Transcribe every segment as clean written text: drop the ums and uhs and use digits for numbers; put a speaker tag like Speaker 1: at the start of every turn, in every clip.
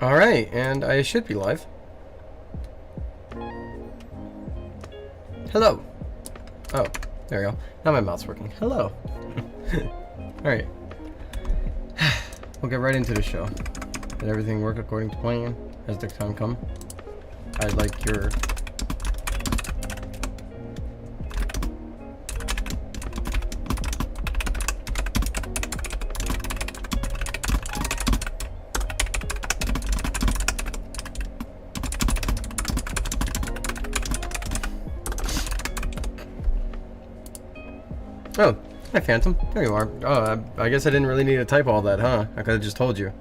Speaker 1: Alright, and I should be live. Hello. Oh, there we go. Now my mouth's working. Hello. Alright. We'll get right into the show. Did everything work according to plan? Has the time come? I'd like your... Oh, hi Phantom. There you are. Oh, I guess I didn't really need to type all that, huh? I could have just told you.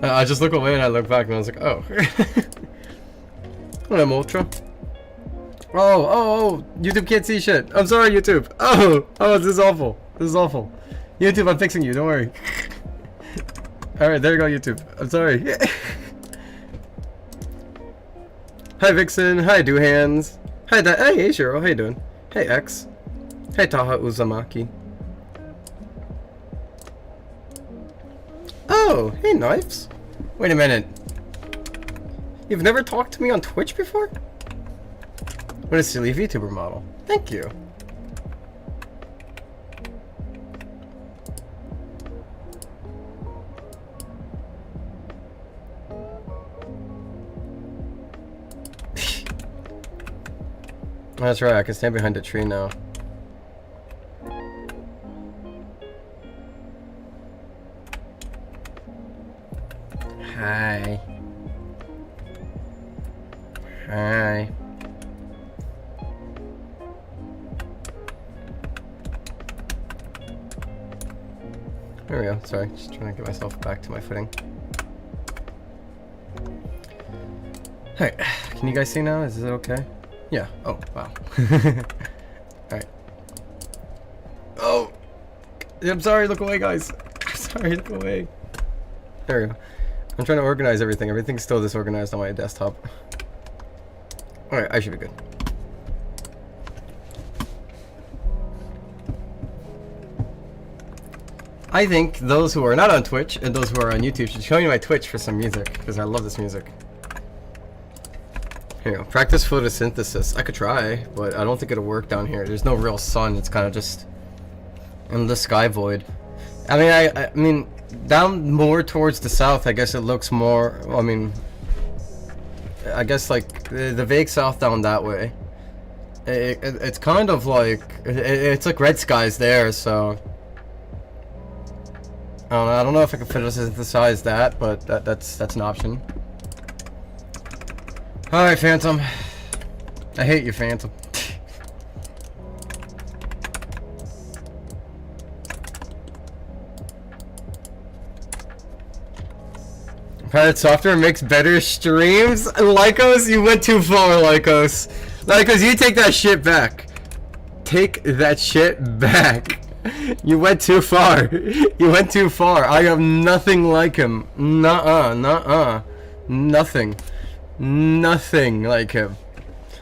Speaker 1: I just look away and I look back and I was like, oh. What am Ultra? Oh, YouTube can't see shit. I'm sorry, YouTube. Oh, this is awful. This is awful. YouTube, I'm fixing you. Don't worry. Alright, there you go, YouTube. I'm sorry. Hi, Vixen. Hi, Hands. Hi, hey, Shiro. How you doing? Hey, X. Hey, Taha Uzumaki. Oh, hey, Knives. Wait a minute. You've never talked to me on Twitch before? What a silly VTuber model. Thank you. That's right, I can stand behind a tree now. Hi. Hi. There we go. Sorry, just trying to get myself back to my footing. Hey, can you guys see now? Is it okay? Yeah. Oh, wow. Alright. Oh! I'm sorry, look away, guys. I'm sorry, look away. There we go. I'm trying to organize everything. Everything's still disorganized on my desktop. Alright, I should be good. I think those who are not on Twitch and those who are on YouTube should show me my Twitch for some music, because I love this music. Here you go. Practice photosynthesis. I could try, but I don't think it'll work down here. There's no real sun. It's kind of just in the sky void. I mean, I mean, down more towards the south, I guess it looks more. I mean, I guess like the vague south down that way. It's kind of like it's like red skies there. So I don't know if I can photosynthesize that, but that's an option. Alright, Phantom. I hate you, Phantom. Private software makes better streams? Lycos, you went too far, Lycos. Lycos, you take that shit back. Take that shit back. You went too far. You went too far. I am nothing like him. Nuh-uh. Nothing. Nothing like him.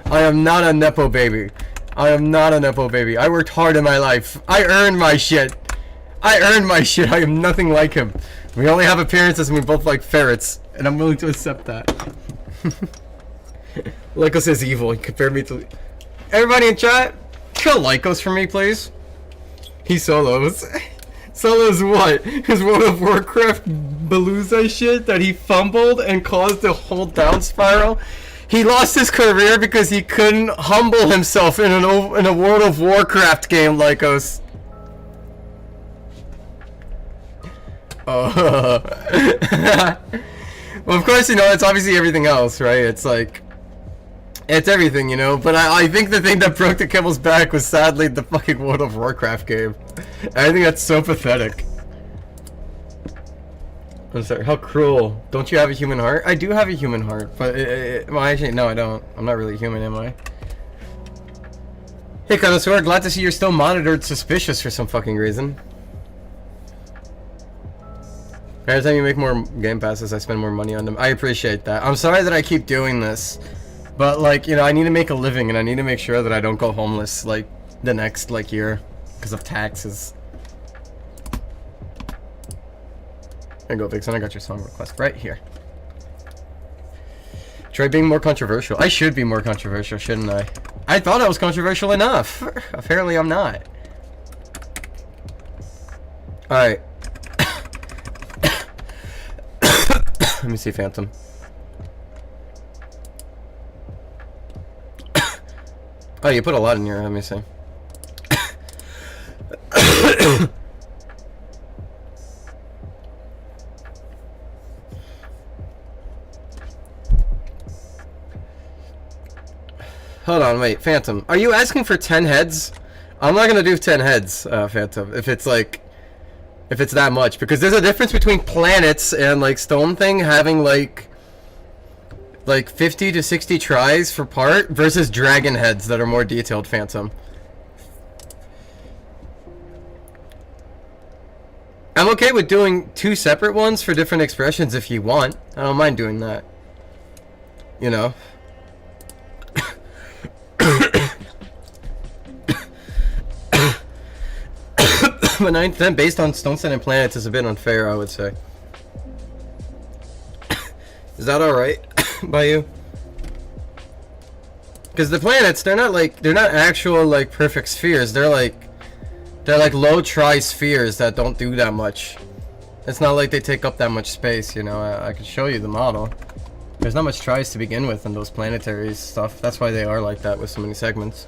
Speaker 1: I am not a Nepo baby. I am not a Nepo baby. I worked hard in my life. I earned my shit. I earned my shit. I am nothing like him. We only have appearances and we both like ferrets. And I'm willing to accept that. Lycos is evil. He compared me to... Everybody in chat, kill Lycos for me, please. He solos. Solos what? His World of Warcraft Beluza shit that he fumbled and caused the whole down spiral? He lost his career because he couldn't humble himself in a World of Warcraft game, Lycos. Oh. Well, of course, you know, it's obviously everything else, right? It's like... It's everything, you know? But I think the thing that broke the camel's back was sadly the fucking World of Warcraft game. I think that's so pathetic. I'm sorry, how cruel. Don't you have a human heart? I do have a human heart, but well, actually, no, I don't. I'm not really human, am I? Hey, Connoisseur, glad to see you're still monitored suspicious for some fucking reason. Every time you make more game passes, I spend more money on them. I appreciate that. I'm sorry that I keep doing this, but like, you know, I need to make a living and I need to make sure that I don't go homeless like the next like year because of taxes. There you go, Vixen. I got your song request right here. Try being more controversial. I should be more controversial, shouldn't I? I thought I was controversial enough. Apparently, I'm not. Alright. Let me see, Phantom. Oh, you put a lot in here. Let me see. Hold on, wait, Phantom. Are you asking for 10 heads? I'm not gonna do 10 heads, Phantom, if it's that much, because there's a difference between planets and like Stone Thing having like 50 to 60 tries for part versus dragon heads that are more detailed, Phantom. I'm okay with doing 2 separate ones for different expressions if you want. I don't mind doing that. You know? But 9th based on Stone Sun and planets is a bit unfair, I would say. Is that alright by you? Because the planets, they're not actual like perfect spheres. They're like low try spheres that don't do that much. It's not like they take up that much space, you know. I could show you the model. There's not much tries to begin with in those planetary stuff. That's why they are like that with so many segments.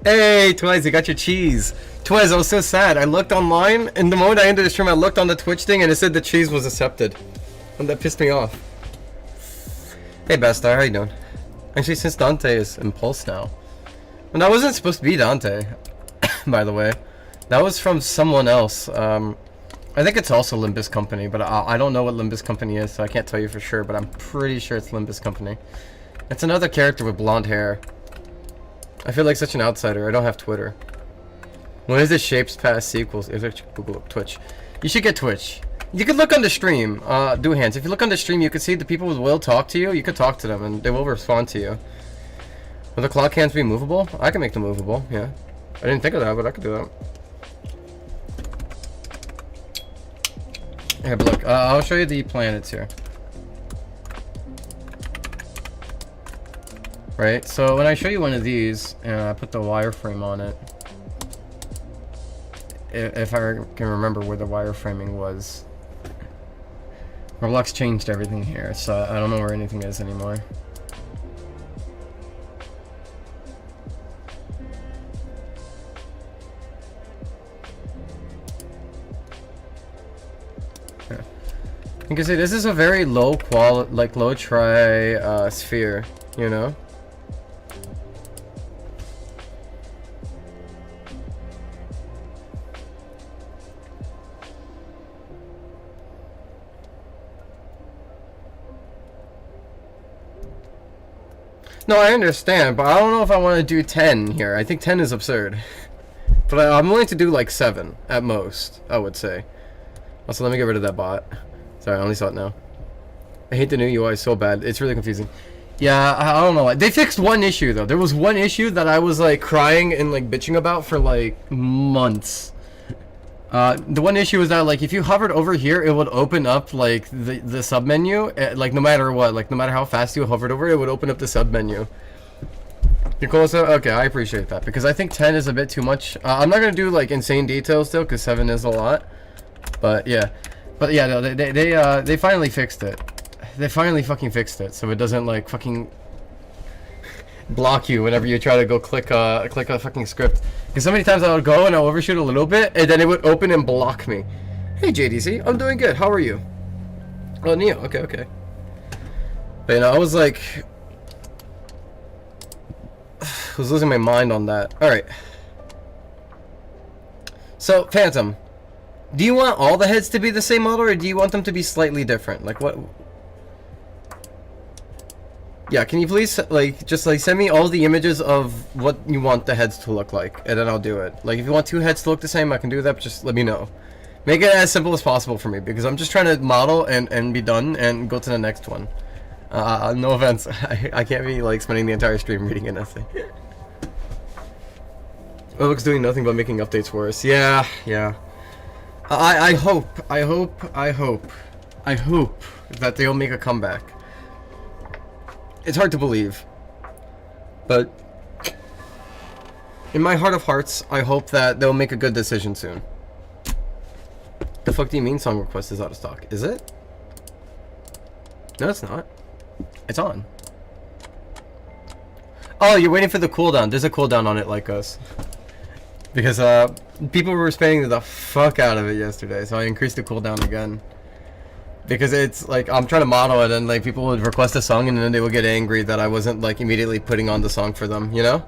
Speaker 1: Hey, Twiz, you got your cheese. Twiz, I was so sad. I looked online, and the moment I ended the stream, I looked on the Twitch thing, and it said the cheese was accepted. And that pissed me off. Hey, Bastar, how you doing? Actually, since Dante is Impulse now. And that wasn't supposed to be Dante, by the way. That was from someone else. I think it's also Limbus Company, but I don't know what Limbus Company is, so I can't tell you for sure, but I'm pretty sure it's Limbus Company. It's another character with blonde hair. I feel like such an outsider. I don't have Twitter. When is the Shapes Past sequels? Google Twitch. You should get Twitch. You could look on the stream. Do hands. If you look on the stream, you can see the people will talk to you. You could talk to them, and they will respond to you. Will the clock hands be movable? I can make them movable. Yeah. I didn't think of that, but I could do that. Here, but look. I'll show you the planets here. Right, so when I show you one of these, and I put the wireframe on it, if I can remember where the wireframing was. Roblox changed everything here, so I don't know where anything is anymore. Yeah. You can see this is a very low quality, like low try sphere, you know? No, I understand, but I don't know if I want to do 10 here. I think 10 is absurd. But I'm willing to do like 7 at most, I would say. Also, let me get rid of that bot. Sorry, I only saw it now. I hate the new UI so bad. It's really confusing. Yeah, I don't know. They fixed one issue, though. There was one issue that I was like crying and like bitching about for like months. The one issue is that like if you hovered over here, it would open up like the sub menu, like no matter what, like no matter how fast you hovered over, it would open up the sub menu. You're close up? Okay, I appreciate that because I think 10 is a bit too much. I'm not gonna do like insane details still because 7 is a lot. But yeah, no, they finally fixed it. They finally fucking fixed it, so it doesn't like fucking block you whenever you try to go click a fucking script. Because so many times I would go and I'll overshoot a little bit, and then it would open and block me. Hey JDC, I'm doing good. How are you? Oh Neo, okay. But you know, I was like, I was losing my mind on that. All right. So Phantom, do you want all the heads to be the same model, or do you want them to be slightly different? Like what? Yeah, can you please like just like send me all the images of what you want the heads to look like, and then I'll do it. Like if you want 2 heads to look the same, I can do that, but just let me know. Make it as simple as possible for me because I'm just trying to model and be done and go to the next one. No offense. I can't be like spending the entire stream reading an essay. Oak's doing nothing but making updates for us. Yeah, yeah. I hope that they'll make a comeback. It's hard to believe, but in my heart of hearts, I hope that they'll make a good decision soon. The fuck do you mean song request is out of stock? Is it? No, it's not. It's on. Oh, you're waiting for the cooldown. There's a cooldown on it, like us. Because people were spamming the fuck out of it yesterday, so I increased the cooldown again. Because it's like I'm trying to model it, and like people would request a song, and then they would get angry that I wasn't like immediately putting on the song for them, you know?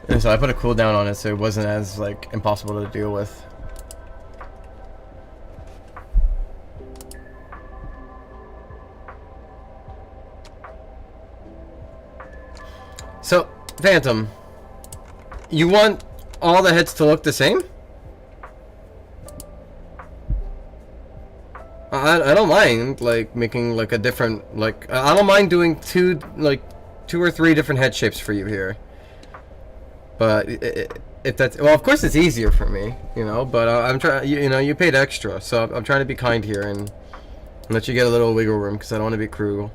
Speaker 1: And so I put a cooldown on it, so it wasn't as like impossible to deal with. So, Phantom, you want all the heads to look the same? I don't mind like making like a different like I don't mind doing two or three different head shapes for you here. But if that's well, of course it's easier for me, you know. But I'm trying, you know, you paid extra, so I'm trying to be kind here and let you get a little wiggle room because I don't want to be cruel.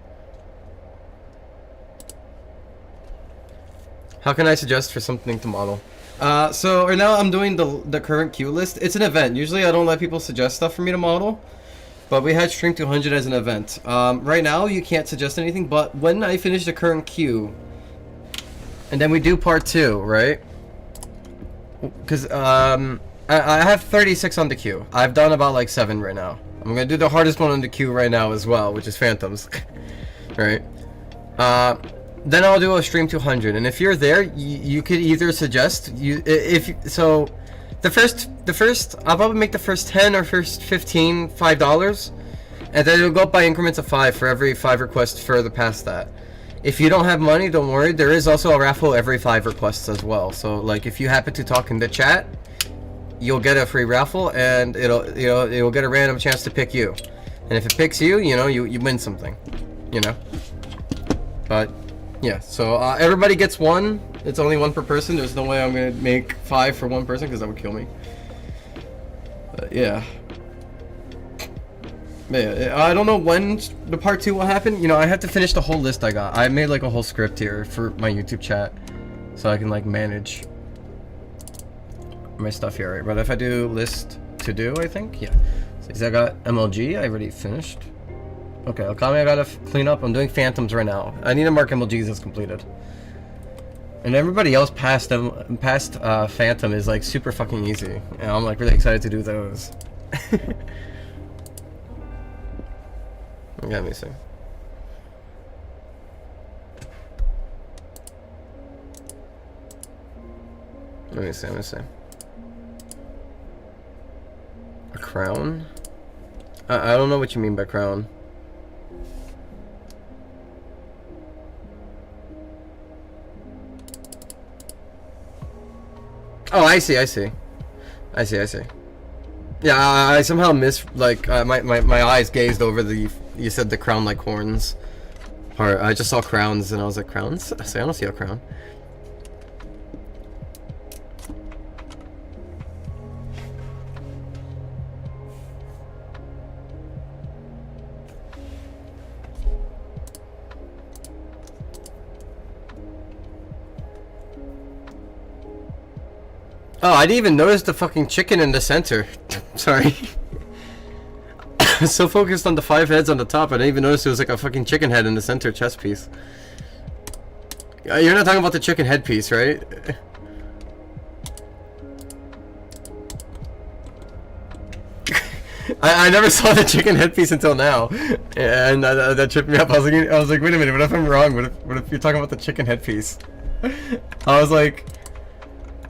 Speaker 1: How can I suggest for something to model? So right now I'm doing the current queue list. It's an event. Usually I don't let people suggest stuff for me to model, but we had Stream 200 as an event. Right now you can't suggest anything, but when I finish the current queue, and then we do part 2, right? Because I have 36 on the queue. I've done about like 7 right now. I'm gonna do the hardest one on the queue right now as well, which is Phantoms. Right? Then I'll do a stream 200, and if you're there, you could either suggest the first I'll probably make the first 10 or first 15 $5, and then it'll go up by increments of 5 for every 5 requests further past that. If you don't have money, don't worry. There is also a raffle every 5 requests as well. So like if you happen to talk in the chat, you'll get a free raffle, and it'll get a random chance to pick you. And if it picks you, you win something, you know. But yeah, so everybody gets one. It's only 1 per person. There's no way I'm gonna make 5 for 1 person because that would kill me. But yeah. Yeah, I don't know when the part 2 will happen. You know, I have to finish the whole list I got. I made like a whole script here for my YouTube chat, so I can like manage my stuff here. Right? But if I do list to do, I think, yeah. So I got MLG. I already finished. Okay, Okami, I gotta clean up. I'm doing Phantoms right now. I need to mark MLGs as completed. And everybody else past Phantom is like super fucking easy. And I'm like really excited to do those. Let me see. Let me see. A crown? I don't know what you mean by crown. Oh, I see. Yeah, I somehow missed, like, my eyes gazed over you said the crown like horns. Or I just saw crowns and I was like, crowns? I don't see a crown. Oh, I didn't even notice the fucking chicken in the center. Sorry. I was so focused on the 5 heads on the top, I didn't even notice there was like a fucking chicken head in the center chest piece. You're not talking about the chicken head piece, right? I never saw the chicken head piece until now, and that tripped me up. I was like, wait a minute, what if I'm wrong? What if you're talking about the chicken head piece?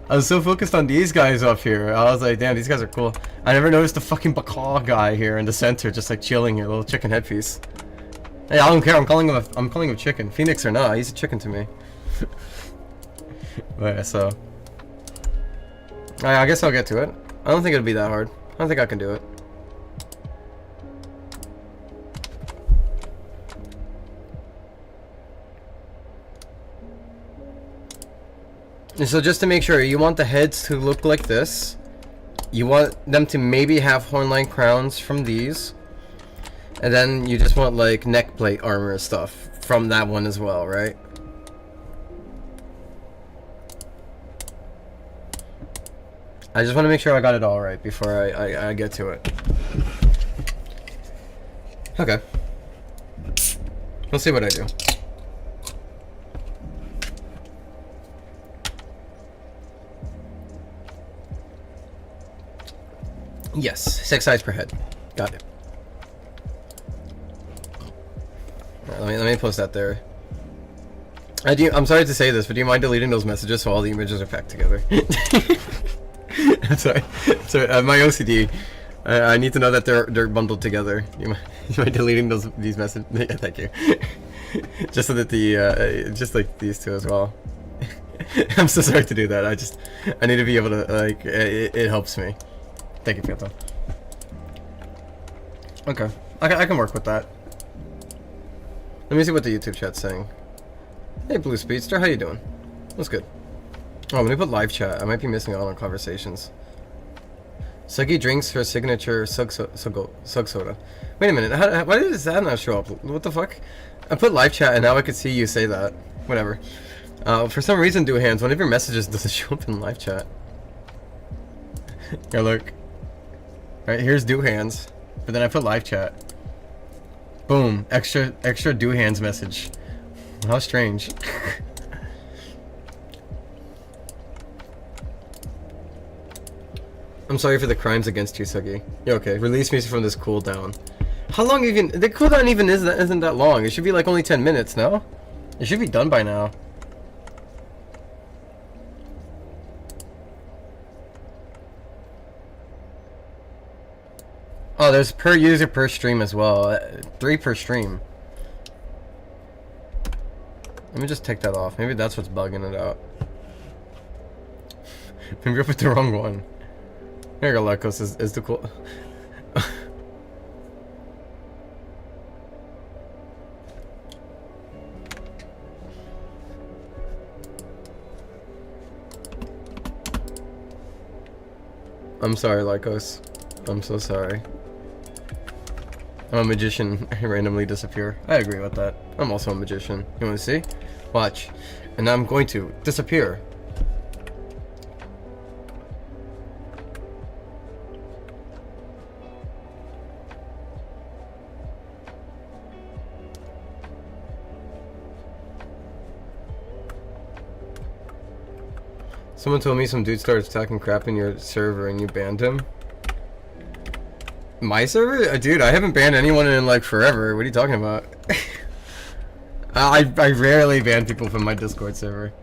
Speaker 1: I was so focused on these guys up here. I was like, damn, these guys are cool. I never noticed the fucking Bacall guy here in the center, just like chilling here, little chicken headpiece. Hey, I don't care. I'm calling him chicken. Phoenix or not, he's a chicken to me. But yeah, so I guess I'll get to it. I don't think it'll be that hard. I don't think I can do it. And so just to make sure, you want the heads to look like this. You want them to maybe have horn-line crowns from these. And then you just want like neck plate armor stuff from that one as well, right? I just want to make sure I got it all right before I get to it. Okay. We'll see what I do. Yes, 6 sides per head. Got it. Right, let me post that there. I'm sorry to say this, but do you mind deleting those messages so all the images are packed together? I'm sorry. My OCD. I need to know that they're bundled together. You mind deleting these messages? Yeah, thank you. Just so that just like these two as well. I'm so sorry to do that. I need to be able to like. It helps me. Thank you, Pietro. Okay, I can work with that. Let me see what the YouTube chat's saying. Hey, Blue Speedster, how you doing? What's good? Oh, let me put live chat. I might be missing out on conversations. Suggy drinks her signature sug soda. Wait a minute. Why does that not show up? What the fuck? I put live chat and now I could see you say that. Whatever. For some reason, Do Hands, one of your messages doesn't show up in live chat. Here, look. Alright, here's Do Hands. But then I put live chat. Boom. Extra Do Hands message. How strange. I'm sorry for the crimes against you, Suggy. You're okay. Release me from this cooldown. How long even? The cooldown even isn't that long. It should be like only 10 minutes, no? It should be done by now. Oh, there's per user per stream as well. 3 per stream. Let me just take that off. Maybe that's what's bugging it out. Maybe I put the wrong one. Here you go, Lycos is the cool. I'm sorry, Lycos. I'm so sorry. I'm a magician. I randomly disappear. I agree with that. I'm also a magician. You want to see? Watch. And I'm going to disappear. Someone told me some dude started talking crap in your server and you banned him. My server? Dude, I haven't banned anyone in like forever. What are you talking about? I rarely ban people from my Discord server.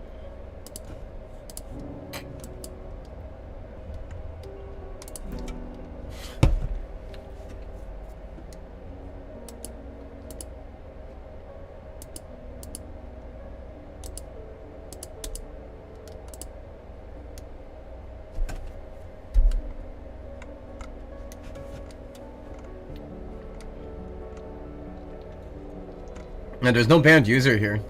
Speaker 1: And there's no banned user here.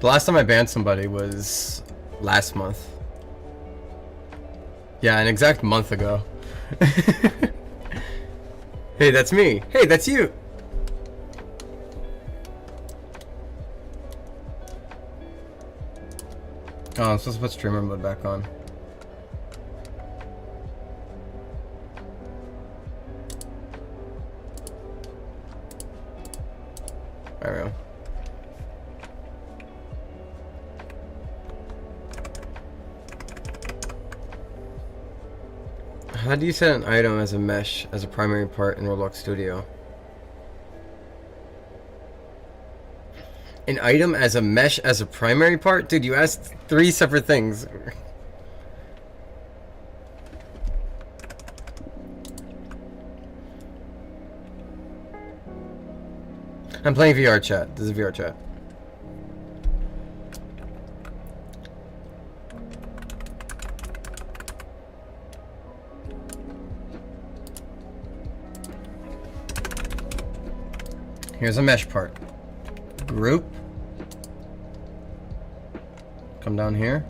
Speaker 1: The last time I banned somebody was last month. Yeah, an exact month ago. Hey, that's me. Hey, that's you. Oh, I'm supposed to put streamer mode back on. There we go. How do you set an item as a mesh as a primary part in Roblox Studio? An item as a mesh as a primary part? Dude, you asked 3 separate things. I'm playing VR chat. This is VR chat. Here's a mesh part. Group. Come down here.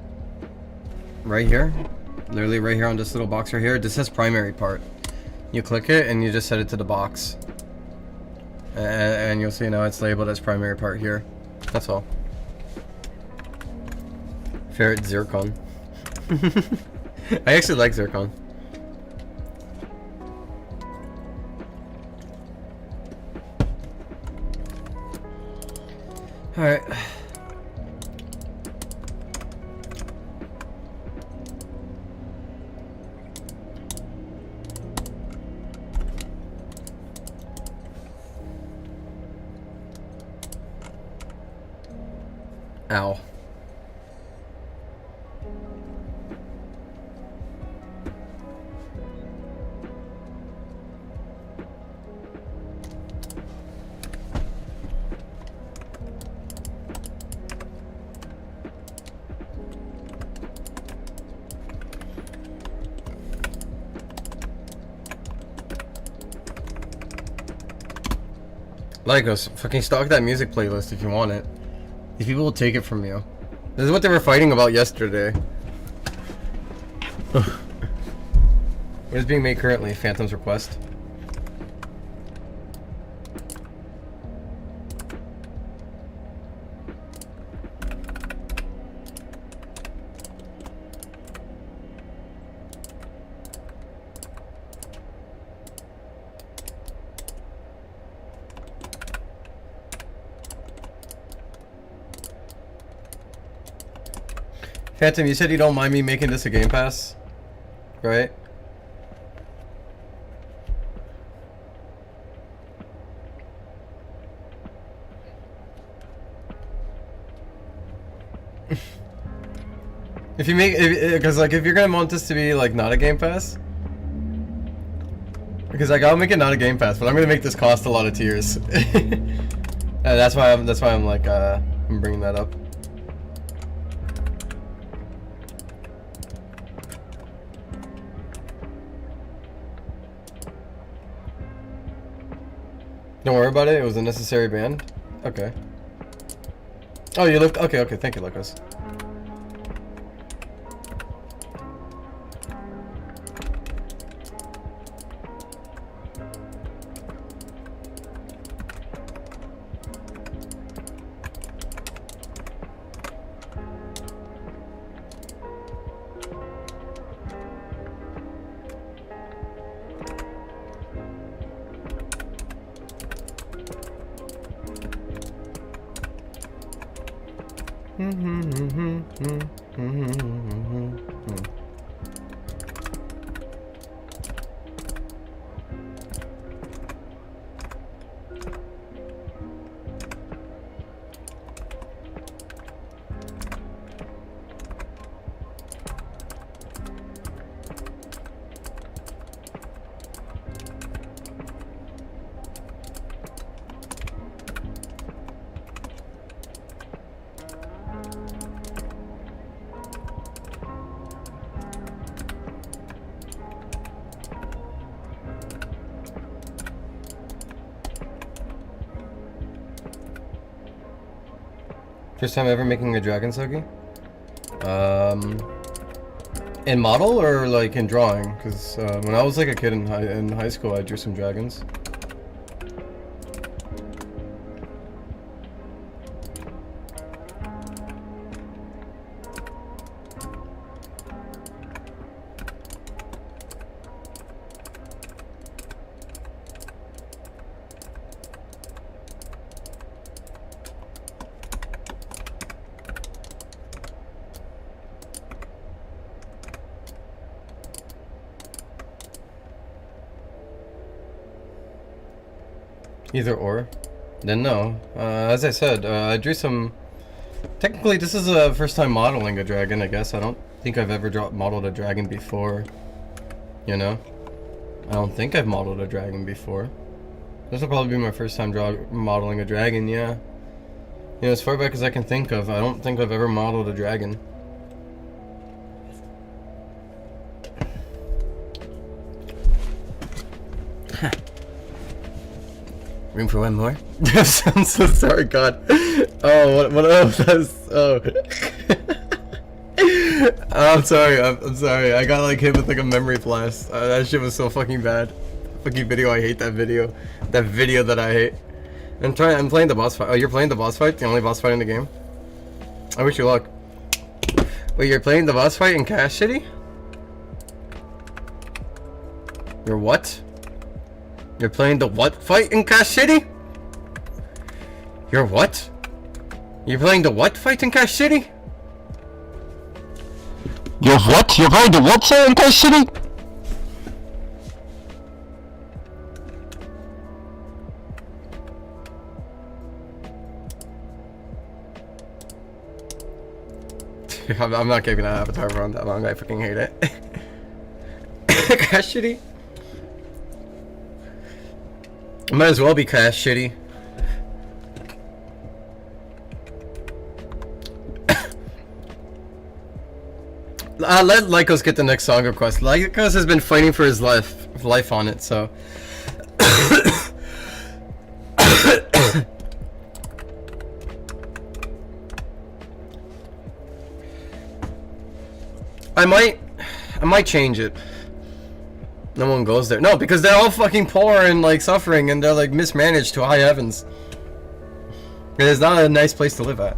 Speaker 1: Right here. Literally right here on this little box right here. This says primary part. You click it and you just set it to the box. And you'll see now it's labeled as primary part here. That's all. Ferret zircon. I actually like zircon. Alright. Ow. Lycos, fucking stock that music playlist if you want it. These people will take it from you. This is what they were fighting about yesterday. What is being made currently? Phantom's request. Phantom, you said you don't mind me making this a Game Pass, right? If you make, because like if you're gonna want this to be like not a Game Pass, because like I'll make it not a Game Pass, but I'm gonna make this cost a lot of tears. That's why I'm like I'm bringing that up. Don't worry about it, it was a necessary band. Okay. Oh, you lift. Okay, thank you, Lucas. First time ever making a dragon sugi? In model or like in drawing? Because when I was like a kid in high school, I drew some dragons. Either or. Then no. As I said, I drew some... Technically, this is the first time modeling a dragon, I guess. I don't think I've ever modeled a dragon before. You know? I don't think I've modeled a dragon before. This will probably be my first time modeling a dragon, yeah. You know, as far back as I can think of, I don't think I've ever modeled a dragon. Room for one more? I'm so sorry, God. Oh, what else? Oh. I'm sorry, I'm sorry. I got like hit with like a memory blast. That shit was so fucking bad. Fucking video, I hate that video. That video that I hate. I'm playing the boss fight. Oh, you're playing the boss fight? The only boss fight in the game? I wish you luck. Wait, you're playing the boss fight in Cash City? You're what? You're playing the what fight in Cash City? You're what? You're playing the what fight in Cash City? You're what? You're playing the what fight in Cash City? I'm not keeping that avatar for that long. I fucking hate it. Cash Shitty? Might as well be Cash Shitty. Let Lycos get the next song request. Lycos has been fighting for his life on it, so. I might change it. No one goes there. No, because they're all fucking poor and like suffering, and they're like mismanaged to high heavens. It is not a nice place to live at.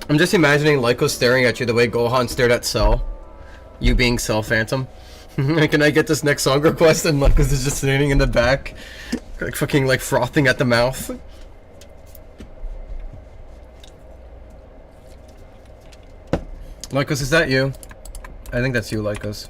Speaker 1: I'm just imagining Lyco staring at you the way Gohan stared at Cell. You being Cell Phantom. Can I get this next song request? And Lycos is just standing in the back. Like fucking like frothing at the mouth. Lycos, is that you? I think that's you, Lycos.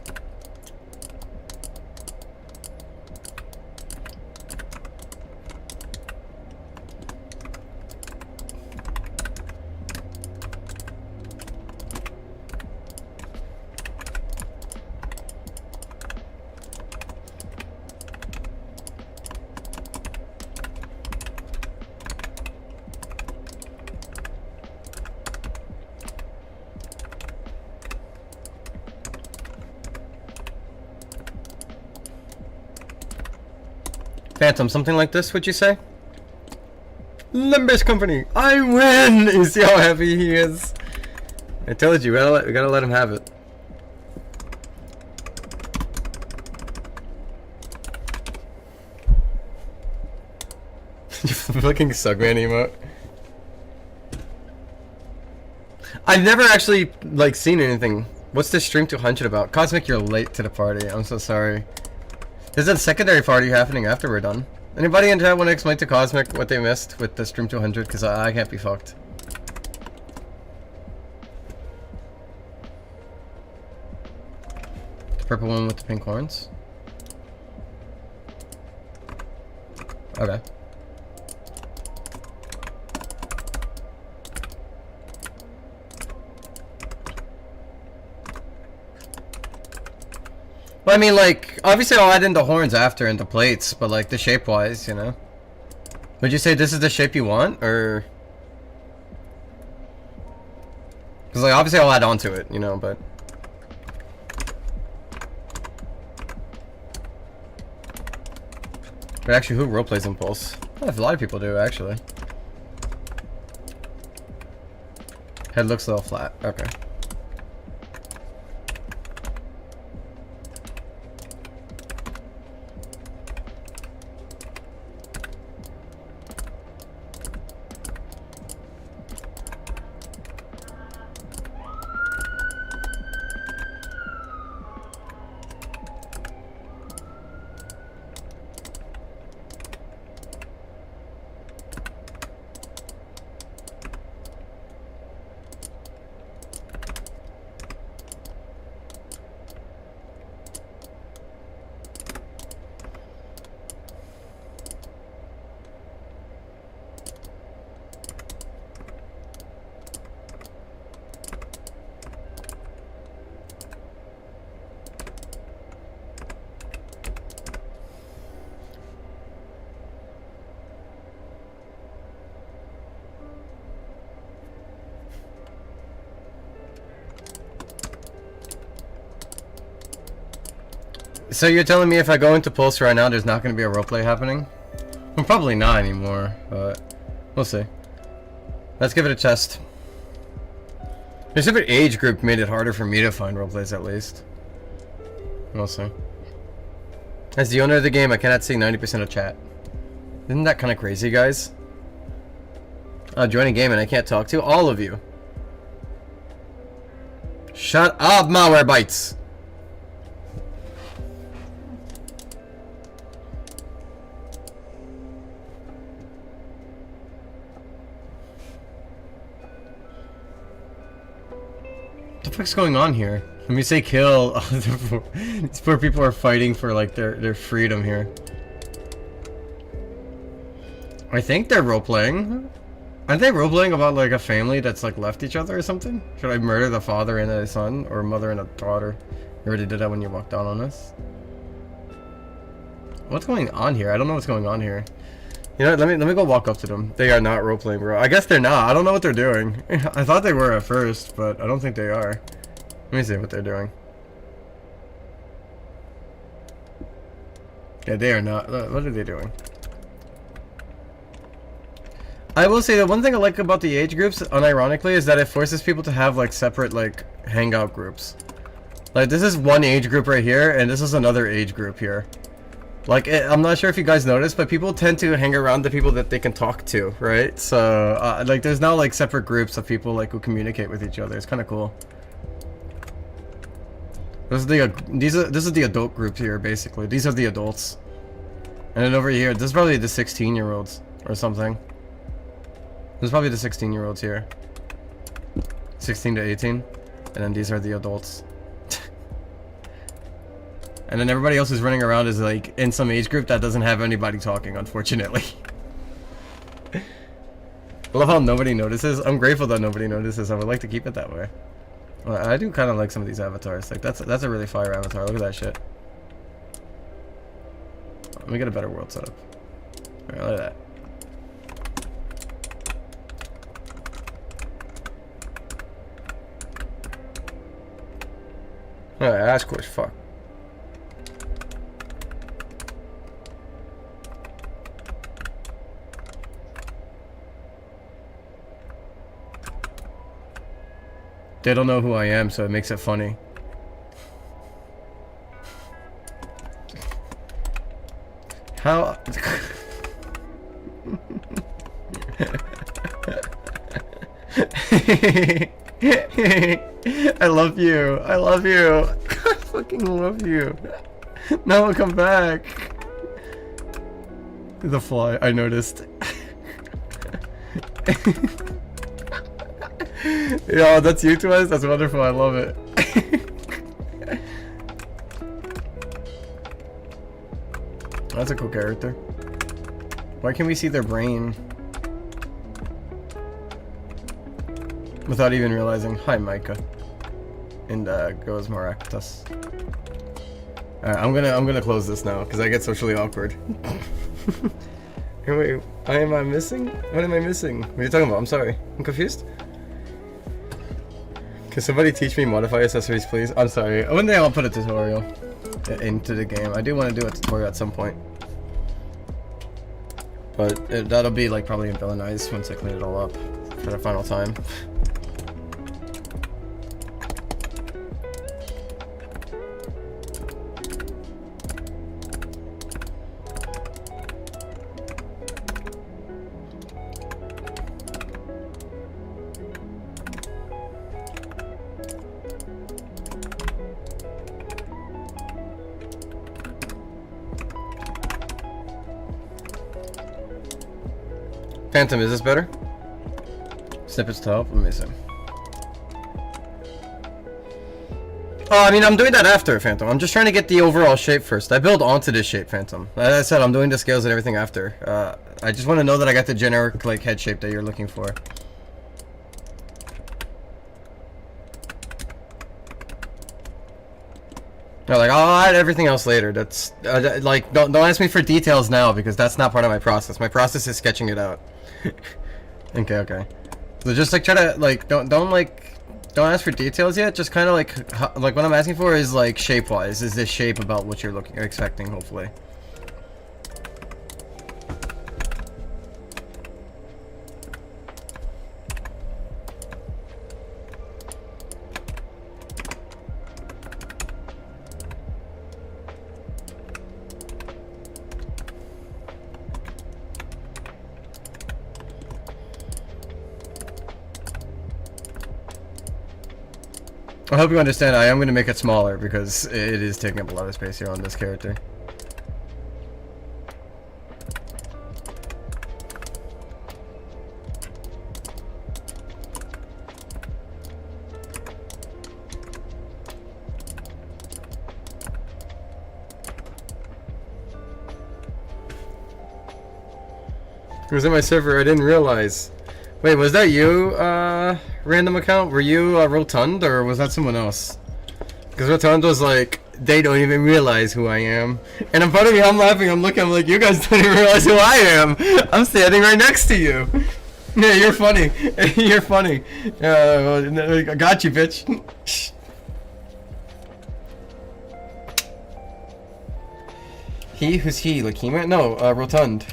Speaker 1: Phantom, something like this, would you say? Limbus Company, I win! You see how happy he is? I told you, we gotta let him have it. You fucking Sugman emote. I've never actually, like, seen anything. What's this stream 200 about? Cosmic, you're late to the party. I'm so sorry. There's a secondary party happening after we're done. Anybody in chat want to explain to Cosmic what they missed with the stream 200? Because I can't be fucked. The purple one with the pink horns? Okay. Well, I mean, like, obviously I'll add in the horns after and the plates, but like the shape-wise, you know? Would you say this is the shape you want, or? Because like, obviously I'll add on to it, you know, but. But actually, who roleplays Impulse? Oh, a lot of people do, actually. Head looks a little flat, okay. So you're telling me if I go into Pulse right now, there's not going to be a roleplay happening? Well, probably not anymore, but we'll see. Let's give it a test. The specific age group made it harder for me to find roleplays, at least. We'll see. As the owner of the game, I cannot see 90% of chat. Isn't that kind of crazy, guys? Join a game and I can't talk to all of you. Shut up, malware bites! What the fuck's going on here? Let me say kill. These poor people are fighting for like their freedom here. I think they're role-playing. Aren't they role-playing about like a family that's like left each other or something? Should I murder the father and a son, or mother and a daughter? You already did that when you walked down on us. What's going on here? I don't know what's going on here. You know what, let me go walk up to them. They are not role-playing, bro. I guess they're not. I don't know what they're doing. I thought they were at first, but I don't think they are. Let me see what they're doing. Yeah, they are not. What are they doing? I will say that one thing I like about the age groups, unironically, is that it forces people to have like separate like hangout groups. Like this is one age group right here, and this is another age group here. Like I'm not sure if you guys noticed, but people tend to hang around the people that they can talk to, right? So like there's now like separate groups of people like who communicate with each other. It's kind of cool. This is the adult group here, basically. These are the adults. And then over here, this is probably the 16-year-olds or something. This is probably the 16-year-olds here. 16 to 18. And then these are the adults. And then everybody else who's running around is like in some age group that doesn't have anybody talking, unfortunately. I love how nobody notices. I'm grateful that nobody notices. I would like to keep it that way. I do kind of like some of these avatars. Like that's a really fire avatar. Look at that shit. Let me get a better world setup. Alright, look at that. Alright, that's cool as fuck. They don't know who I am, so it makes it funny. How? I love you. I love you. I fucking love you. Now I'll come back. The fly, I noticed. Yo, that's you to us? That's wonderful, I love it. That's a cool character. Why can't we see their brain? Without even realizing. Hi, Micah. And goes Maractus. Alright, I'm gonna close this now, because I get socially awkward. Wait, am I missing? What am I missing? What are you talking about? I'm sorry. I'm confused. Can somebody teach me modify accessories, please? I'm sorry. One day I'll put a tutorial into the game. I do want to do a tutorial at some point. But that'll be like probably in Villainize once I clean it all up for the final time. Phantom, is this better? Snippets to help? Let me see. Oh, I mean, I'm doing that after, Phantom. I'm just trying to get the overall shape first. I build onto this shape, Phantom. As I said, I'm doing the scales and everything after. I just want to know that I got the generic, like, head shape that you're looking for. No, like, I'll add everything else later. That's, like, don't ask me for details now, because that's not part of my process. My process is sketching it out. Okay. So just, like, try to, like, don't, like, Don't ask for details yet. Just kind of like what I'm asking for is like shape-wise. Is this shape about what you're expecting? Hopefully. I hope you understand, I am going to make it smaller because it is taking up a lot of space here on this character. It was in my server, I didn't realize. Wait, was that you, random account? Were you, Rotund, or was that someone else? Because Rotund was like, they don't even realize who I am. And in front of me, I'm laughing, I'm looking, I'm like, you guys don't even realize who I am! I'm standing right next to you! Yeah, you're funny. You're funny. I got you, bitch. He? Who's he? Like he? No, Rotund.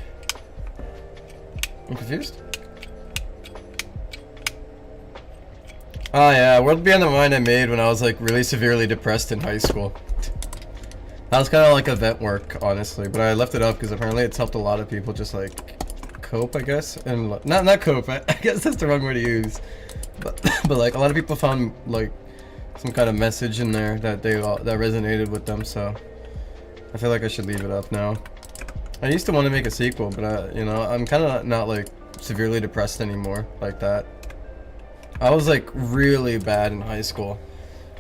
Speaker 1: I'm confused. Oh yeah, World Beyond the Mind I made when I was like really severely depressed in high school. That was kind of like event work, honestly, but I left it up because apparently it's helped a lot of people just like cope, I guess, and not cope. I guess that's the wrong word to use, but like a lot of people found like some kind of message in there that that resonated with them. So I feel like I should leave it up now. I used to want to make a sequel, but you know, I'm kind of not like severely depressed anymore like that. I was like really bad in high school.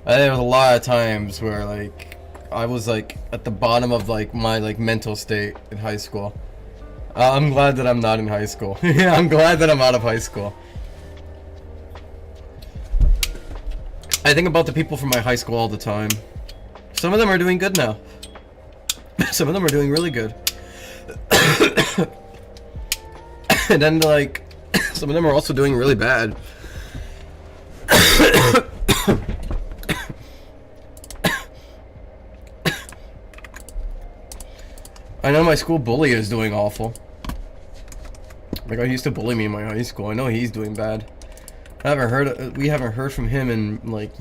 Speaker 1: There was a lot of times where like I was like at the bottom of like my like mental state in high school. I'm glad that I'm not in high school. Yeah, I'm glad that I'm out of high school. I think about the people from my high school all the time. Some of them are doing good now. Some of them are doing really good. And then like some of them are also doing really bad. I know my school bully is doing awful. Like, I used to bully me in my high school. I know he's doing bad. We haven't heard from him in like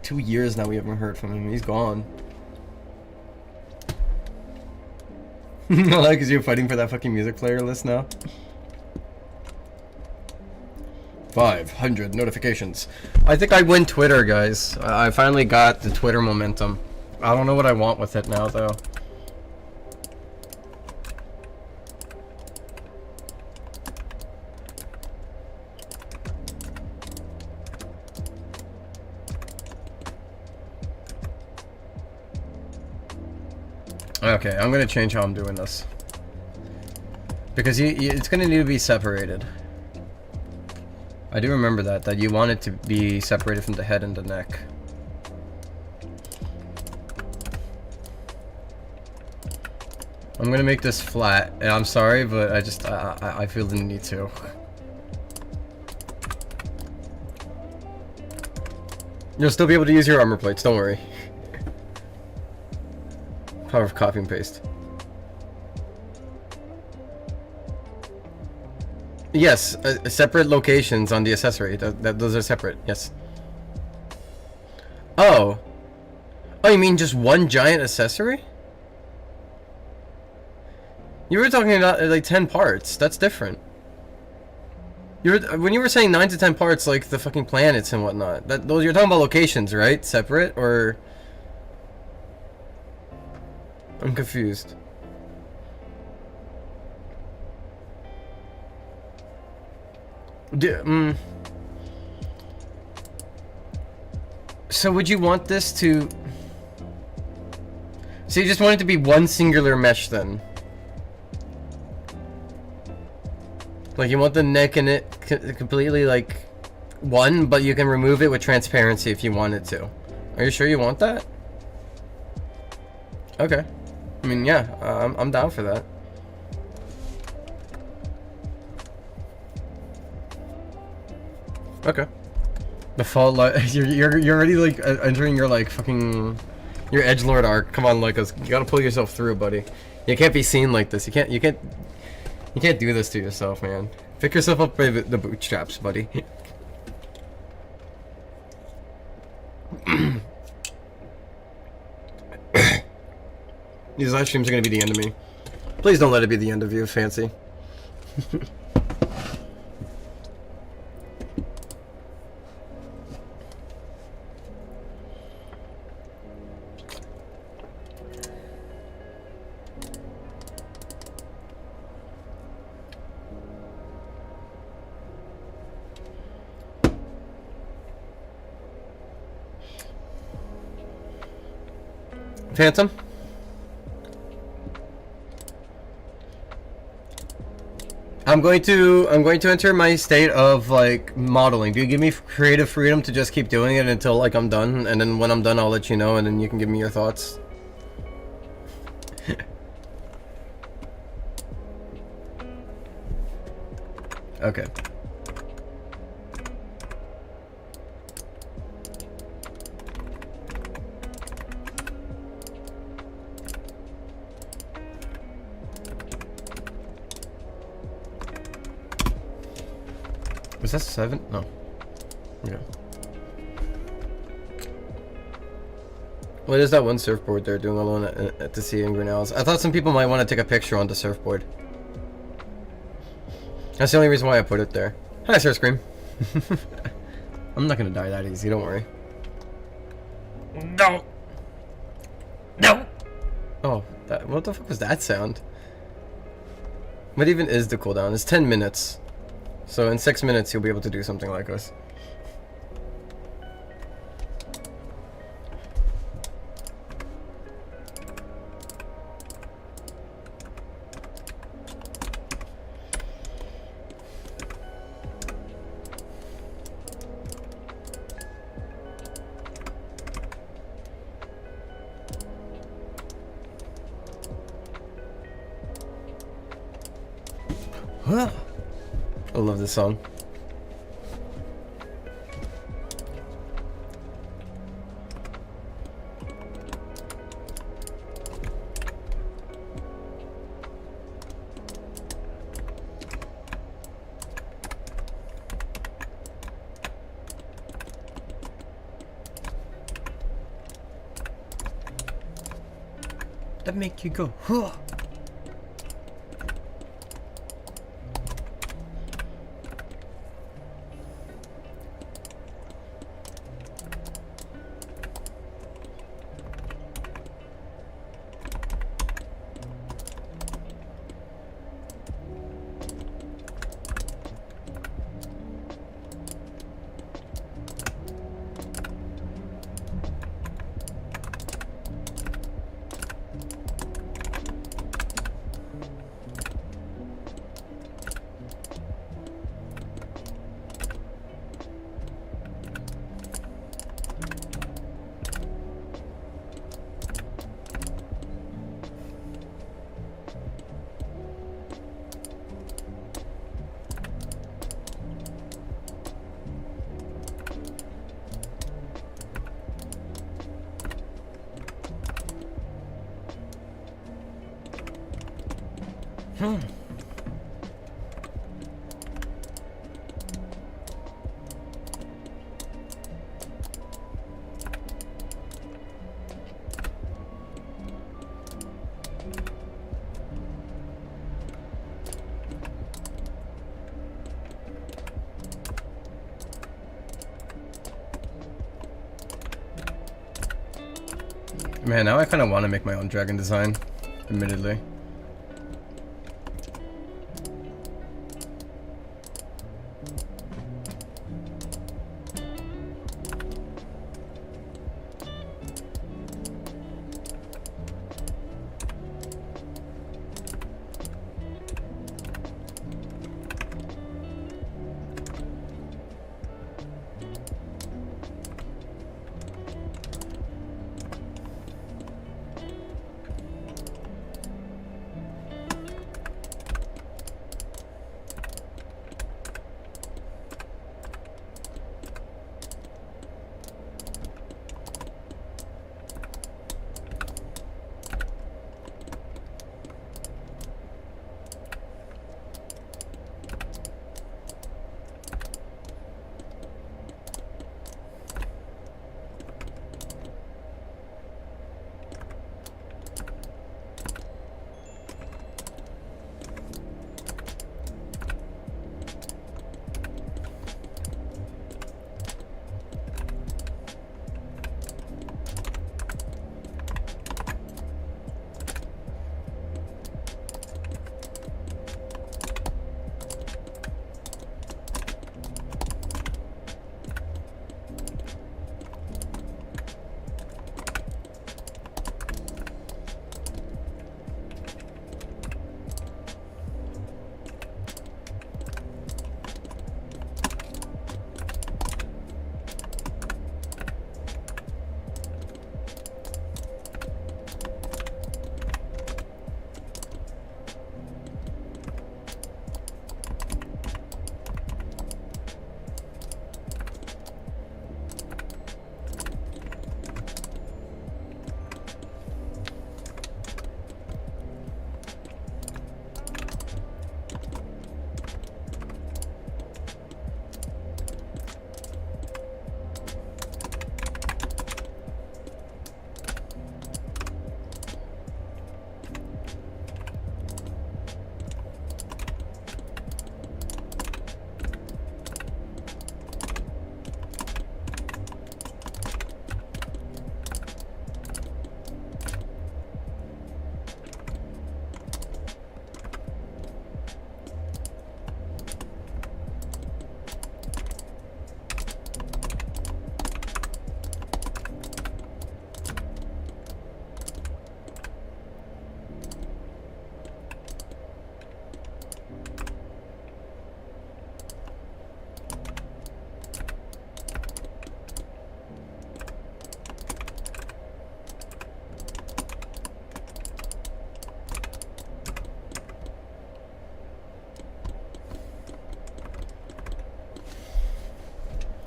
Speaker 1: 2 years now. We haven't heard from him. He's gone. Like, is you fighting for that fucking music player list now? 500 notifications. I think I win Twitter, guys. I finally got the Twitter momentum. I don't know what I want with it now, though. Okay, I'm gonna change how I'm doing this. Because it's gonna need to be separated. I do remember that you want it to be separated from the head and the neck. I'm gonna make this flat, and I'm sorry, but I feel the need to. You'll still be able to use your armor plates, don't worry. Power of copy and paste. Yes, separate locations on the accessory. Those are separate. Yes. Oh. Oh, you mean just one giant accessory? You were talking about like 10 parts. That's different. When you were saying 9 to 10 parts, like the fucking planets and whatnot. Those you're talking about locations, right? Separate or? I'm confused. So would you want this to... So you just want it to be one singular mesh then? Like you want the neck in it completely like one, but you can remove it with transparency if you wanted to. Are you sure you want that? Okay. I mean, yeah, I'm down for that. Okay. The fall, you're already like entering your like fucking your edgelord arc. Come on, Lycos, you gotta pull yourself through, buddy. You can't be seen like this. You can't do this to yourself, man. Pick yourself up by the bootstraps, buddy. These live streams are gonna be the end of me. Please don't let it be the end of you, Fancy. Phantom? I'm going to enter my state of like modeling. Do you give me creative freedom to just keep doing it until like I'm done, and then when I'm done I'll let you know and then you can give me your thoughts? Okay. Was that 7? No. Okay. What is that one surfboard they're doing alone at the sea in Grinnell's? I thought some people might want to take a picture on the surfboard. That's the only reason why I put it there. Hi, Sir Scream. I'm not gonna die that easy, don't worry. No! No! Oh, what the fuck was that sound? What even is the cooldown? It's 10 minutes. So in 6 minutes, you'll be able to do something like this. I love this song. That make you go, huh? Man, now I kind of want to make my own dragon design, admittedly.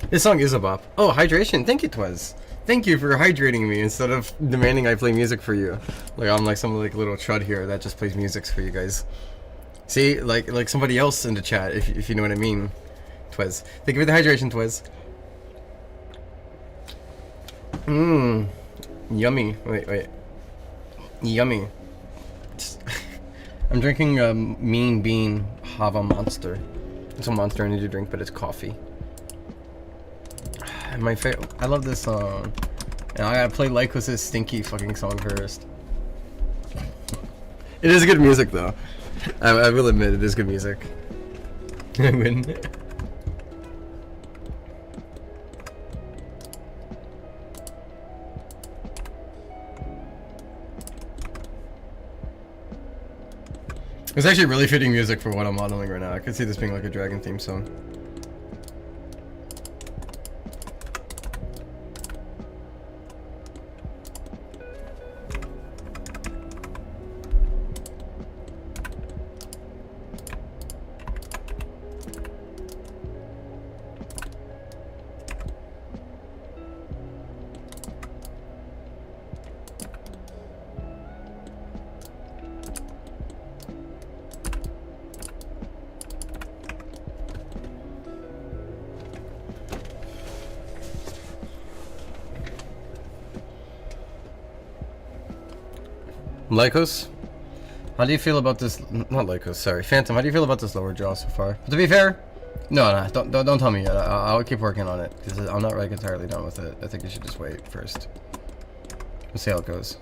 Speaker 1: This song is a bop. Oh, hydration. Thank you, Twiz. Thank you for hydrating me instead of demanding I play music for you. Like I'm like some like little chud here that just plays music for you guys. See, like somebody else in the chat, if you know what I mean. Twiz. Thank you for the hydration, Twiz. Mmm. Yummy. Wait. Yummy. I'm drinking Mean Bean Hava Monster. It's a Monster energy drink, but it's coffee. My favorite. I love this song. And I gotta play Lycos' stinky fucking song first. It is good music though. I will admit it is good music. I win. It's actually really fitting music for what I'm modeling right now. I could see this being like a dragon theme song. Lycos, how do you feel about this? Not Lycos, sorry, Phantom. How do you feel about this lower jaw so far? But to be fair, no, don't tell me yet. I'll keep working on it because I'm not like entirely done with it. I think you should just wait first. We'll see how it goes.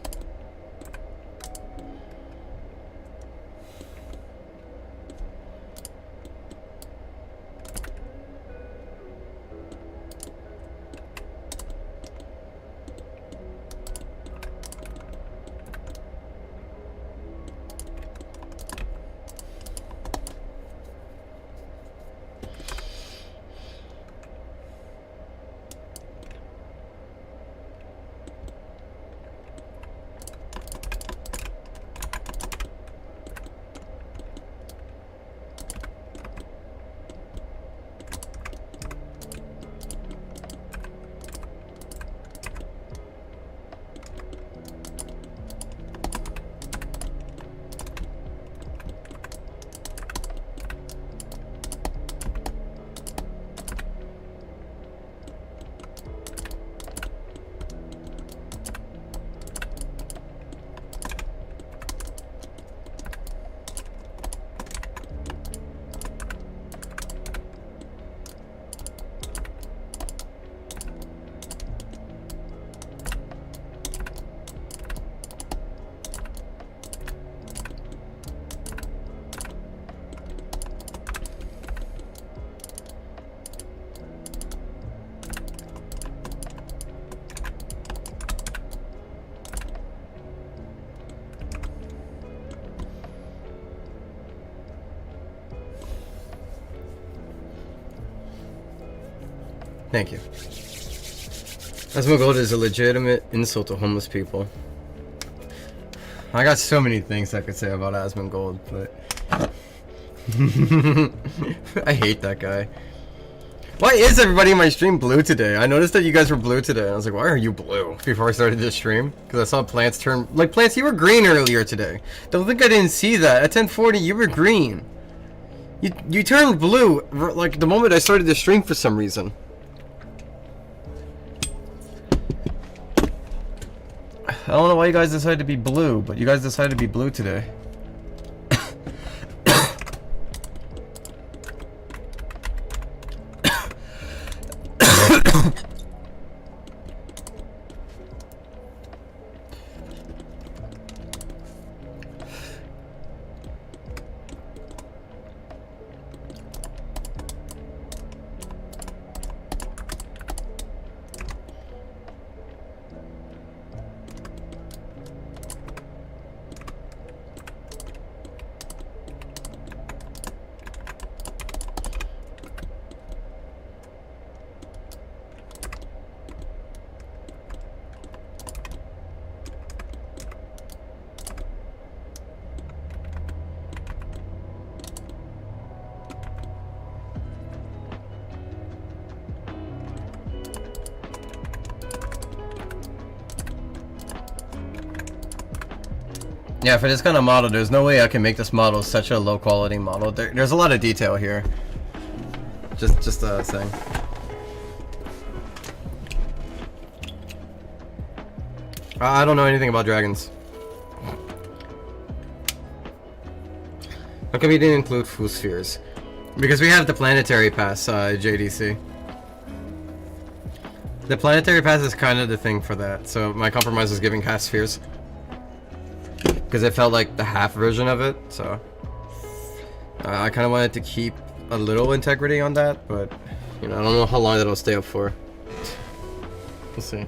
Speaker 1: Thank you. Asmongold is a legitimate insult to homeless people. I got so many things I could say about Asmongold, but I hate that guy. Why is everybody in my stream blue today? I noticed that you guys were blue today. I was like, why are you blue? Before I started this stream, because I saw Plants turn like Plants. You were green earlier today. Don't think I didn't see that. At 10:40, you were green. You turned blue like the moment I started the stream for some reason. I don't know why you guys decided to be blue, but you guys decided to be blue today. Yeah, for this kind of model, there's no way I can make this model such a low quality model. There's a lot of detail here. Just saying. I don't know anything about dragons. How come we didn't include full spheres? Because we have the planetary pass, JDC. The planetary pass is kind of the thing for that, so my compromise was giving half spheres. Because it felt like the half version of it, so... I kind of wanted to keep a little integrity on that, but... You know, I don't know how long that'll stay up for. We'll see.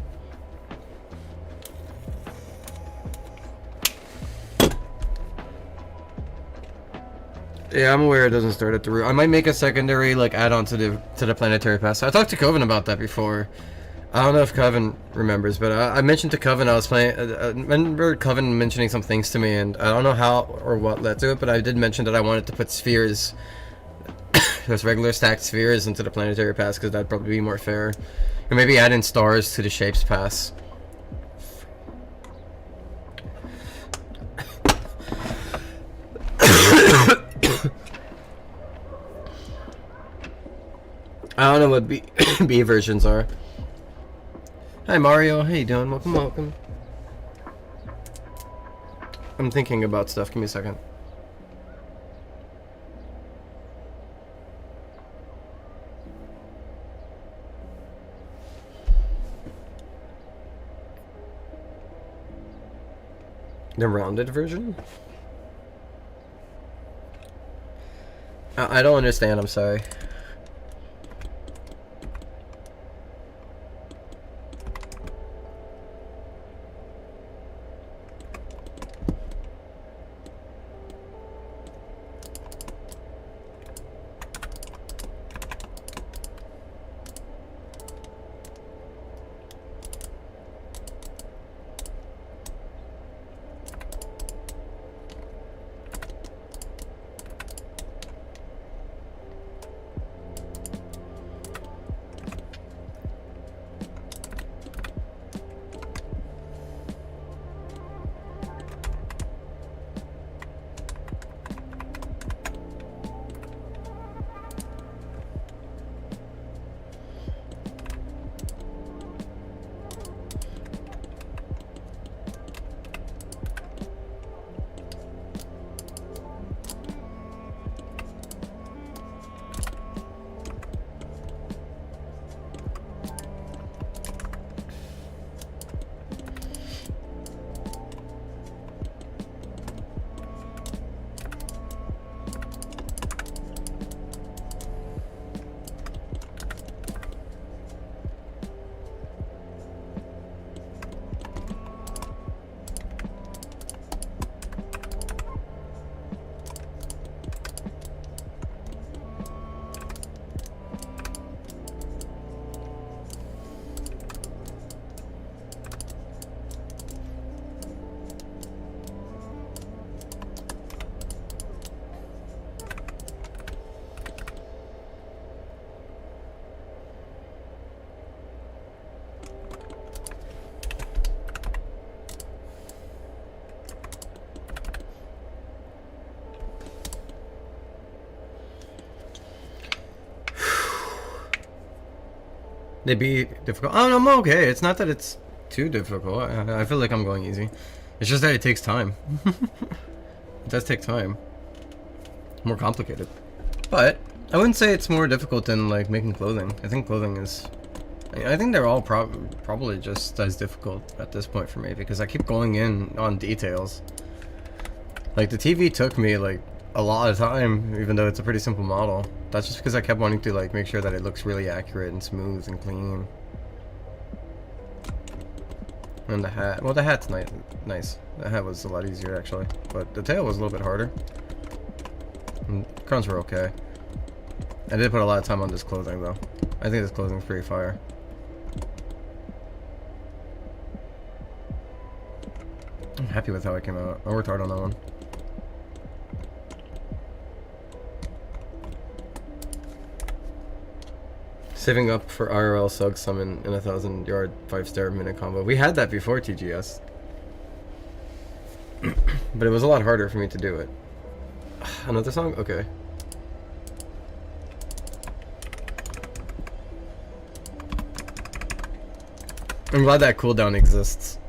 Speaker 1: Yeah, I'm aware it doesn't start at the root. I might make a secondary like add-on to the planetary pass. I talked to Coven about that before. I don't know if Coven remembers, but I mentioned to Coven I was playing. I remember Coven mentioning some things to me, and I don't know how or what led to it, but I did mention that I wanted to put spheres, those regular stacked spheres, into the planetary pass because that'd probably be more fair. Or maybe add in stars to the shapes pass. I don't know what B versions are. Hi Mario, how you doing? Welcome, welcome. I'm thinking about stuff. Give me a second. The rounded version? I don't understand, I'm sorry. They'd be difficult. Oh, no, I'm okay. It's not that it's too difficult. I feel like I'm going easy. It's just that it takes time. It does take time. More complicated. But I wouldn't say it's more difficult than like making clothing. I think clothing is... I think they're all probably just as difficult at this point for me because I keep going in on details. Like the TV took me like a lot of time, even though it's a pretty simple model. That's just because I kept wanting to like make sure that it looks really accurate and smooth and clean. And the hat, well, the hat's nice. The hat was a lot easier actually, but the tail was a little bit harder. And crowns were okay. I did put a lot of time on this clothing though. I think this clothing's pretty fire. I'm happy with how it came out. I worked hard on that one. Saving up for IRL Sug Summon in a 1,000-yard 5-star minute combo. We had that before TGS. But it was a lot harder for me to do it. Another song? Okay. I'm glad that cooldown exists.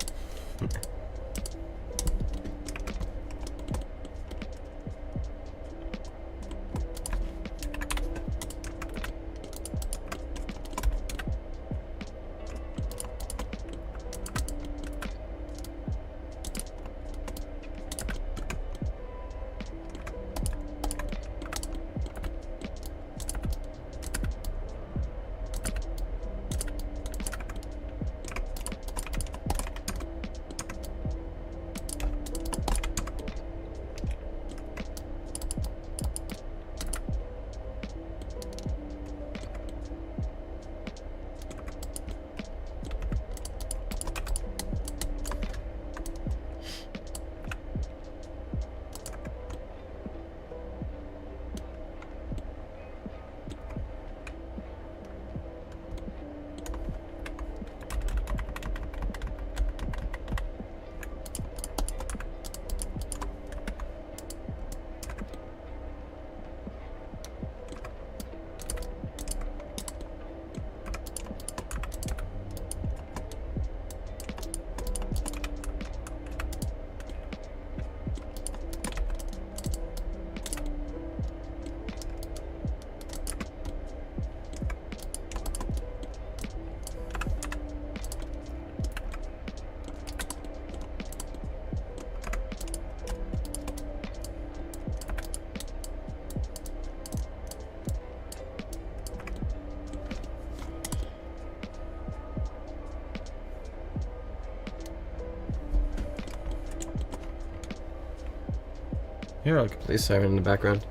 Speaker 1: Here, I'll play Siren in the background.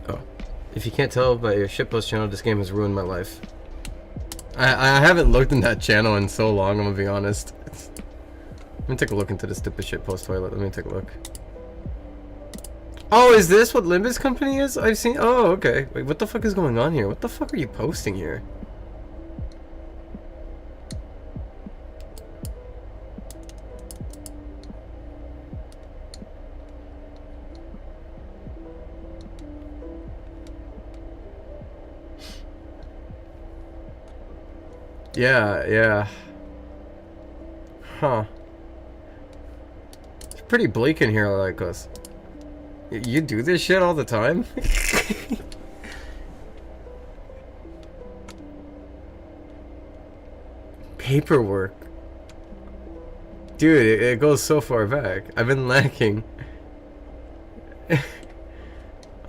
Speaker 1: Oh. If you can't tell by your shitpost channel, this game has ruined my life. I haven't looked in that channel in so long, I'm gonna be honest. Let me take a look into the stupid shitpost toilet. Let me take a look. Oh, is this what Limbus Company is? I've seen. Oh, okay. Wait, what the fuck is going on here? What the fuck are you posting here? Yeah, yeah. Huh. It's pretty bleak in here like us. You do this shit all the time? Paperwork. Dude, it goes so far back. I've been lacking.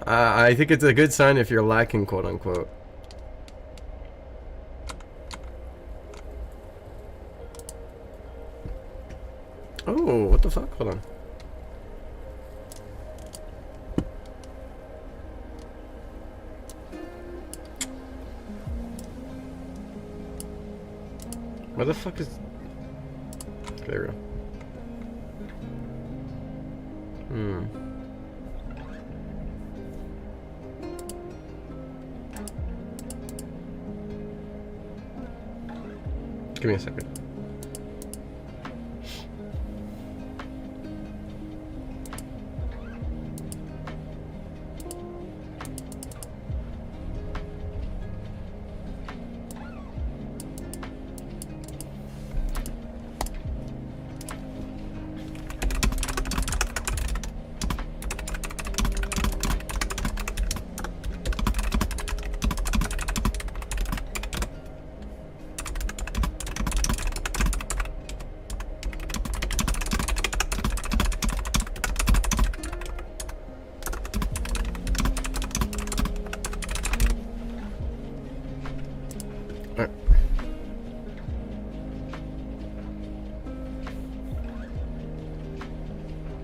Speaker 1: I think it's a good sign if you're lacking, quote unquote. Oh, what the fuck? Hold on. Where the fuck is... There we go. Give me a second.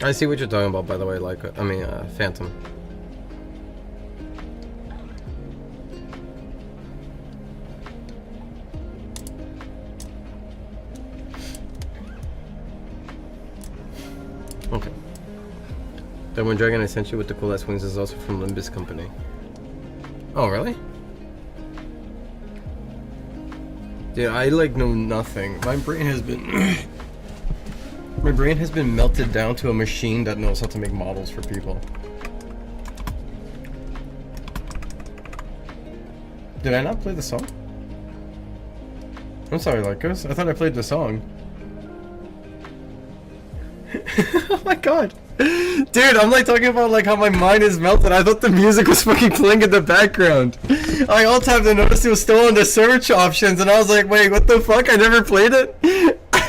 Speaker 1: I see what you're talking about, by the way, like, I mean, Phantom. Okay. That one dragon I sent you with the cool ass wings is also from Limbus Company. Oh, really? Dude, I, like, know nothing. My brain has been... My brain has been melted down to a machine that knows how to make models for people. Did I not play the song? I'm sorry, Lycos. I thought I played the song. Oh my god. Dude, I'm like talking about like how my mind is melted. I thought the music was fucking playing in the background. I all time I noticed it was still on the search options and I was like, wait, what the fuck? I never played it?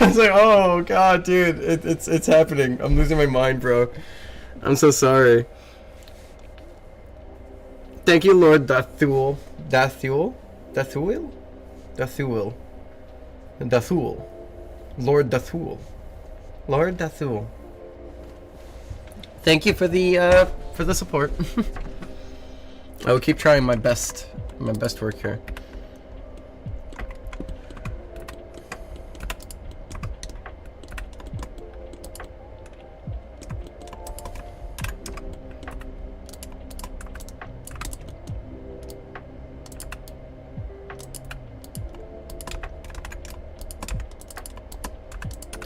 Speaker 1: I was like, oh god, dude, it's happening. I'm losing my mind, bro. I'm so sorry. Thank you, Lord Dathul. Dathul? Dathuil? Dathuil. Dathul. Lord Dathul. Lord Dathul. Thank you for the support. I will keep trying my best work here.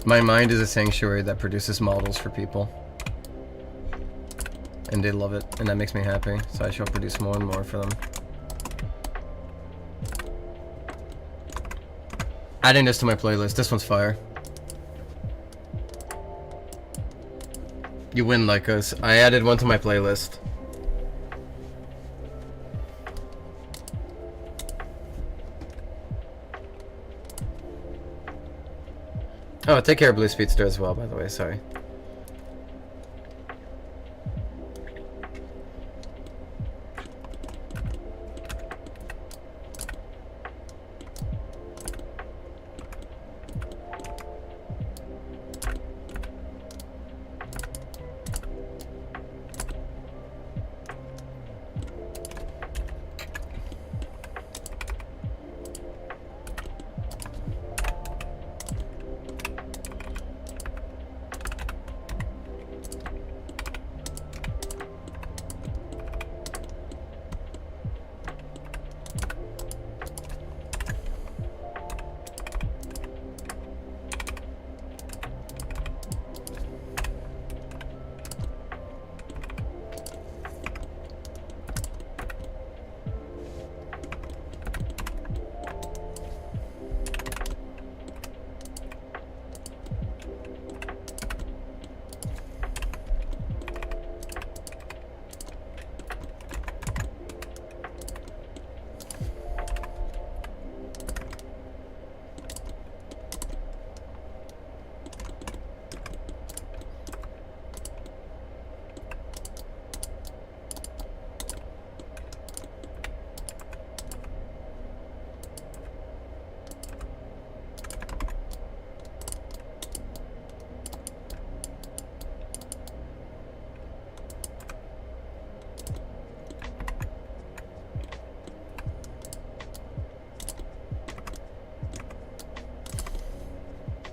Speaker 1: My mind is a sanctuary that produces models for people. And they love it, and that makes me happy, so I shall produce more and more for them. Adding this to my playlist, this one's fire. You win, Lycos. I added one to my playlist. Oh, take care of Blue Speedster as well, by the way, sorry.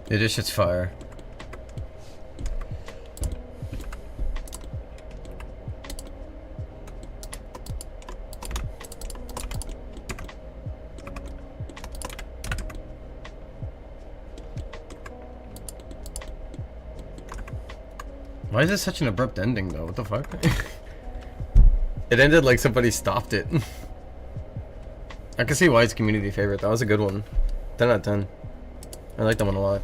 Speaker 1: This shit's fire. Why is this such an abrupt ending though? What the fuck? It ended like somebody stopped it. I can see why it's community favorite. That was a good one. 10 out of 10. I like that one a lot.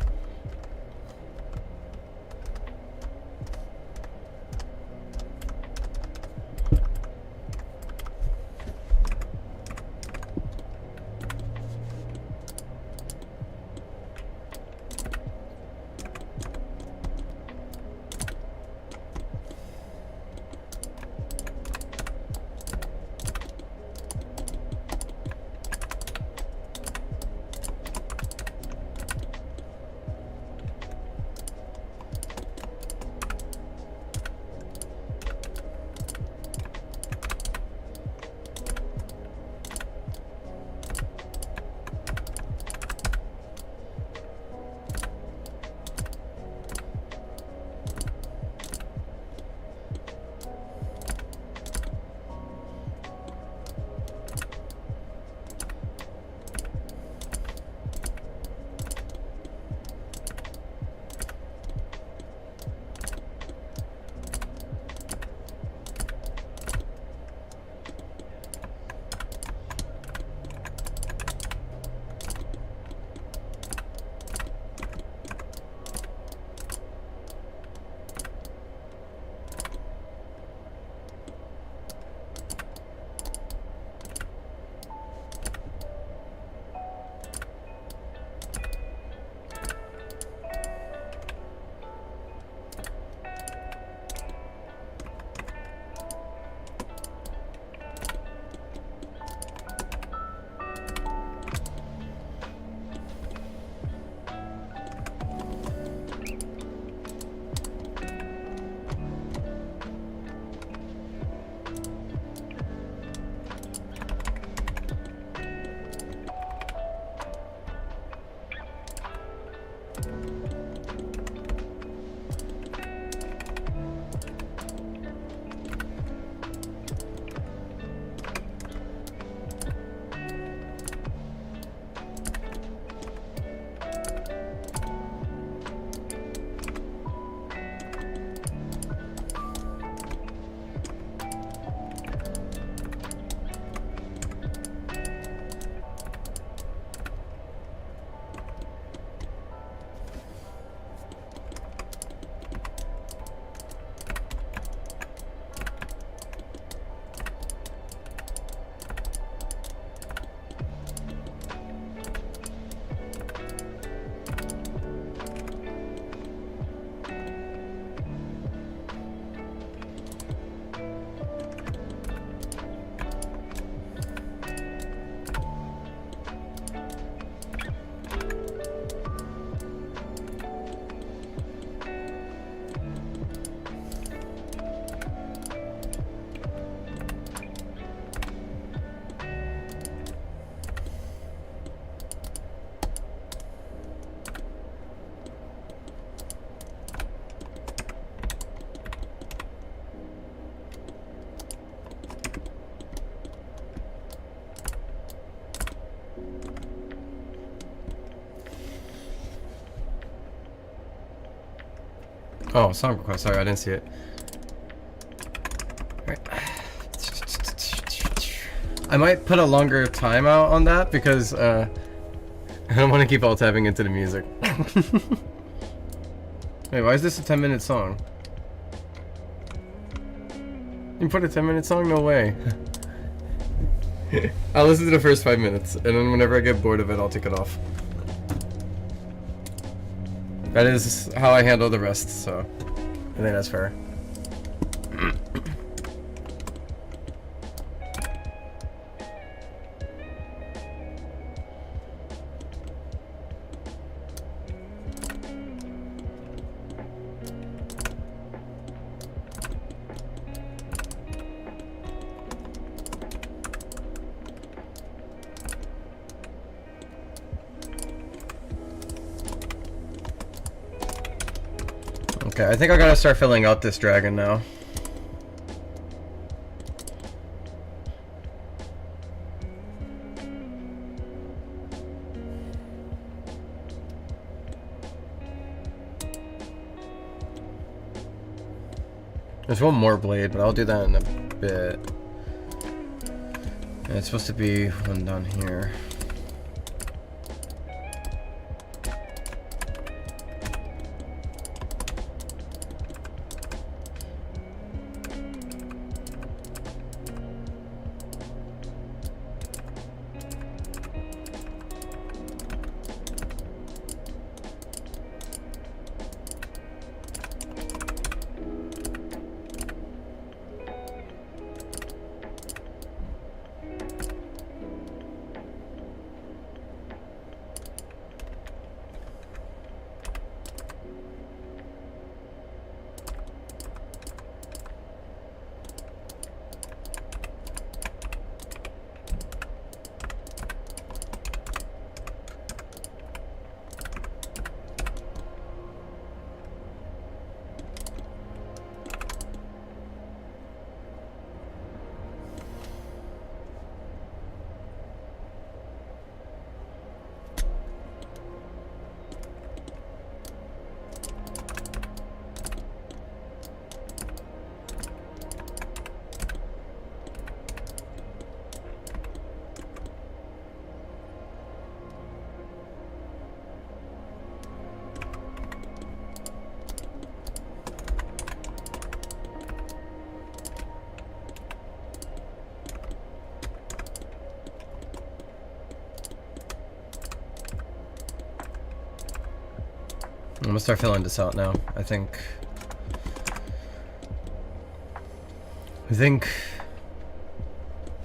Speaker 1: Oh, song request. Sorry, I didn't see it. Right. I might put a longer timeout on that because I don't want to keep alt tabbing into the music. Wait, why is this a 10-minute song? You put a 10-minute song? No way. I'll listen to the first 5 minutes, and then whenever I get bored of it, I'll take it off. That is how I handle the rest, so I think that's fair. Okay, I think I gotta start filling out this dragon now. There's one more blade, but I'll do that in a bit. And it's supposed to be one down here. I'm gonna start filling this out now. I think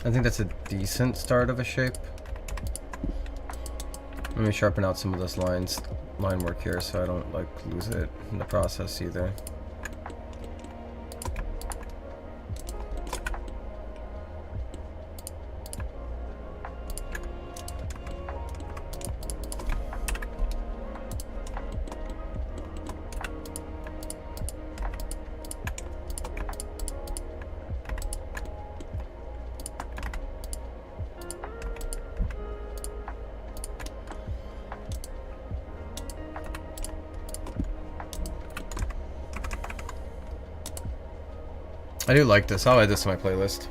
Speaker 1: that's a decent start of a shape. Let me sharpen out some of this line work here so I don't like lose it in the process either. I do like this. I'll add this to my playlist.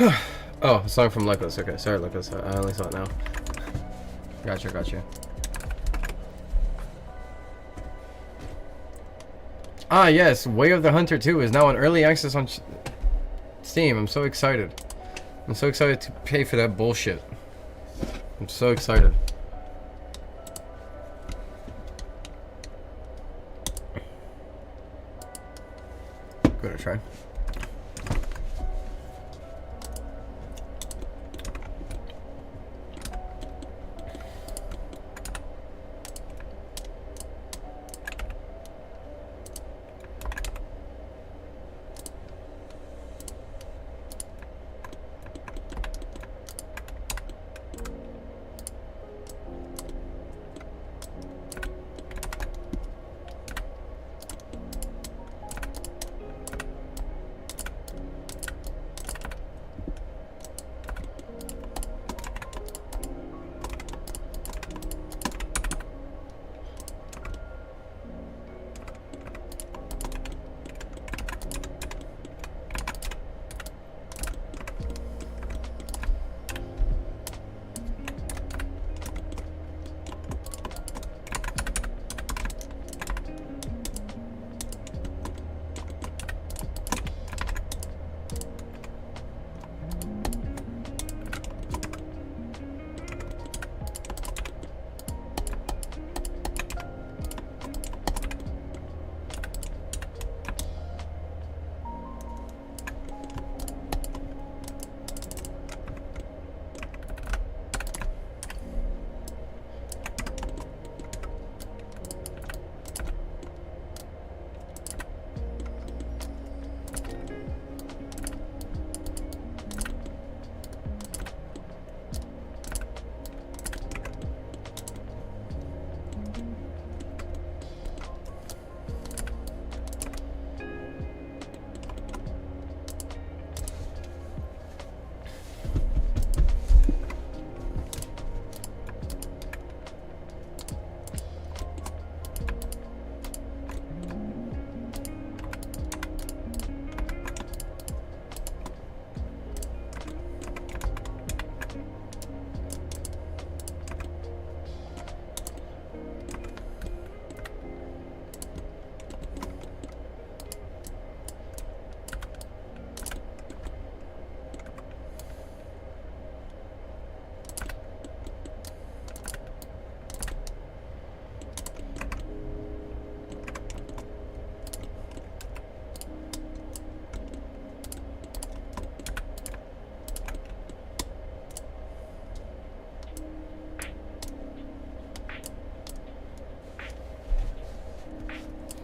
Speaker 1: Oh, a song from Lycos. Okay, sorry, Lycos. I only saw it now. Gotcha, gotcha. Ah, yes, Way of the Hunter 2 is now on early access on Steam. I'm so excited. I'm so excited to pay for that bullshit. I'm so excited. Give it a try.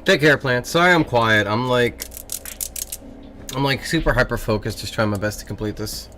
Speaker 1: Take care, plant. Sorry I'm quiet. I'm like super hyper focused, just trying my best to complete this.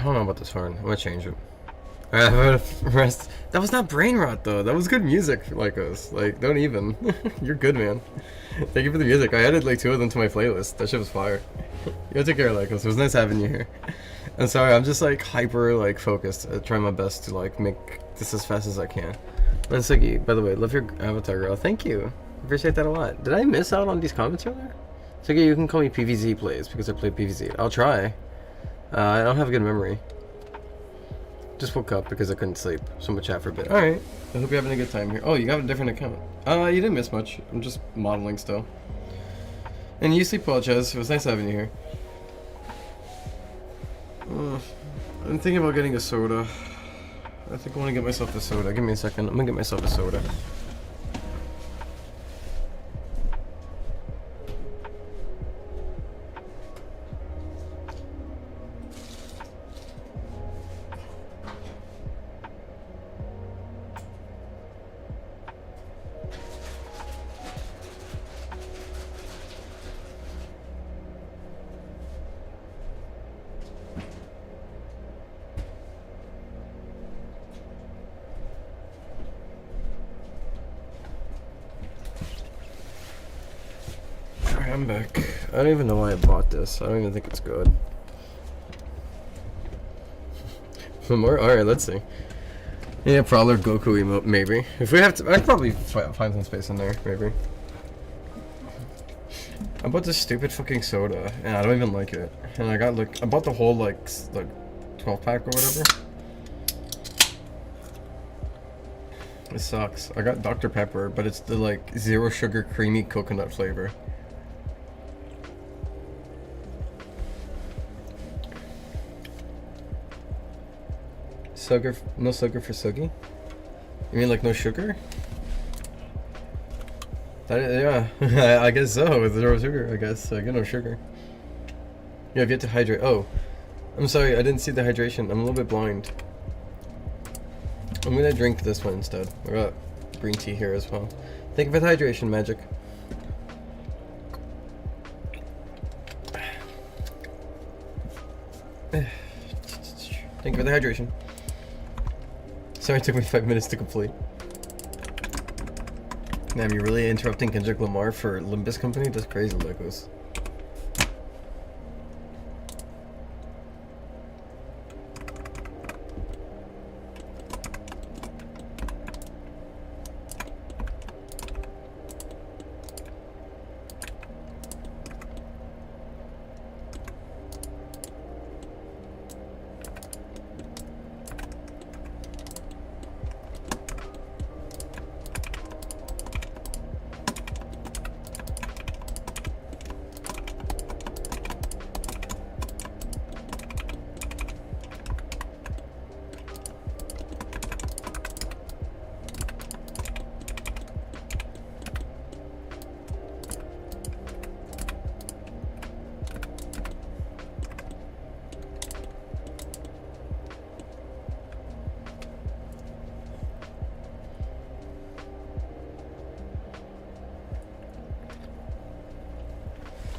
Speaker 1: I don't know about this horn. I'm gonna change it. Rest. That was not brain rot though. That was good music, Lycos. Like, don't even. You're good, man. Thank you for the music. I added like 2 of them to my playlist. That shit was fire. You take care, Lycos. It was nice having you here. I'm sorry. I'm just like hyper like focused. I try my best to like make this as fast as I can. And Siggy, by the way, love your avatar, girl. Thank you. Appreciate that a lot. Did I miss out on these comments earlier? Siggy, you can call me PVZ plays because I play PVZ. I'll try. I don't have a good memory. Just woke up because I couldn't sleep, so I'm gonna chat for a bit. Alright, I hope you're having a good time here. Oh, you got a different account. You didn't miss much. I'm just modeling still. And you sleep well, Chaz. It was nice having you here. I'm thinking about getting a soda. I think I want to get myself a soda. Give me a second. I'm gonna get myself a soda. I'm back. I don't even know why I bought this. I don't even think it's good. More? Alright, let's see. Yeah, Prowler Goku emote, maybe. If we have to, I'd probably find some space in there, maybe. I bought this stupid fucking soda, and I don't even like it. And I got like, I bought the whole like 12 pack or whatever. It sucks. I got Dr. Pepper, but it's the like 0 sugar creamy coconut flavor. Sugar, no sugar for Sugi? You mean like no sugar? Yeah, I guess so. With 0 sugar, I guess. I get no sugar. Yeah, I've yet to hydrate. Oh, I'm sorry. I didn't see the hydration. I'm a little bit blind. I'm gonna drink this one instead. I got green tea here as well. Thank you for the hydration, Magic. Thank you for the hydration. Sorry, it took me 5 minutes to complete. Damn, you're really interrupting Kendrick Lamar for Limbus Company? That's crazy, Lycos.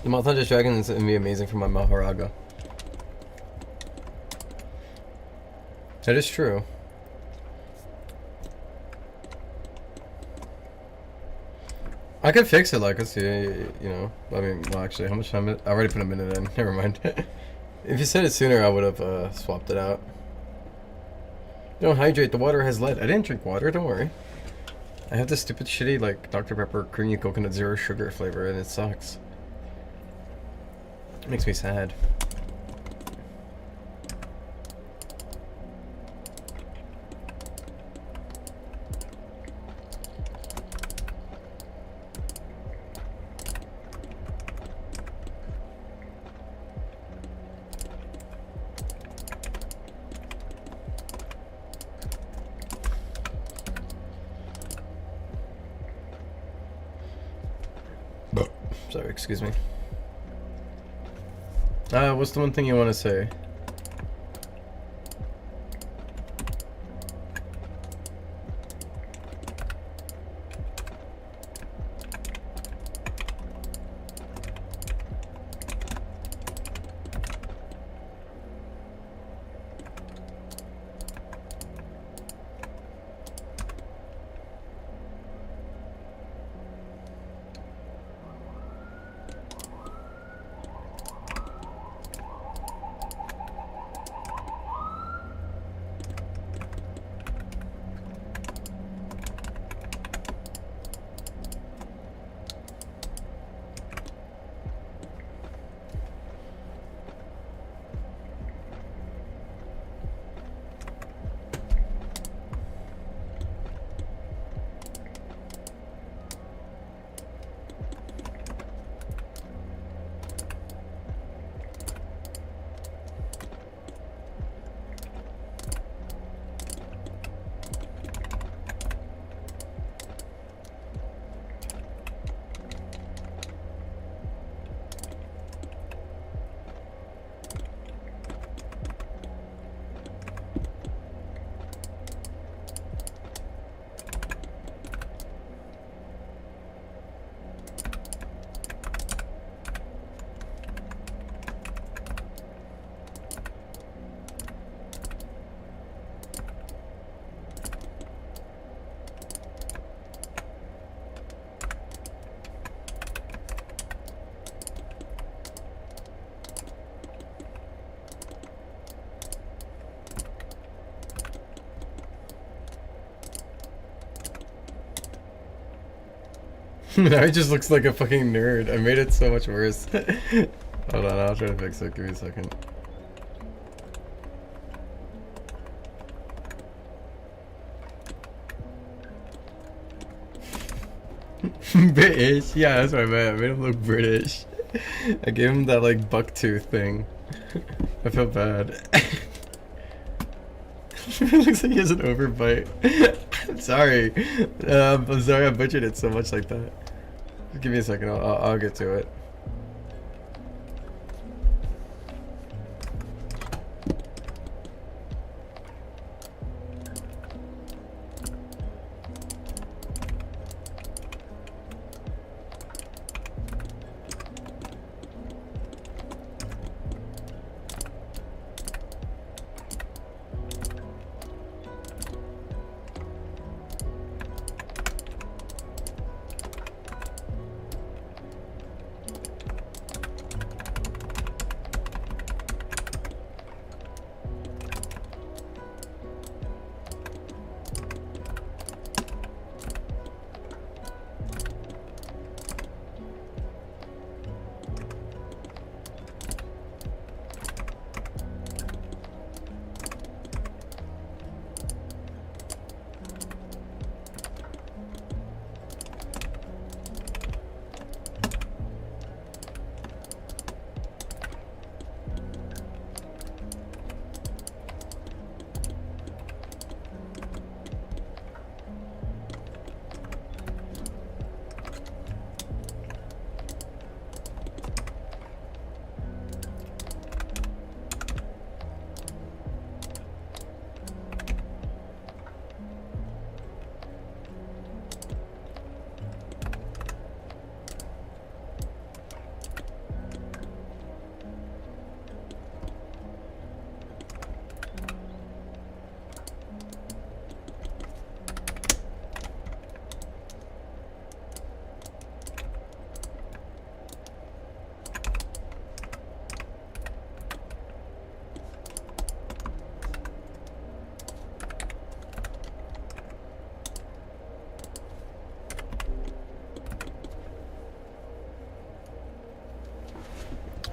Speaker 1: The Mouth Hunter's Dragon is gonna be amazing for my Maharaga. That is true. I could fix it, like, let's see, you know. I mean, well, actually, how much time? I already put a minute in. Never mind. If you said it sooner, I would have swapped it out. Don't hydrate. The water has lead. I didn't drink water. Don't worry. I have this stupid, shitty, like, Dr. Pepper creamy coconut 0 sugar flavor, and it sucks. It makes me sad. Sorry, excuse me. What's the one thing you want to say? Now he just looks like a fucking nerd. I made it so much worse. Hold on, I'll try to fix it. Give me a second. British? Yeah, that's what I meant. I made him look British. I gave him that like buck tooth thing. I feel bad. It looks like he has an overbite. I'm sorry. I'm sorry I butchered it so much like that. Just give me a second. I'll get to it.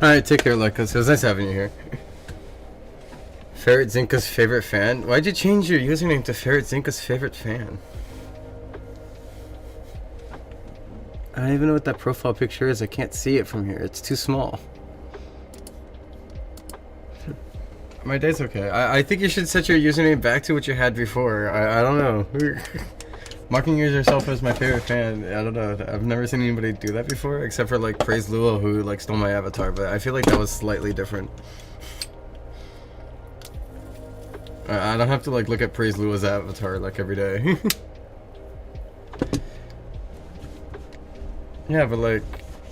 Speaker 1: Alright, take care, Lucas. It was nice having you here. Ferret Zinka's favorite fan? Why'd you change your username to Ferret Zinka's favorite fan? I don't even know what that profile picture is. I can't see it from here. It's too small. My day's okay. I think you should set your username back to what you had before. I don't know. Mocking yourself as my favorite fan. I don't know. I've never seen anybody do that before, except for like Praise Luo, who like stole my avatar. But I feel like that was slightly different. I don't have to like look at Praise Luo's avatar like every day. Yeah, but like,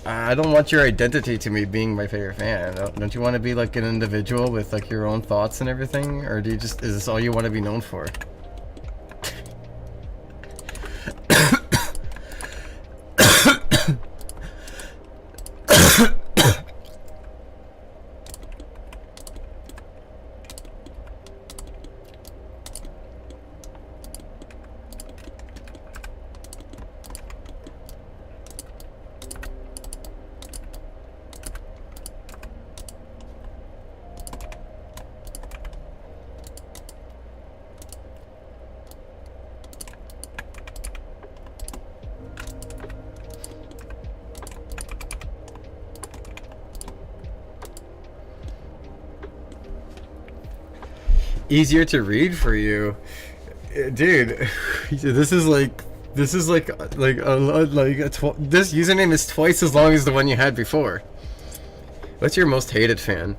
Speaker 1: I don't want your identity to me being my favorite fan. Don't you want to be like an individual with like your own thoughts and everything, or do you just is this all you want to be known for? Easier to read for you, dude. This is like this username is twice as long as the one you had before. What's your most hated fan?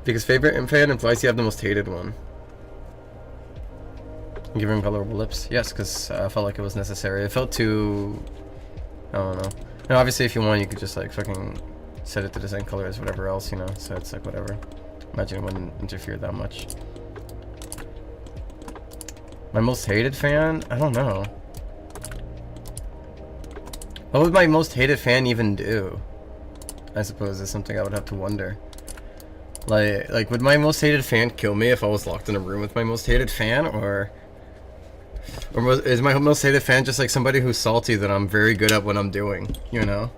Speaker 1: Because favorite fan implies you have the most hated one. Give him colorable lips. Yes, because I felt like it was necessary. It felt too, I don't know. No, obviously if you want you could just like fucking set it to the same color as whatever else, you know, so it's like whatever. Imagine it wouldn't interfere that much. My most hated fan? I don't know. What would my most hated fan even do? I suppose is something I would have to wonder. Like would my most hated fan kill me if I was locked in a room with my most hated fan, or Or is my most hated fan just like somebody who's salty that I'm very good at what I'm doing, you know?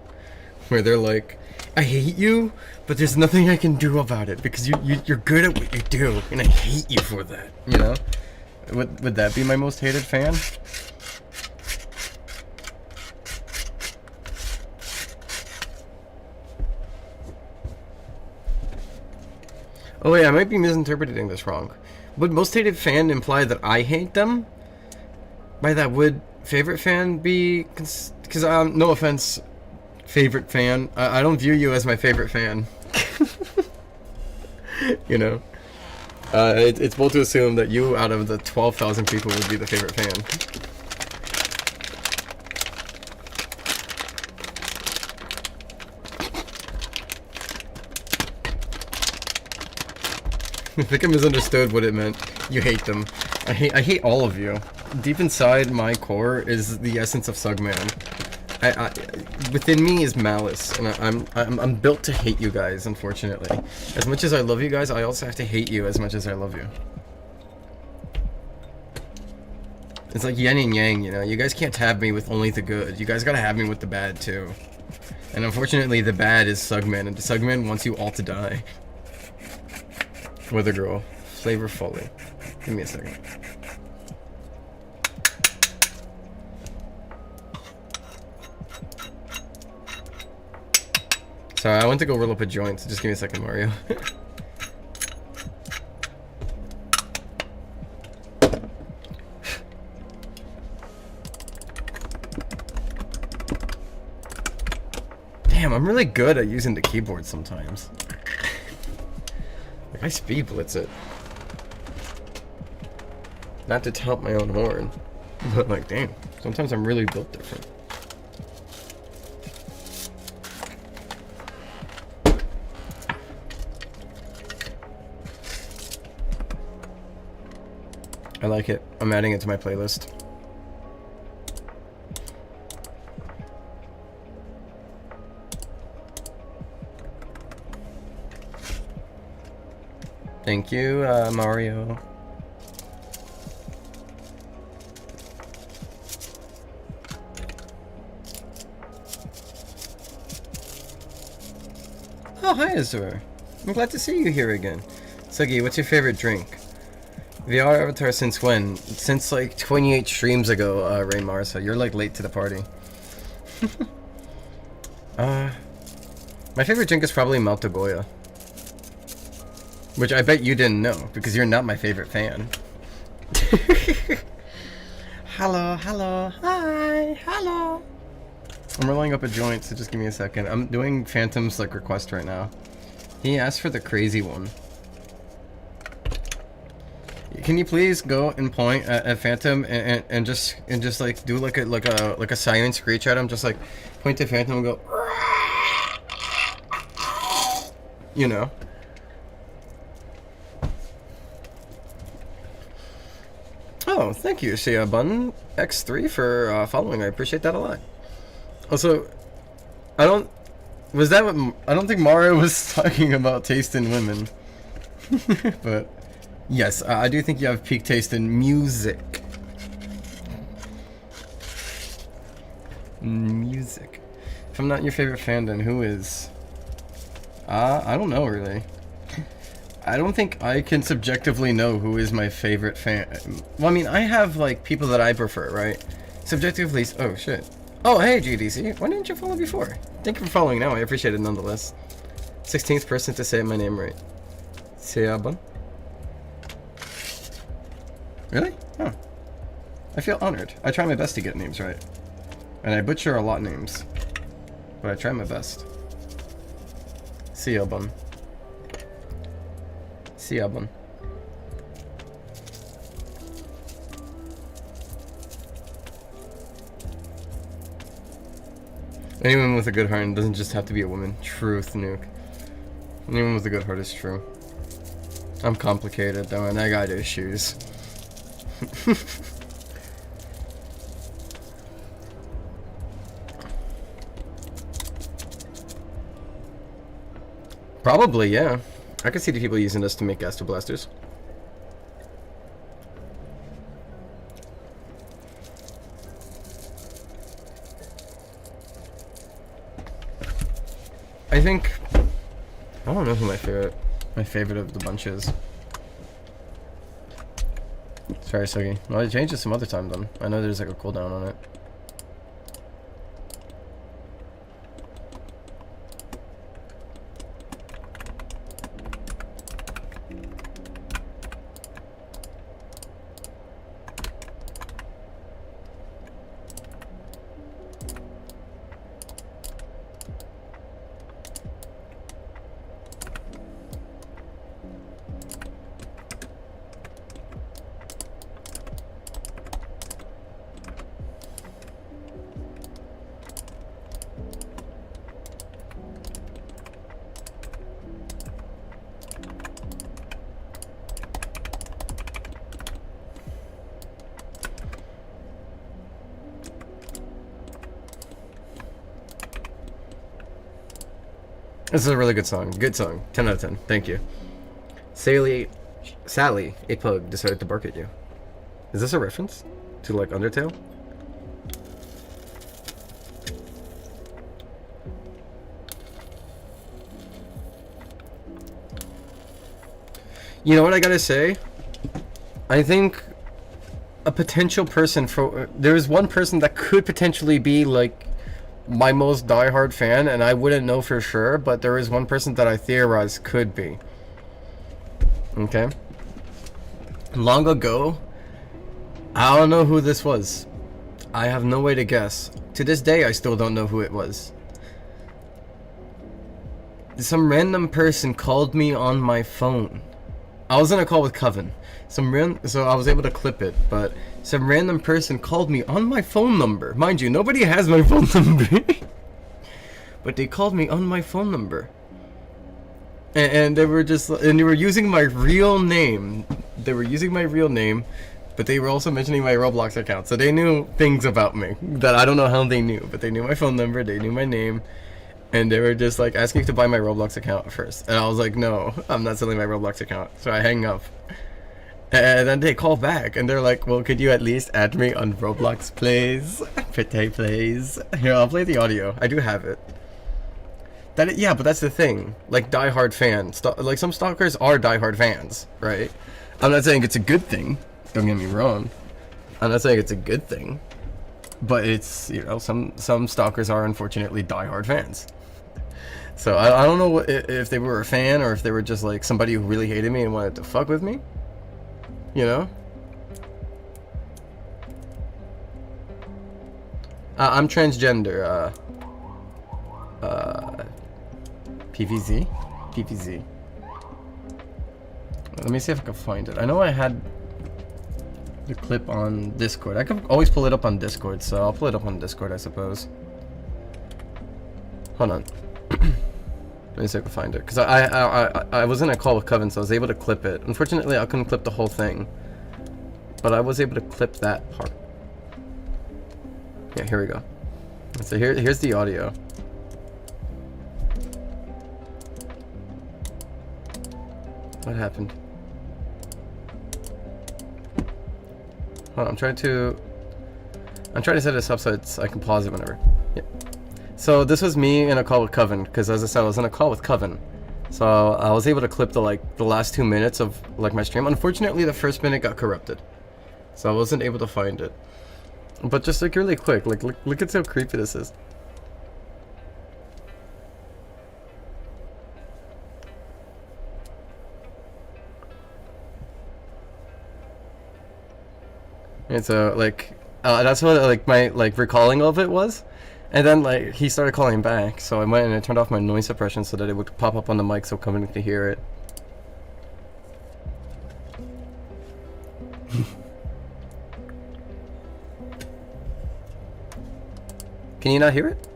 Speaker 1: Where they're like, I hate you, but there's nothing I can do about it because you're good at what you do, and I hate you for that, you know? Would that be my most hated fan? Oh wait, I might be misinterpreting this wrong. Would most hated fan imply that I hate them? By that, would favorite fan be... Because, no offense, favorite fan. I don't view you as my favorite fan. You know? It's bold to assume that you, out of the 12,000 people, would be the favorite fan. I think I misunderstood what it meant. You hate them. I hate all of you. Deep inside my core is the essence of Sugman. Within me is malice, and I'm built to hate you guys. Unfortunately, as much as I love you guys, I also have to hate you as much as I love you. It's like yin and yang, you know. You guys can't have me with only the good. You guys gotta have me with the bad too. And unfortunately, the bad is Sugman, and Sugman wants you all to die. Weather girl, flavorfully. Give me a second. Sorry, I went to go roll up a joint, so just give me a second, Mario. Damn, I'm really good at using the keyboard sometimes. Like, I speed blitz it. Not to tout my own horn, but like, damn, sometimes I'm really built different. I like it. I'm adding it to my playlist. Thank you, Mario. Oh, hi, Azur. I'm glad to see you here again. Suggy, what's your favorite drink? VR avatar since when? Since like 28 streams ago, Raymar, so you're like late to the party. My favorite drink is probably Maltagoya. Which I bet you didn't know, because you're not my favorite fan. Hello, hello, hi, hello. I'm rolling up a joint, so just give me a second. I'm doing Phantom's like request right now. He asked for the crazy one. Can you please go and point at Phantom and just like do like a silent screech at him? Just like point to Phantom and go, you know. Oh, thank you, Shia Bun X3 for following. I appreciate that a lot. Also, I don't think Mario was talking about taste in women, but. Yes, I do think you have peak taste in music. Music. If I'm not your favorite fan, then who is? I don't know, really. I don't think I can subjectively know who is my favorite fan. Well, I mean, I have, like, people that I prefer, right? Subjectively... Oh, shit. Oh, hey, GDC. Why didn't you follow before? Thank you for following now. I appreciate it nonetheless. 16th person to say my name right. Seaban? Really? Huh. I feel honored. I try my best to get names right. And I butcher a lot of names. But I try my best. Siabun. Siabun. Anyone with a good heart doesn't just have to be a woman. Truth, Nuke. Anyone with a good heart is true. I'm complicated though, and I got issues. Probably, yeah. I could see the people using this to make Gaster Blasters. I think I don't know who my favorite of the bunch is. Sorry, Sugi. Well, I changed it some other time then. I know there's like a cooldown on it. This is a really good song. Good song. 10 out of 10. Thank you. Sally, a pug, decided to bark at you. Is this a reference to like Undertale? You know what I gotta say? I think a potential person for... There's one person that could potentially be like my most diehard fan, and I wouldn't know for sure, but there is one person that I theorize could be. Okay? Long ago, I don't know who this was. I have no way to guess. To this day, I still don't know who it was. Some random person called me on my phone. I was in a call with Coven. So I was able to clip it, but some random person called me on my phone number. Mind you, nobody has my phone number. But they called me on my phone number. And they were just, and they were using my real name. They were using my real name, but they were also mentioning my Roblox account. So they knew things about me that I don't know how they knew, but they knew my phone number, they knew my name. And they were just like asking to buy my Roblox account first. And I was like, no, I'm not selling my Roblox account. So I hang up. And then they call back and they're like, well, could you at least add me on Roblox, please? Pretty, please. Here, I'll play the audio. I do have it. Yeah, but that's the thing. Like, diehard fans. Like, some stalkers are diehard fans, right? I'm not saying it's a good thing. Don't get me wrong. I'm not saying it's a good thing. But it's, you know, some stalkers are unfortunately diehard fans. So I don't know if they were a fan or if they were just like somebody who really hated me and wanted to fuck with me. You know? I'm transgender. PVZ? PVZ. Let me see if I can find it. I know I had the clip on Discord. I could always pull it up on Discord, so I'll pull it up on Discord, I suppose. Hold on. Let me see if I can find it. Because I was in a call with Coven, so I was able to clip it. Unfortunately, I couldn't clip the whole thing. But I was able to clip that part. Yeah, here we go. So here's the audio. What happened? Hold on, I'm trying to set this up so I can pause it whenever. Yeah. So this was me in a call with Coven, because as I said, I was in a call with Coven. So I was able to clip the last 2 minutes of like my stream. Unfortunately, the first minute got corrupted, so I wasn't able to find it. But just like really quick, like look at how creepy this is. And so like that's what like my recalling of it was. And then like he started calling back, so I went and I turned off my noise suppression so that it would pop up on the mic so Coven could hear it. Can you not hear it?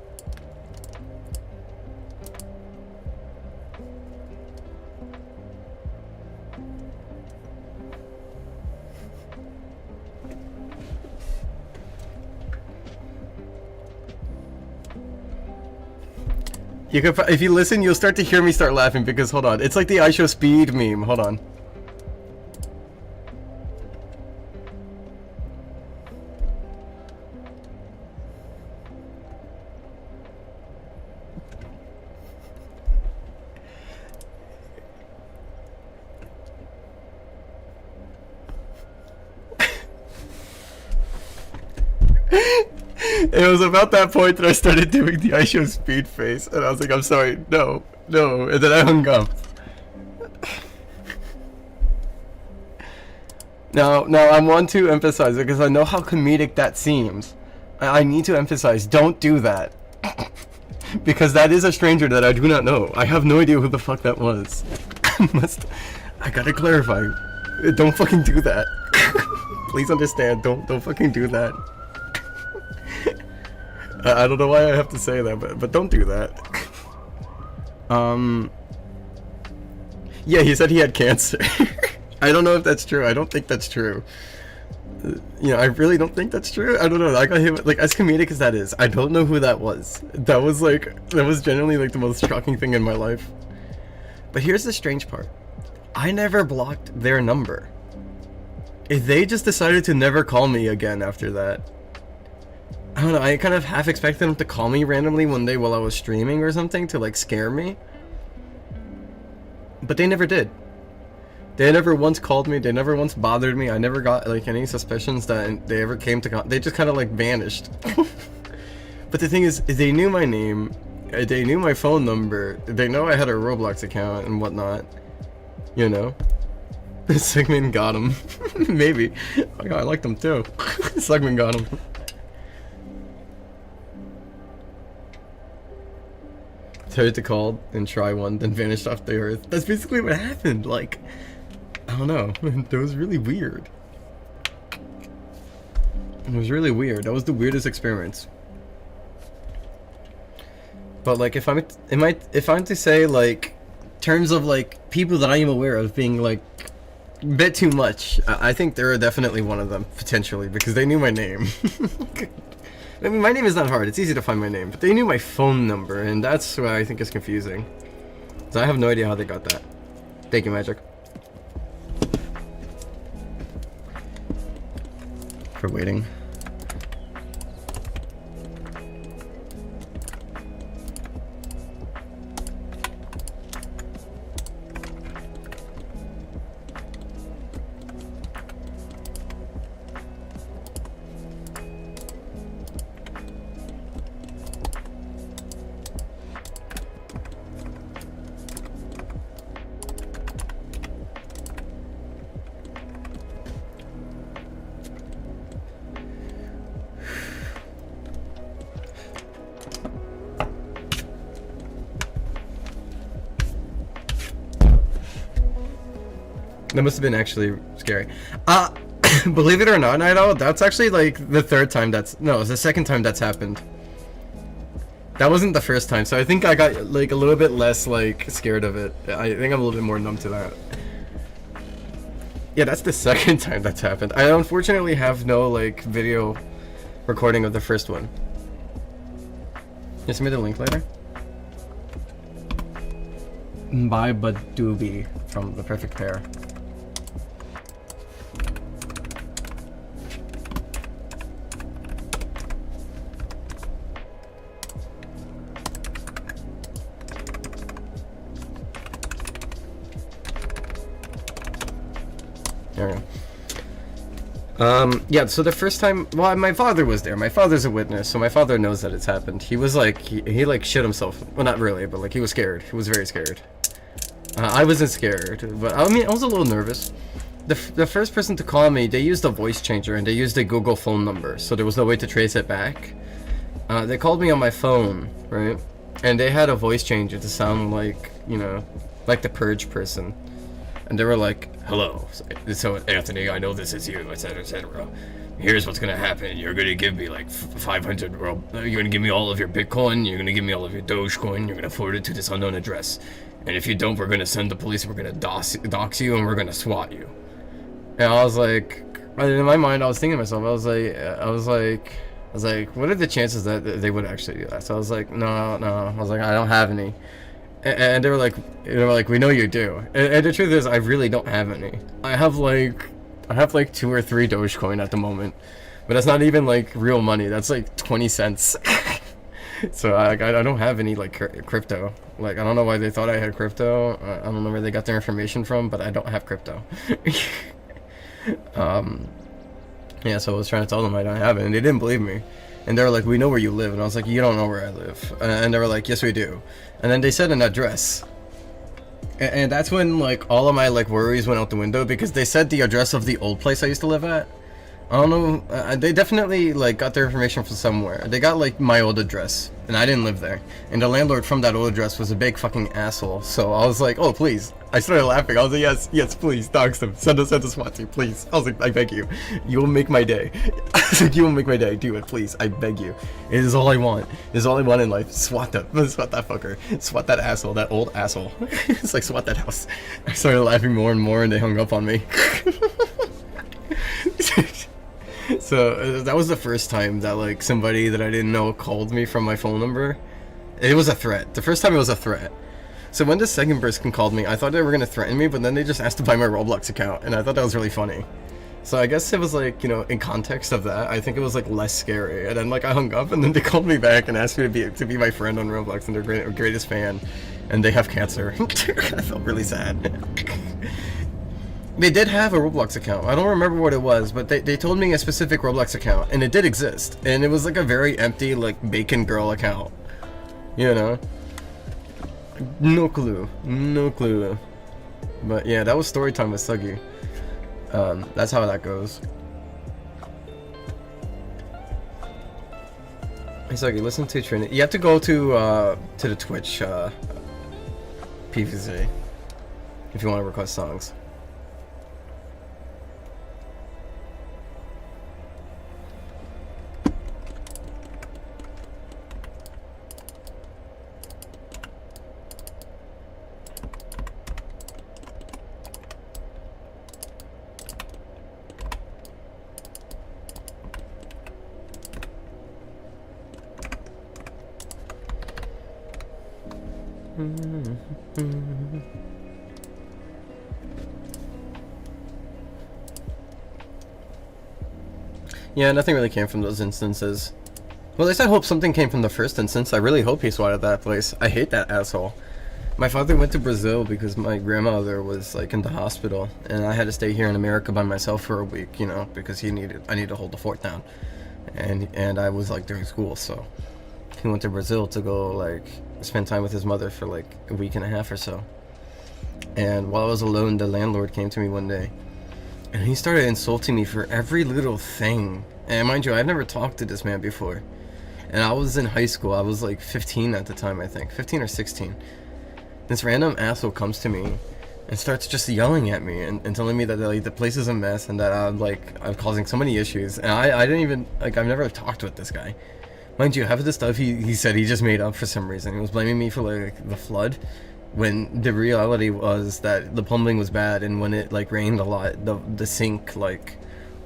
Speaker 1: You could, if you listen, you'll start to hear me start laughing because, hold on, it's like the I Show Speed meme. Hold on. It was about that point that I started doing the I show speed face, and I was like, I'm sorry, no, no, and then I hung up. Now I want to emphasize it because I know how comedic that seems. I need to emphasize, don't do that. Because that is a stranger that I do not know. I have no idea who the fuck that was. I gotta clarify. Don't fucking do that. Please understand, don't fucking do that. I don't know why I have to say that, but don't do that. Yeah, he said he had cancer. I don't know if that's true. I don't think that's true. You know, I really don't think that's true. I don't know. I got him, like, as comedic as that is, I don't know who that was. That was genuinely like the most shocking thing in my life. But here's the strange part. I never blocked their number. If they just decided to never call me again after that. I don't know, I kind of half expected them to call me randomly one day while I was streaming or something to like scare me. But they never did. They never once called me, they never once bothered me, I never got like any suspicions that they ever came to they just kind of like vanished. But the thing is, they knew my name, they knew my phone number, they know I had a Roblox account and whatnot, you know? Segment got him. Maybe. Oh, yeah, I liked him too. Segment got him. Tried to call and try one, then vanished off the earth. That's basically what happened. Like, I don't know. That was really weird. It was really weird. That was the weirdest experience. But like, if I'm to say like, terms of like people that I am aware of being like a bit too much, I think there are definitely one of them potentially because they knew my name. I mean, my name is not hard. It's easy to find my name, but they knew my phone number, and that's what I think is confusing. So I have no idea how they got that. Thank you, Magic, for waiting. That must have been actually scary. Believe it or not, Nido, that's actually like the third time it's the second time that's happened. That wasn't the first time, so I think I got like a little bit less like scared of it. I think I'm a little bit more numb to that. Yeah, that's the second time that's happened. I unfortunately have no like video recording of the first one. Can you send me the link later? By Badoobie from The Perfect Pair. There we go. Yeah, so the first time, well, my father was there. My father's a witness, so my father knows that it's happened. He was like, he like shit himself. Well, not really, but like he was scared. He was very scared. I wasn't scared, but I mean, I was a little nervous. The first person to call me, they used a voice changer and they used a Google phone number, so there was no way to trace it back. They called me on my phone, right? And they had a voice changer to sound like, you know, like the Purge person. And they were like, hello, so Anthony, I know this is you, etc, etc. Here's what's gonna happen. You're gonna give me like 500, you're gonna give me all of your Bitcoin, you're gonna give me all of your Dogecoin, you're gonna forward it to this unknown address. And if you don't, we're gonna send the police, we're gonna dox you, and we're gonna SWAT you. And I was like, in my mind, I was thinking to myself, I was like, what are the chances that they would actually do that? So I was like, no, I was like, I don't have any. And they were like, we know you do. And the truth is, I really don't have any. I have like 2 or 3 Dogecoin at the moment, but that's not even like real money. That's like 20 cents. So I don't have any like crypto. Like, I don't know why they thought I had crypto. I don't know where they got their information from, but I don't have crypto. Yeah, so I was trying to tell them I don't have it, and they didn't believe me. And they were like, we know where you live. And I was like, you don't know where I live. And they were like, yes, we do. And then they said an address. And that's when, like, all of my, like, worries went out the window, because they said the address of the old place I used to live at. I don't know, they definitely, like, got their information from somewhere. They got, like, my old address, and I didn't live there. And the landlord from that old address was a big fucking asshole. So I was like, oh, please. I started laughing. I was like, yes, please, dox them. Send us a SWAT team, please. I was like, I beg you. You will make my day. I was like, you will make my day. Do it, please. I beg you. It is all I want. It is all I want in life. SWAT them. SWAT that fucker. SWAT that asshole. That old asshole. It's like, SWAT that house. I started laughing more and more, and they hung up on me. So that was the first time that, like, somebody that I didn't know called me from my phone number. It was a threat. The first time it was a threat. So when the second person called me, I thought they were going to threaten me, but then they just asked to buy my Roblox account, and I thought that was really funny. So I guess it was, like, you know, in context of that, I think it was, like, less scary. And then, like, I hung up, and then they called me back and asked me to be my friend on Roblox, and they're greatest fan, and they have cancer. I felt really sad. They did have a Roblox account. I don't remember what it was, but they told me a specific Roblox account, and it did exist. And it was like a very empty, like, bacon girl account. You know? No clue. No clue. But yeah, that was story time with Suggy. That's how that goes. Hey Suggy, listen to Trinity. You have to go to the Twitch PVZ if you want to request songs. Yeah, nothing really came from those instances. Well, at least I hope something came from the first instance. I really hope he swatted that place. I hate that asshole. My father went to Brazil because my grandmother was, like, in the hospital, and I had to stay here in America by myself for a week, you know, because I needed to hold the fort down. And I was, like, during school, so he went to Brazil to go, like, spend time with his mother for, like, a week and a half or so. And while I was alone, the landlord came to me one day, and he started insulting me for every little thing. And mind you, I've never talked to this man before. And I was in high school. I was like 15 at the time, I think. 15 or 16. This random asshole comes to me and starts just yelling at me and telling me that, like, the place is a mess and that I'm causing so many issues. And I didn't even, like, I've never talked with this guy. Mind you, half of the stuff he said he just made up for some reason. He was blaming me for, like, the flood, when the reality was that the plumbing was bad, and when it, like, rained a lot, the sink, like,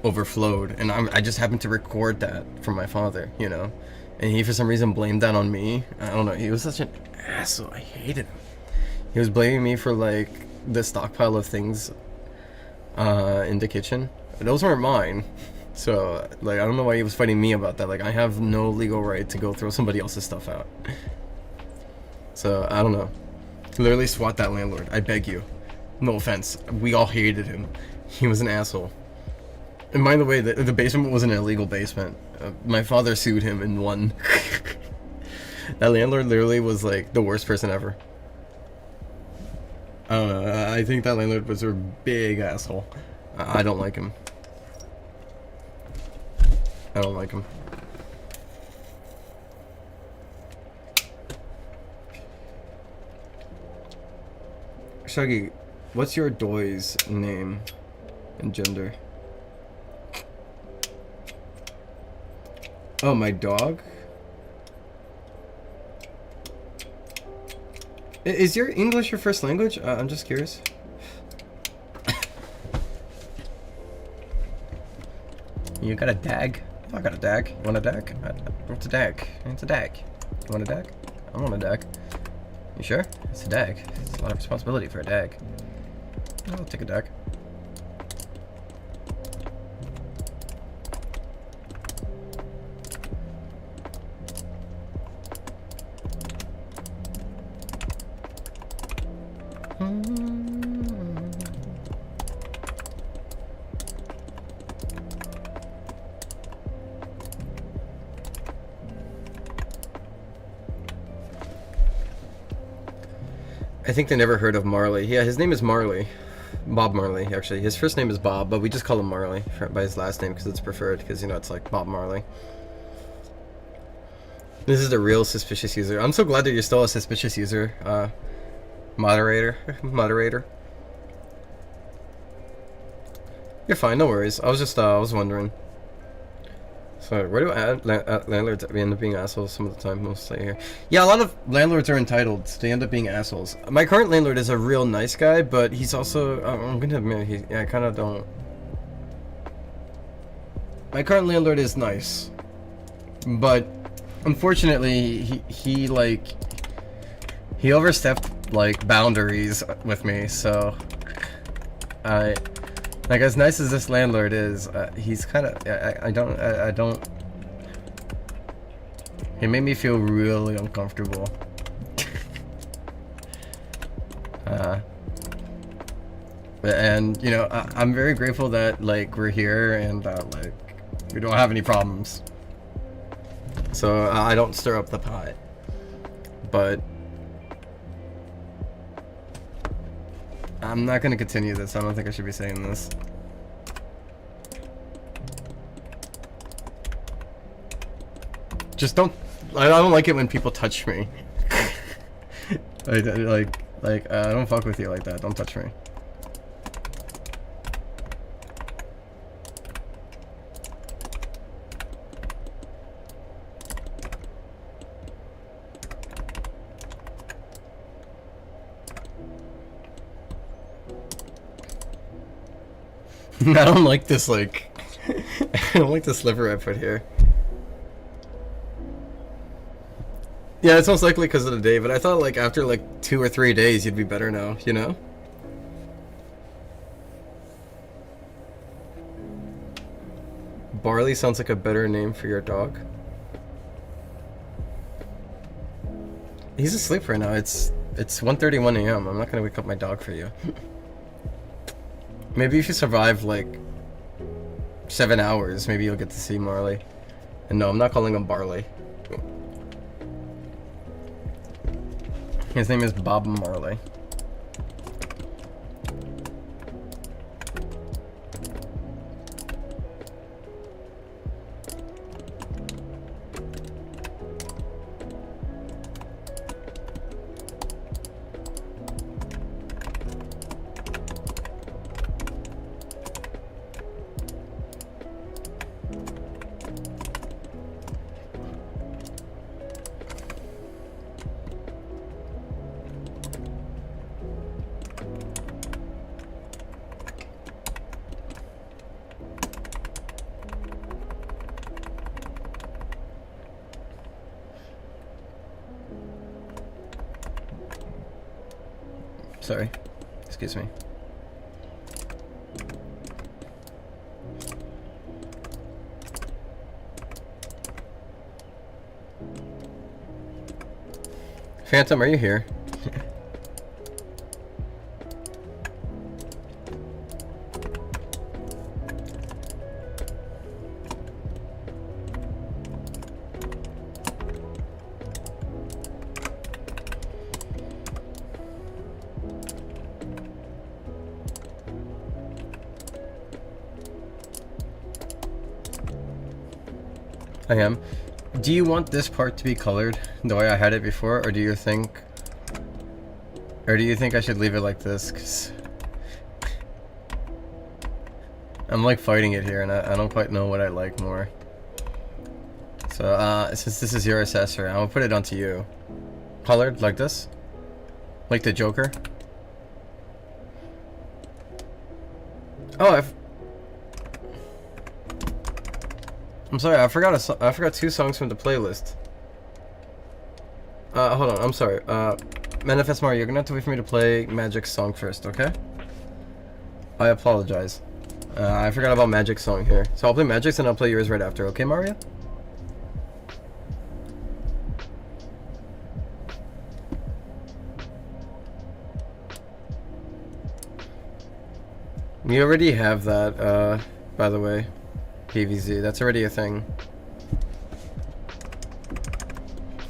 Speaker 1: overflowed. And I just happened to record that from my father, you know? And he, for some reason, blamed that on me. I don't know, he was such an asshole. I hated him. He was blaming me for, like, the stockpile of things in the kitchen. Those weren't mine. So, like, I don't know why he was fighting me about that. Like, I have no legal right to go throw somebody else's stuff out. So, I don't know. Literally swat that landlord. I beg you. No offense. We all hated him. He was an asshole. And by the way, the basement was an illegal basement. My father sued him and won. That landlord literally was, like, the worst person ever. I don't know. I think that landlord was a big asshole. I don't like him. I don't like him. Shaggy, what's your doy's name and gender? Oh, my dog? Is your English your first language? I'm just curious. You got a dag? I got a dag. You want a dag? What's a dag? It's a dag. You want a dag? I want a dag. You sure? It's a dag. It's a lot of responsibility for a dag. I'll take a dag. I think they never heard of Marley. Yeah, his name is Marley. Bob Marley, actually. His first name is Bob, but we just call him Marley by his last name because it's preferred, because, you know, it's like Bob Marley. This is the real suspicious user. I'm so glad that you're still a suspicious user, moderator. You're fine, no worries. I was just, I was wondering. So, where do landlords end up being assholes some of the time? Mostly here. Yeah, a lot of landlords are entitled. They end up being assholes. My current landlord is a real nice guy, but he's also... I'm gonna admit, I kind of don't... My current landlord is nice. But, unfortunately, he like... He overstepped, like, boundaries with me, so... Like, as nice as this landlord is, he's kind of... I don't... He made me feel really uncomfortable. And, you know, I'm very grateful that, like, we're here and, like, we don't have any problems. So, I don't stir up the pot. But... I'm not gonna continue this. I don't think I should be saying this. Just don't... I don't like it when people touch me. I don't fuck with you like that. Don't touch me. I don't like this, like... I don't like the sliver I put here. Yeah, it's most likely because of the day, but I thought, like, after, like, 2 or 3 days, you'd be better now, you know? Barley sounds like a better name for your dog. He's asleep right now. It's 1:31 a.m. I'm not gonna wake up my dog for you. Maybe if you survive, like, 7 hours, maybe you'll get to see Marley. And no, I'm not calling him Barley. His name is Bob Marley. Sorry. Excuse me. Phantom, are you here? I am. Do you want this part to be colored the way I had it before, or do you think I should leave it like this? 'Cause I'm like fighting it here, and I don't quite know what I like more. So since this is your accessory, I'm gonna put it onto you. Colored like this, like the Joker. Oh, I'm sorry, I forgot 2 songs from the playlist. Hold on, I'm sorry. Manifest Mario, you're gonna have to wait for me to play Magic's song first, okay? I apologize. I forgot about Magic's song here. So I'll play Magic's and I'll play yours right after, okay, Mario? We already have that, by the way. PVZ, that's already a thing.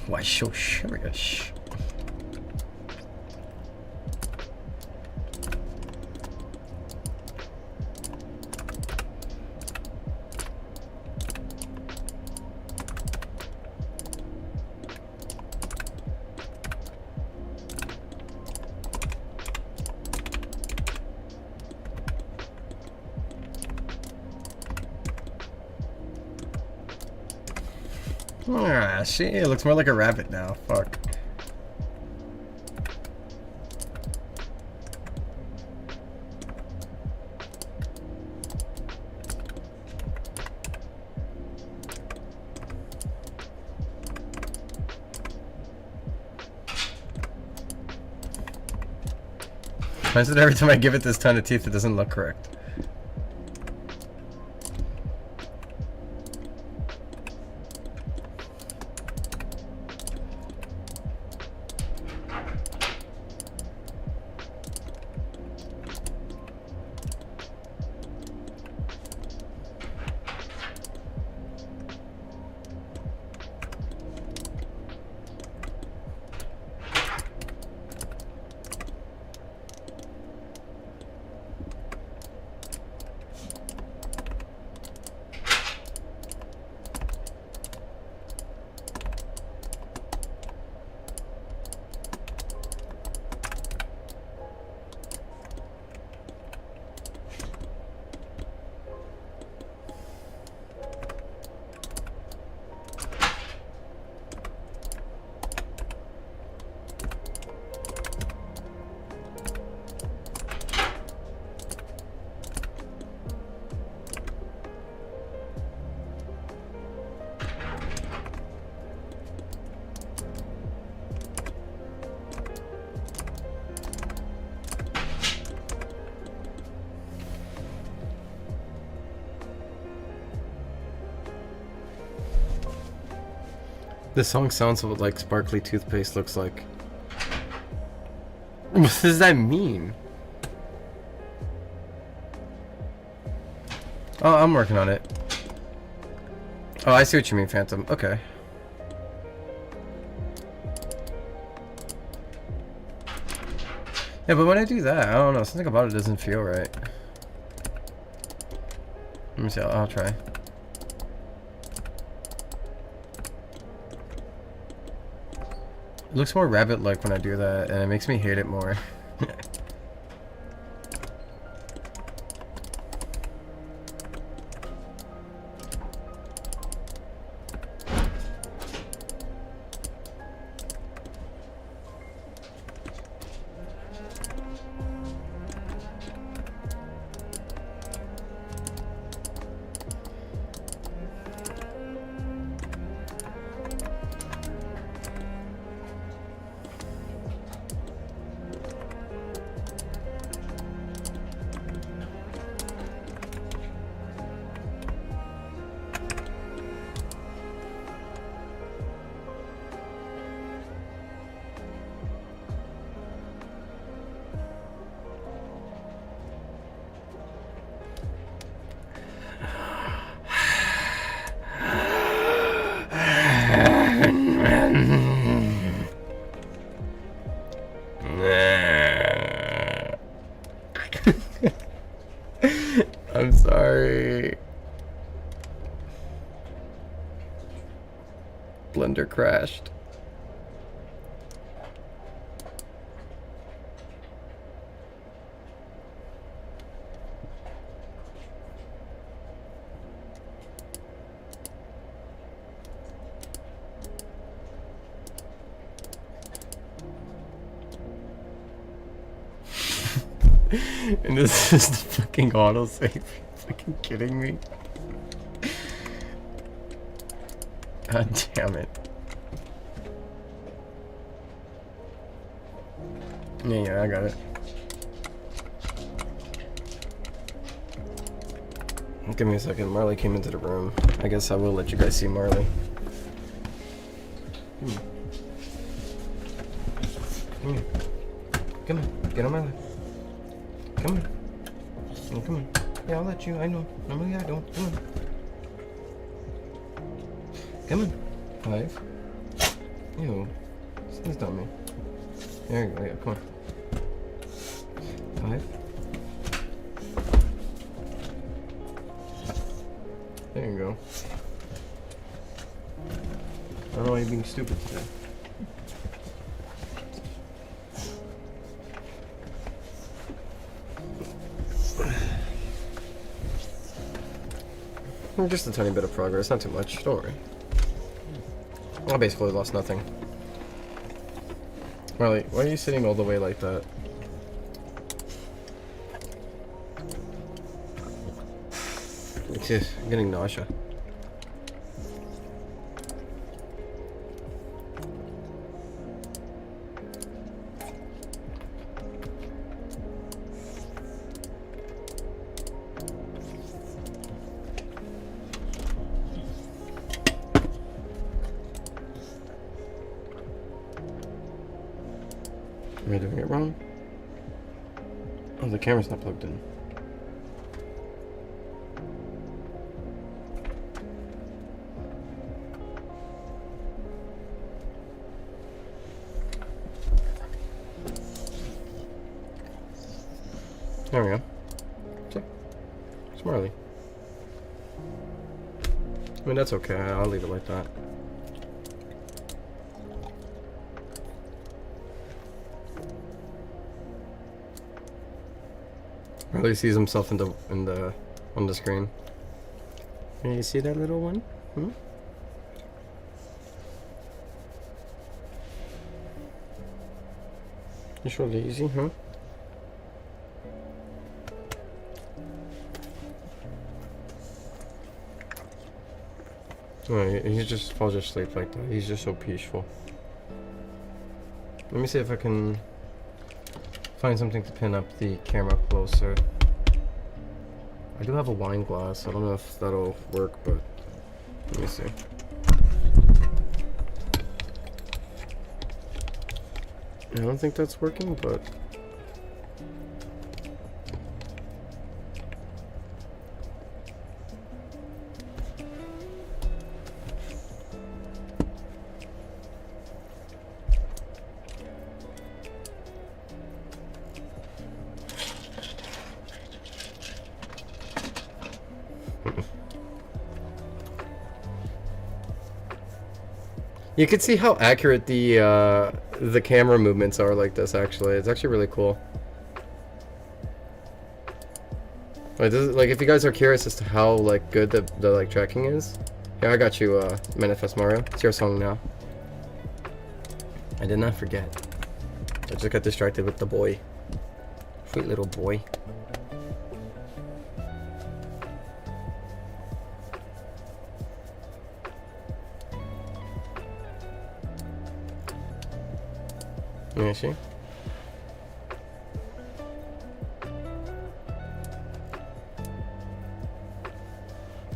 Speaker 1: Why so shush? Ah, shit, it looks more like a rabbit now. Fuck. Why is it every time I give it this ton of teeth, it doesn't look correct? This song sounds what like sparkly toothpaste looks like. What does that mean? Oh, I'm working on it. Oh, I see what you mean, Phantom. Okay. Yeah, but when I do that, I don't know. Something about it doesn't feel right. Let me see. I'll try. It looks more rabbit-like when I do that, and it makes me hate it more. I'm sorry. Blender crashed. And this is the fucking autosave. You fucking kidding me? God damn it. Yeah, I got it. Give me a second. Marley came into the room. I guess I will let you guys see Marley. Come here. Come on. Get on my lap. Come on. Oh, come on. Yeah, I'll let you. I know. Normally I don't. Come on. Come on. 5. Ew. Sneezed on me. There you go. Yeah, come on. 5. There you go. I don't know why you're being stupid today. Just a tiny bit of progress, not too much, don't worry. I basically lost nothing. Marley, why are you sitting all the way like that? It's just getting nausea. Am I doing it wrong? Oh, the camera's not plugged in. There we go. See? Smartly. I mean, that's okay. I'll leave it like that. Or at least sees himself on the screen. Can you see that little one? Hmm? You're so lazy, huh? Oh, he just falls asleep like that. He's just so peaceful. Let me see if I can find something to pin up the camera closer. I do have a wine glass. I don't know if that'll work, but let me see. I don't think that's working, but you can see how accurate the camera movements are like this. Actually, it's actually really cool. Like if you guys are curious as to how like good the like tracking is, yeah, I got you, Manifest Mario. It's your song now. I did not forget. I just got distracted with the boy. Sweet little boy. Yeah, see?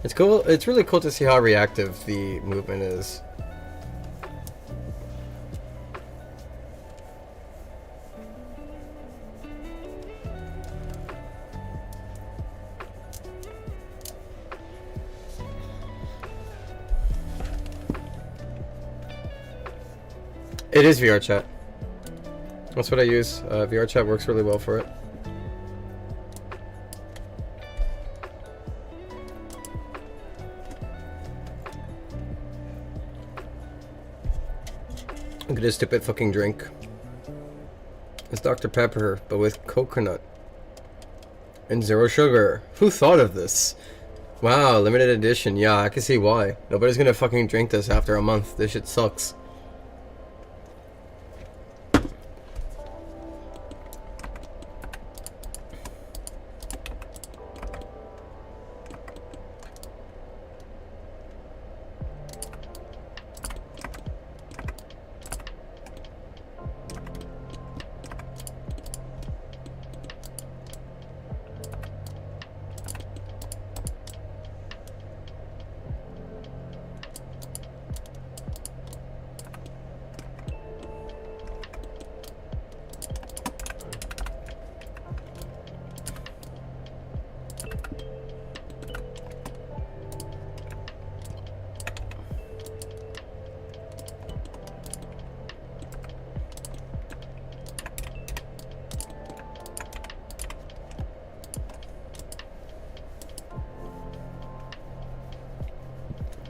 Speaker 1: It's cool. It's really cool to see how reactive the movement is. It is VR chat. That's what I use. VR chat works really well for it. Look at this stupid fucking drink. It's Dr. Pepper, but with coconut and zero sugar. Who thought of this? Wow, limited edition. Yeah, I can see why. Nobody's gonna fucking drink this after a month. This shit sucks.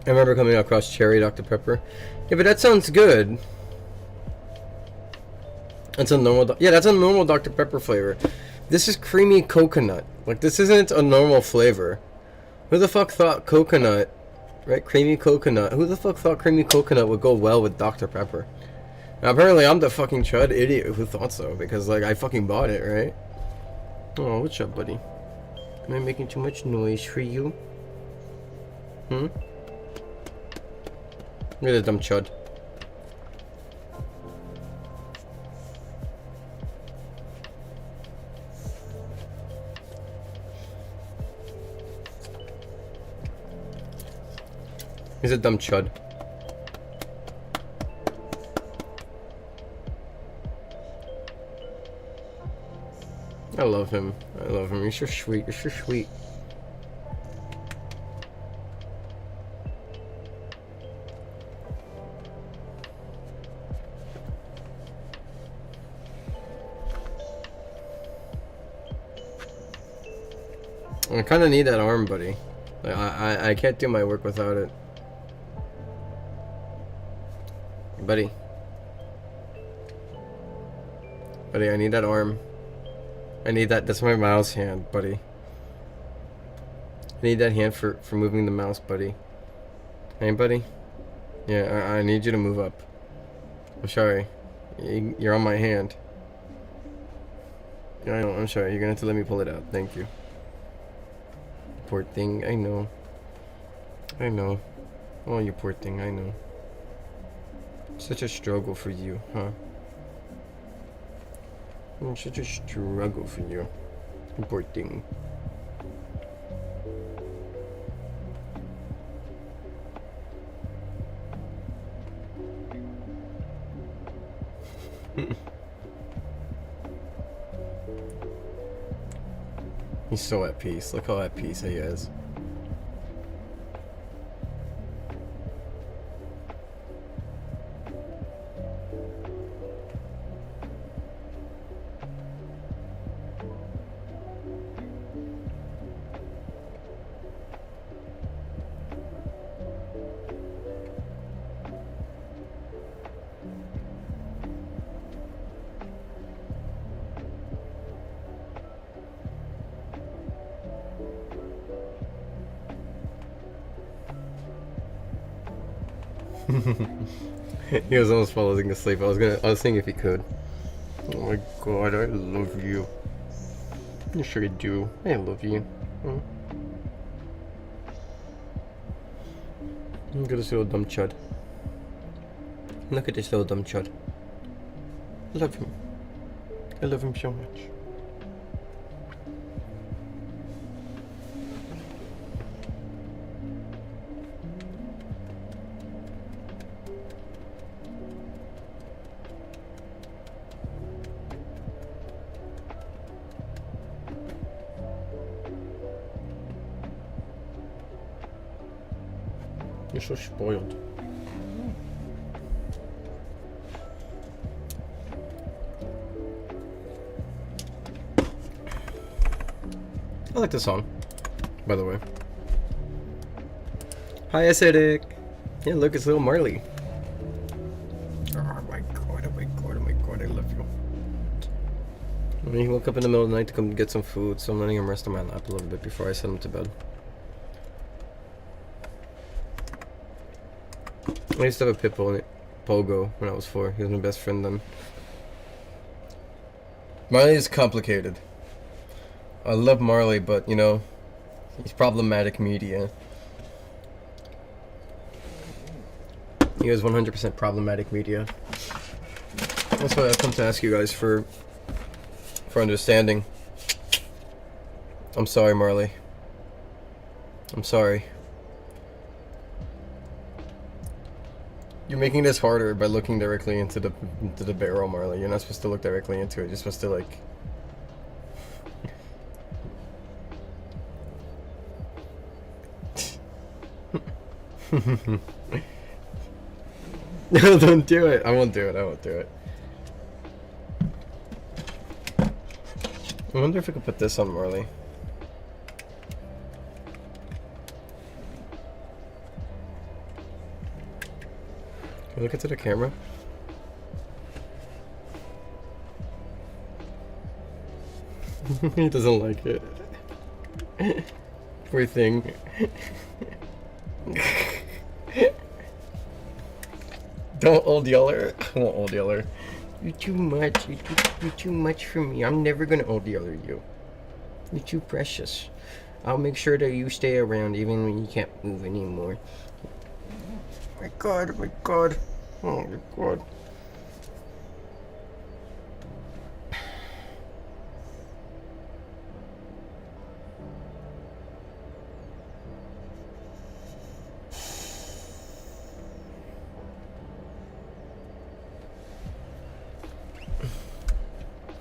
Speaker 1: I remember coming across cherry Dr. Pepper. Yeah, but that sounds good. That's a normal... Yeah, that's a normal Dr. Pepper flavor. This is creamy coconut. Like, this isn't a normal flavor. Who the fuck thought coconut Right? Creamy coconut. Who the fuck thought creamy coconut would go well with Dr. Pepper? Now, apparently I'm the fucking chud idiot who thought so, because, like, I fucking bought it, right? Oh, what's up, buddy? Am I making too much noise for you? Hmm? Look at the dumb chud. He's a dumb chud. I love him. I love him. He's so sweet. You're so sweet. I kind of need that arm, buddy. Like, I can't do my work without it. Buddy. Buddy, I need that arm. I need that. That's my mouse hand, buddy. I need that hand for moving the mouse, buddy. Hey, buddy. Yeah, I need you to move up. I'm sorry. You're on my hand. I know, I'm sorry. You're gonna have to let me pull it out. Thank you. Poor thing. I know. I know. Oh, you poor thing. I know. Such a struggle for you, huh? Such a struggle for you. Poor thing. He's so at peace. Look how at peace he is. He was almost falling asleep. I was seeing if he could. Oh my god, I love you. You sure do. I love you. Oh. Look at this little dumb chud. Look at this little dumb chud. I love him. I love him so much. You're so spoiled. I like this song, by the way. Hi, acidic. Yeah, look, it's little Marley. Oh my god, oh my god, oh my god, I love you. He woke up in the middle of the night to come get some food, so I'm letting him rest on my lap a little bit before I send him to bed. I used to have a pit bull, Pogo, when I was 4. He was my best friend then. Marley is complicated. I love Marley, but, you know, he's problematic media. He was 100% problematic media. That's why I've come to ask you guys for understanding. I'm sorry, Marley. I'm sorry. You're making this harder by looking directly into the barrel, Marley. You're not supposed to look directly into it. You're supposed to, like... No, don't do it. I won't do it. I won't do it. I wonder if I could put this on Marley. Can you look into the camera? He doesn't like it. Poor thing. Don't old yeller. I won't old yeller. You're too much. You're too much for me. I'm never gonna old yeller you. You're too precious. I'll make sure that you stay around even when you can't move anymore. Oh my god, oh my god. Oh my god.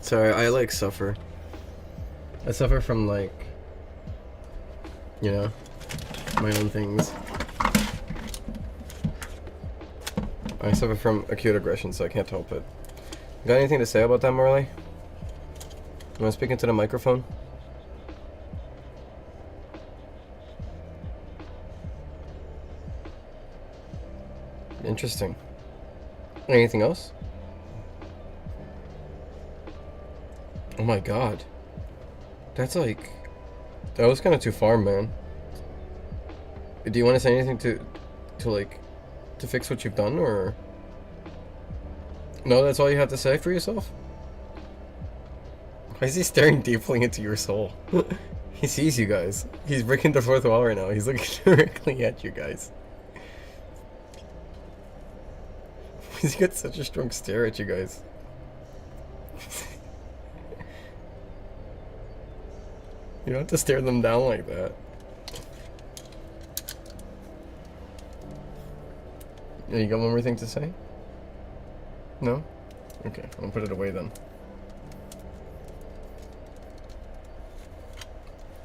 Speaker 1: Sorry, I like suffer. I suffer from like, you know, my own things. I suffer from acute aggression, so I can't help it. Got anything to say about that, Marley? Am I speaking to the microphone? Interesting. Anything else? Oh my god. That's like... That was kind of too far, man. Do you want to say anything to like, to fix what you've done, or... No, that's all you have to say for yourself? Why is he staring deeply into your soul? He sees you guys. He's breaking the fourth wall right now. He's looking directly at you guys. He's got such a strong stare at you guys. You don't have to stare them down like that. Yeah, you got one more thing to say? No? Okay, I'll put it away then.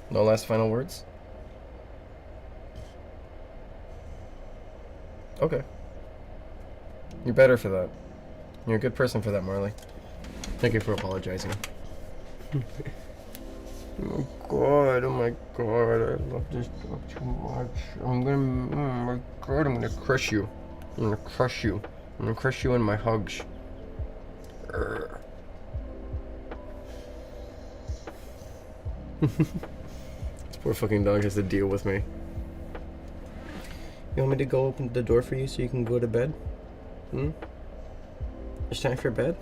Speaker 1: No last final words? Okay. You're better for that. You're a good person for that, Marley. Thank you for apologizing. Oh my god, I love this dog too much. Oh my god, I'm gonna crush you. I'm gonna crush you. I'm gonna crush you in my hugs. This poor fucking dog has to deal with me. You want me to go open the door for you so you can go to bed? Hmm? It's time for bed?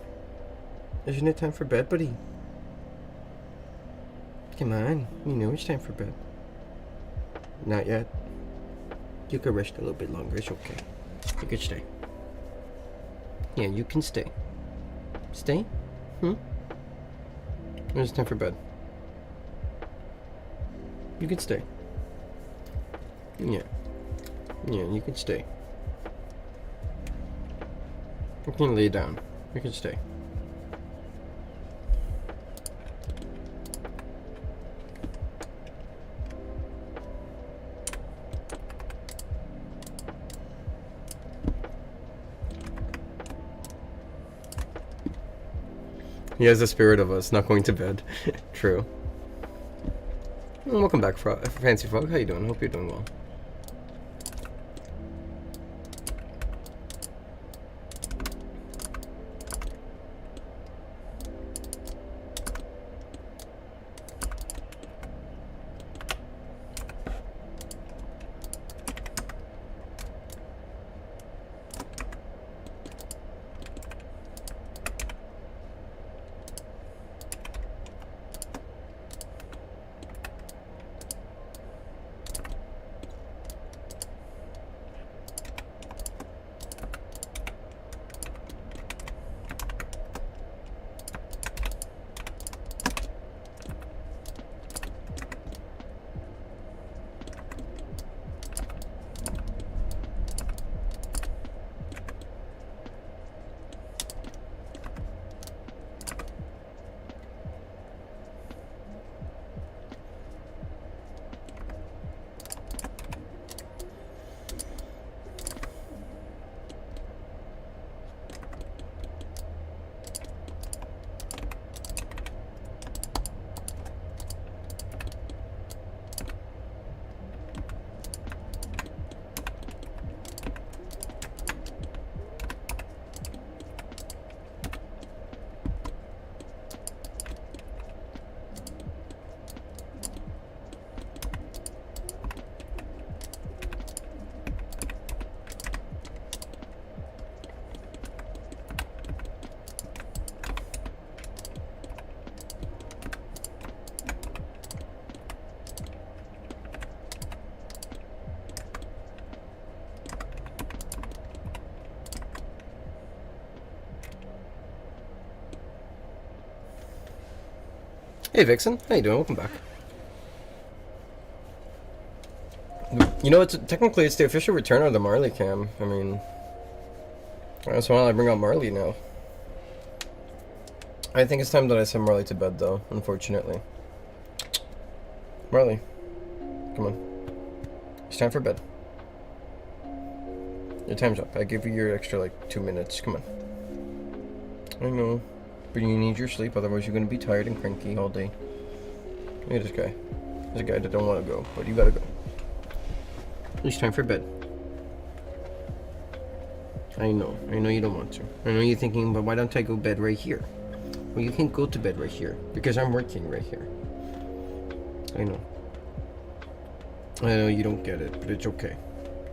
Speaker 1: Isn't it time for bed, buddy? Come on, you know it's time for bed. Not yet. You can rest a little bit longer, it's okay. You can stay. Yeah, you can stay. Stay? Hmm? When it's time for bed. You can stay. Yeah. Yeah, you can stay. You can lay down. You can stay. He has the spirit of us not going to bed. True. Welcome back, Fancy Frog. How you doing? Hope you're doing well. Hey Vixen, how you doing? Welcome back. You know, technically it's the official return of the Marley cam. I mean, that's why I bring out Marley now. I think it's time that I send Marley to bed, though. Unfortunately, Marley, come on. It's time for bed. Your time's up. I give you your extra like 2 minutes. Come on. I know, but you need your sleep. Otherwise, you're gonna be tired and cranky all day. Look at this guy. There's a guy that don't want to go, but you gotta go. It's time for bed. I know you don't want to. I know you're thinking, but why don't I go bed right here? Well, you can't go to bed right here, because I'm working right here. I know you don't get it, but it's okay.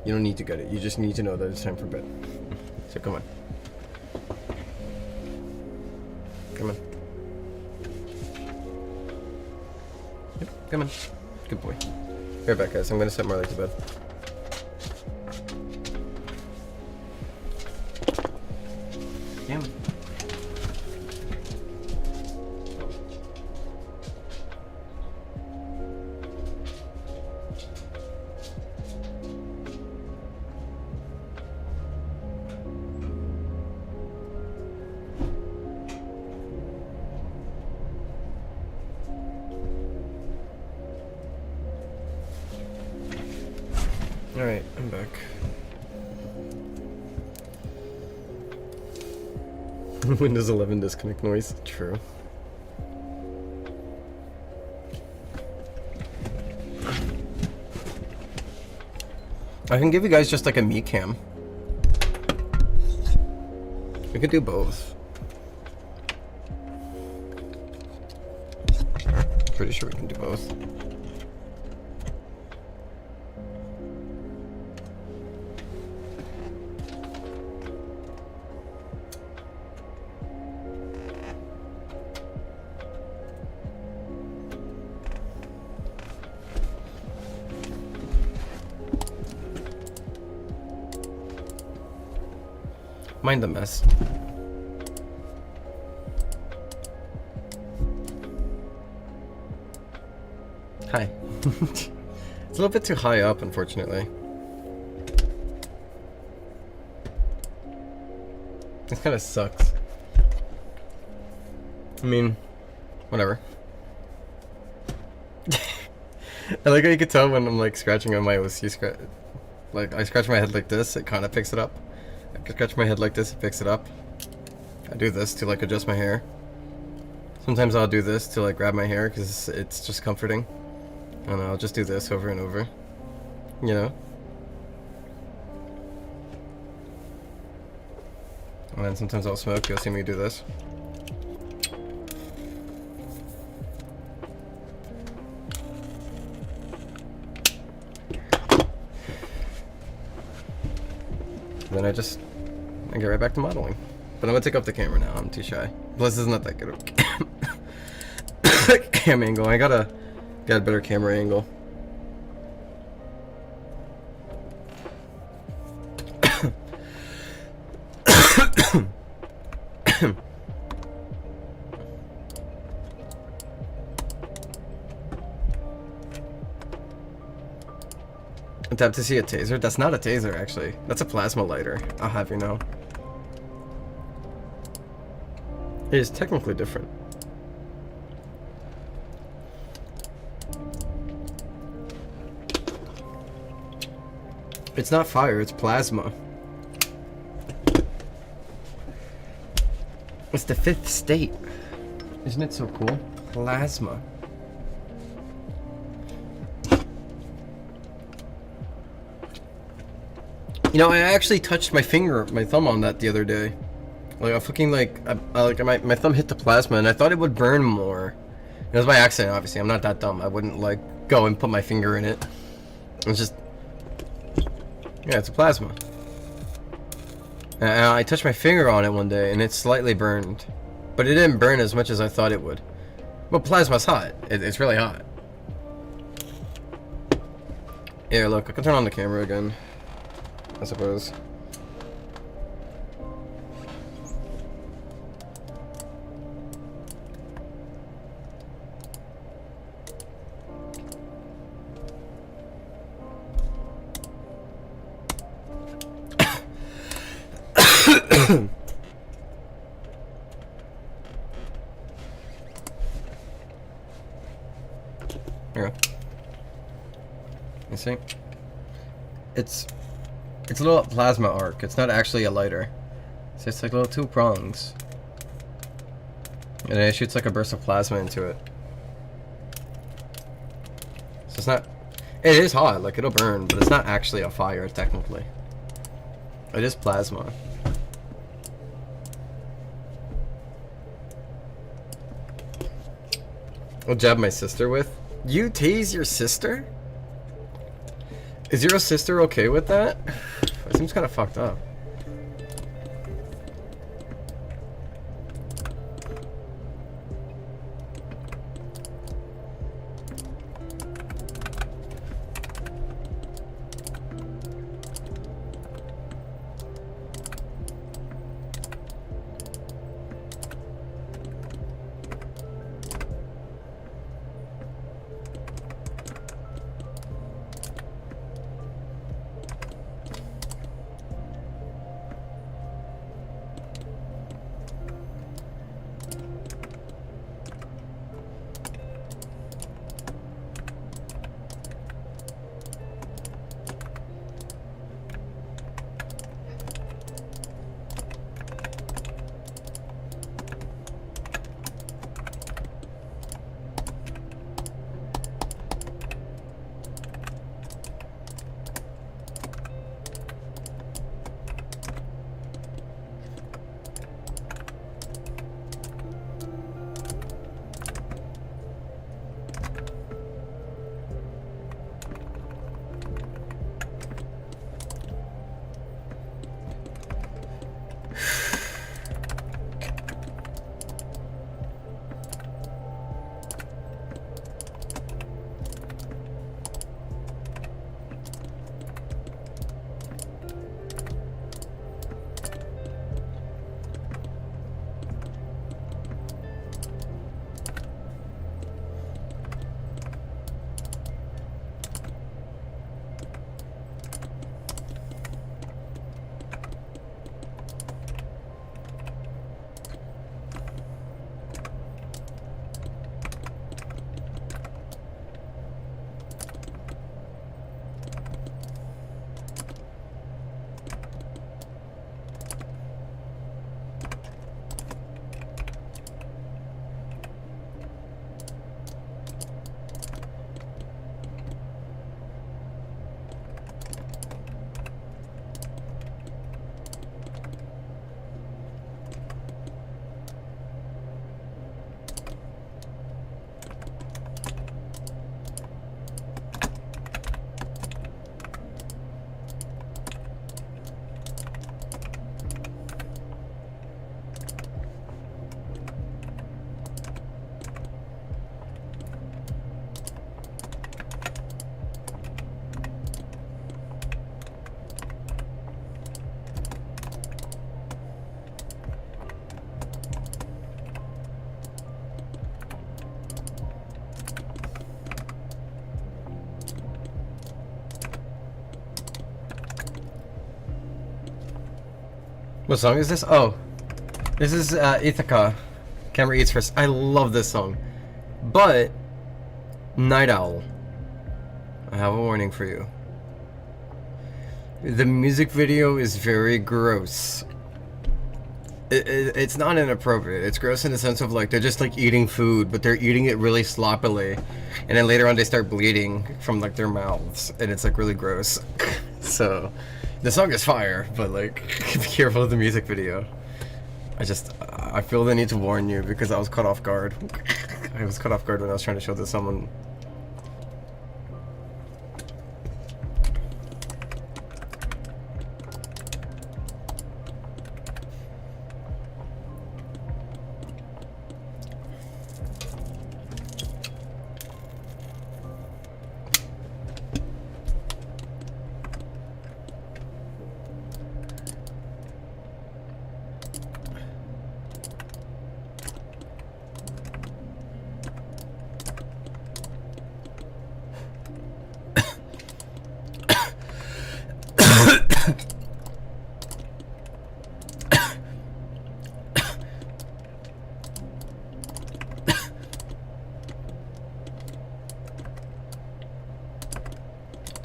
Speaker 1: You don't need to get it, you just need to know that it's time for bed. So come on. Come on. Yep, come on. Good boy. Be right back, guys. I'm gonna set Marley to bed. Damn. Alright, I'm back. Windows 11 disconnect noise. True. I can give you guys just like a me cam. We could do both. Pretty sure we can do both. Mind the mess. Hi. It's a little bit too high up, unfortunately. This kind of sucks. I mean, whatever. I like how you can tell when I'm like scratching on my OC like I scratch my head like this, it kind of picks it up. I can scratch my head like this, it picks it up. I do this to like adjust my hair. Sometimes I'll do this to like grab my hair because it's just comforting. And I'll just do this over and over. You know? And then sometimes I'll smoke, you'll see me do this. Then I get right back to modeling. But I'm gonna take off the camera now, I'm too shy. Plus it's not that good of cam angle. I gotta get a better camera angle. Tap to see a taser? That's not a taser, actually. That's a plasma lighter. I'll have you know. It is technically different. It's not fire, it's plasma. It's the fifth state. Isn't it so cool? Plasma. You know, I actually touched my thumb on that the other day. Like, I fucking, my thumb hit the plasma and I thought it would burn more. It was by accident, obviously. I'm not that dumb. I wouldn't, like, go and put my finger in it. It's just... Yeah, it's a plasma. And I touched my finger on it one day and it slightly burned. But it didn't burn as much as I thought it would. But plasma's hot. It's really hot. Here, look, I can turn on the camera again. I suppose. Here. You see? It's a little plasma arc. It's not actually a lighter. So it's like little 2 prongs. And then it shoots like a burst of plasma into it. So it's not... It is hot, like it'll burn, but it's not actually a fire, technically. It is plasma. I'll jab my sister with. You tase your sister? Is your sister okay with that? It seems kind of fucked up. What song is this? Oh, this is Ithaca. Camera Eats First. I love this song. But, Night Owl, I have a warning for you. The music video is very gross. It's not inappropriate. It's gross in the sense of like they're just like eating food, but they're eating it really sloppily, and then later on they start bleeding from like their mouths, and it's like really gross. So, the song is fire, but like be careful of the music video. I feel the need to warn you because I was caught off guard. I was caught off guard when I was trying to show this to someone.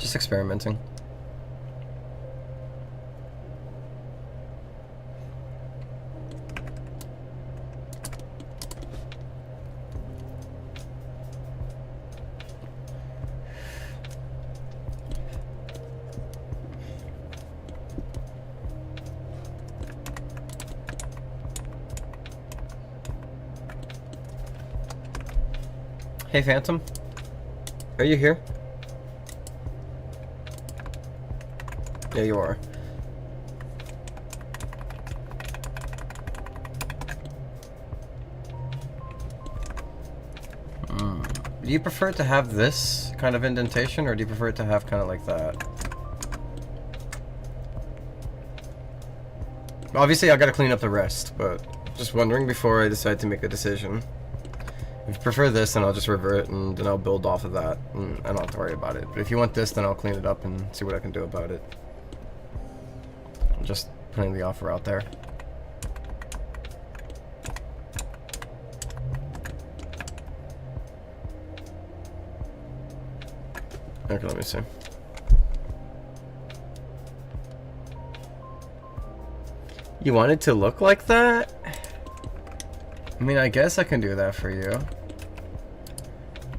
Speaker 1: Just experimenting. Hey, Phantom. Are you here? Yeah, you are. Do you prefer it to have this kind of indentation, or do you prefer it to have kind of like that? Obviously, I gotta clean up the rest, but just wondering before I decide to make a decision. If you prefer this, then I'll just revert and then I'll build off of that, and I don't have to worry about it. But if you want this, then I'll clean it up and see what I can do about it. I'm just putting the offer out there. Okay, let me see. You want it to look like that? I mean, I guess I can do that for you.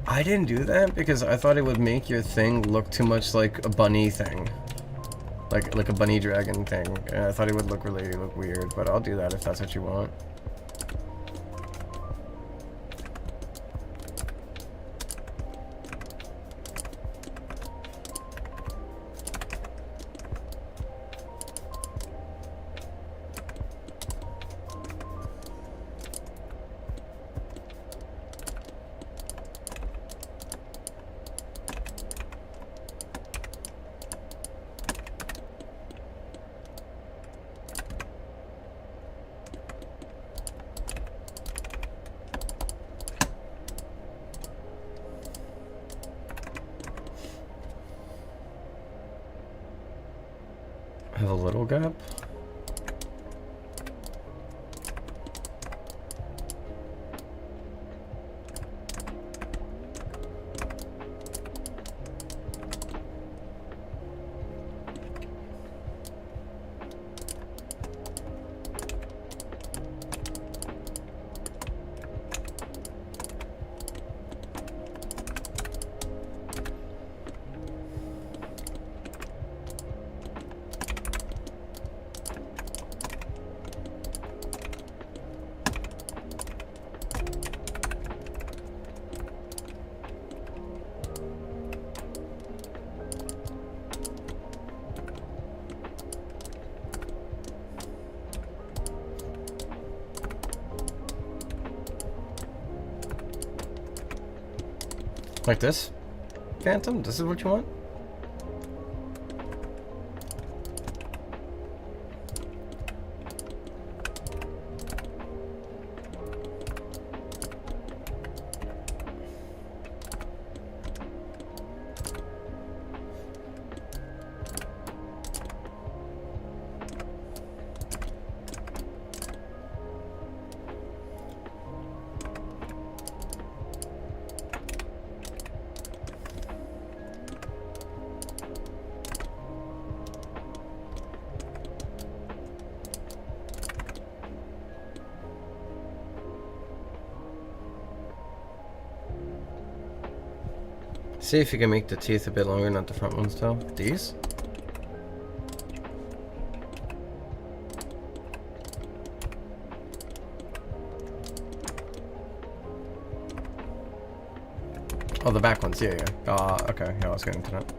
Speaker 1: I didn't do that because I thought it would make your thing look too much like a bunny thing. Like a bunny dragon thing. And I thought it would look weird, but I'll do that if that's what you want. Have a little gap. Like this? Phantom, this is what you want? See if you can make the teeth a bit longer, not the front ones though. These? Oh, the back ones, yeah. Okay, yeah, I was getting to that.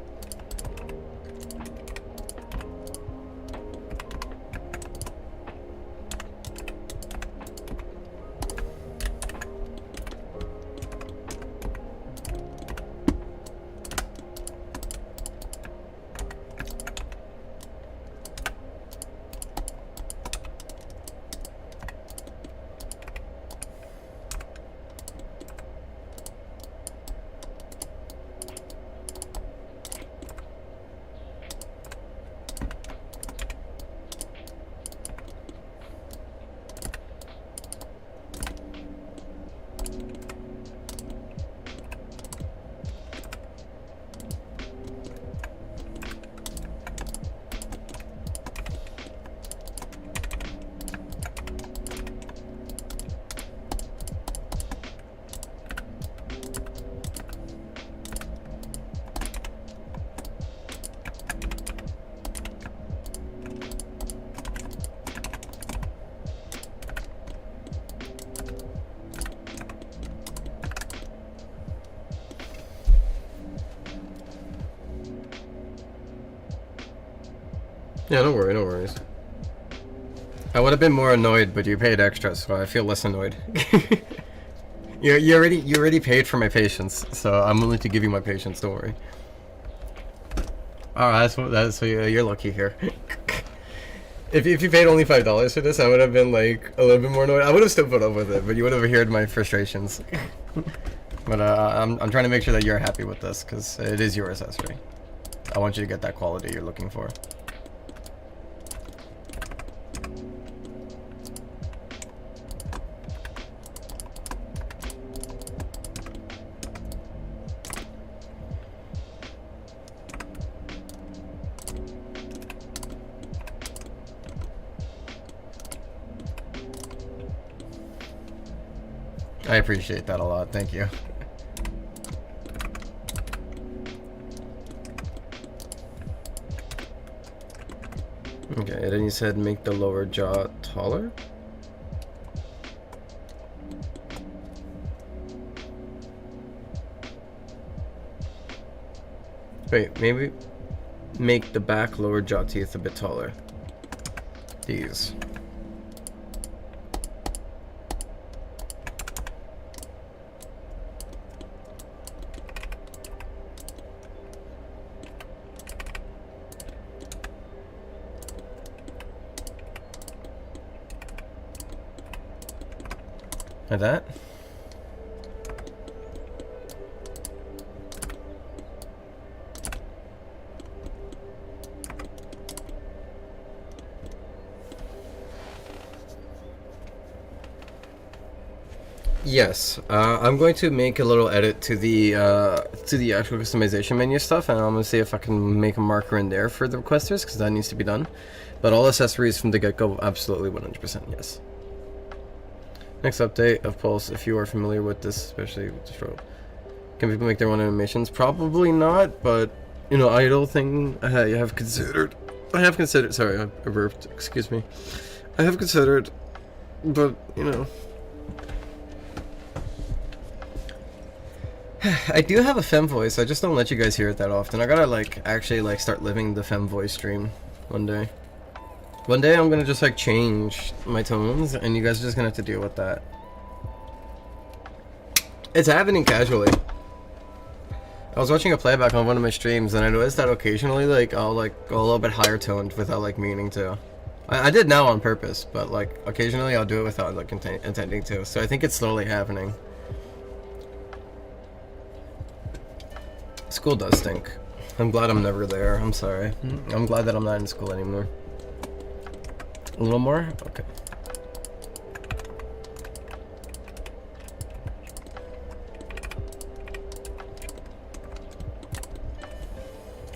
Speaker 1: Yeah, don't worry, no worries. I would have been more annoyed, but you paid extra, so I feel less annoyed. you already paid for my patience, so I'm willing to give you my patience. Don't worry. Alright, that's what you're lucky here. If you paid only $5 for this, I would have been like a little bit more annoyed. I would have still put up with it, but you would have heard my frustrations. But I'm trying to make sure that you're happy with this, because it is your accessory. I want you to get that quality you're looking for. I appreciate that a lot, thank you. Okay, then you said make the lower jaw taller? Wait, maybe make the back lower jaw teeth a bit taller. These. Like that? Yes, I'm going to make a little edit to the actual customization menu stuff, and I'm gonna see if I can make a marker in there for the requesters, because that needs to be done. But all accessories from the get-go, absolutely 100% yes. Next update of Pulse, if you are familiar with this, especially with this rope. Can people make their own animations? Probably not, but, you know, idle thing I have considered, sorry, I burped, excuse me. I have considered, but, you know. I do have a femme voice, I just don't let you guys hear it that often. I gotta, like, actually, like, start living the femme voice stream one day. One day I'm gonna just like change my tones and you guys are just gonna have to deal with that. It's happening casually. I was watching a playback on one of my streams and I noticed that occasionally like I'll go a little bit higher toned without like meaning to. I did now on purpose, but like occasionally I'll do it without like intending to. So I think it's slowly happening. School does stink. I'm glad I'm never there. I'm sorry. I'm glad that I'm not in school anymore. A little more? Okay.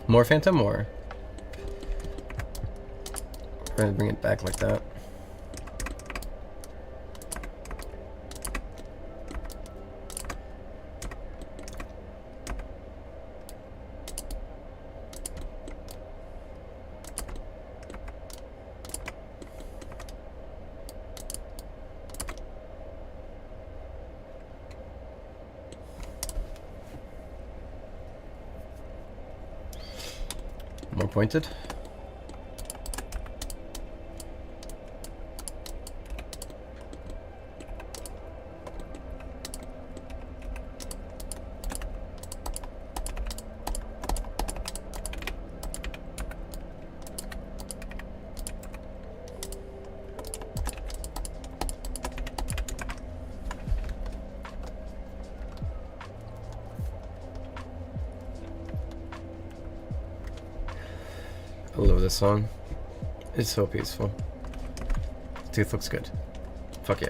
Speaker 1: More Phantom, or? Try to bring it back like that. More pointed. I love this song. It's so peaceful. Tooth looks good. Fuck yeah.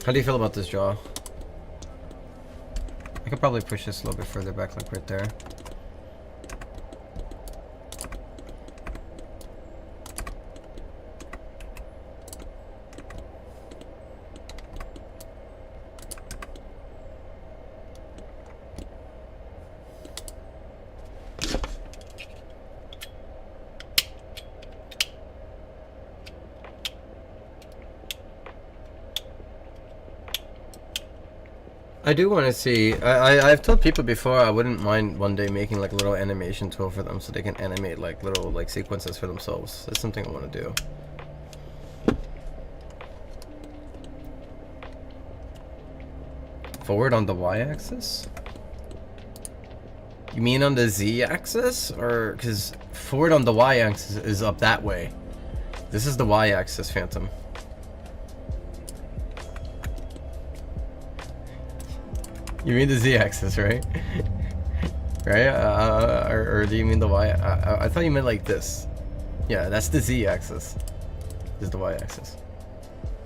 Speaker 1: How do you feel about this jaw? I could probably push this a little bit further back, like right there. I do want to see. I've told people before I wouldn't mind one day making like a little animation tool for them so they can animate like little like sequences for themselves. That's something I want to do. Forward on the y-axis? You mean on the z-axis? Or because forward on the y-axis is up that way. This is the y-axis, Phantom. You mean the z-axis, right? Right? Or do you mean the y? I thought you meant like this. Yeah, that's the z-axis. This is the y-axis.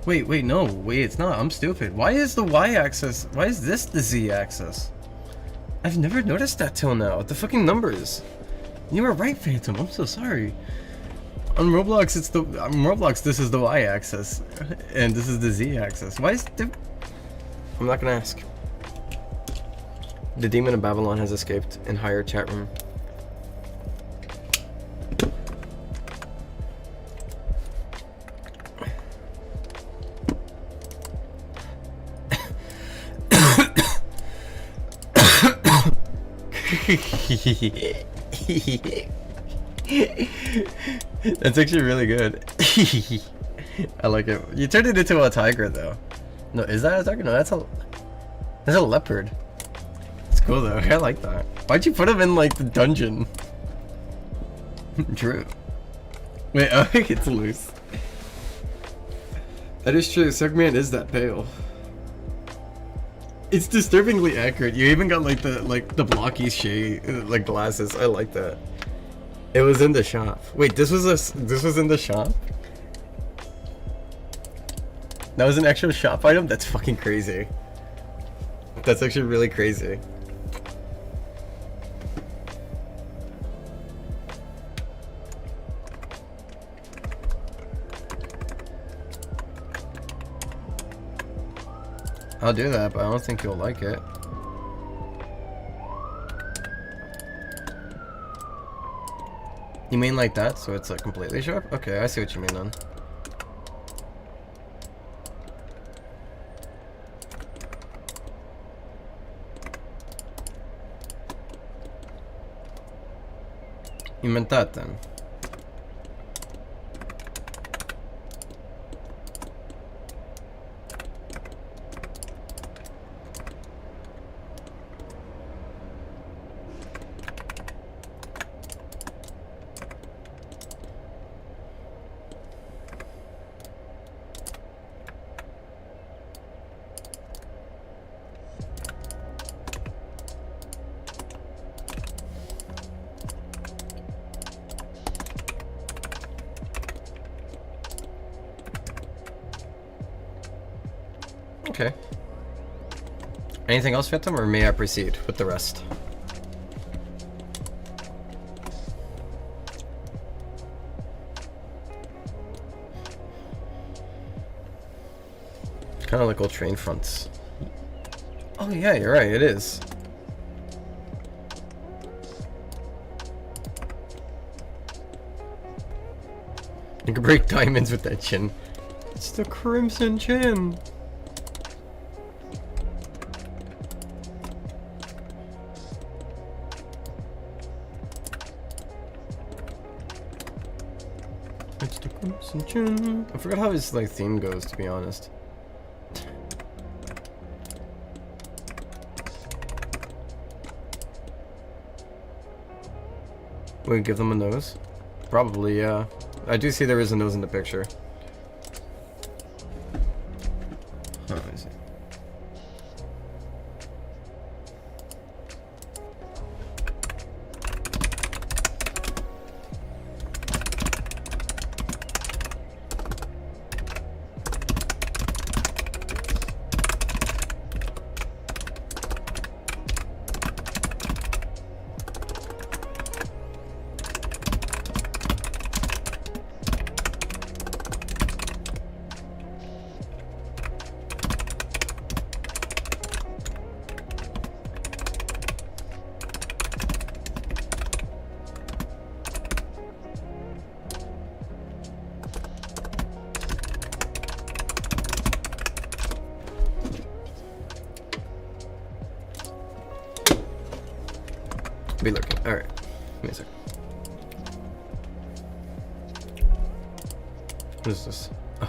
Speaker 1: Wait, no. Wait, it's not. I'm stupid. Why is the y-axis? Why is this the z-axis? I've never noticed that till now. The fucking numbers. You were right, Phantom. I'm so sorry. On Roblox, this is the y-axis. And this is the z-axis. Why is the... I'm not gonna ask. The demon of Babylon has escaped in higher chat room. That's actually really good. I like it. You turned it into a tiger though. No, is that a tiger? No, that's a leopard. Cool though, I like that. Why'd you put him in like the dungeon? True. Wait, oh, it's loose. That is true, Segman is that pale. It's disturbingly accurate. You even got like the blocky shade like glasses. I like that. It was in the shop. Wait, this was in the shop? That was an actual shop item? That's fucking crazy. That's actually really crazy. I'll do that, but I don't think you'll like it. You mean like that, so it's like completely sharp? Okay, I see what you mean then. You meant that then? Okay. Anything else, Phantom, or may I proceed with the rest? Kind of like old train fronts. Oh yeah, you're right, it is. You can break diamonds with that chin. It's the crimson chin. It's the crimson chin. I forgot how his like theme goes, to be honest. We give them a nose? Probably, yeah. I do see there is a nose in the picture. Huh, let me see. Be lurking. Alright. Give me a sec. What is this? Oh.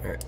Speaker 1: Alright.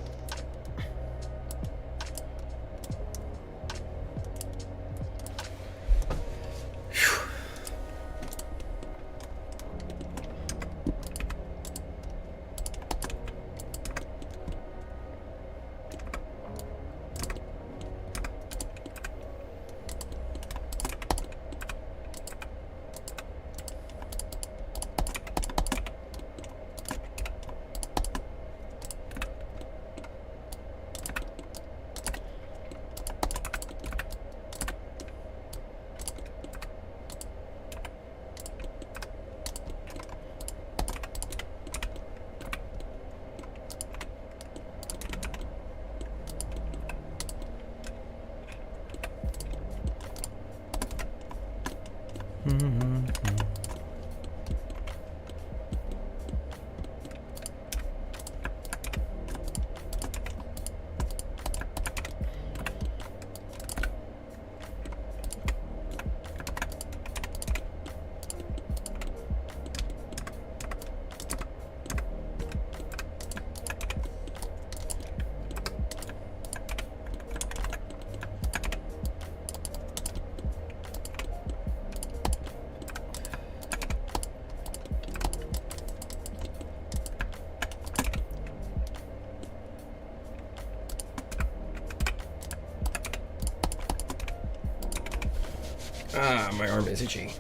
Speaker 1: Ah, my arm is itchy.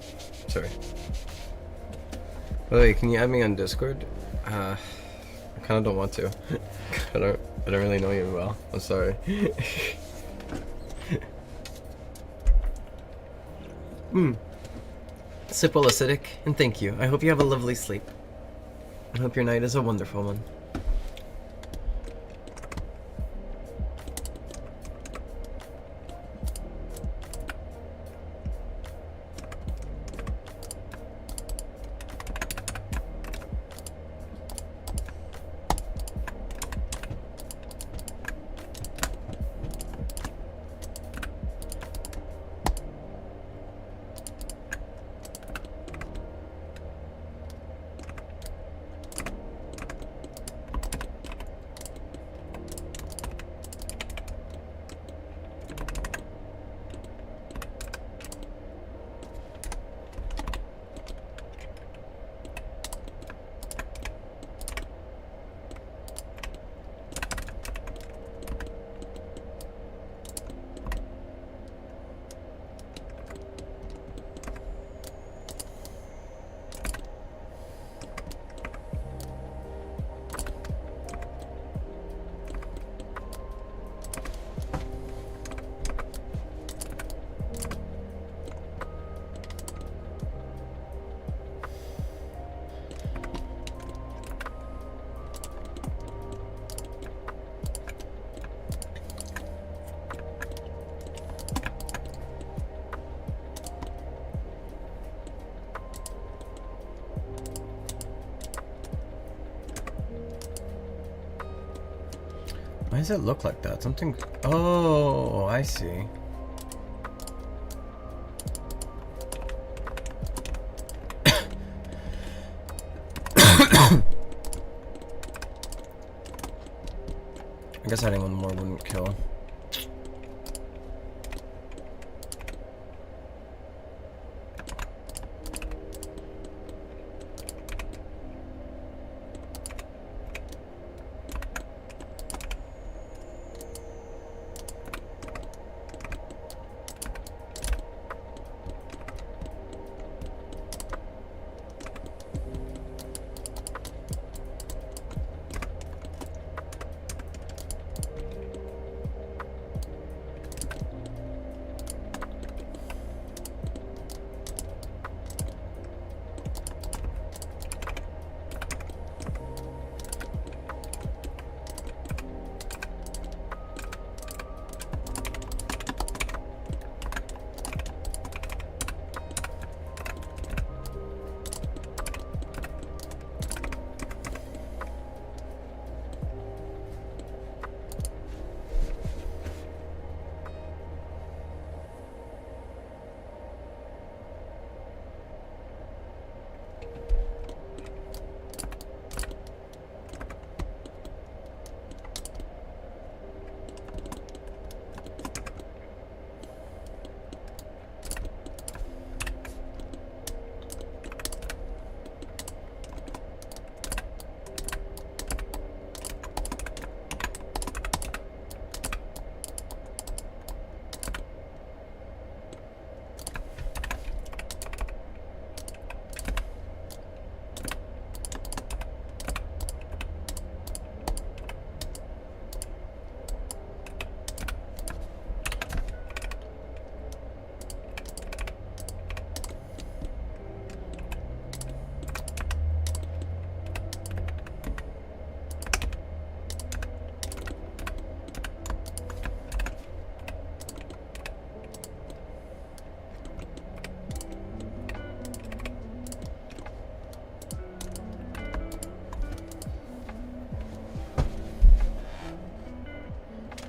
Speaker 1: Sorry. By the way, can you add me on Discord? I kind of don't want to. I don't really know you well. I'm sorry. Sip while acidic, and thank you. I hope you have a lovely sleep. I hope your night is a wonderful one. Why does it look like that? Something... Oh, I see. I guess adding one more wouldn't kill.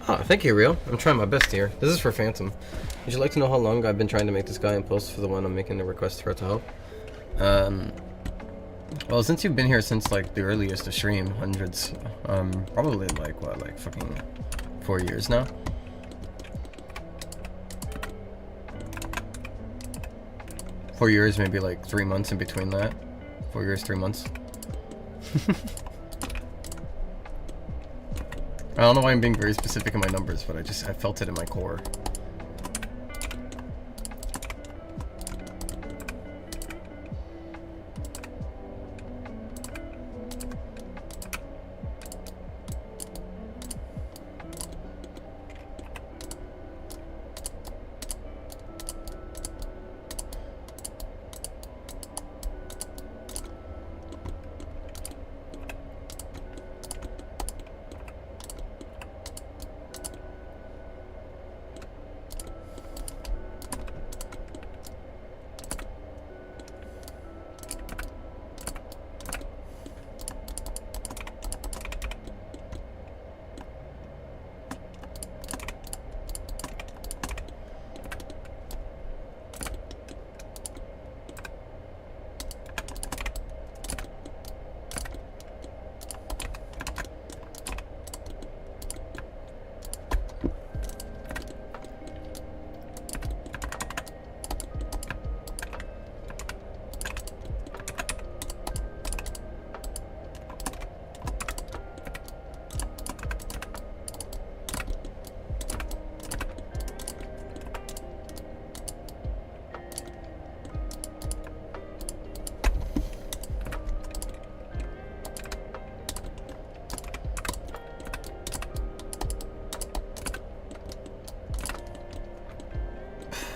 Speaker 1: Oh, thank you, Real. I'm trying my best here. This is for Phantom. Would you like to know how long I've been trying to make this guy and post for the one I'm making the request for to help? Well, since you've been here since, like, the earliest of stream, hundreds, probably, like, what, like, fucking 4 years now? Four years, maybe, like, 3 months in between that. 4 years, 3 months. I don't know why I'm being very specific in my numbers, but I felt it in my core.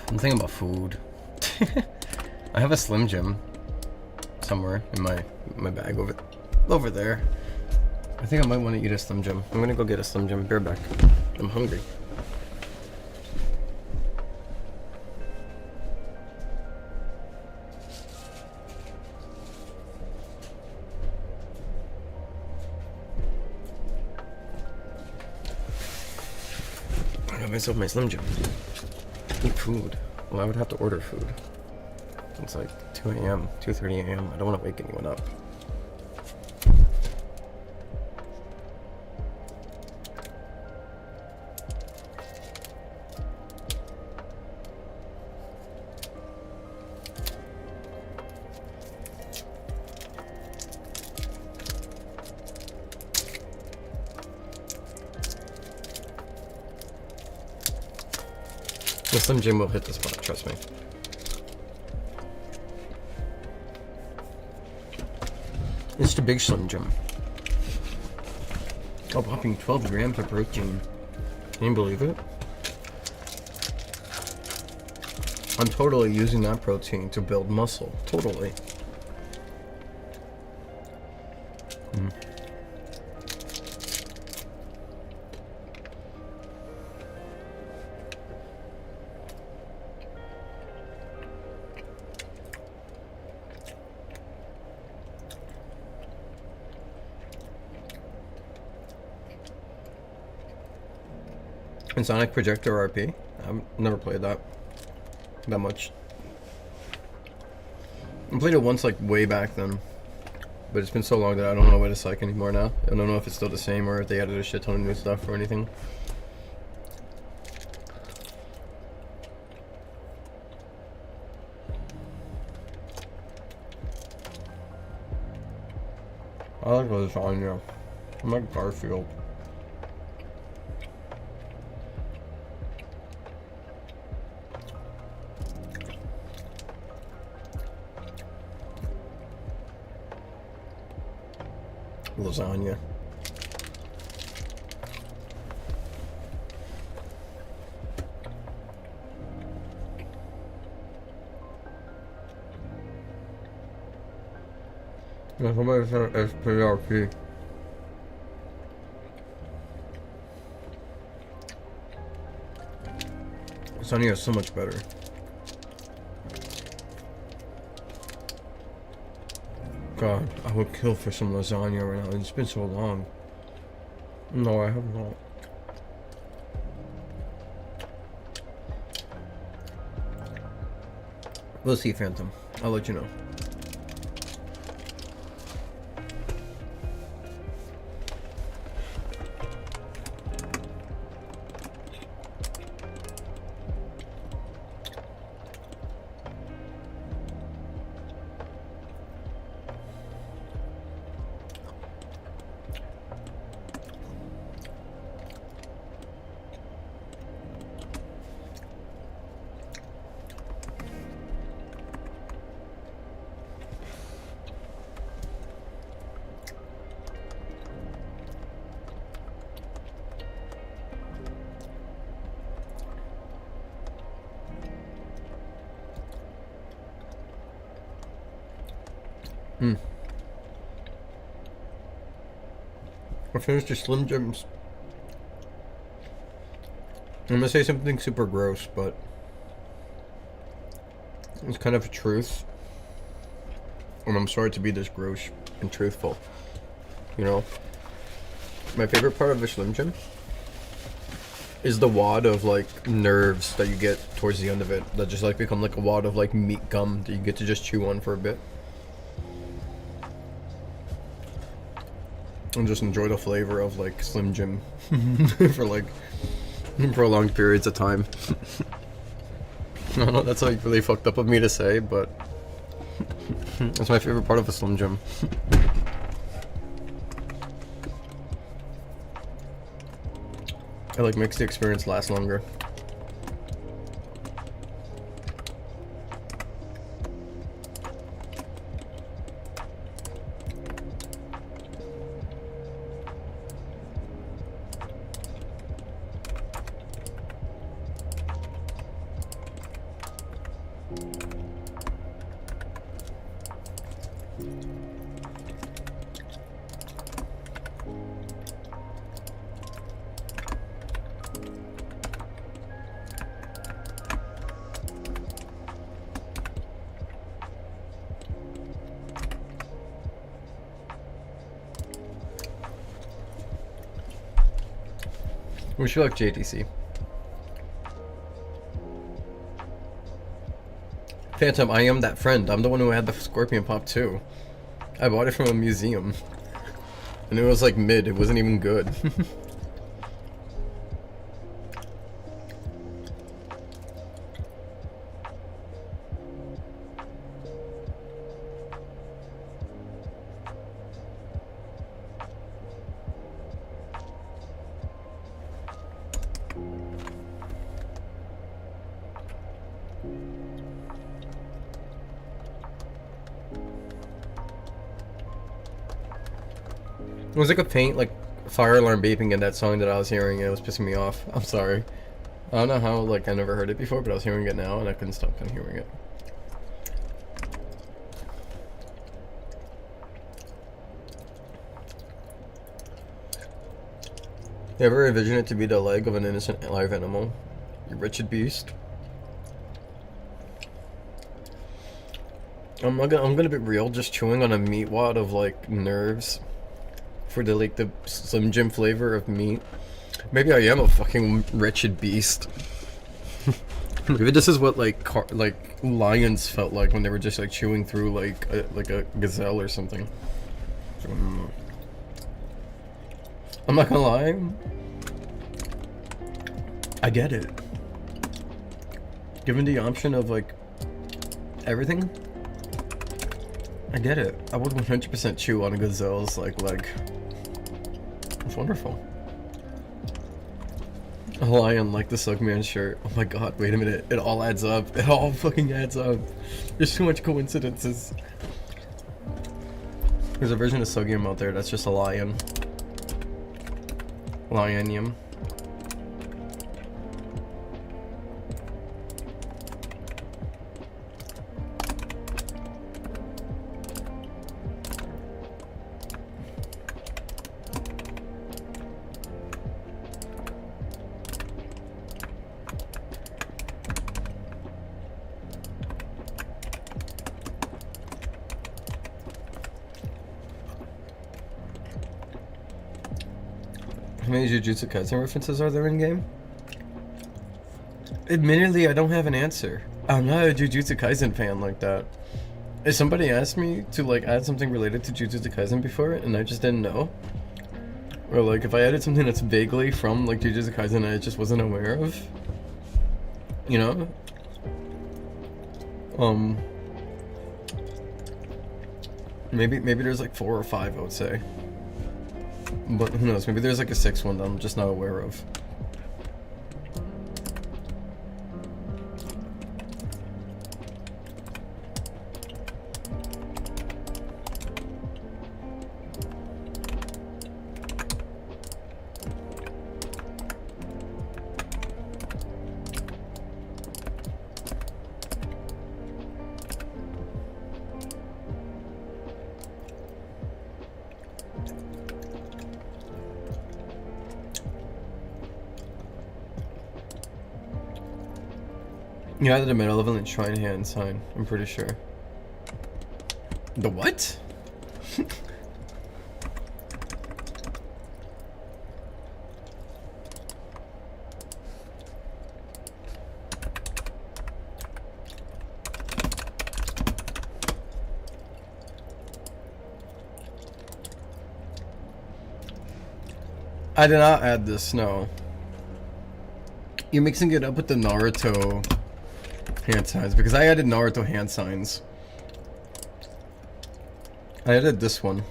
Speaker 1: I'm thinking about food. I have a Slim Jim somewhere in my bag over there. I think I might want to eat a Slim Jim. I'm gonna go get a Slim Jim. Bear back. I'm hungry. I got myself my Slim Jim. Eat food. Well, I would have to order food. It's like 2 a.m., 2:30 a.m. I don't want to wake anyone up. The Slim Jim will hit the spot, trust me. It's the big Slim Jim. Oh, popping 12 grams of protein. Can you believe it? I'm totally using that protein to build muscle. Totally. And Sonic Projector RP? I've never played that much. I played it once, like, way back then. But it's been so long that I don't know what it's like anymore now. I don't know if it's still the same or if they added a shit ton of new stuff or anything. I like lasagna. I like Garfield. Lasagna. Yeah, somebody said SPRP. Lasagna is so much better. God, I would kill for some lasagna right now. It's been so long. No, I have not. We'll see, Phantom. I'll let you know. I finished the Slim Jims. I'm gonna say something super gross, but it's kind of a truth. And I'm sorry to be this gross and truthful. You know? My favorite part of a Slim Jim is the wad of like nerves that you get towards the end of it. That just like become like a wad of like meat gum that you get to just chew on for a bit. And just enjoy the flavor of like Slim Jim for like prolonged periods of time. I don't know, that's like really fucked up of me to say, but that's my favorite part of a Slim Jim. It like makes the experience last longer. Wish you luck, JTC. Phantom, I am that friend. I'm the one who had the Scorpion Pop too. I bought it from a museum. And it was like mid, it wasn't even good. It was like a faint, like, fire alarm beeping in that song that I was hearing, and it was pissing me off. I'm sorry. I don't know how, like, I never heard it before, but I was hearing it now, and I couldn't stop hearing it. You ever envision it to be the leg of an innocent live animal? You wretched beast. I'm gonna be real, just chewing on a meat wad of, like, nerves. For the like the Slim Jim flavor of meat. Maybe I am a fucking wretched beast. Maybe this is what like lions felt like when they were just like chewing through like a gazelle or something. I'm not gonna lie. I get it. Given the option of like everything, I get it. I would 100% chew on a gazelle's like leg. It's wonderful. A lion like the Sugman shirt. Oh my god, wait a minute. It all adds up. It all fucking adds up. There's too much coincidences. There's a version of Sugium out there that's just a lion. Lionium. How many Jujutsu Kaisen references are there in game? Admittedly, I don't have an answer. I'm not a Jujutsu Kaisen fan like that. If somebody asked me to like add something related to Jujutsu Kaisen before and I just didn't know, or like if I added something that's vaguely from like Jujutsu Kaisen I just wasn't aware of, you know, maybe there's like 4 or 5 I would say, but who knows, maybe there's like a 6th one that I'm just not aware of. You added a malevolent shrine hand sign, I'm pretty sure. The what? I did not add this, no. You're mixing it up with the Naruto hand signs, because I added Naruto hand signs. I added this one.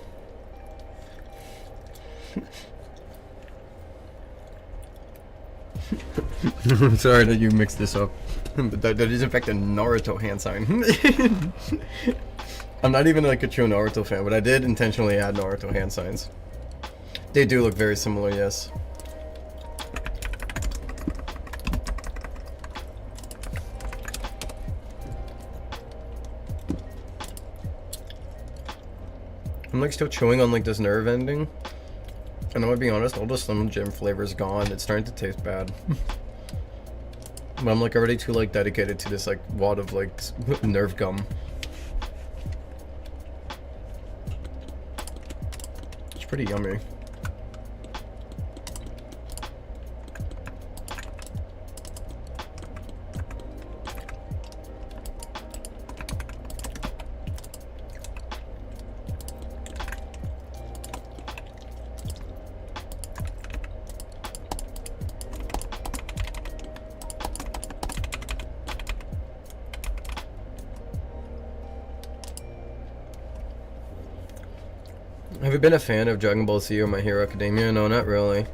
Speaker 1: I'm sorry that you mixed this up. But that is in fact a Naruto hand sign. I'm not even like a true Naruto fan, but I did intentionally add Naruto hand signs. They do look very similar, yes. I'm like still chewing on like this nerve ending. And I'm gonna be honest, all the Slim Jim flavor is gone. It's starting to taste bad. But I'm like already too like dedicated to this like wad of like nerve gum. It's pretty yummy. Have you been a fan of Dragon Ball Z or My Hero Academia? No, not really.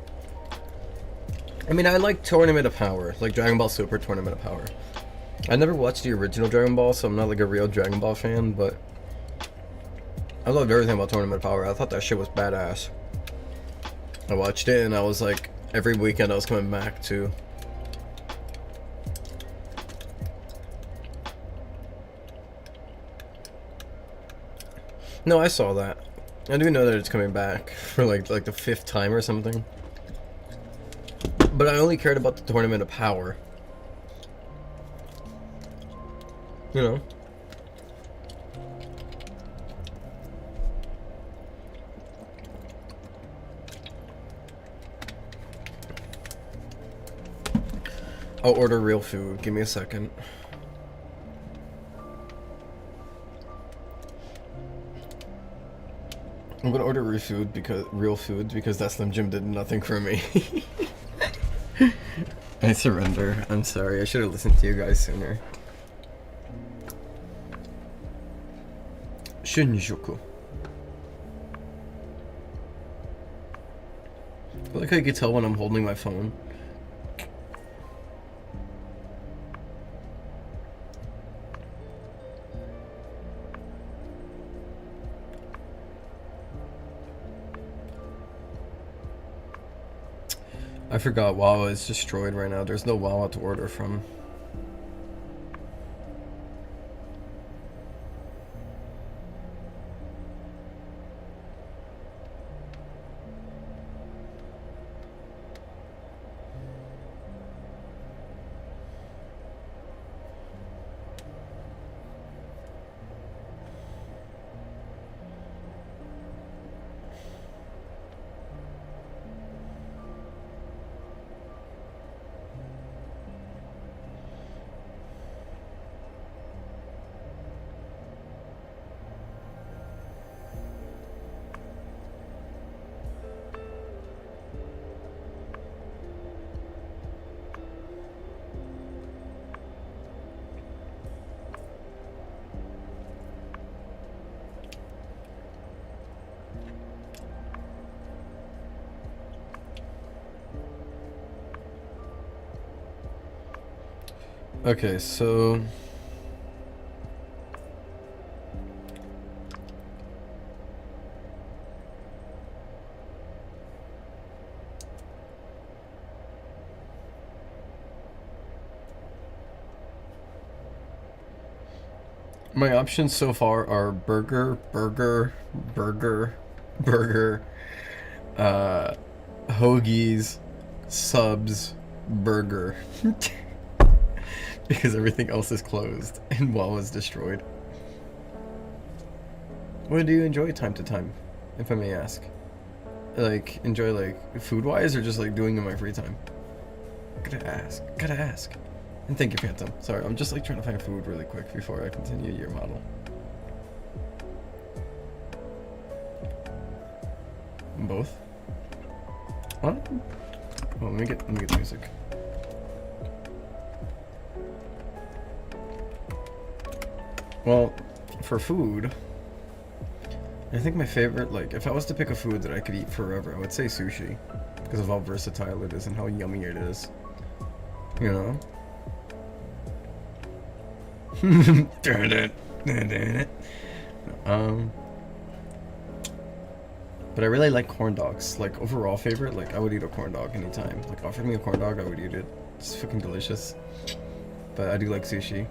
Speaker 1: I mean, I like Tournament of Power, like Dragon Ball Super Tournament of Power. I never watched the original Dragon Ball, so I'm not like a real Dragon Ball fan, but I loved everything about Tournament of Power. I thought that shit was badass. I watched it and I was like, every weekend I was coming back to. No, I saw that. I do know that it's coming back for like the 5th time or something. But I only cared about the Tournament of Power. You know? I'll order real food. Give me a second. I'm gonna order real food because that Slim Jim did nothing for me. I surrender. I'm sorry. I should have listened to you guys sooner. Shinjuku. I feel like I could tell when I'm holding my phone. I forgot Wawa is destroyed right now. There's no Wawa to order from. Okay, so my options so far are burger, hoagies, subs, burger. Because everything else is closed and WoW is destroyed. What do you enjoy time to time, if I may ask? Like, enjoy like food-wise or just like doing in my free time? Gotta ask. And thank you, Phantom. Sorry, I'm just like trying to find food really quick before I continue your model. Both? What? Well, let me get the music. Well, for food, I think my favorite, like, if I was to pick a food that I could eat forever, I would say sushi. Because of how versatile it is and how yummy it is. You know? But I really like corn dogs. Like, overall favorite, like, I would eat a corn dog anytime. Like, offer me a corn dog, I would eat it. It's fucking delicious. But I do like sushi.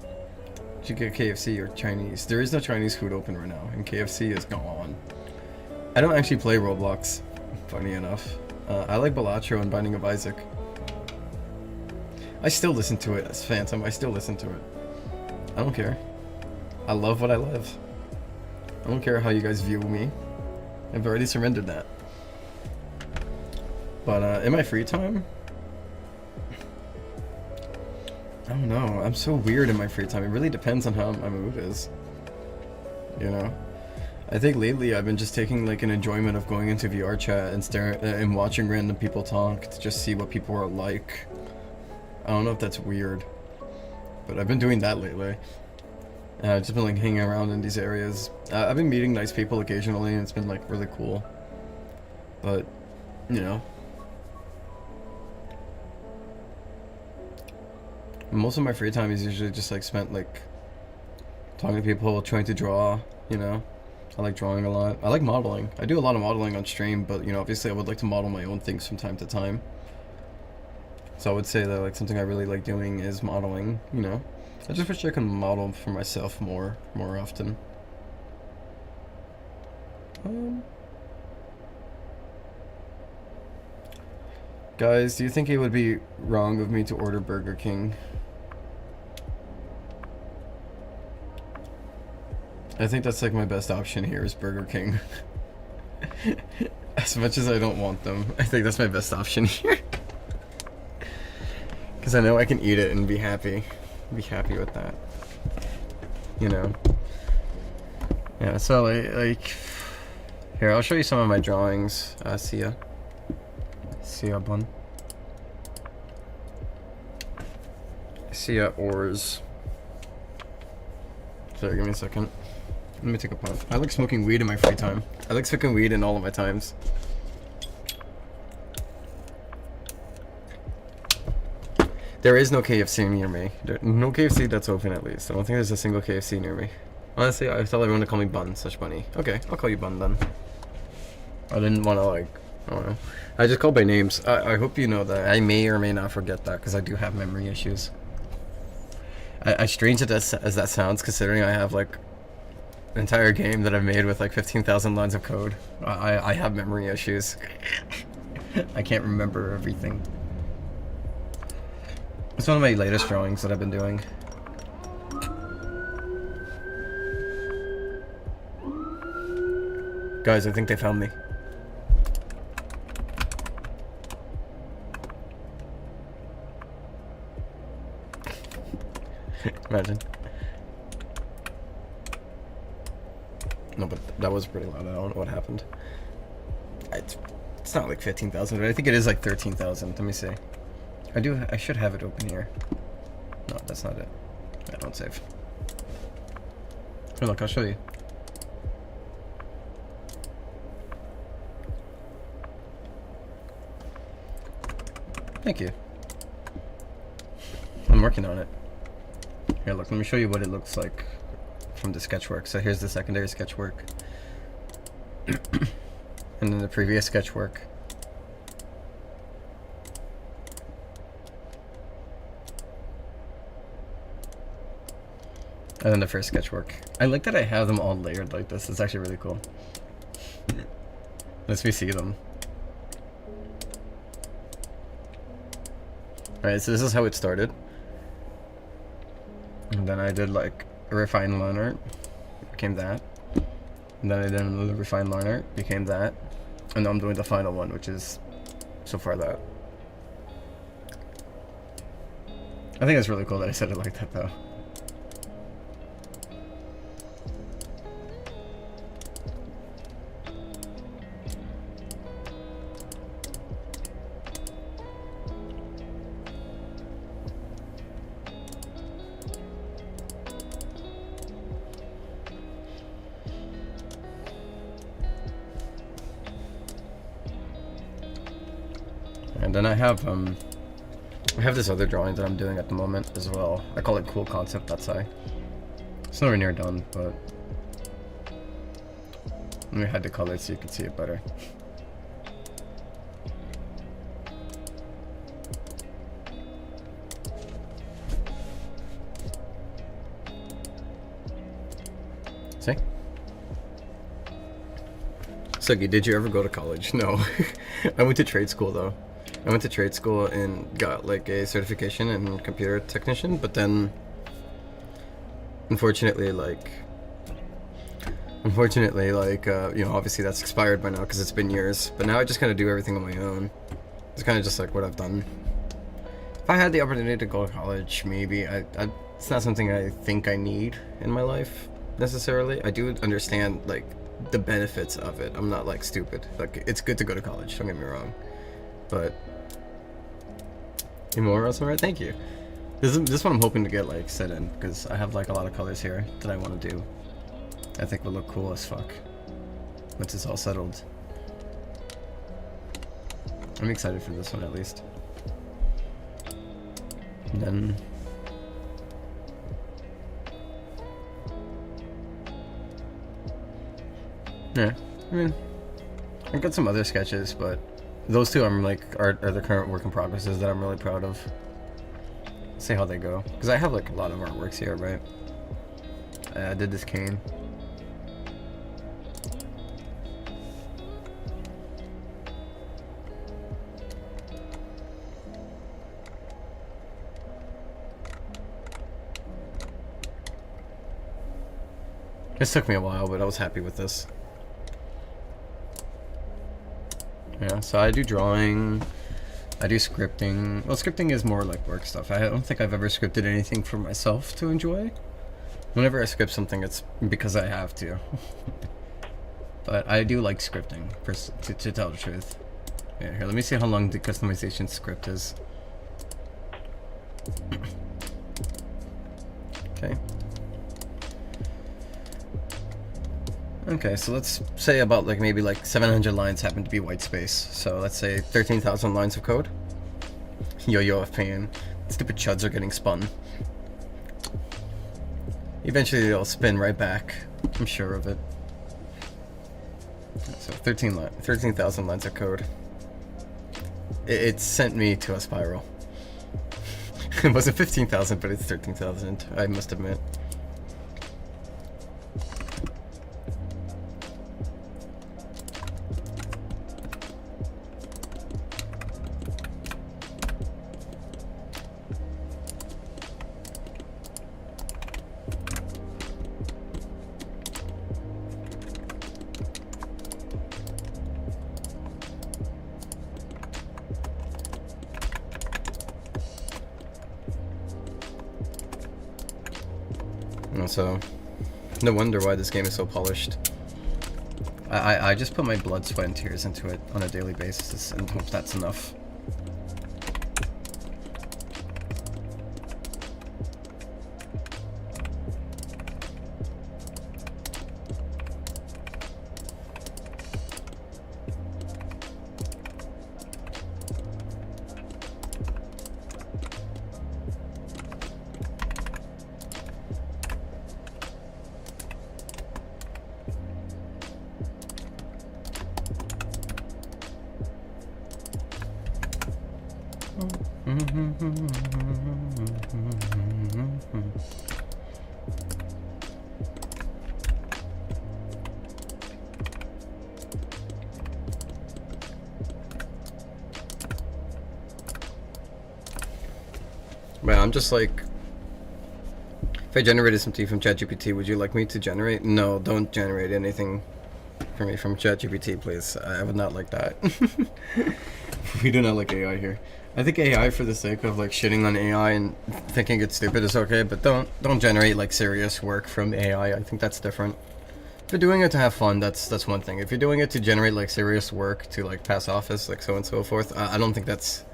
Speaker 1: You should get KFC or Chinese. There is no Chinese food open right now, and KFC is gone. I don't actually play Roblox, funny enough. I like Balatro and Binding of Isaac. I still listen to it as Phantom. I still listen to it. I don't care. I love what I love. I don't care how you guys view me. I've already surrendered that. But in my free time, I don't know. I'm so weird in my free time. It really depends on how my mood is. You know? I think lately I've been just taking like an enjoyment of going into VR chat and staring and watching random people talk to just see what people are like. I don't know if that's weird, but I've been doing that lately. I've just been like hanging around in these areas. I've been meeting nice people occasionally, and it's been like really cool. But, you know. Most of my free time is usually just like spent like talking to people, trying to draw, you know. I like drawing a lot. I like modeling. I do a lot of modeling on stream, but you know, obviously I would like to model my own things from time to time. So I would say that like something I really like doing is modeling, you know. I just wish I could model for myself more often. Guys, do you think it would be wrong of me to order Burger King? I think that's like my best option here is Burger King. As much as I don't want them, I think that's my best option here. Because I know I can eat it and be happy. Be happy with that. You know? Yeah, so like here, I'll show you some of my drawings. See ya. See ya, bun. See ya, ores. Sorry, give me a second. Let me take a puff. I like smoking weed in my free time. I like smoking weed in all of my times. There is no KFC near me. No KFC that's open at least. I don't think there's a single KFC near me. Honestly, I tell everyone to call me Bun, such bunny. Okay, I'll call you Bun then. I didn't want to like, I don't know. I just call by names. I hope you know that. I may or may not forget that because I do have memory issues. As strange as that sounds, considering I have like an entire game that I've made with like 15,000 lines of code. I have memory issues. I can't remember everything. It's one of my latest drawings that I've been doing. Guys, I think they found me. Imagine. No, but that was pretty loud. I don't know what happened. It's not like 15,000, but I think it is like 13,000. Let me see. I should have it open here. No, that's not it. I don't save. Here, look, I'll show you. Thank you. I'm working on it. Here, look, let me show you what it looks like from the sketchwork. So here's the secondary sketchwork. And then the previous sketchwork. And then the first sketchwork. I like that I have them all layered like this. It's actually really cool. Lets me see them. Alright, so this is how it started. And then I did like a refined line art. Became that. And then I did another refined line art. Became that. And now I'm doing the final one, which is so far that. I think it's really cool that I said it like that though. And then I have this other drawing that I'm doing at the moment as well. I call it Cool Concept, that's I. It's nowhere near done, but let me hide the color so you can see it better. See? Sugi, did you ever go to college? No. I went to trade school though. I went to trade school and got like a certification in computer technician, but then unfortunately like you know, obviously that's expired by now because it's been years, but now I just kind of do everything on my own. It's kind of just like what I've done. If I had the opportunity to go to college, maybe it's not something I think I need in my life necessarily. I do understand like the benefits of it. I'm not like stupid. Like it's good to go to college, don't get me wrong, but more also right. Thank you. This one I'm hoping to get like set in because I have like a lot of colors here that I want to do. I think will look cool as fuck once it's all settled. I'm excited for this one at least. And then yeah, I mean, I got some other sketches, but those two I'm like are the current work in progresses that I'm really proud of. See how they go, because I have like a lot of artworks here, right? I did this cane. This took me a while, but I was happy with this. Yeah, so I do drawing, I do scripting. Well, scripting is more like work stuff. I don't think I've ever scripted anything for myself to enjoy. Whenever I script something, it's because I have to. But I do like scripting, to tell the truth. Yeah, here, let me see how long the customization script is. Okay. Okay, so let's say about like maybe like 700 lines happen to be white space. So let's say 13,000 lines of code. Yo-yo of pain. Stupid chuds are getting spun. Eventually they'll spin right back. I'm sure of it. So 13,000 lines of code. It sent me to a spiral. It wasn't 15,000, but it's 13,000, I must admit. So, no wonder why this game is so polished. I just put my blood, sweat, and tears into it on a daily basis and hope that's enough. Man, I'm just like, if I generated something from ChatGPT, would you like me to generate? No, don't generate anything for me from ChatGPT, please. I would not like that. We do not like AI here. I think AI, for the sake of like shitting on AI and thinking it's stupid, is okay, but don't generate like serious work from AI. I think that's different. If you're doing it to have fun, that's one thing. If you're doing it to generate like serious work to like pass office, like so and so forth, I don't think that's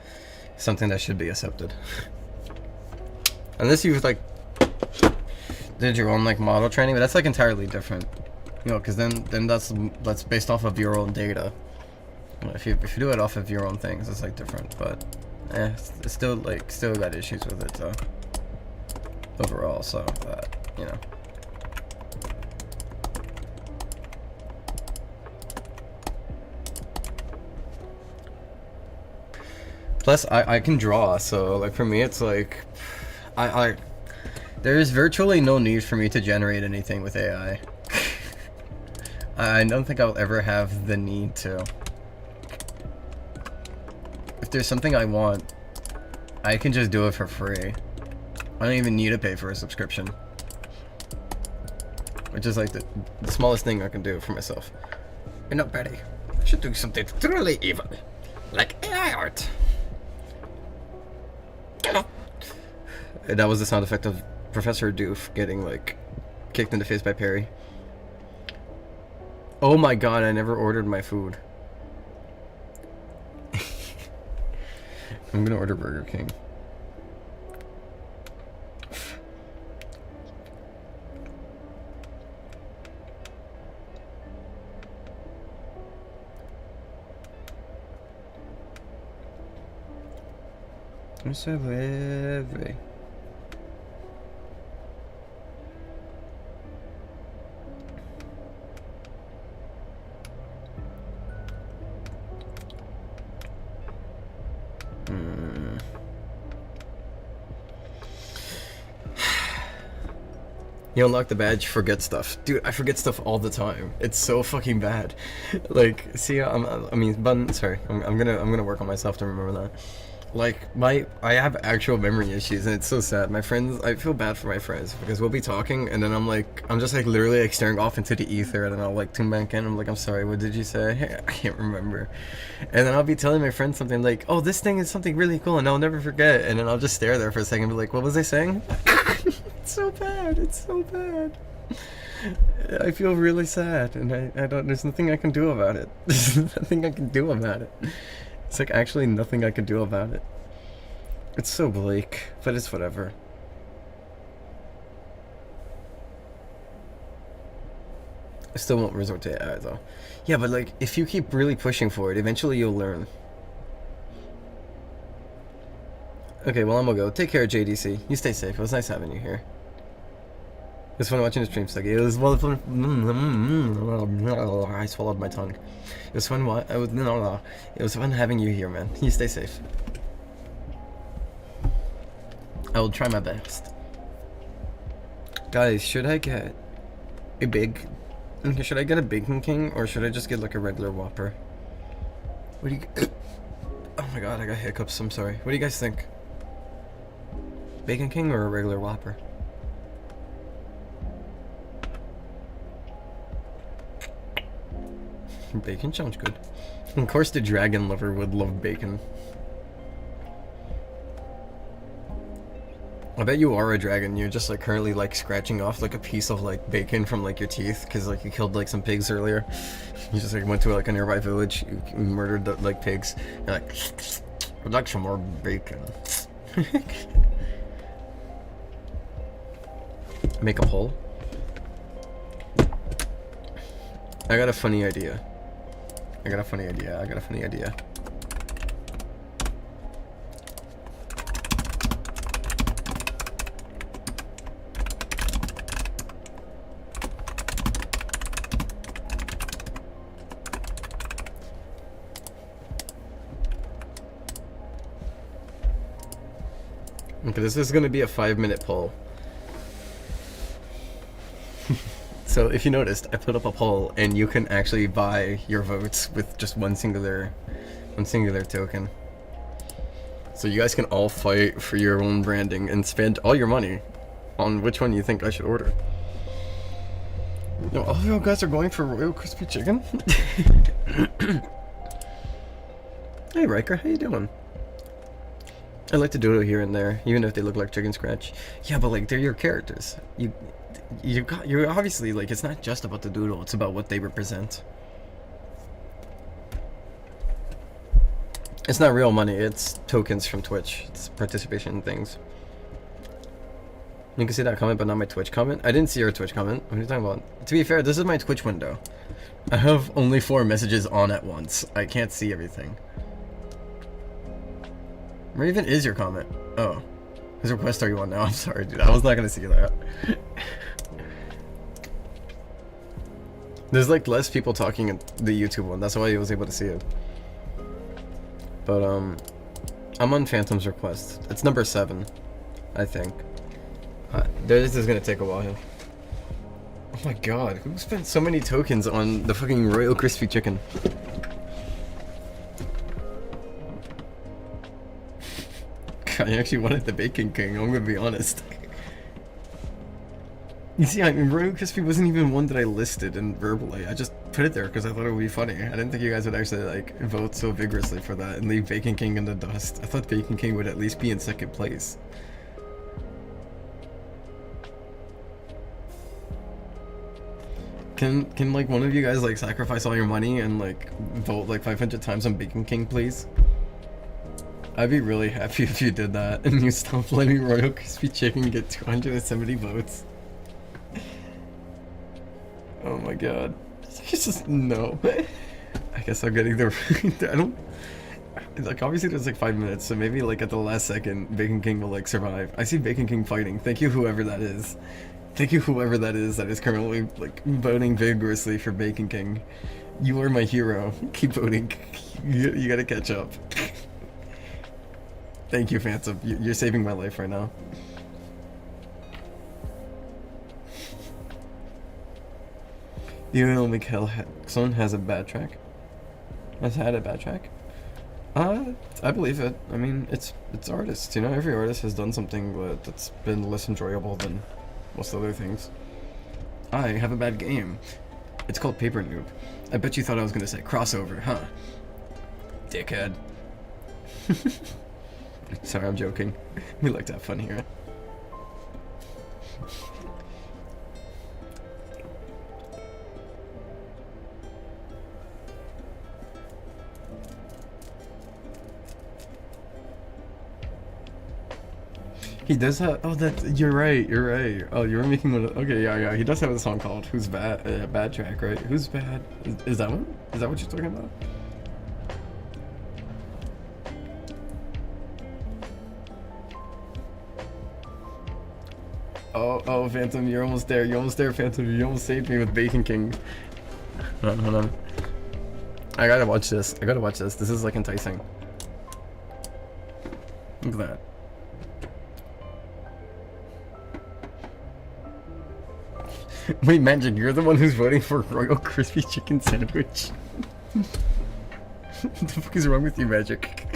Speaker 1: something that should be accepted. Unless you've like did your own like model training, but that's like entirely different. You know, because then that's based off of your own data. You know, if you do it off of your own things, it's like different. But it's still got issues with it. So overall, so you know. Plus, I can draw, so like for me, it's like there is virtually no need for me to generate anything with AI. I don't think I'll ever have the need to. If there's something I want, I can just do it for free. I don't even need to pay for a subscription. Which is like the smallest thing I can do for myself. You're not ready. I should do something truly evil. Like AI art. And that was the sound effect of Professor Doof getting like kicked in the face by Perry. Oh my god, I never ordered my food. I'm gonna order Burger King. I'm so heavy. You unlock the badge, forget stuff. Dude, I forget stuff all the time. It's so fucking bad. Like, see, I'm gonna work on myself to remember that. Like, I have actual memory issues, and it's so sad. My friends, I feel bad for my friends, because we'll be talking, and then I'm just like literally like staring off into the ether, and then I'll like tune back in, I'm like, I'm sorry, what did you say? I can't remember. And then I'll be telling my friend something like, oh, this thing is something really cool, and I'll never forget, and then I'll just stare there for a second and be like, what was I saying? It's so bad, it's so bad. I feel really sad, and I don't, there's nothing I can do about it. There's nothing I can do about it. It's like actually nothing I can do about it. It's so bleak, but it's whatever. I still won't resort to AI though. Yeah, but like, if you keep really pushing for it, eventually you'll learn. Okay, well I'm gonna go. Take care, JDC. You stay safe. It was nice having you here. It was fun watching the stream, Stucky. It was well fun. I swallowed my tongue. It was fun. What? It was fun having you here, man. You stay safe. I will try my best. Guys, should I get a big? Okay, should I get a Bacon King or should I just get like a regular Whopper? What do you? Oh my god, I got hiccups. I'm sorry. What do you guys think? Bacon King or a regular Whopper? Bacon sounds good. Of course the dragon lover would love bacon. I bet you are a dragon. You're just like currently like scratching off like a piece of like bacon from like your teeth because like you killed like some pigs earlier. You just like went to like a nearby village, you murdered the, like pigs. You're like, I'd like some more bacon. Make a hole. I got a funny idea. I got a funny idea. Okay, this is gonna be a 5-minute poll. So if you noticed, I put up a poll, and you can actually buy your votes with just one singular token. So you guys can all fight for your own branding and spend all your money on which one you think I should order. No, all of you guys are going for Royal Crispy Chicken? Hey Riker, how you doing? I like to doodle here and there, even if they look like chicken scratch. Yeah, but like, they're your characters. You're obviously, like, it's not just about the doodle, it's about what they represent. It's not real money, it's tokens from Twitch. It's participation things. You can see that comment, but not my Twitch comment. I didn't see your Twitch comment. What are you talking about? To be fair, this is my Twitch window. I have only 4 messages on at once. I can't see everything. Where even is your comment? Oh. Whose request are you on now? I'm sorry, dude. I was not gonna see that. There's like less people talking in the YouTube one. That's why I was able to see it. But I'm on Phantom's request. It's number 7, I think. This is gonna take a while. Oh my god, who spent so many tokens on the fucking Royal Crispy Chicken? I actually wanted the Bacon King, I'm gonna be honest. You see, I mean, Royal Crispy wasn't even one that I listed in verbally. I just put it there because I thought it would be funny. I didn't think you guys would actually, like, vote so vigorously for that and leave Bacon King in the dust. I thought Bacon King would at least be in 2nd place. Can like one of you guys like sacrifice all your money and like vote like 500 times on Bacon King, please? I'd be really happy if you did that and you stopped letting Royal Crispy Chicken get 270 votes. Oh my god. It's just no. I guess I'm getting the I don't like, obviously there's like 5 minutes, so maybe like at the last second Bacon King will like survive. I see Bacon King fighting. Thank you, whoever that is. Thank you, whoever that is currently like voting vigorously for Bacon King. You are my hero. Keep voting. You gotta catch up. Thank you, Phantom. You're saving my life right now. Even though Mikhail Jackson has a bad track. Has had a bad track? I believe it. I mean, it's artists, you know? Every artist has done something that's been less enjoyable than most other things. I have a bad game. It's called Paper Noob. I bet you thought I was gonna say crossover, huh? Dickhead. Sorry, I'm joking. We like to have fun here. He does have. Oh, you're right. You're right. Oh, you're making one. Okay, yeah. He does have a song called "Who's Bad." Bad track, right? Who's bad? Is that one? Is that what you're talking about? Oh, Phantom, you're almost there. You're almost there, Phantom. You almost saved me with Bacon King. Hold on. I gotta watch this. This is like enticing. Look at that. Wait, Magic, you're the one who's voting for Royal Crispy Chicken Sandwich? What the fuck is wrong with you, Magic?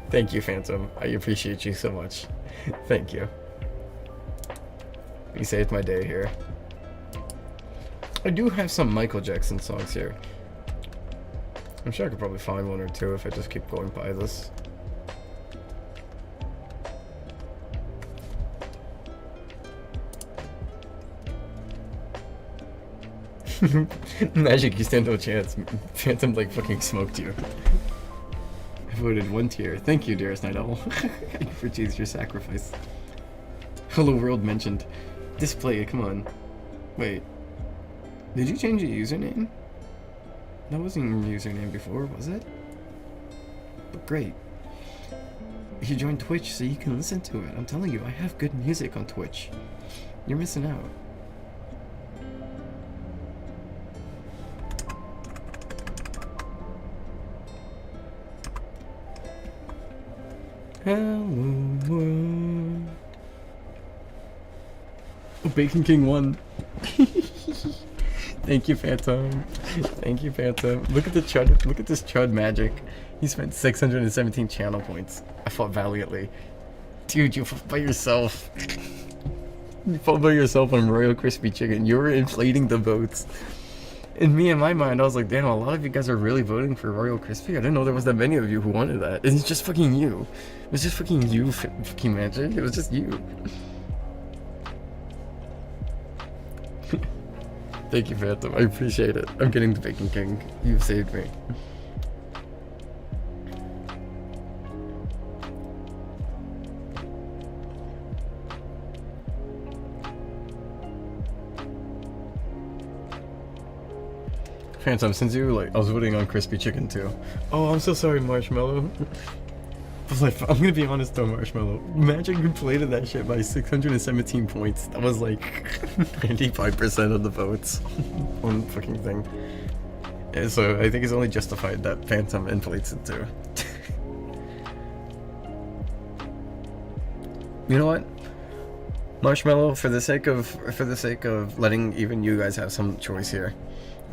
Speaker 1: Thank you, Phantom. I appreciate you so much. Thank you. You saved my day here. I do have some Michael Jackson songs here. I'm sure I could probably find one or two if I just keep going by this. Magic, you stand no chance. Phantom like fucking smoked you. I voted 1 tier. Thank you, dearest Night Owl. For your sacrifice. Hello World mentioned. Display, come on. Wait. Did you change your username? That wasn't your username before, was it? But great. You joined Twitch so you can listen to it. I'm telling you, I have good music on Twitch. You're missing out. Hello world. Oh, Bacon King won. Thank you, Phantom. Thank you, Phantom. Look at the chud. Look at this chud magic. He spent 617 channel points. I fought valiantly. Dude, you fought by yourself. You fought by yourself on Royal Crispy Chicken. You were inflating the votes. And me, in my mind, I was like, damn, a lot of you guys are really voting for Royal Crispy. I didn't know there was that many of you who wanted that. It's just fucking you. It was just fucking you, fucking magic. It was just you. Thank you, Phantom. I appreciate it. I'm getting the Bacon King. You've saved me. Phantom, since you like, I was voting on Crispy Chicken too. Oh, I'm so sorry, Marshmallow. But like, I'm gonna be honest though, Marshmallow. Magic inflated that shit by 617 points. That was like 95% of the votes on the fucking thing. Yeah, so I think it's only justified that Phantom inflates it too. You know what? Marshmallow, for the sake of letting even you guys have some choice here.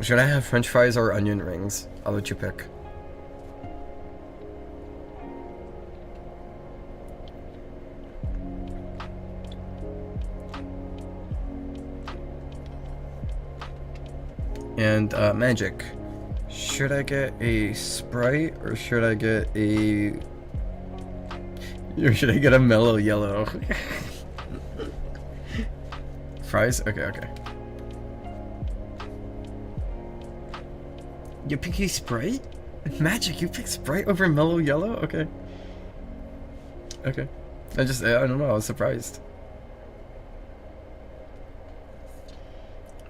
Speaker 1: Should I have French fries or onion rings? I'll let you pick. And Magic, should I get a Sprite or should I get a... Or should I get a mellow yellow? Fries? Okay, okay. You pick a Sprite? Magic, you pick Sprite over mellow yellow? Okay. Okay. I don't know, I was surprised.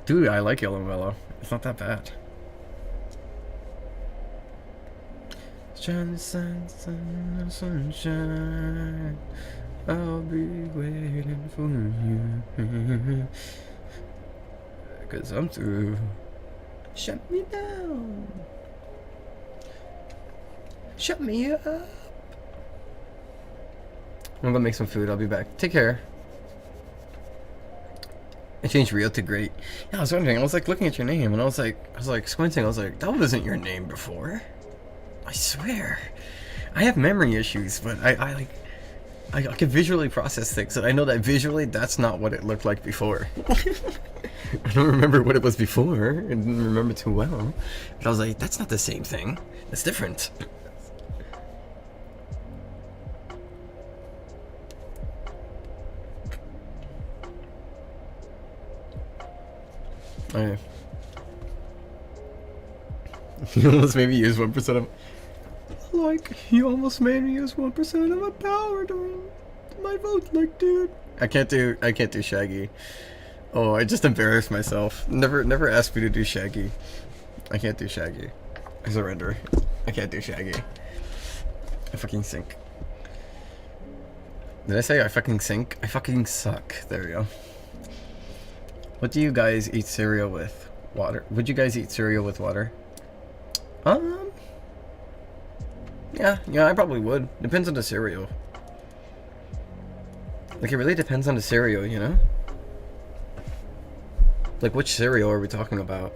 Speaker 1: Dude, I like yellow mellow. It's not that bad. Sunshine, sunshine, I'll be waiting for you. 'Cause I'm through. Shut me down. Shut me up. I'm gonna make some food. I'll be back. Take care. I changed real to great. Yeah, I was wondering. I was like looking at your name, and I was like squinting. I was like, that wasn't your name before. I swear. I have memory issues, but I can visually process things, and I know that visually that's not what it looked like before. I don't remember what it was before. I didn't remember too well. But I was like, that's not the same thing. It's different. Oh, yeah. You almost made me use 1% of... Like, you almost made me use 1% of my power during my vote, like, dude. I can't do Shaggy. Oh, I just embarrassed myself. Never asked me to do Shaggy. I can't do Shaggy. I surrender. I can't do Shaggy. I fucking sink. Did I say I fucking sink? I fucking suck. There we go. What do you guys eat cereal with? Water. Would you guys eat cereal with water? Yeah, I probably would. Depends on the cereal. Like, it really depends on the cereal, you know? Like, which cereal are we talking about?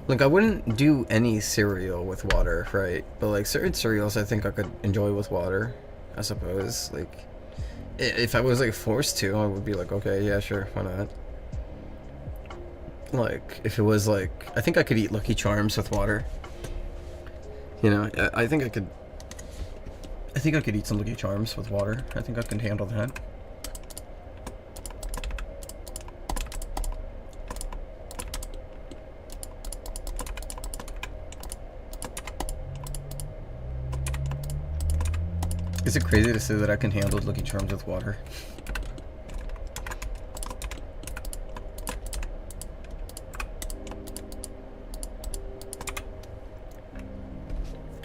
Speaker 1: Like, I wouldn't do any cereal with water, right? But, like, certain cereals I think I could enjoy with water, I suppose. Like, if I was, like, forced to, I would be like, okay, yeah, sure, why not? Like, if it was, like... I think I could eat Lucky Charms with water. You know, I think I could eat some Lucky Charms with water. I think I can handle that. Is it crazy to say that I can handle Lucky Charms with water?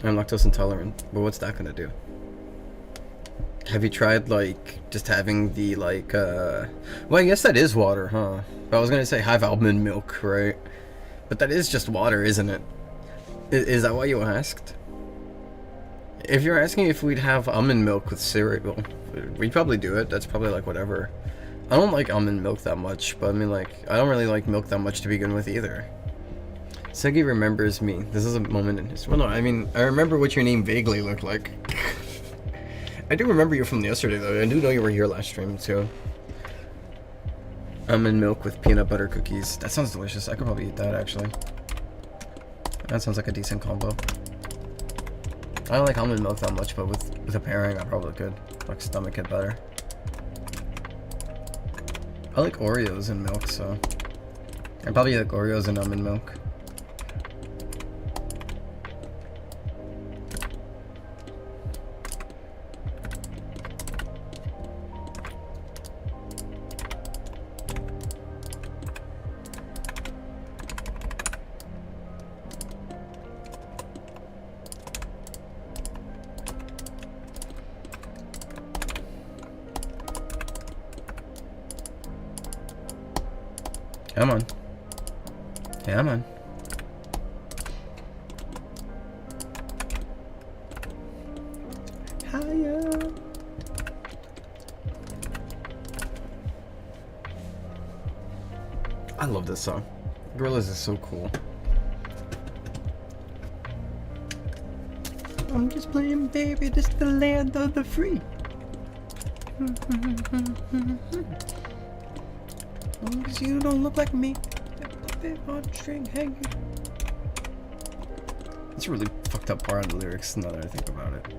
Speaker 1: I'm lactose intolerant, but what's that gonna do? Have you tried, like, just having the, like, well, I guess that is water, huh? But I was gonna say have almond milk, right? But that is just water, isn't it? Is that why you asked? If you're asking if we'd have almond milk with cereal, we'd probably do it. That's probably like whatever. I don't like almond milk that much, but I mean like, I don't really like milk that much to begin with either. Segi remembers me. This is a moment in history. Well, no, I mean, I remember what your name vaguely looked like. I do remember you from yesterday though. I do know you were here last stream too. Almond milk with peanut butter cookies. That sounds delicious. I could probably eat that actually. That sounds like a decent combo. I don't like almond milk that much, but with a pairing, I probably could. Like, stomach it better. I like Oreos and milk, so I probably like Oreos and almond milk. Come on. Come on. Higher. I love this song. Gorillaz is so cool. I'm just playing, baby. This is the land of the free. As long as you don't look like me. It's a really fucked up part of the lyrics now that I think about it.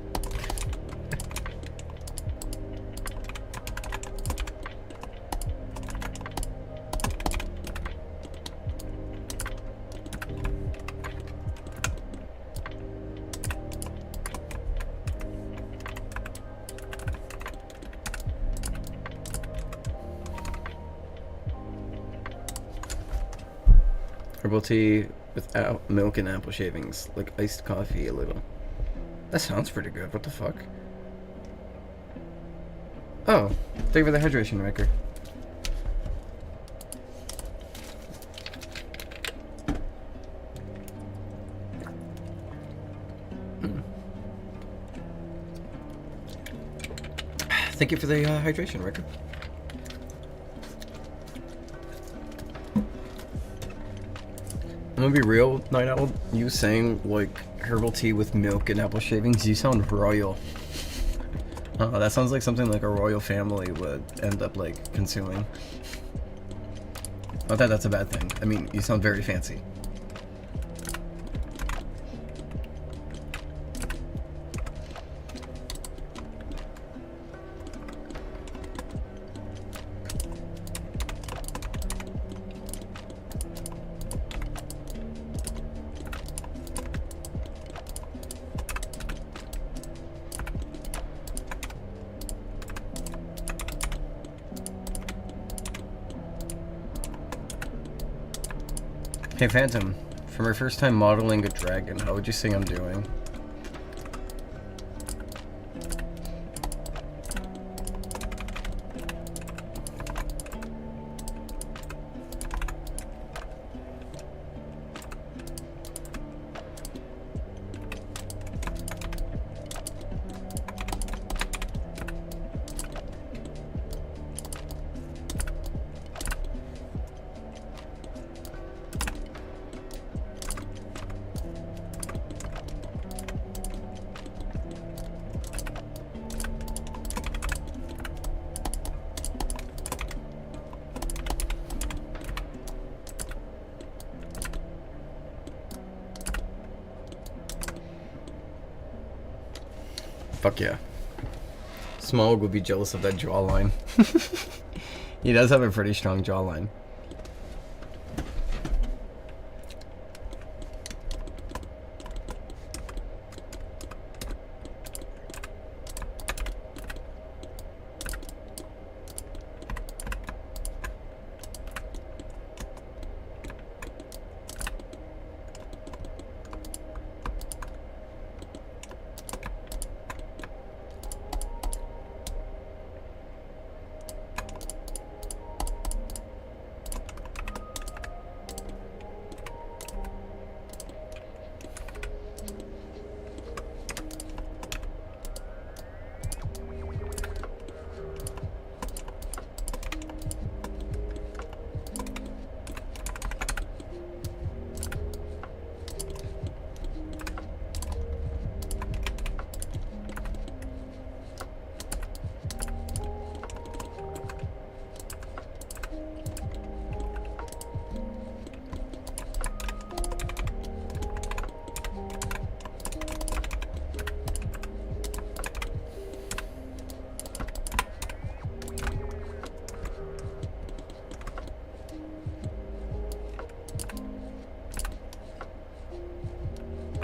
Speaker 1: Herbal tea without milk and apple shavings, like iced coffee a little. That sounds pretty good. What the fuck? Oh, thank you for the hydration maker. Thank you for the hydration maker. I'm gonna be real, Night Owl. You saying like herbal tea with milk and apple shavings, you sound royal. That sounds like something like a royal family would end up like consuming. Not that that's a bad thing. I mean, you sound very fancy. Hey Phantom, for my first time modeling a dragon, how would you say I'm doing? Fuck yeah. Smog would be jealous of that jawline. He does have a pretty strong jawline.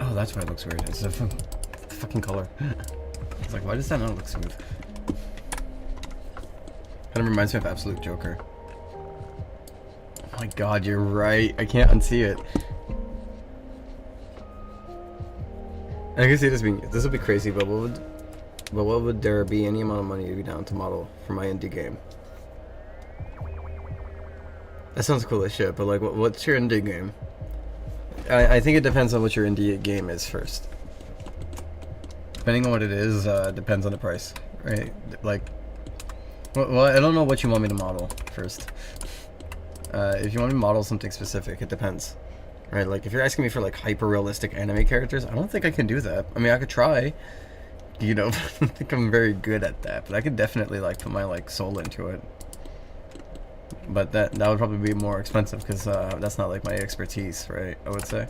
Speaker 1: Oh, that's why it looks weird. It's the fucking color. It's like, why does that not look smooth? Kind of reminds me of Absolute Joker. Oh my god, you're right. I can't unsee it. I can see this being. This would be crazy, but what would there be any amount of money you'd be down to model for my indie game? That sounds cool as shit, but like, what's your indie game? I think it depends on what your indie game is first. Depending on what it is, depends on the price, right? Like, well, I don't know what you want me to model first. If you want me to model something specific, it depends, right? Like, if you're asking me for like hyper-realistic anime characters, I don't think I can do that. I mean, I could try, you know, I don't think I'm very good at that, but I could definitely like put my like soul into it. But that would probably be more expensive because that's not like my expertise, right? I would say.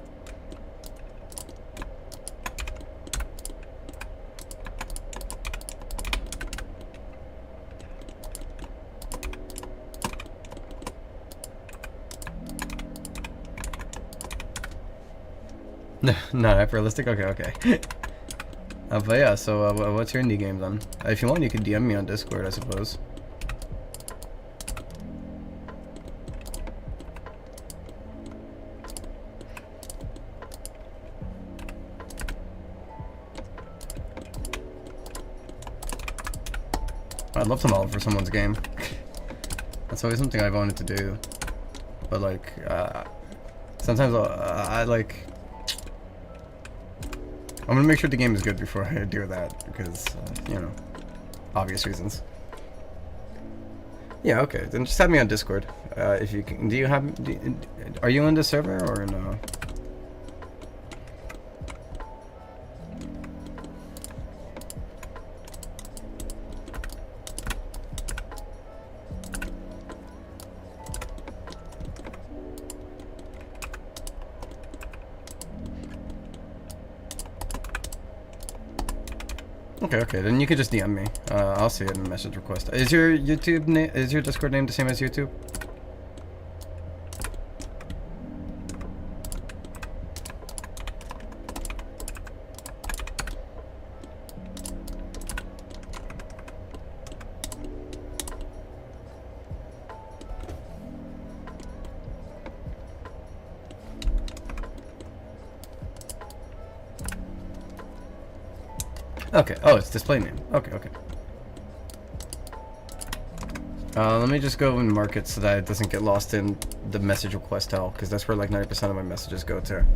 Speaker 1: No, not hyper-realistic? Okay. But yeah, so what's your indie game then? If you want, you can DM me on Discord, I suppose. I'd love to model for someone's game. That's always something I've wanted to do. But like, sometimes I like... I'm gonna make sure the game is good before I do that, because, you know, obvious reasons. Yeah, okay, then just have me on Discord. If you can, are you in the server or no? Okay, then you can just DM me. I'll see it in the message request. Is your YouTube name, is your Discord name the same as YouTube? Okay, oh, it's display name. Okay. Let me just go and mark it so that it doesn't get lost in the message request hell, because that's where like 90% of my messages go to.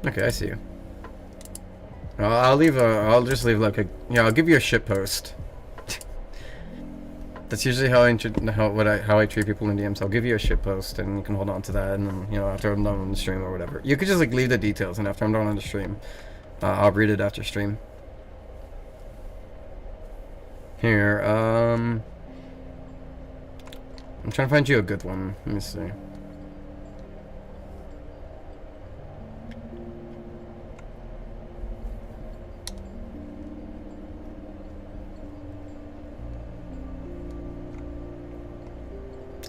Speaker 1: Okay, I see you. I'll just leave like a, yeah, I'll give you a shit post. That's usually how I treat people in DMs. I'll give you a shit post and you can hold on to that, and then, you know, after I'm done on the stream or whatever. You could just like leave the details, and after I'm done on the stream, I'll read it after stream. Here, I'm trying to find you a good one. Let me see.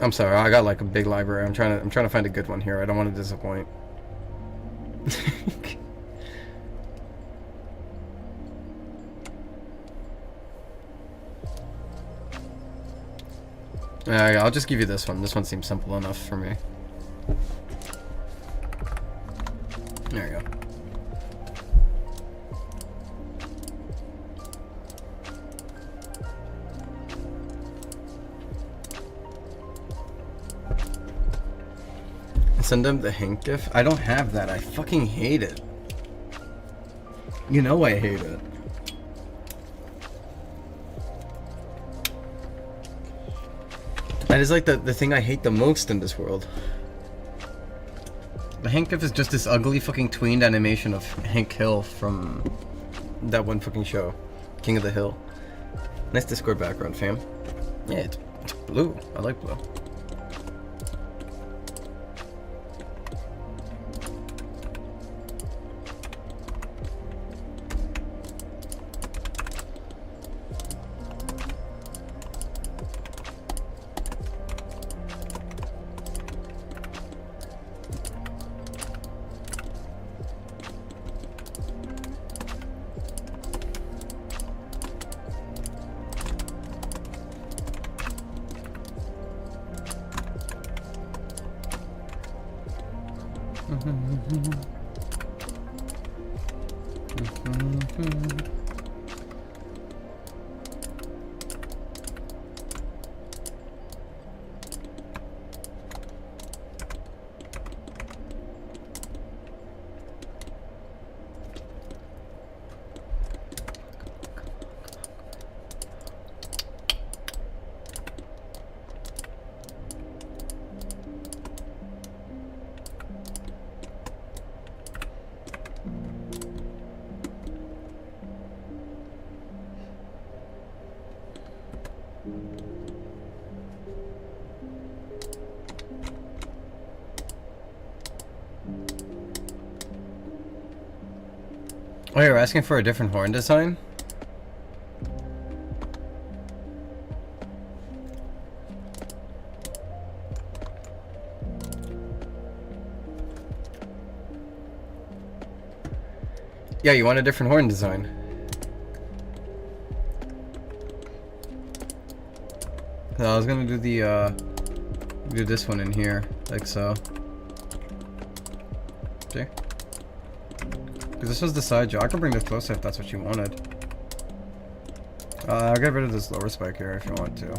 Speaker 1: I'm sorry, I got like a big library. I'm trying to find a good one here. I don't want to disappoint. I'll just give you this one. This one seems simple enough for me. There you go. Send them the Hank gif? I don't have that. I fucking hate it. You know I hate it. That is like the thing I hate the most in this world. The Hank gif is just this ugly fucking tweened animation of Hank Hill from that one fucking show, King of the Hill. Nice Discord background, fam. Yeah, it's blue. I like blue. Oh, you're asking for a different horn design? Yeah, you want a different horn design. I was gonna do the, do this one in here, like so. See? Because this was the side jaw. I can bring this closer if that's what you wanted. I'll get rid of this lower spike here if you want to.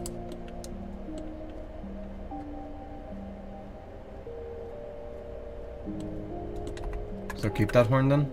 Speaker 1: So keep that horn then.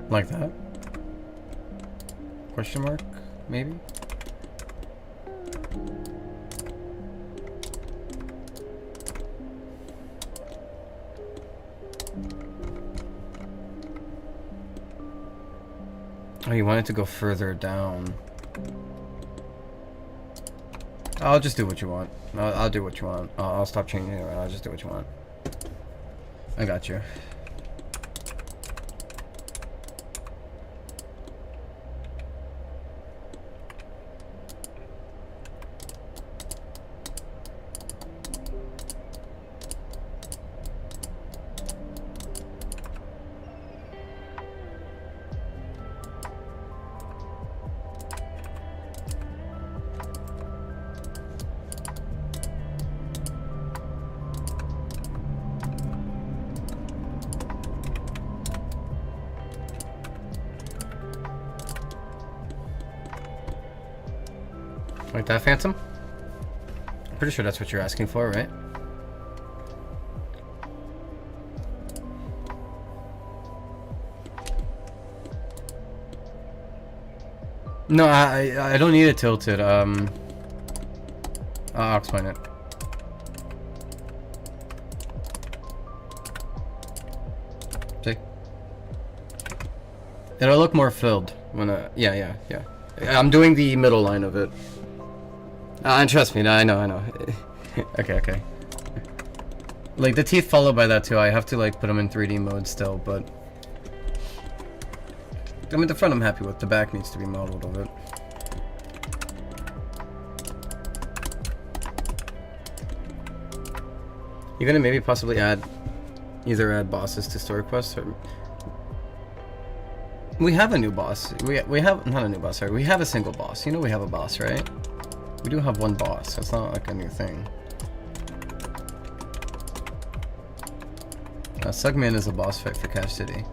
Speaker 1: Like that? Question mark? Maybe? Oh, you want it to go further down. I'll just do what you want. I'll do what you want. I'll stop changing it around. I'll just do what you want. I got you. Like that, Phantom? I'm pretty sure that's what you're asking for, right? No, I don't need it tilted. I'll explain it. See? It'll look more filled when yeah. I'm doing the middle line of it. And trust me, I know. Okay. Like, the teeth followed by that too. I have to, like, put them in 3D mode still, but... I mean, the front I'm happy with. The back needs to be modeled a bit. You're gonna maybe possibly either add bosses to story quests, or... We have a new boss. We have... Not a new boss, sorry. We have a single boss. You know we have a boss, right? We do have one boss. That's not like a new thing. Sugman is a boss fight for Cache City.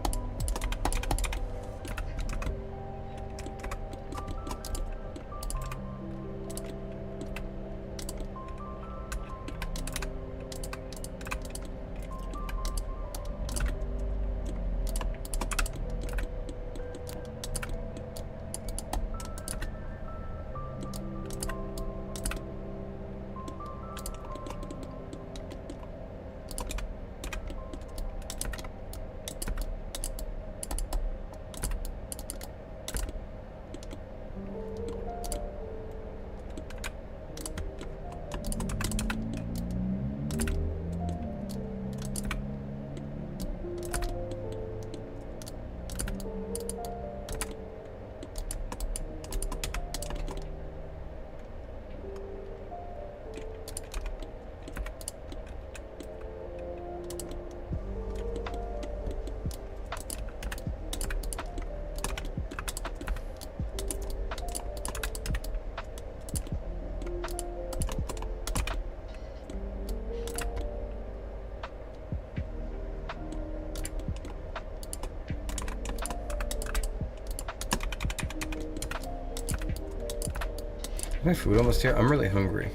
Speaker 1: My food almost here? I'm really hungry.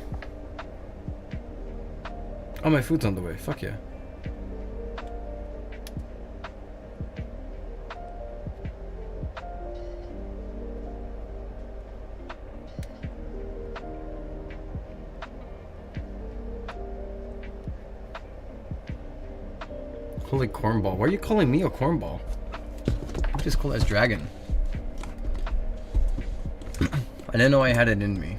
Speaker 1: Oh, my food's on the way. Fuck yeah. Holy cornball. Why are you calling me a cornball? I'm just cool as dragon. I didn't know I had it in me.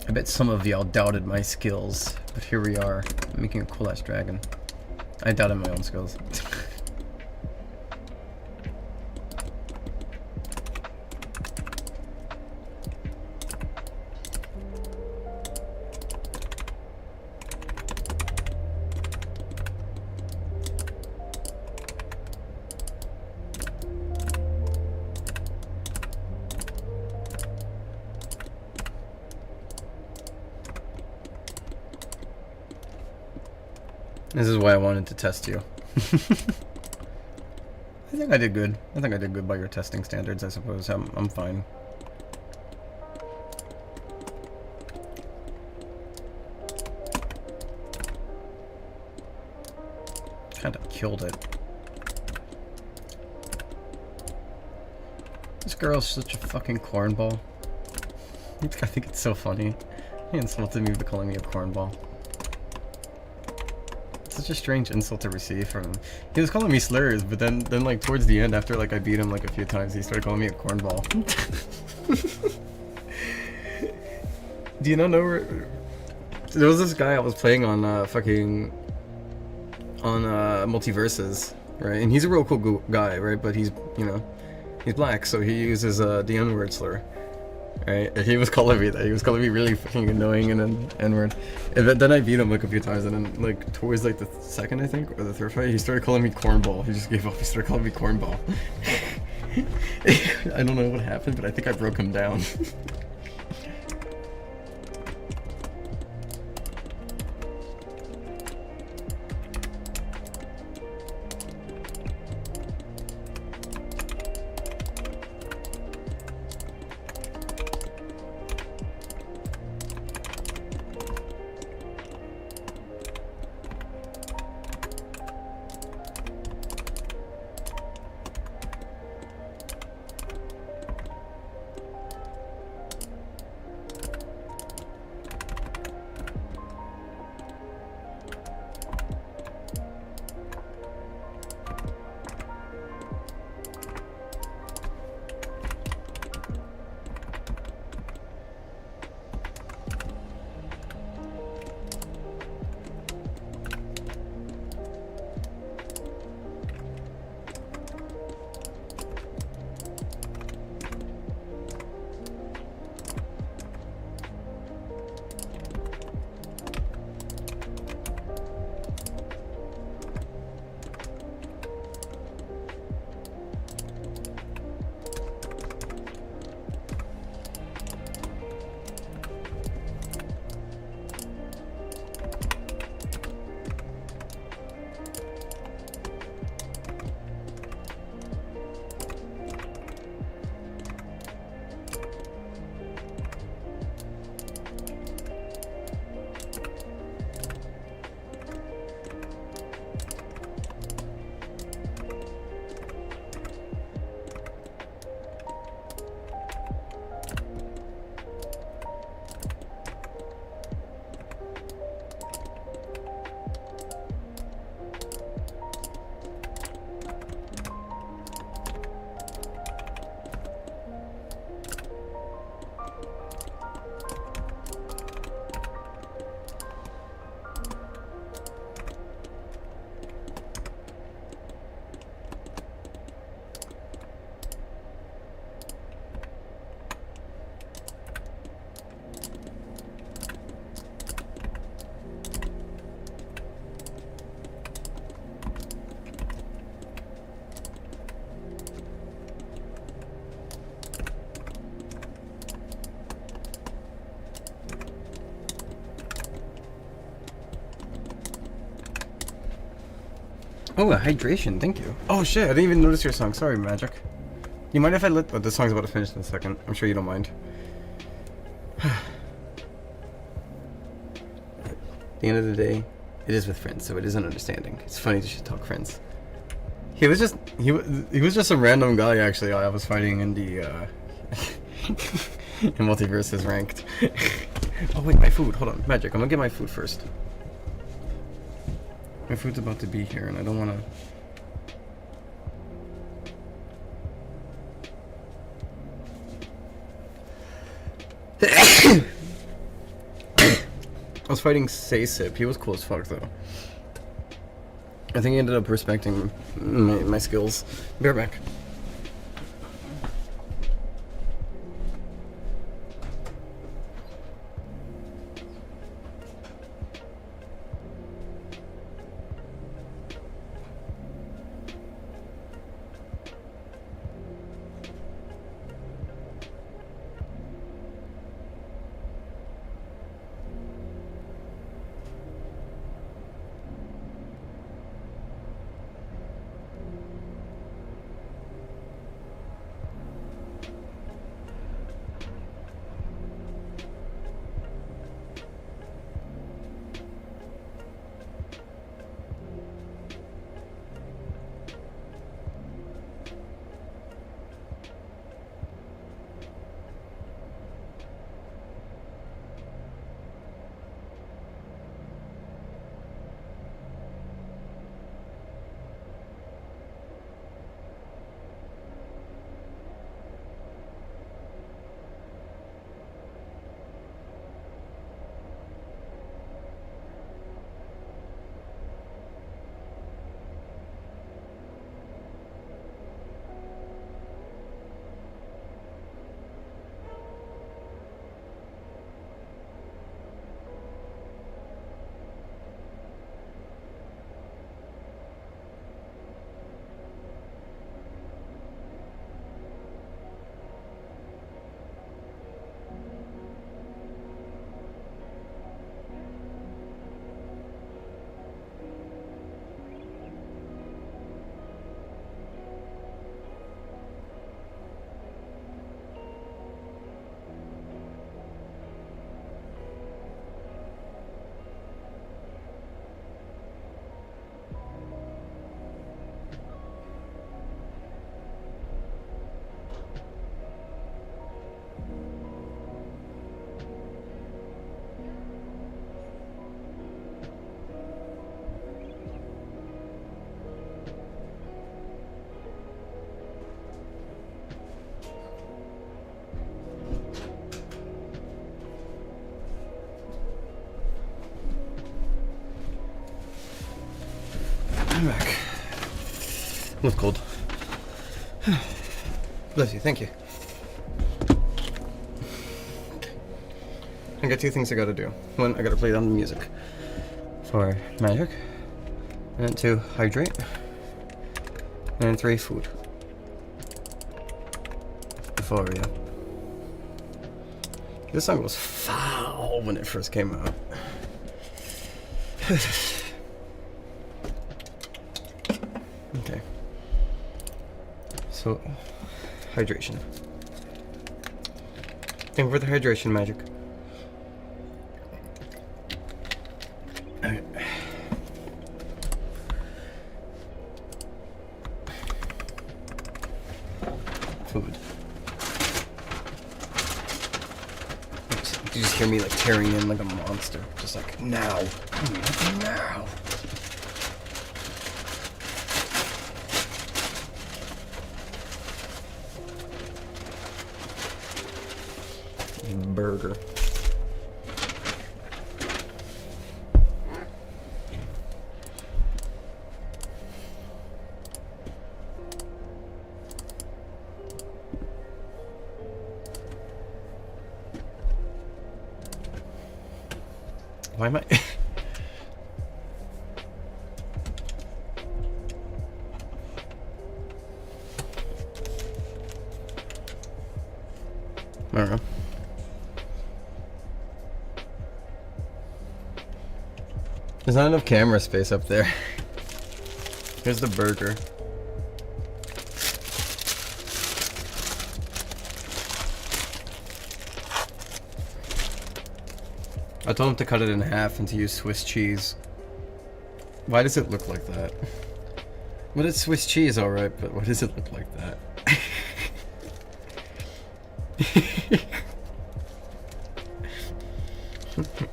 Speaker 1: I bet some of y'all doubted my skills, but here we are, making a cool ass dragon. I doubted my own skills. This is why I wanted to test you. I think I did good. I think I did good by your testing standards, I suppose. I'm fine. Kind of killed it. This girl's such a fucking cornball. I think it's so funny. He insulted me by calling me a cornball. Such a strange insult to receive from him. He was calling me slurs, but then like towards the end, after like I beat him like a few times, he started calling me a cornball. Do you not know where? There was this guy I was playing on Multiverses, right? And he's a real cool guy, right? But he's, you know, he's black, so he uses the N-word slur. Right, and he was calling me that. He was calling me really fucking annoying and an N-word. And then I beat him like a few times, and then like towards like the second, I think, or the third fight, he started calling me cornball. He just gave up. He started calling me cornball. I don't know what happened, but I think I broke him down. Oh, a hydration, thank you. Oh shit, I didn't even notice your song. Sorry, Magic. You mind if I let... Oh, the song's about to finish in a second. I'm sure you don't mind. At the end of the day, it is with friends, so it is an understanding. It's funny to shit talk friends. He was just a random guy actually. I was fighting in the in Multiverses ranked. Oh wait, my food. Hold on, Magic. I'm gonna get my food first. My food's about to be here, and I don't wanna. I was fighting Saysip. He was cool as fuck though. I think he ended up respecting my skills. Be right back. I'm back. Not cold. Bless you, thank you. I got two things I gotta do. One, I gotta play down the music for Magic. And then two, hydrate. And then three, food. Before, yeah. This song was foul when it first came out. Okay. So, hydration. Thank you for the hydration, Magic. Okay. Food. You just hear me like tearing in like a monster. Just like, now. Now. Burger. Why am I? I don't know. There's not enough camera space up there. Here's the burger. I told him to cut it in half and to use Swiss cheese. Why does it look like that? Well, it's Swiss cheese, alright, but why does it look like that?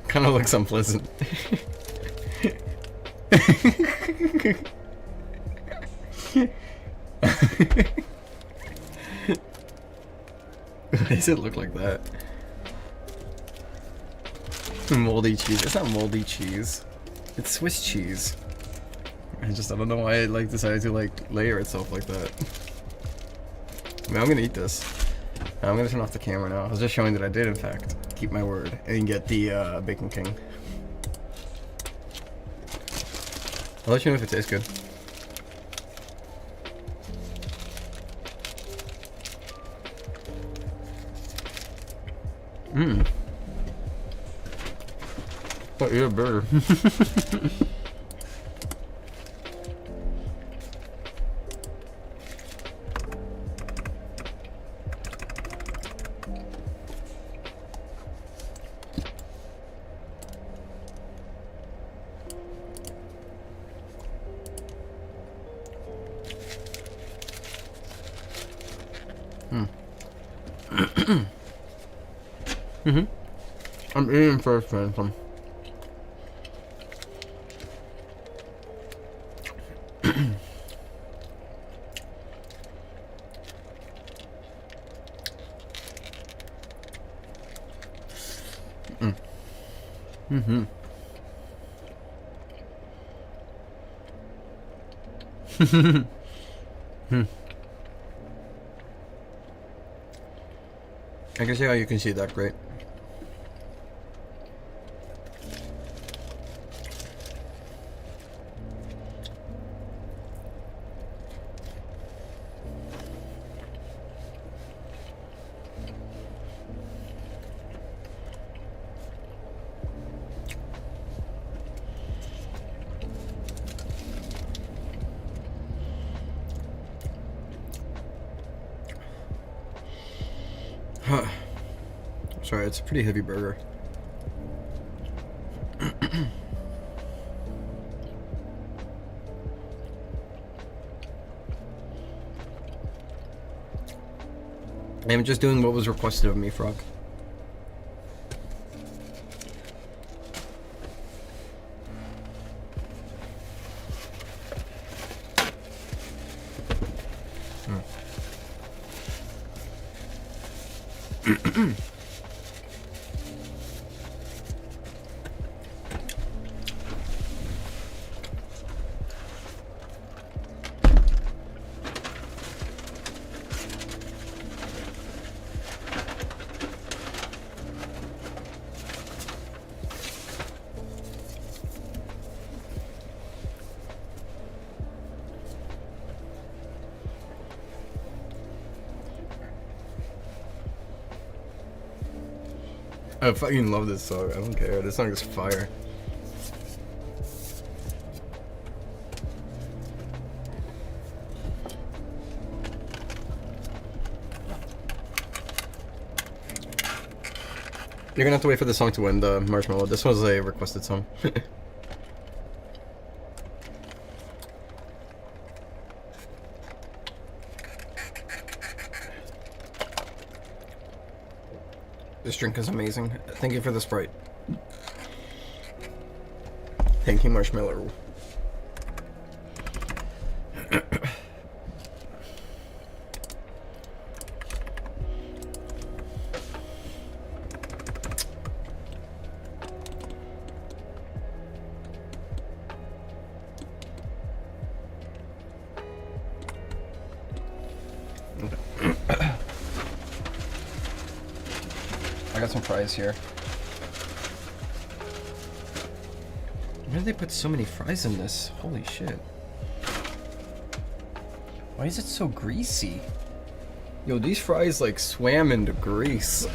Speaker 1: Kind of looks unpleasant. Why does it look like that? Moldy cheese. It's not moldy cheese. It's Swiss cheese. I don't know why it like decided to like layer itself like that. I mean, I'm gonna eat this. I'm gonna turn off the camera now. I was just showing that I did in fact keep my word and get the Bacon King. I'll let you know if it tastes good. Mmm. Oh, eat a burger. I'm eating first, man. I can see how you can see that great. Sorry, it's a pretty heavy burger. I'm just doing what was requested of me, Frog. I fucking love this song. I don't care. This song is fire. You're gonna have to wait for the song to end, Marshmallow. This was a requested song. This drink is amazing. Thank you for the Sprite. Thank you, Marshmallow. I got some fries here. Why did they put so many fries in this? Holy shit. Why is it so greasy? Yo, these fries like swam into grease.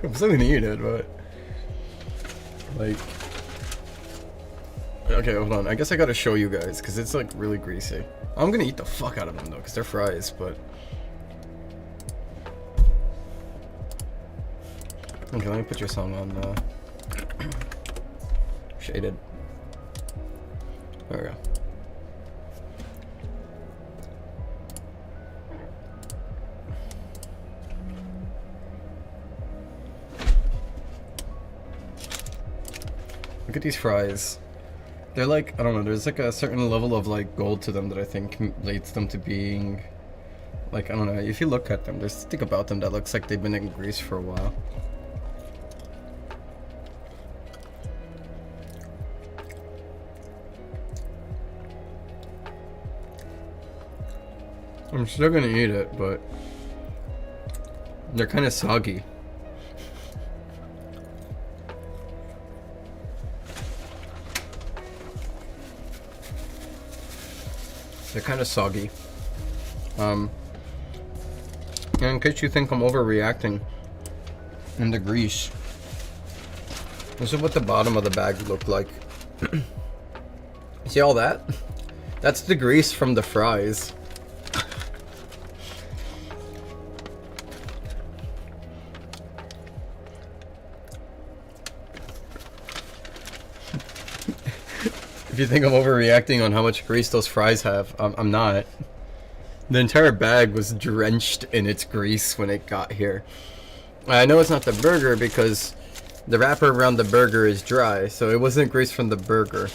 Speaker 1: I'm still gonna eat it, but like, okay, hold on. I guess I gotta show you guys because it's like really greasy. I'm gonna eat the fuck out of them though because they're fries, but okay, let me put your song on. Shaded. There we go. Look at these fries. They're like, I don't know, there's like a certain level of like gold to them that I think leads them to being like, I don't know, if you look at them, there's something about them that looks like they've been in grease for a while. I'm still gonna eat it, but they're kind of soggy. They're kind of soggy. And in case you think I'm overreacting in the grease, this is what the bottom of the bag looked like. See all that? That's the grease from the fries. If you think I'm overreacting on how much grease those fries have, I'm not. The entire bag was drenched in its grease when it got here. I know it's not the burger because the wrapper around the burger is dry, so it wasn't grease from the burger.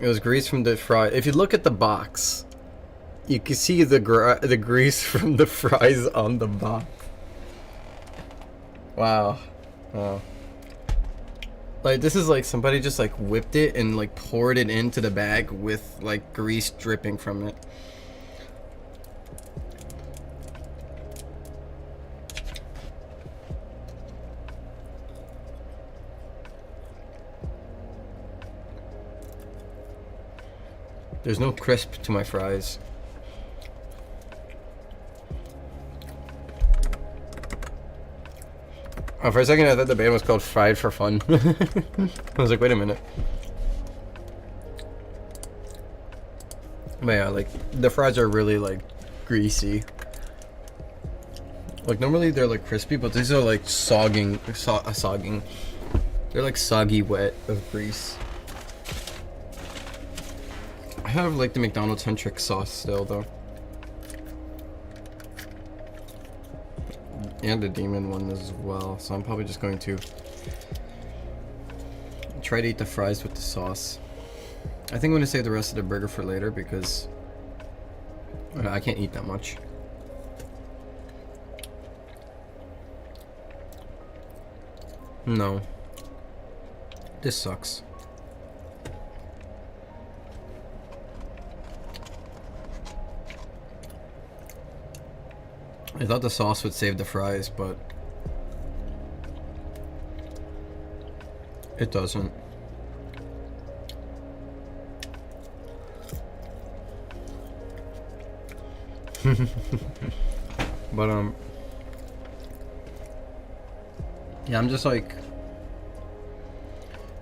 Speaker 1: It was grease from the fry. If you look at the box, you can see the grease from the fries on the box. Wow. Wow. Like, this is like somebody just like whipped it and like poured it into the bag with like grease dripping from it. There's no crisp to my fries. Oh, for a second I thought the band was called Fried for Fun. I was like, wait a minute. But yeah, like, the fries are really, like, greasy. Like, normally they're, like, crispy, but these are, like, sogging. They're, like, soggy wet of grease. I have, like, the McDonald's Centric sauce still, though. And the demon one as well, so I'm probably just going to try to eat the fries with the sauce. I think I'm going to save the rest of the burger for later because I can't eat that much. No. This sucks. I thought the sauce would save the fries, but it doesn't. But yeah, I'm just like,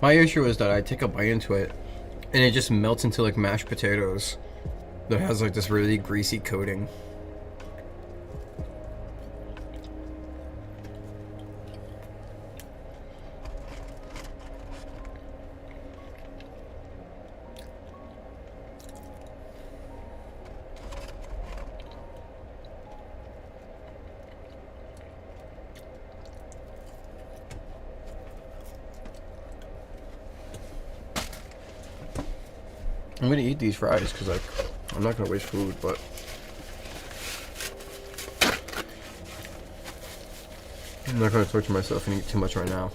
Speaker 1: my issue is that I take a bite into it and it just melts into like mashed potatoes that has like this really greasy coating. I'm gonna eat these fries because, like, I'm not gonna waste food, but I'm not gonna torture myself and eat too much right now.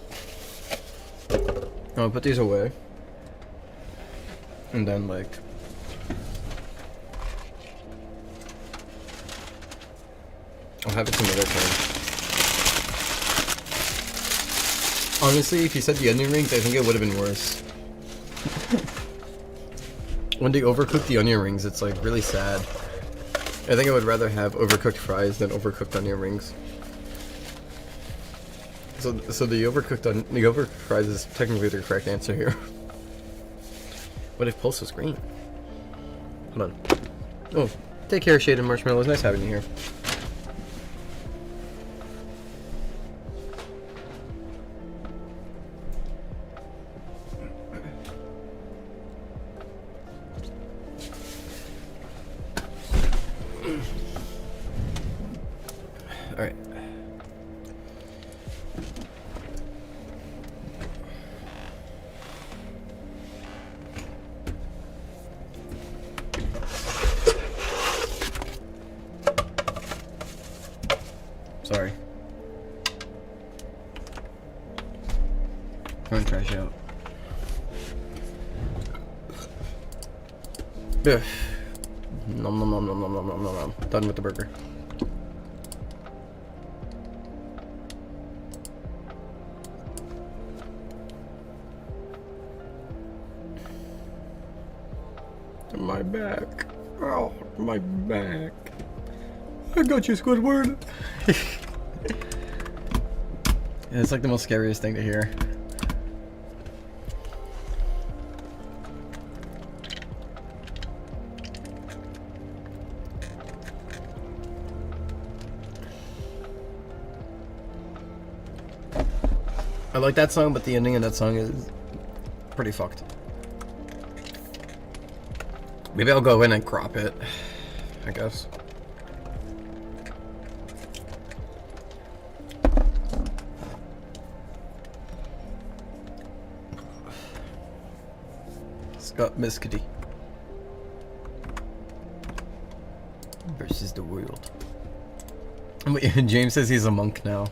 Speaker 1: I'll put these away, and then, like, I'll have it some other time. Honestly, if you said the onion rings, I think it would have been worse. When they overcook the onion rings, it's like really sad. I think I would rather have overcooked fries than overcooked onion rings. So the overcooked fries is technically the correct answer here. What if Pulse was green? Hold on. Oh, take care, Shaded Marshmallow. It was nice having you here. gonna trash out. Ugh. Nom nom nom nom nom nom nom nom nom. Done with the burger. My back. Oh, my back. I got you, Squidward. It's like the most scariest thing to hear. I like that song, but the ending of that song is pretty fucked. Maybe I'll go in and crop it, I guess. Scott Miskety versus the world. Wait, James says he's a monk now.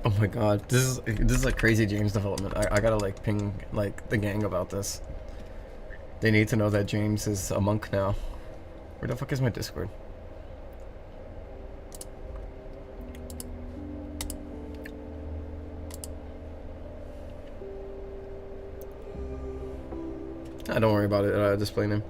Speaker 1: Oh my god, this is like crazy James development. I gotta like ping like the gang about this. They need to know that James is a monk now. Where the fuck is my Discord? Don't worry about it, display name.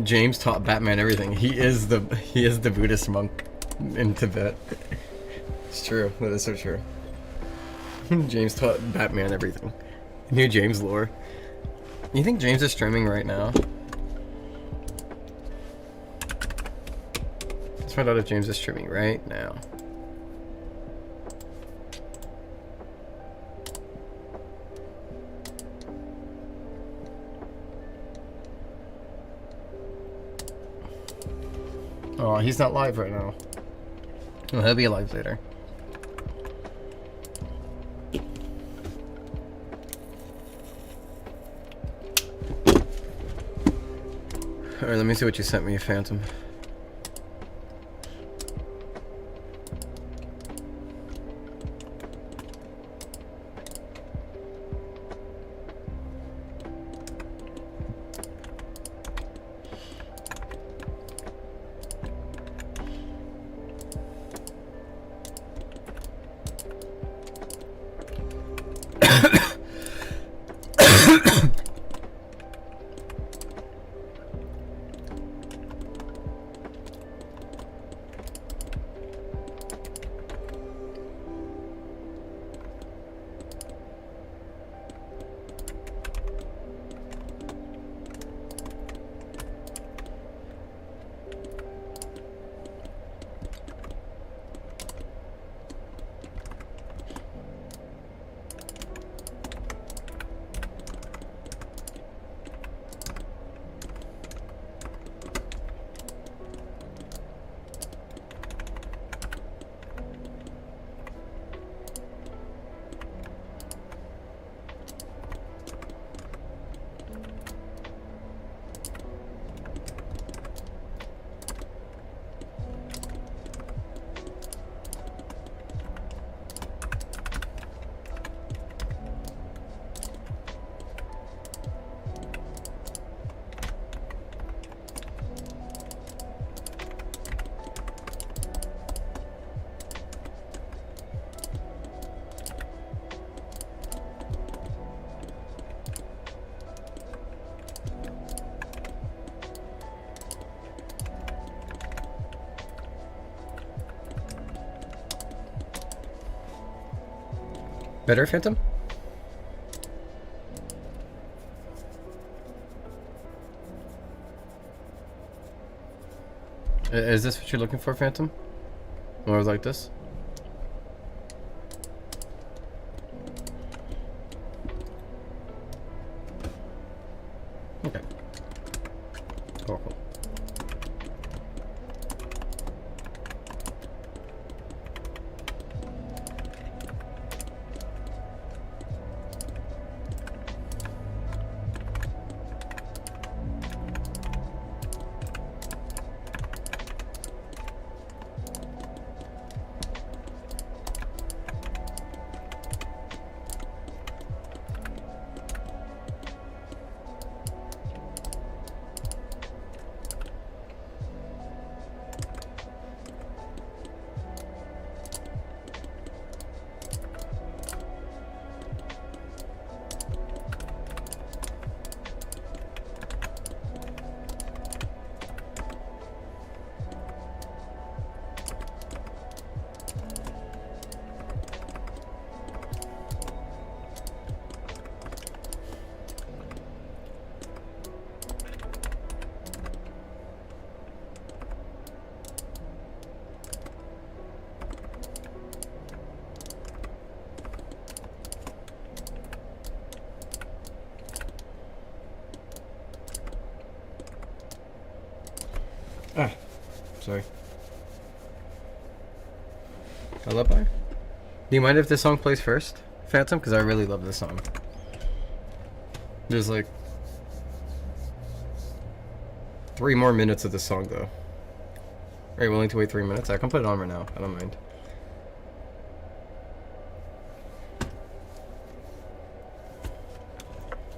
Speaker 1: James taught Batman everything. He is the Buddhist monk in Tibet. It's true. That is so true. James taught Batman everything. New James lore. You think James is streaming right now? Let's find out if James is streaming right now. Oh, he's not live right now. Well, he'll be live later. Alright, let me see what you sent me, Phantom. Better, Phantom? Is this what you're looking for, Phantom? More like this? Okay. Cool. Ah, sorry. Lullaby? Do you mind if this song plays first, Phantom? Because I really love this song. There's like 3 more minutes of this song, though. Are you willing to wait 3 minutes? I can put it on right now. I don't mind.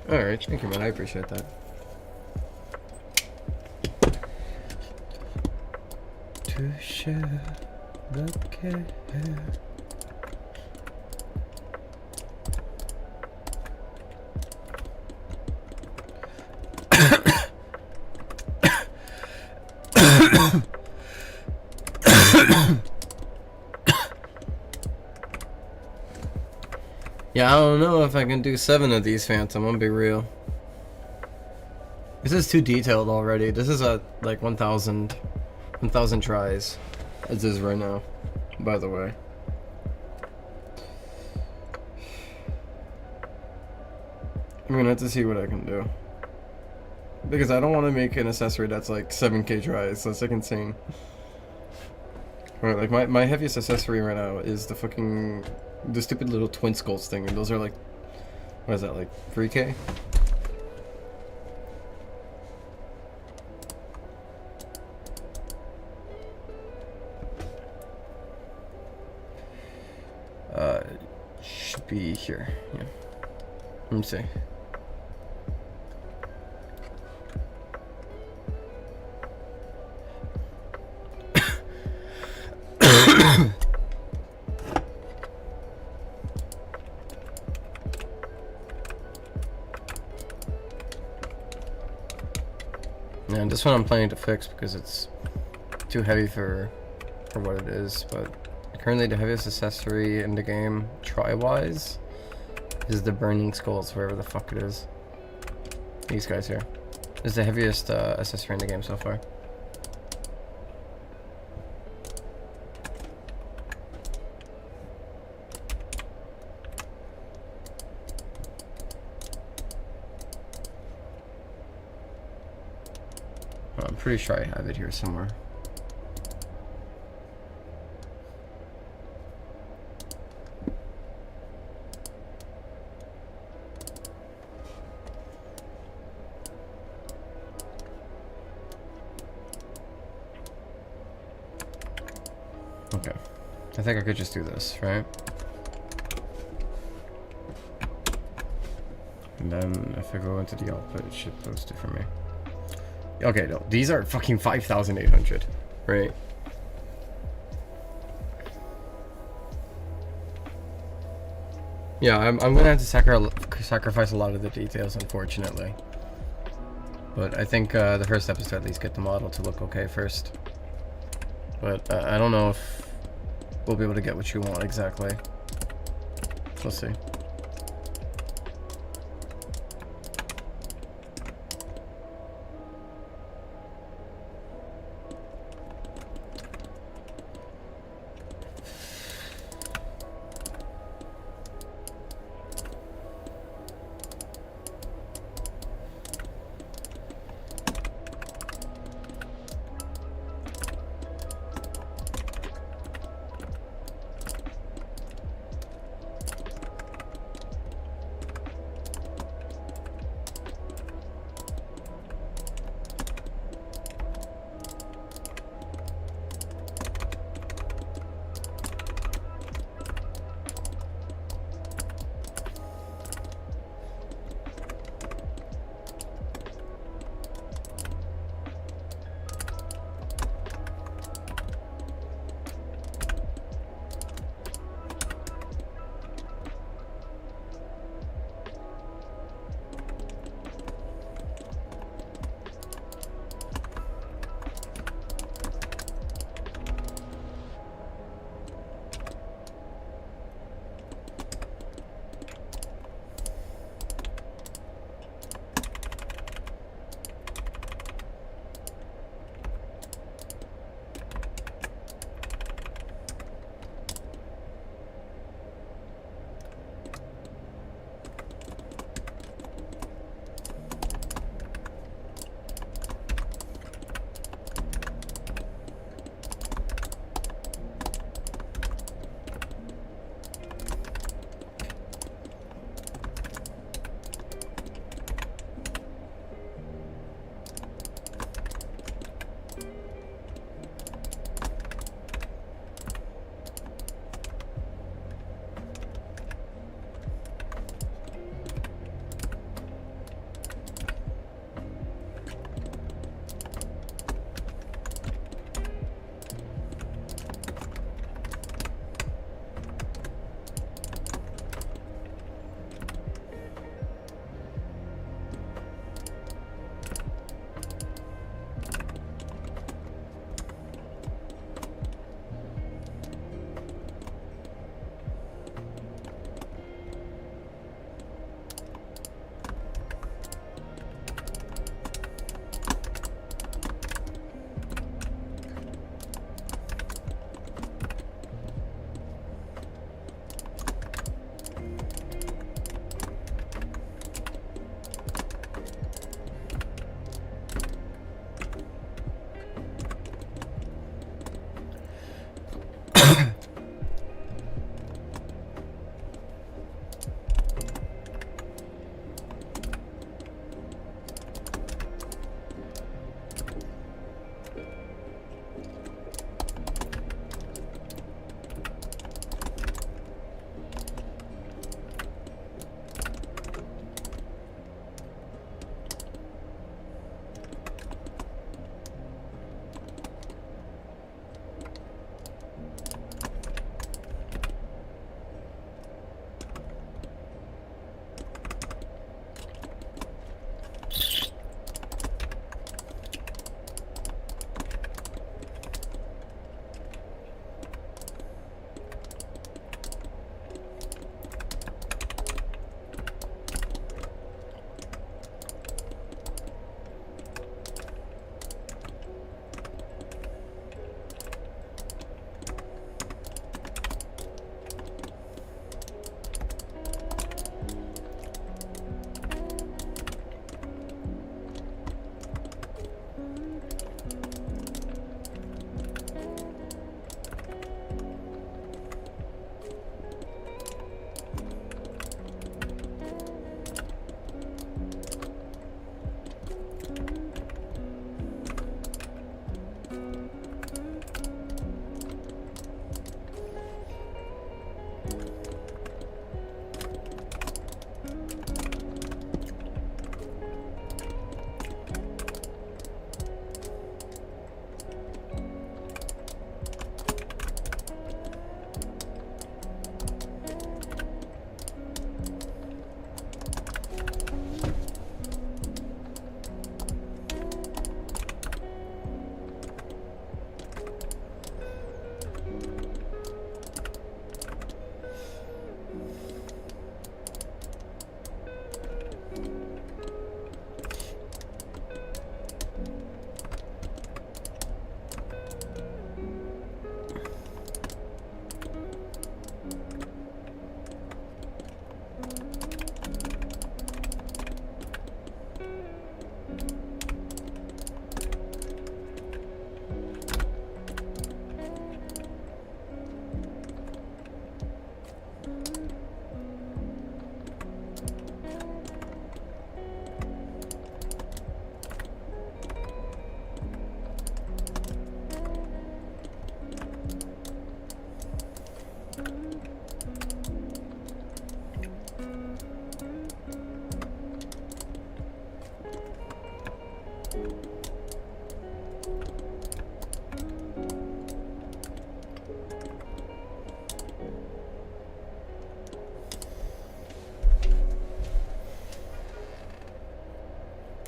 Speaker 1: Alright, thank you, man. I appreciate that. To share the care. Yeah, I don't know if I can do 7 of these, Phantom. I'm gonna be real. This is too detailed already. This is at like 1,000 tries, as is right now, by the way. I'm gonna have to see what I can do. Because I don't want to make an accessory that's like 7k tries. That's like insane. Alright, like my heaviest accessory right now is the stupid little twin skulls thing, and those are like, what is that, like 3k? Should be here. Yeah. Let me see. And this one I'm planning to fix because it's too heavy for what it is, but currently the heaviest accessory in the game, try-wise, is the burning skulls, wherever the fuck it is. These guys here. This is the heaviest accessory in the game so far. I'm pretty sure I have it here somewhere. Okay. I think I could just do this, right? And then if I go into the output, it should post it for me. Okay, no, these are fucking 5,800, right? Yeah, I'm gonna have to sacrifice a lot of the details, unfortunately. But I think the first step is to at least get the model to look okay first. But I don't know if we'll be able to get what you want exactly. We'll see.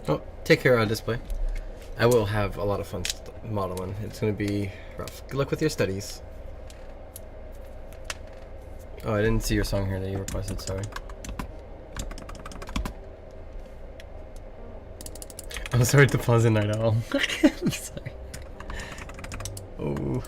Speaker 1: Oh, take care of display. I will have a lot of fun modeling. It's gonna be rough. Good luck with your studies. Oh, I didn't see your song here that you requested, sorry. I'm sorry to pause the night owl. I'm sorry. Oh.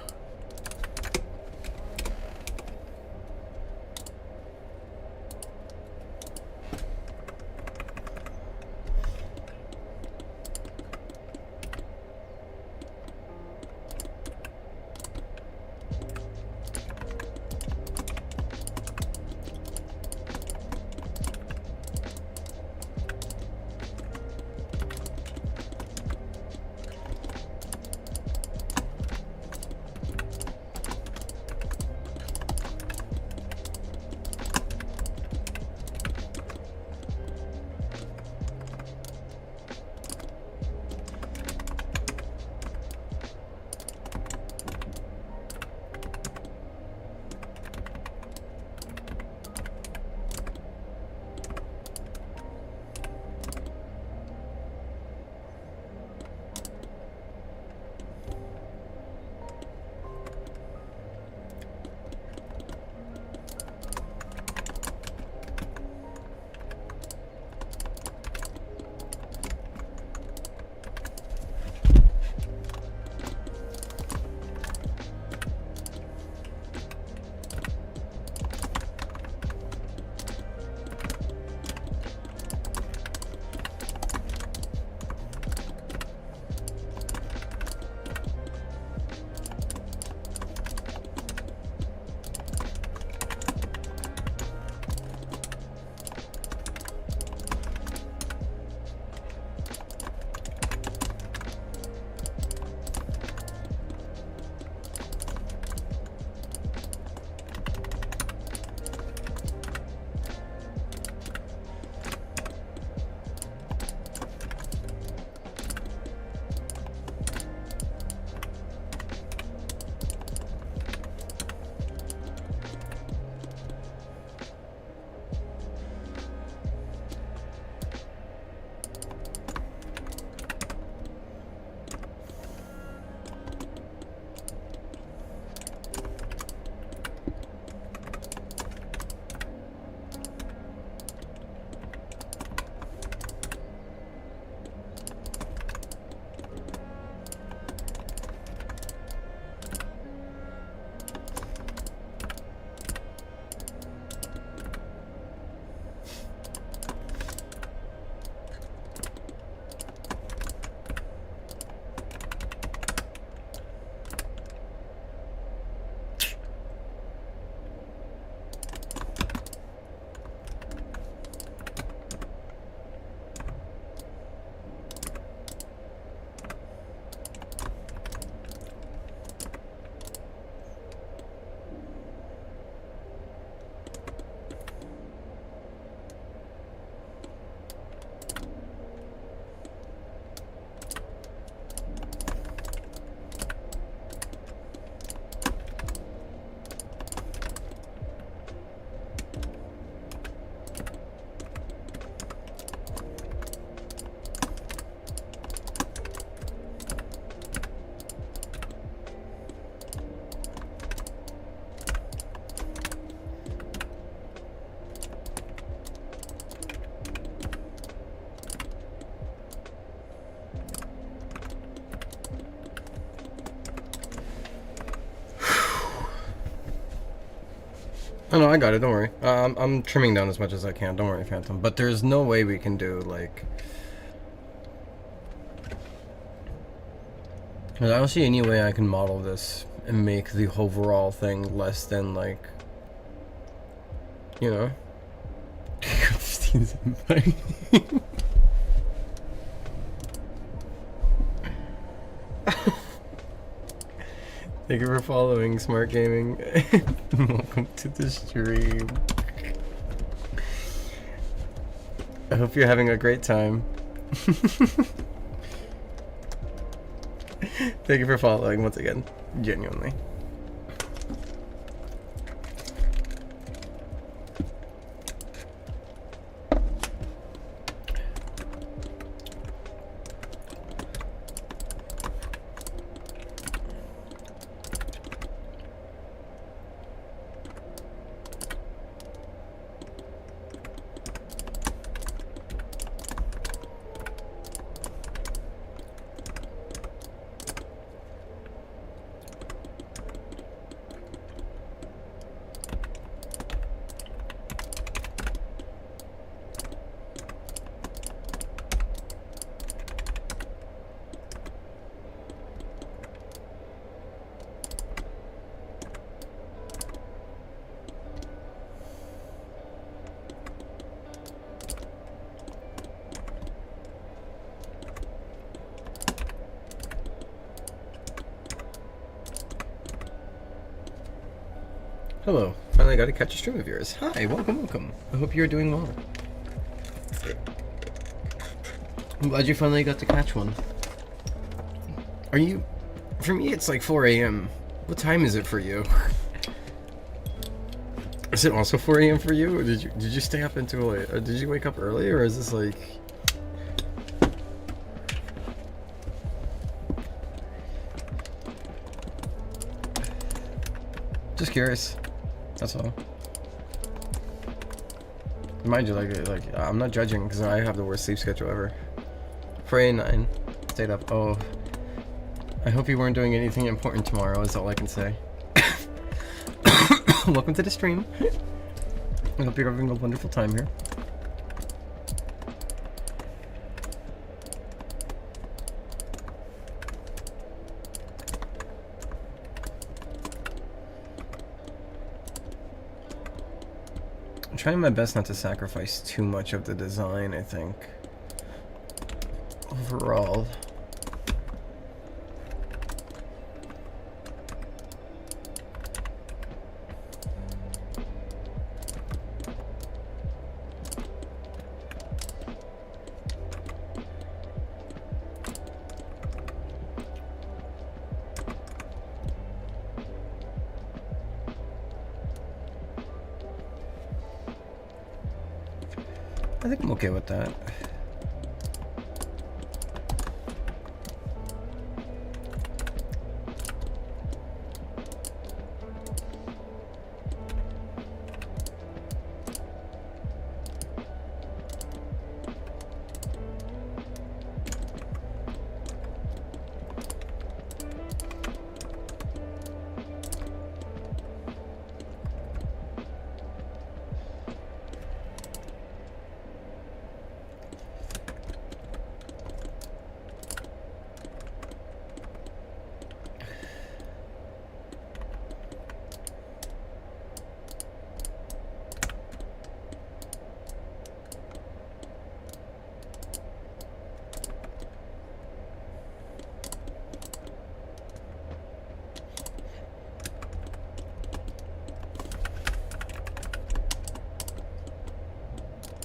Speaker 1: Oh no, I got it. Don't worry. I'm trimming down as much as I can. Don't worry, Phantom. But there's no way we can do like. I don't see any way I can model this and make the overall thing less than like. You know. Thank you for following Smart Gaming. Welcome to the stream. I hope you're having a great time. Thank you for following once again. Genuinely. Hello. Finally got to catch a stream of yours. Hi, welcome, welcome. I hope you're doing well. I'm glad you finally got to catch one. Are you... For me, it's like 4 a.m. What time is it for you? Is it also 4 a.m. for you? Or did you stay up until late? Or did you wake up early? Or is this like... Just curious. That's all. Mind you, like I'm not judging because I have the worst sleep schedule ever. 4 a.m. 9. Stayed up. Oh. I hope you weren't doing anything important tomorrow, is all I can say. Welcome to the stream. I hope you're having a wonderful time here. I'm trying my best not to sacrifice too much of the design, I think. Overall. I think I'm okay with that.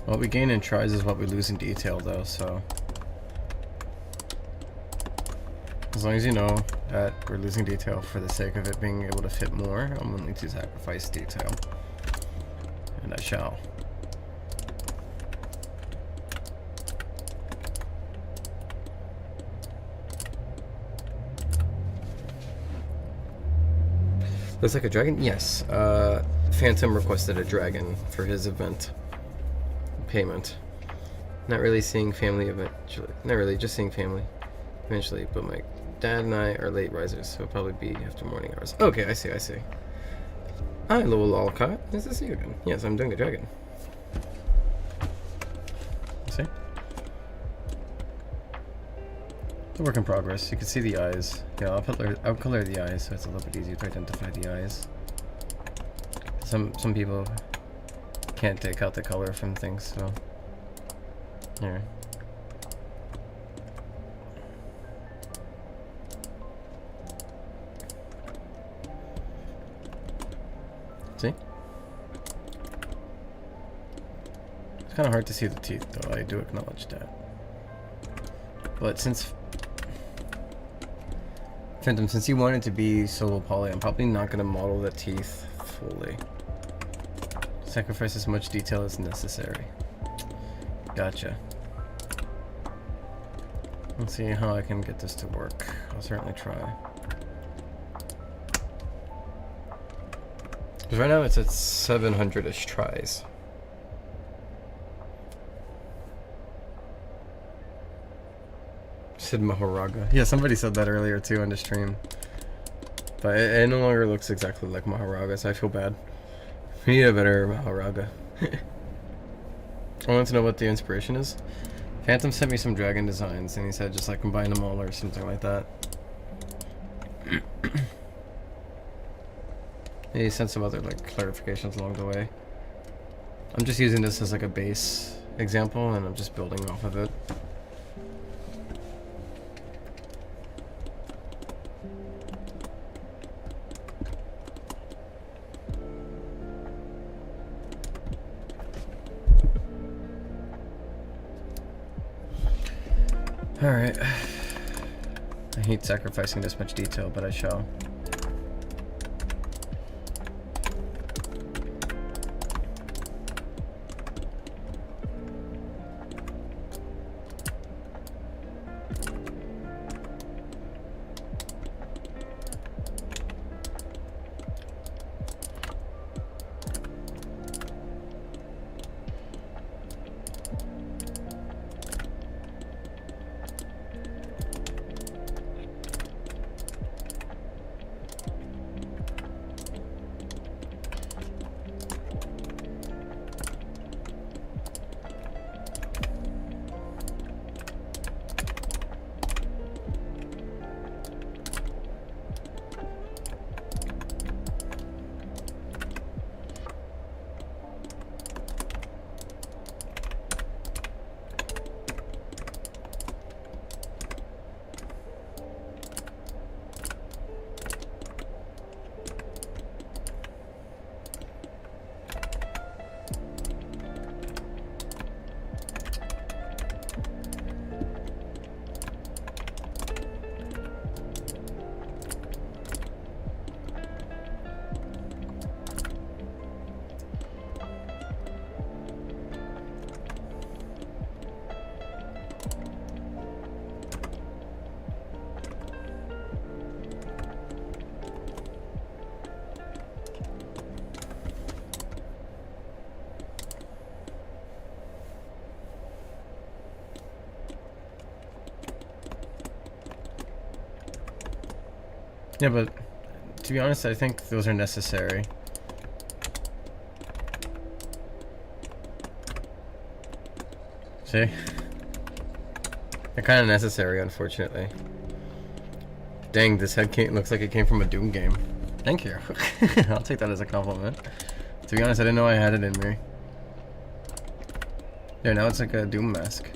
Speaker 1: What we gain in tries is what we lose in detail, though, so... As long as you know that we're losing detail for the sake of it being able to fit more, I'm willing to sacrifice detail. And I shall. Looks like a dragon? Yes. Phantom requested a dragon for his event. Payment. Not really seeing family eventually. Not really, just seeing family eventually. But my dad and I are late risers, so it'll probably be after morning hours. Okay, I see, I see. Hi, little lolcat. Nice to see you again. Yes, I'm doing the dragon. See? It's a work in progress. You can see the eyes. Yeah, I'll color the eyes so it's a little bit easier to identify the eyes. Some people can't take out the color from things, so here. See? It's kind of hard to see the teeth, though. I do acknowledge that. But since Phantom, since you want it to be solo poly, I'm probably not gonna model the teeth fully. Sacrifice as much detail as necessary. Gotcha. Let's see how I can get this to work. I'll certainly try. Because right now it's at 700-ish tries. Said Mahoraga. Yeah, somebody said that earlier too on the stream. But it no longer looks exactly like Mahoraga, so I feel bad. We need a better Mahoraga. I want to know what the inspiration is. Phantom sent me some dragon designs, and he said just like combine them all or something like that. He sent some other like clarifications along the way. I'm just using this as like a base example, and I'm just building off of it. Alright. I hate sacrificing this much detail, but I shall. Yeah, but to be honest, I think those are necessary. See? They're kind of necessary, unfortunately. Dang, this head looks like it came from a Doom game. Thank you. I'll take that as a compliment. To be honest, I didn't know I had it in me. There, now it's like a Doom mask.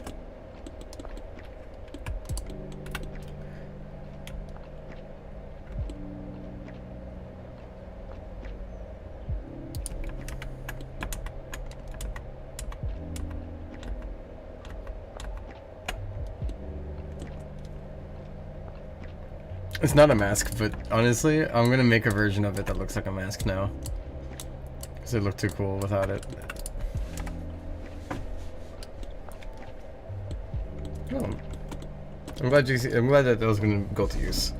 Speaker 1: It's not a mask, but honestly, I'm gonna make a version of it that looks like a mask now. Because it looked too cool without it. Oh. I'm glad that was gonna go to use.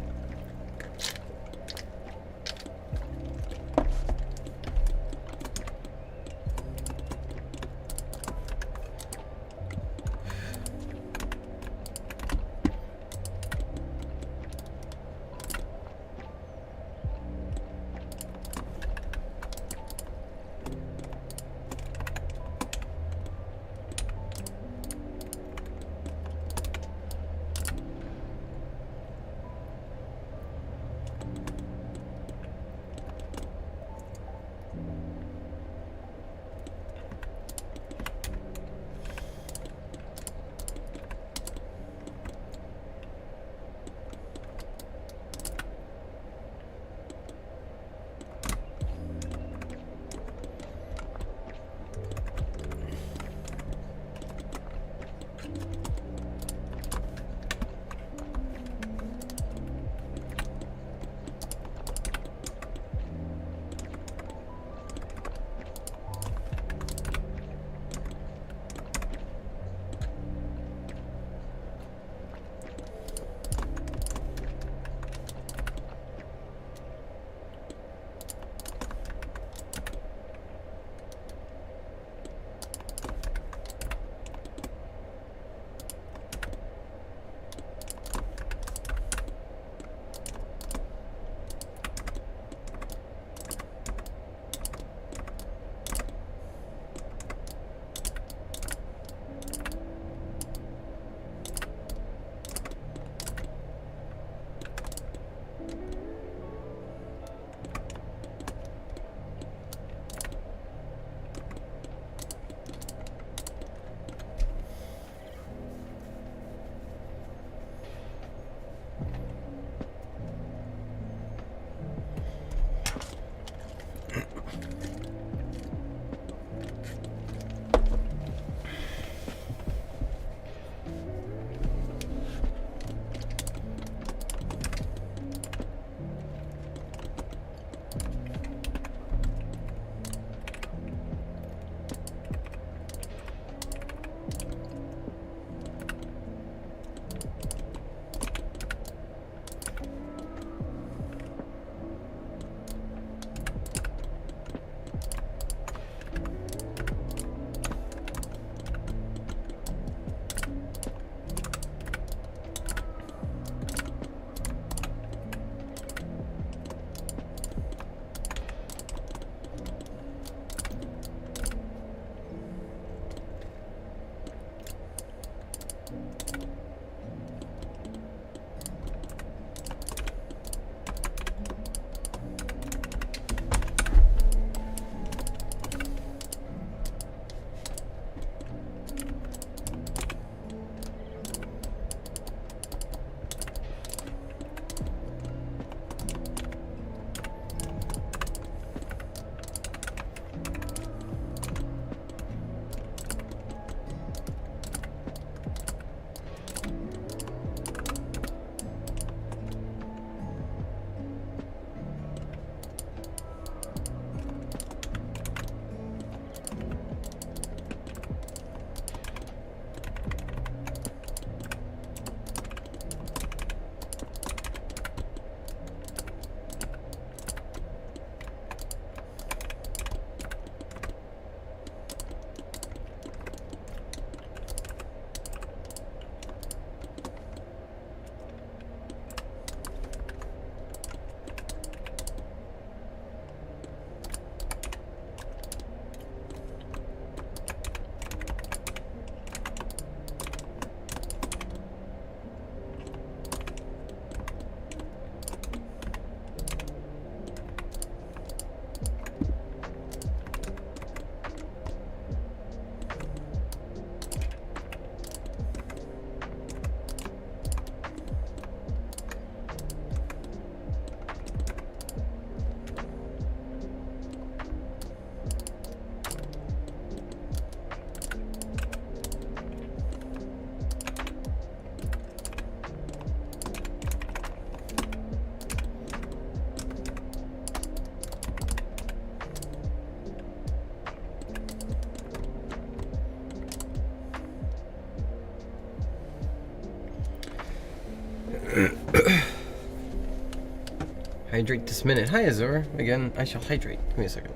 Speaker 1: Hydrate this minute. Hi, Azur. Again, I shall hydrate. Give me a second.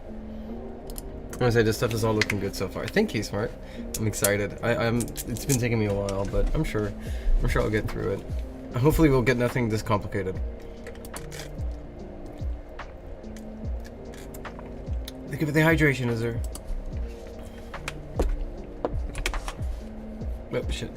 Speaker 1: I'm gonna say this stuff is all looking good so far. Thank you, Smart. I'm excited. I'm. It's been taking me a while, but I'm sure I'll get through it. Hopefully, we'll get nothing this complicated. Think of the hydration, Azur. Oh shit.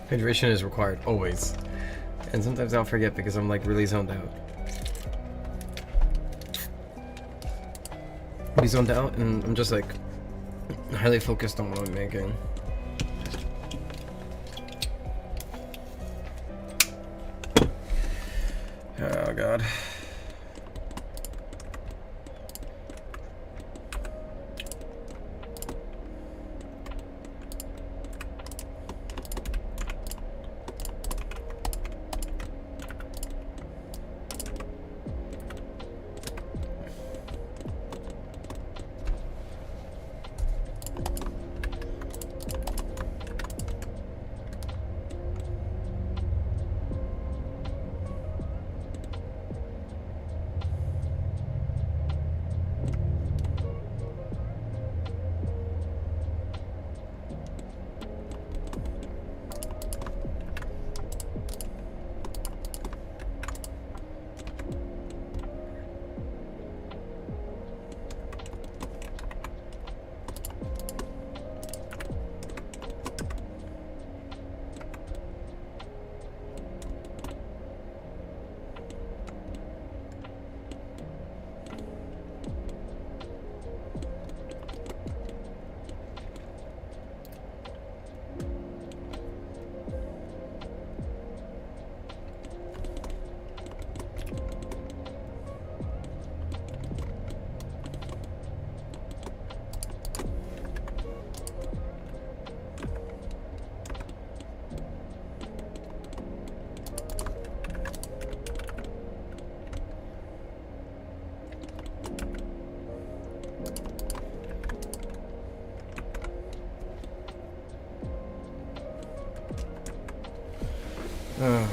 Speaker 1: Hydration is required, always. And sometimes I'll forget because I'm like really zoned out. I'll be zoned out and I'm just like highly focused on what I'm making. Oh god.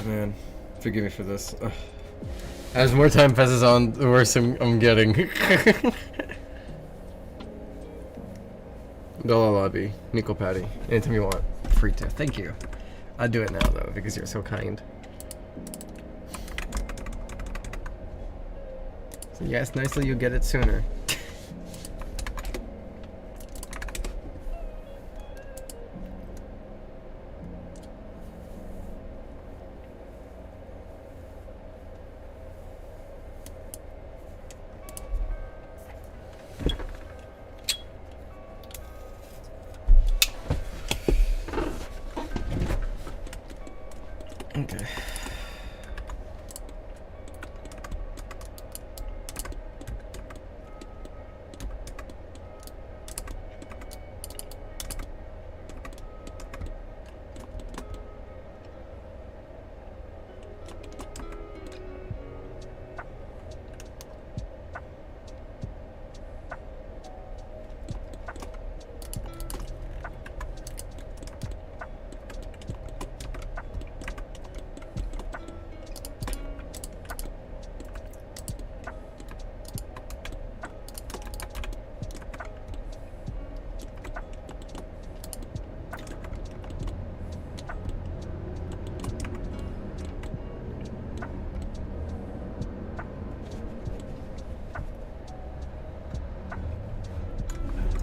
Speaker 1: Man, forgive me for this. Ugh. As more time passes on, the worse I'm getting. Dollar Lobby, Nico Patty. Anytime you want. Free tip. Thank you. I'll do it now though, because you're so kind. So yes, nicely you'll get it sooner. Okay.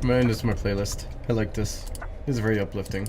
Speaker 1: Man, this is my playlist. I like this. It's very uplifting.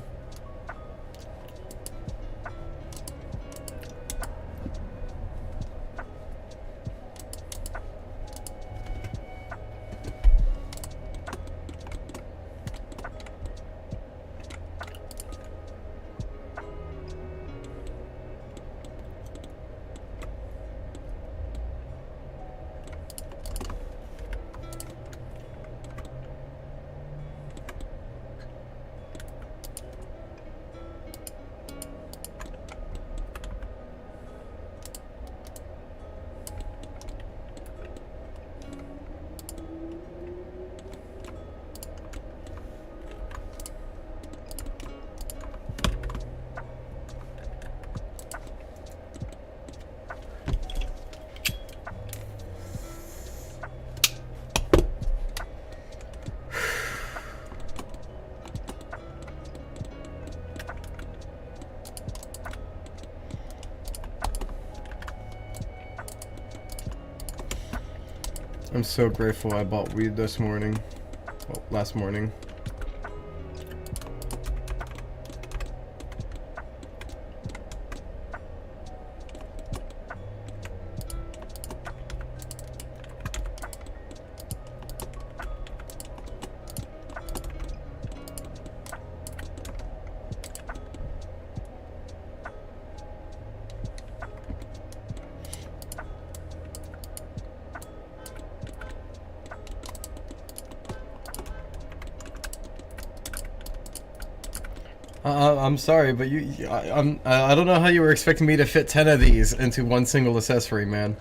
Speaker 1: I'm so grateful I bought weed this morning. Well, last morning. I'm sorry, but I don't know how you were expecting me to fit 10 of these into one single accessory, man.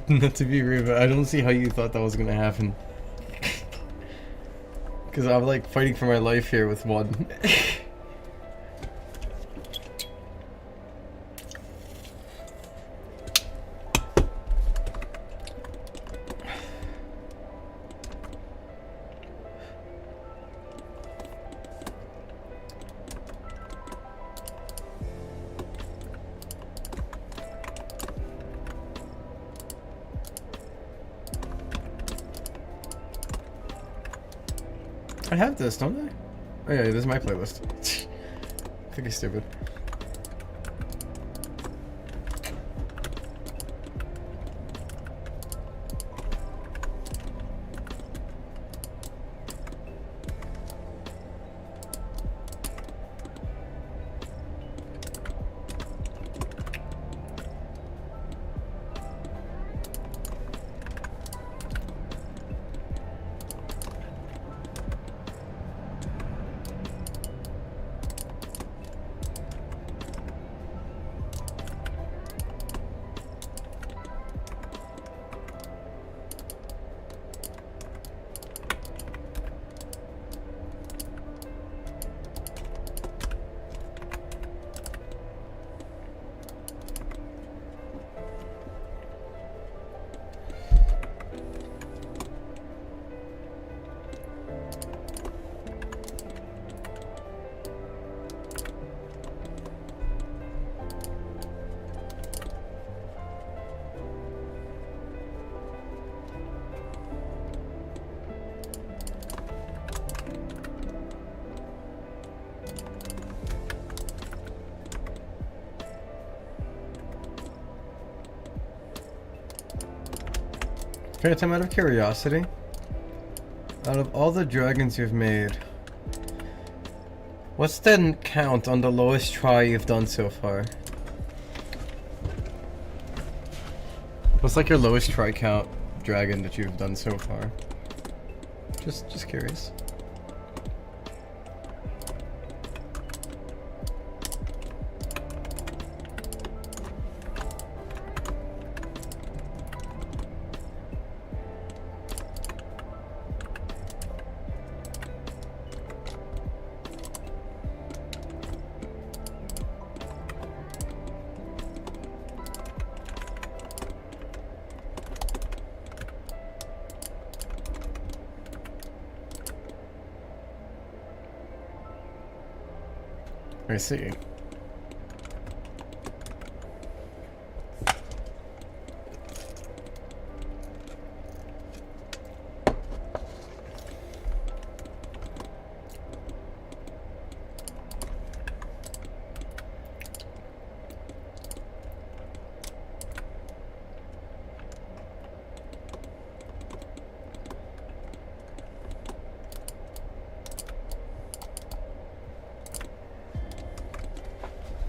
Speaker 1: Not to be rude, but I don't see how you thought that was gonna happen. Because I'm like fighting for my life here with one. I have this, don't I? Oh yeah, this is my playlist. I think it's stupid. Okay, time out of curiosity. Out of all the dragons you've made, what's the count on the lowest try you've done so far? What's like your lowest try count dragon that you've done so far? Just curious. I see.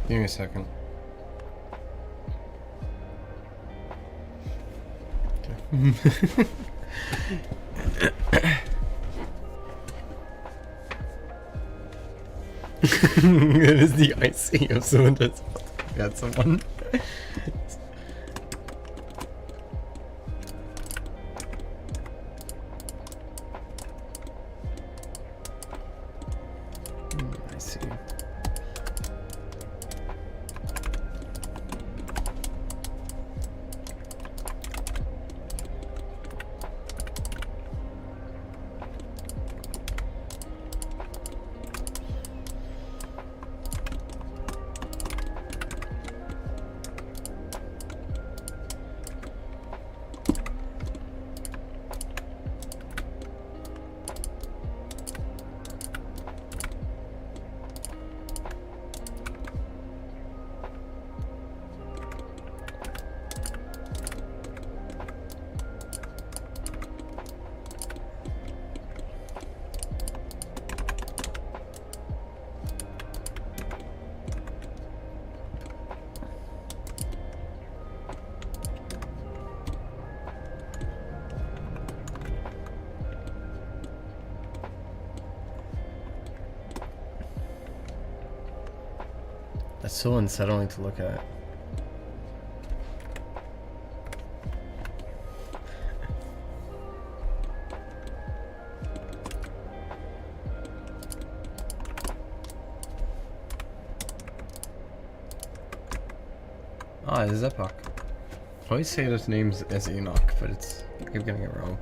Speaker 1: Give me a second. Okay. It is the icing of someone that's got someone. I see. That's so unsettling to look at. Ah, this is Epoch. I always say those names as Enoch, but it's I keep getting it wrong.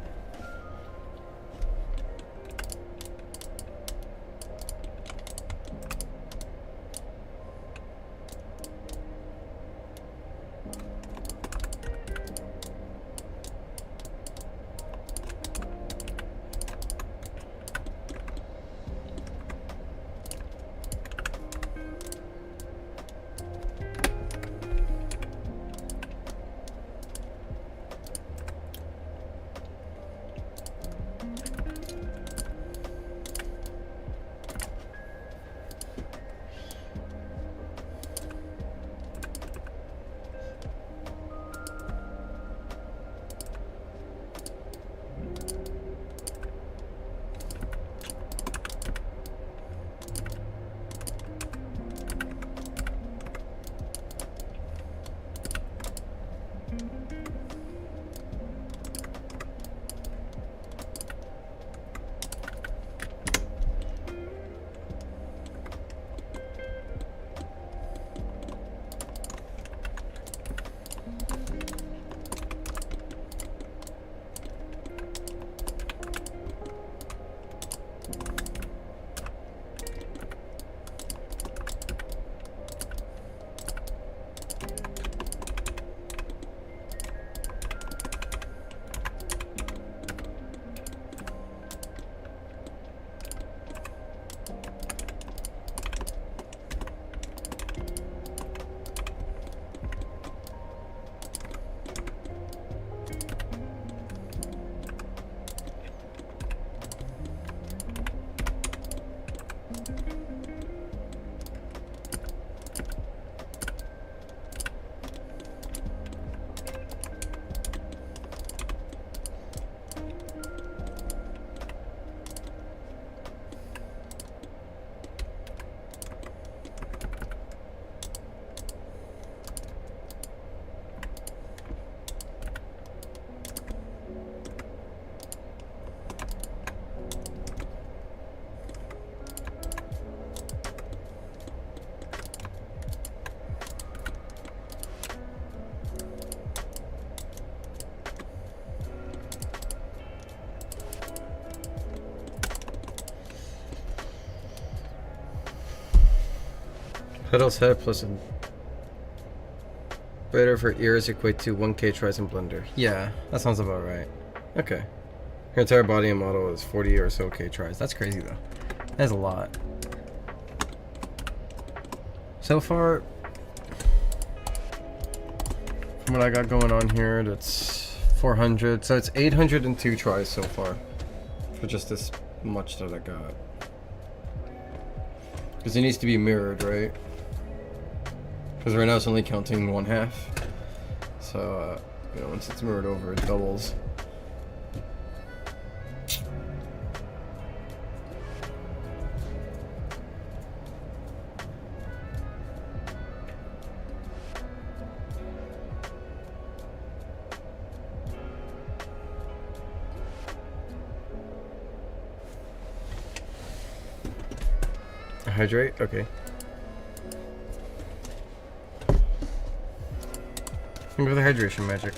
Speaker 1: Pedals head plus a better for ears equate to 1K tries in Blender. Yeah, that sounds about right. Okay. Her entire body and model is 40 or so K tries. That's crazy though. That's a lot. So far, from what I got going on here, that's 400. So it's 802 tries so far for just this much that I got. Because it needs to be mirrored, right? Because right now it's only counting 1/2. So, you know, once it's mirrored over, it doubles. Hydrate? Okay. Think of the hydration magic.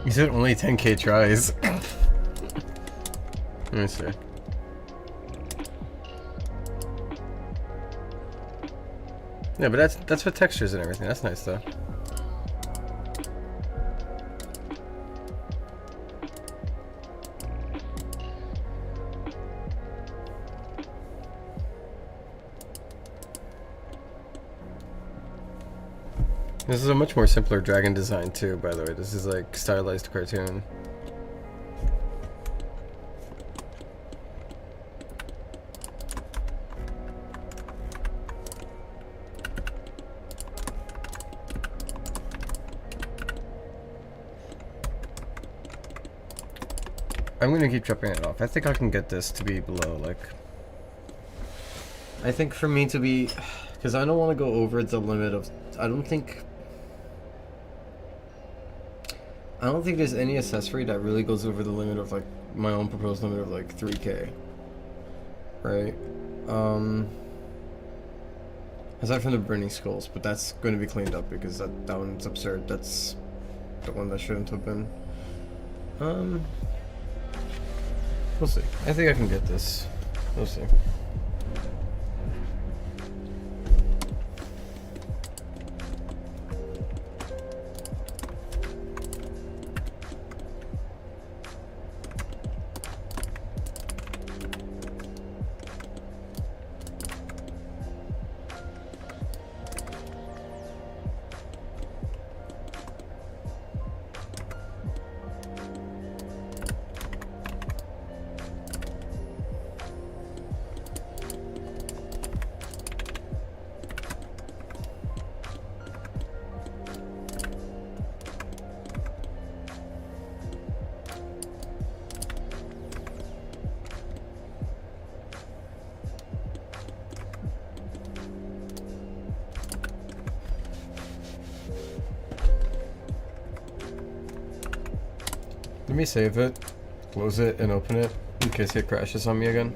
Speaker 1: You said only 10K tries. Let me see. Yeah, but that's for textures and everything. That's nice though. This is a much more simpler dragon design too, by the way. This is like stylized cartoon. I'm gonna keep dropping it off. I think I can get this to be below, like... I think for me to be... Because I don't want to go over the limit of... I don't think there's any accessory that really goes over the limit of, like, my own proposed limit of, like, 3K. Right? Aside from the burning skulls, but that's going to be cleaned up because that one's absurd. That's the one that shouldn't have been. We'll see. I think I can get this. We'll see. Let me save it, close it, and open it in case it crashes on me again.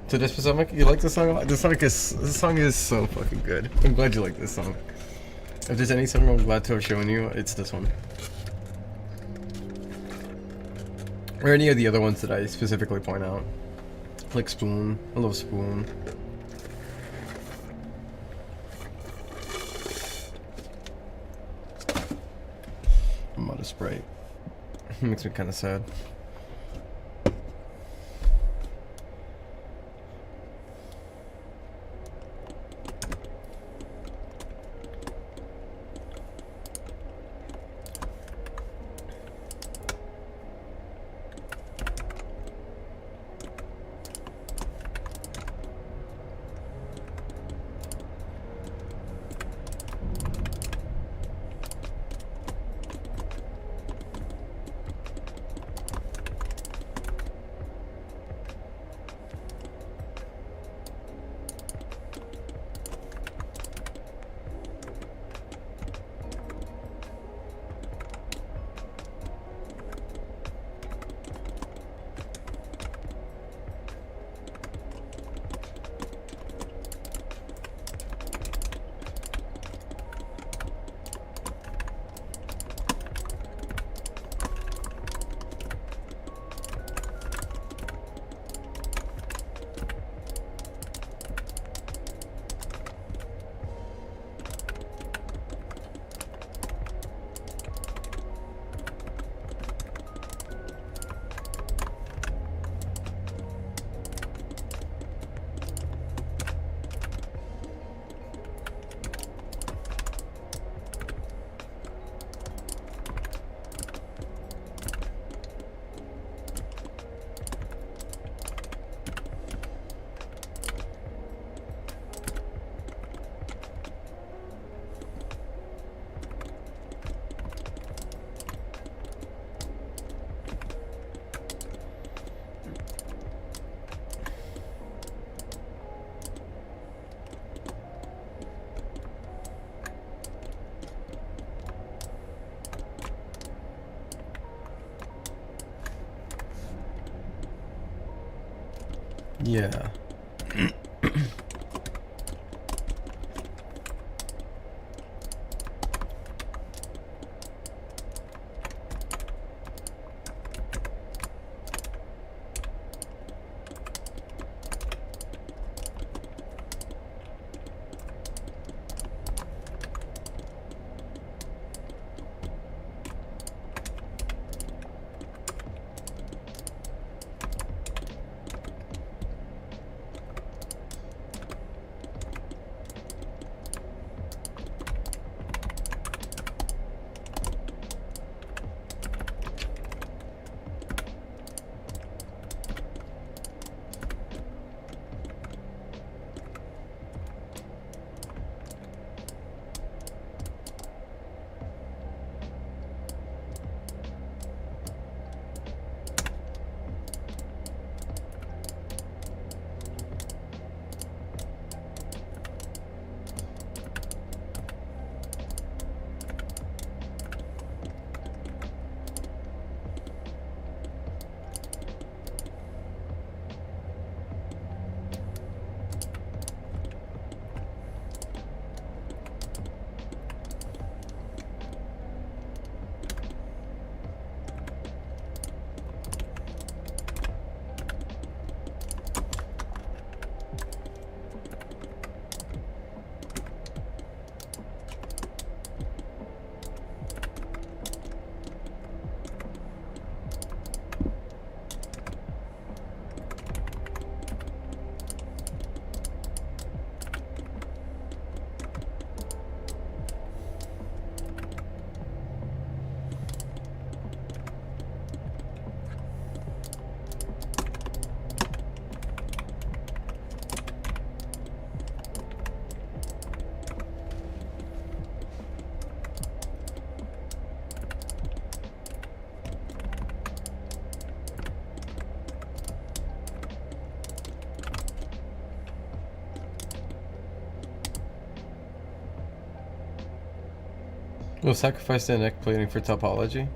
Speaker 1: To this specific, you like this song a lot? This song is so fucking good. I'm glad you like this song. If there's any song I'm glad to have shown you, it's this one. Or any of the other ones that I specifically point out. Like Spoon. I love Spoon. I'm out of Sprite. Makes me kind of sad. Yeah. We'll sacrifice the neck plating for topology.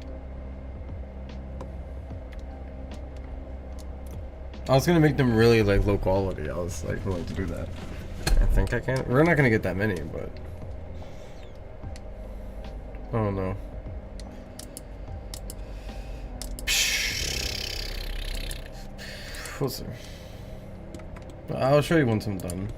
Speaker 1: I was gonna make them really like low quality. I was like willing to do that. I think I can. We're not gonna get that many, but oh no. We'll see. I'll show you once I'm done.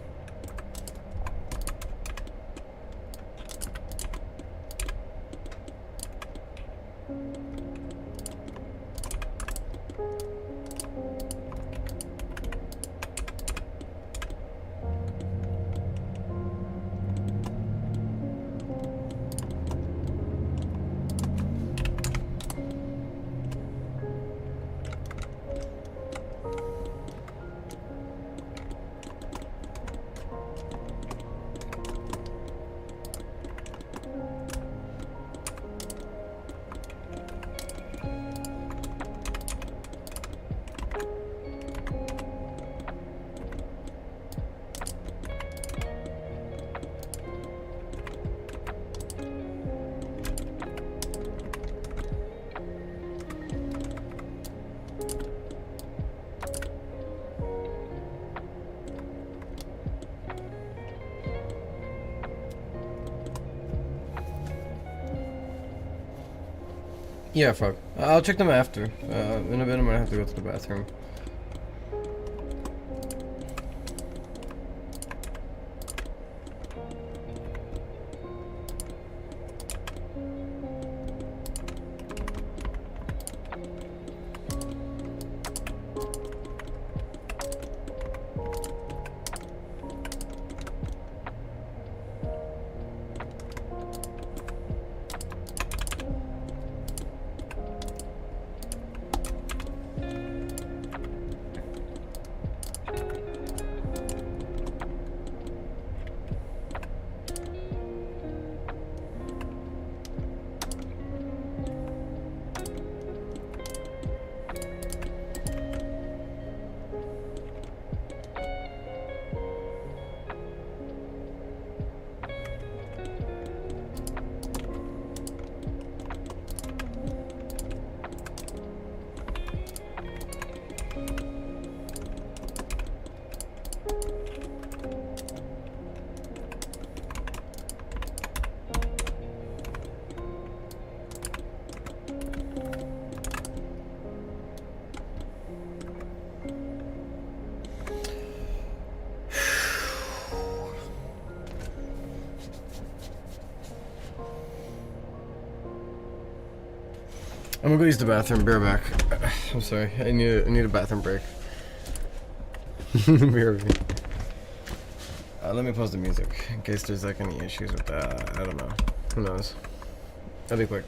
Speaker 1: Yeah, fuck. I'll check them after. In a bit, I'm gonna have to go to the bathroom. I'm gonna go use the bathroom. Be right back. I'm sorry. I need a bathroom break. Be right back. Let me pause the music in case there's like any issues with that. I don't know. Who knows? That'll be quick.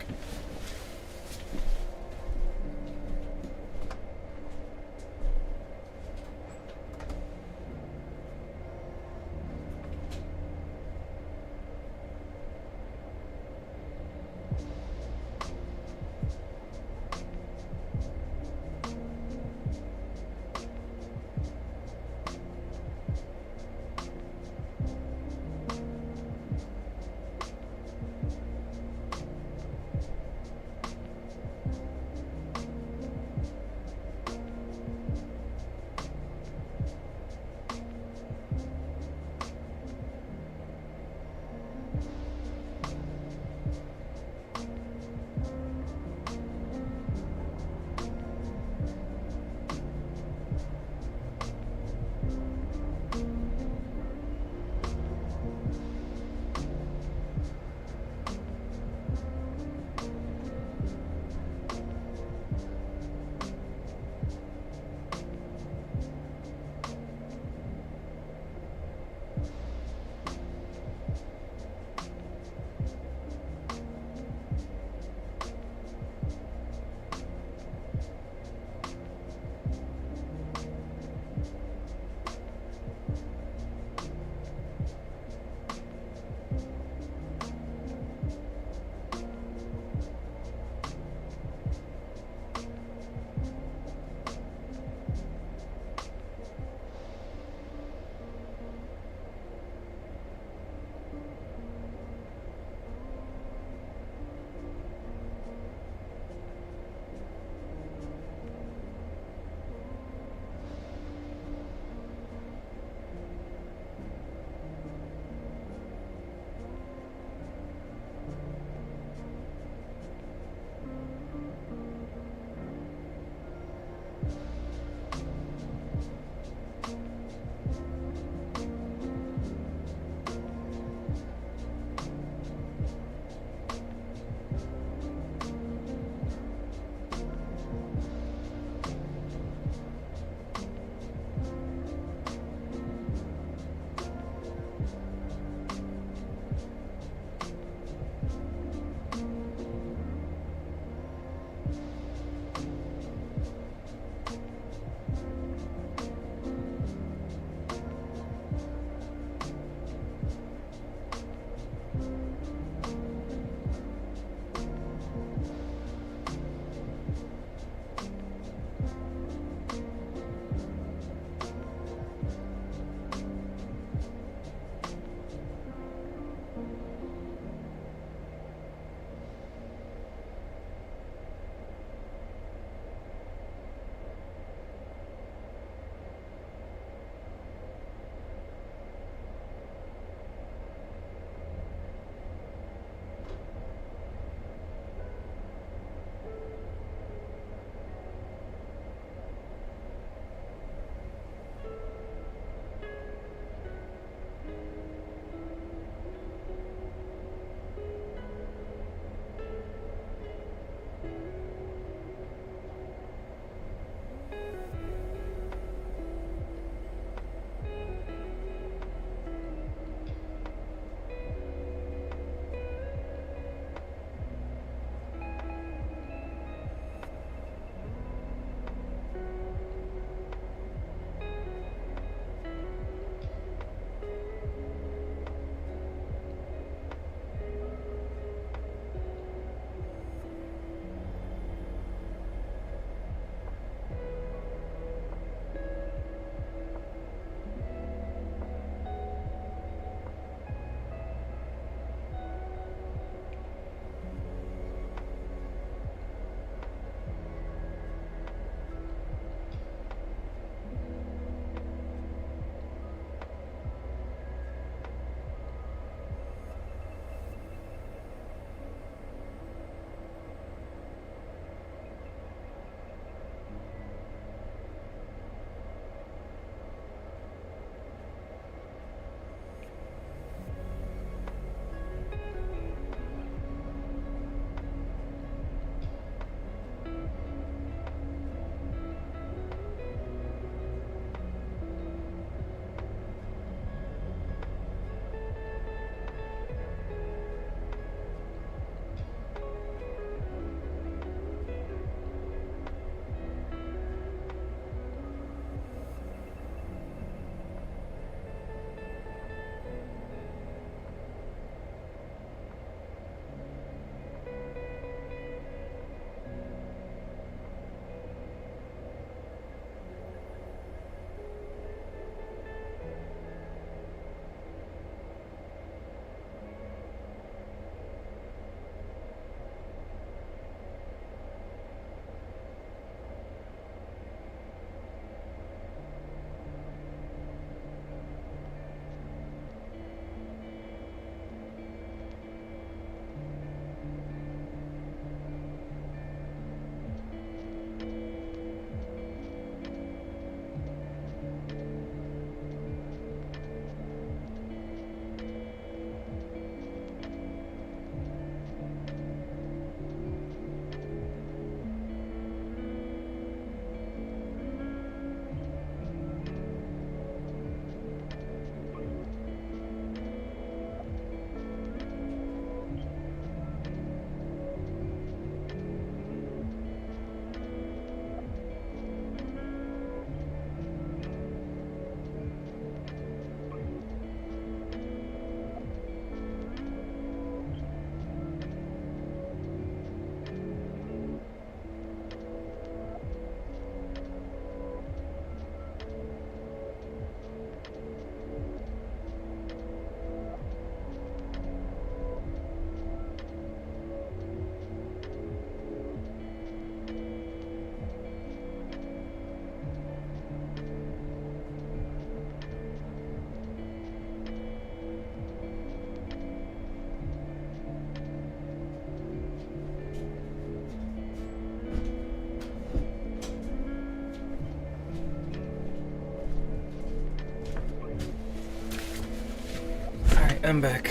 Speaker 1: I'm back.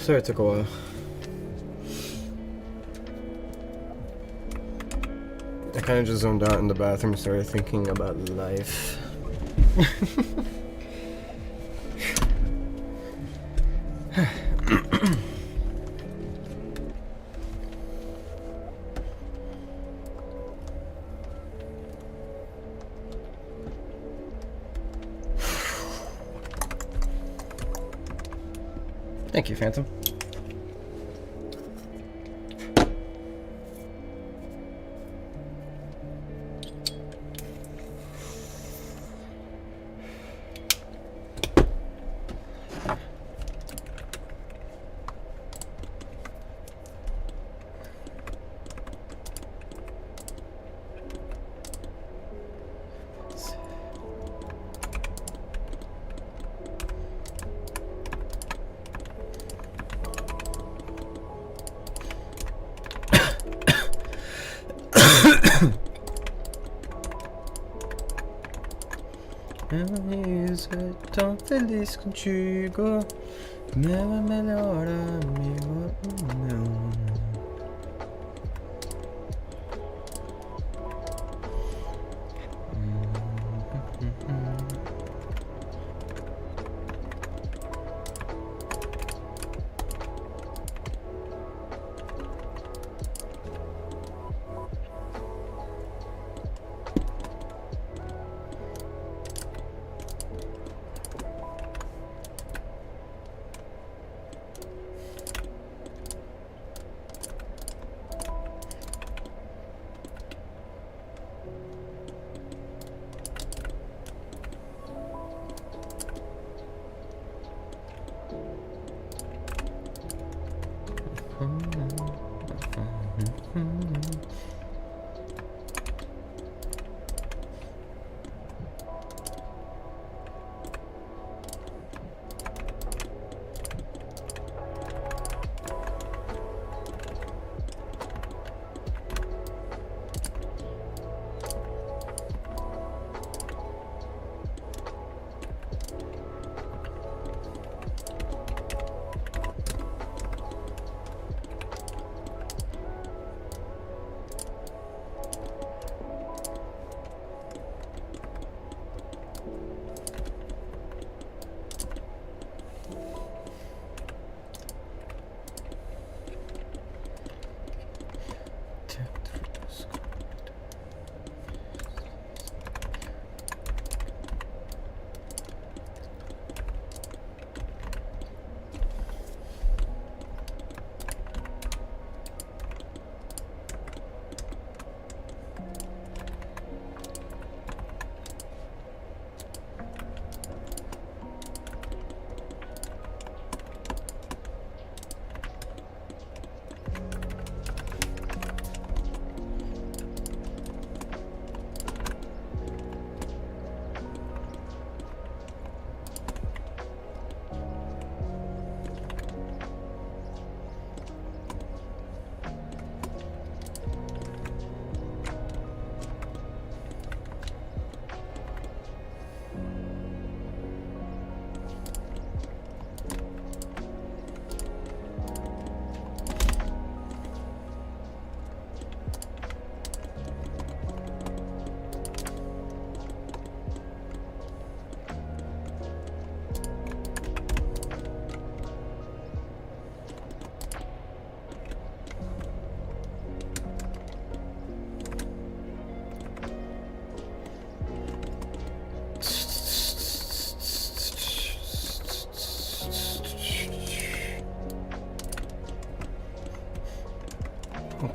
Speaker 1: Sorry it took a while. I kind of just zoned out in the bathroom and started thinking about life. Thank you, Phantom. Tão feliz contigo, meu melhor amigo, não.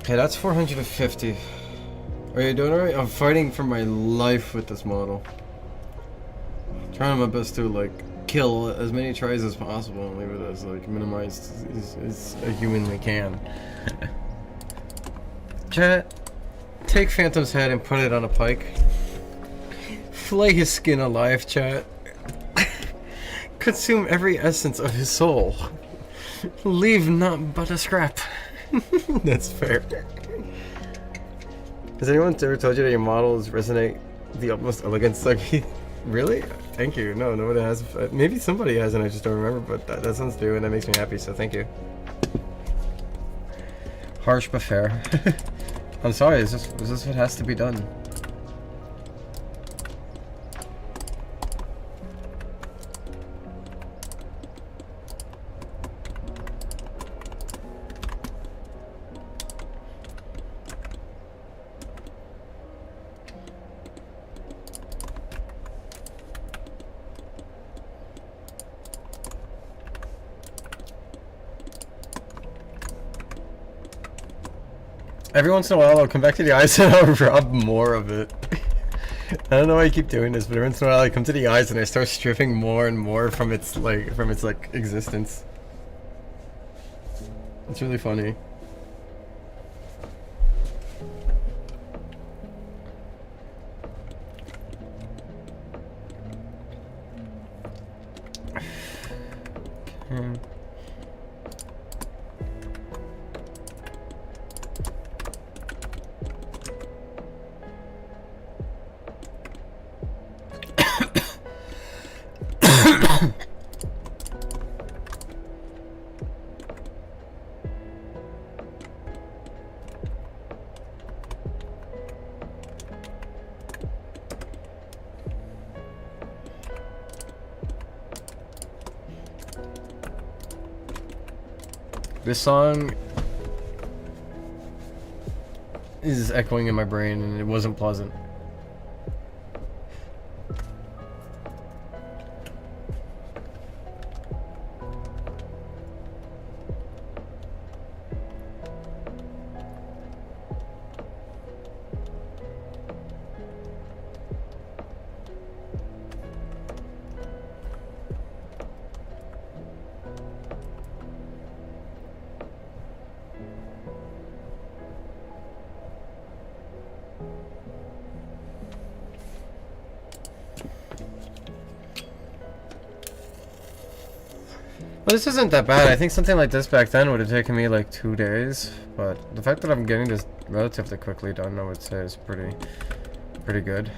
Speaker 1: Okay, that's 450. Are you doing alright? I'm fighting for my life with this model. Trying my best to like kill as many tries as possible and leave it as like minimized as I humanly can. Chat, take Phantom's head and put it on a pike. Flay his skin alive, chat. Consume every essence of his soul. Leave naught but a scrap. That's fair. Has anyone ever told you that your models resonate the utmost elegance? Like, really? Thank you. No, nobody has. Maybe somebody has, and I just don't remember. But that sounds due, and that makes me happy. So thank you. Harsh but fair. I'm sorry. Is this what has to be done? Every once in a while, I'll come back to the eyes and I'll rub more of it. I don't know why I keep doing this, but every once in a while, I come to the eyes and I start stripping more and more from its existence. It's really funny. Okay. This song is echoing in my brain and it wasn't pleasant. Well, this isn't that bad. I think something like this back then would have taken me like 2 days, but the fact that I'm getting this relatively quickly done, I would say, is pretty good.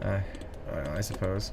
Speaker 1: I suppose.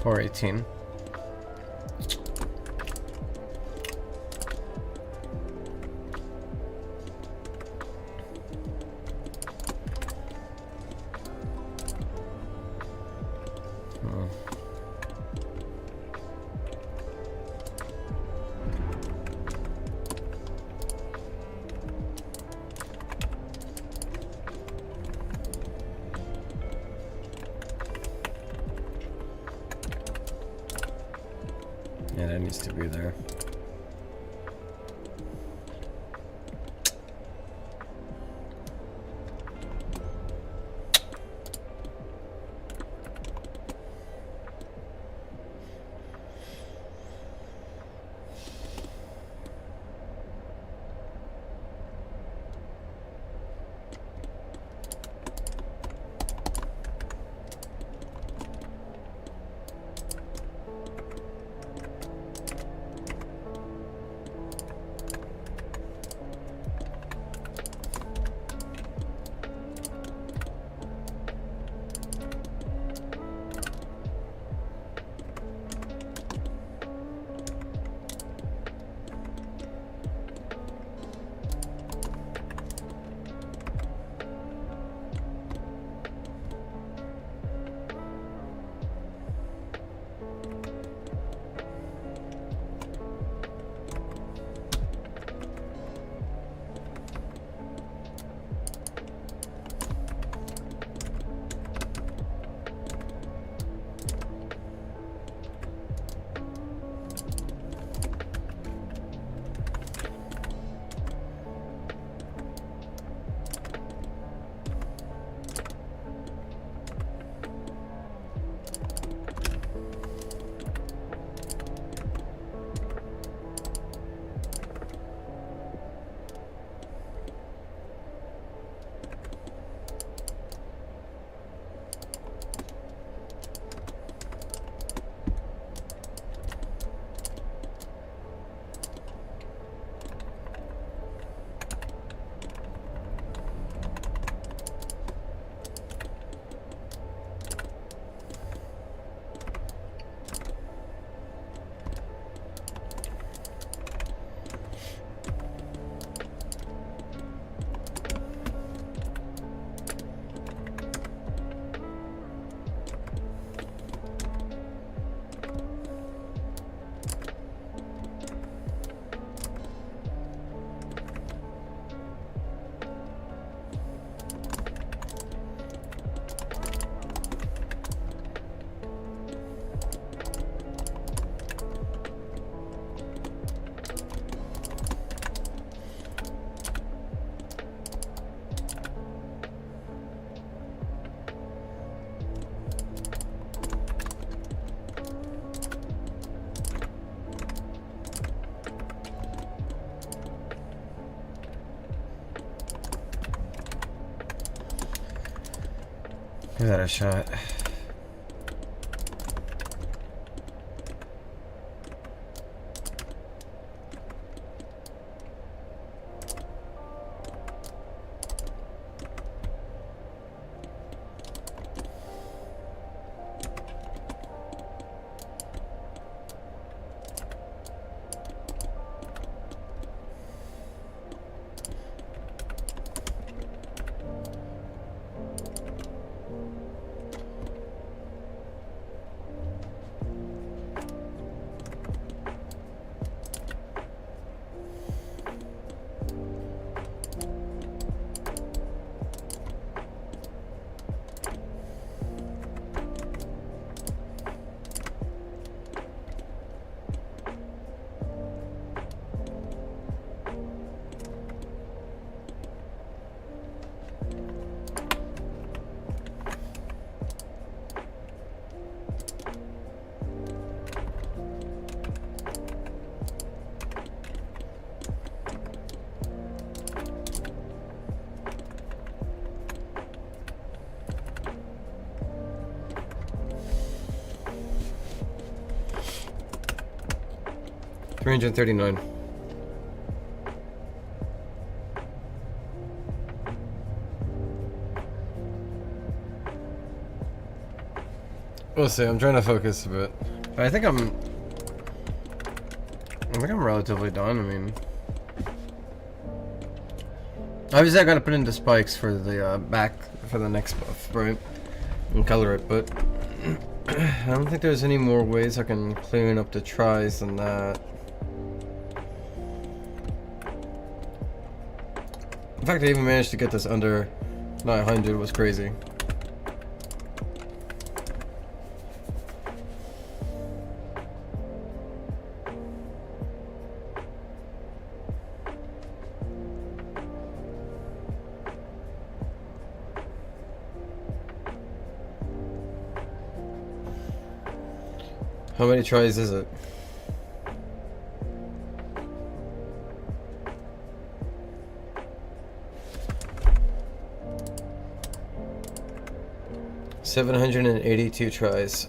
Speaker 1: Or 18. needs to be there. Give that a shot. $339. We'll see. I'm trying to focus a bit. I think I'm relatively done. I mean, obviously I gotta put in the spikes for the back for the next buff, right? And color it, but I don't think there's any more ways I can clean up the tries than that. In fact, I even managed to get this under 900 was crazy. How many tries is it? $782 tries.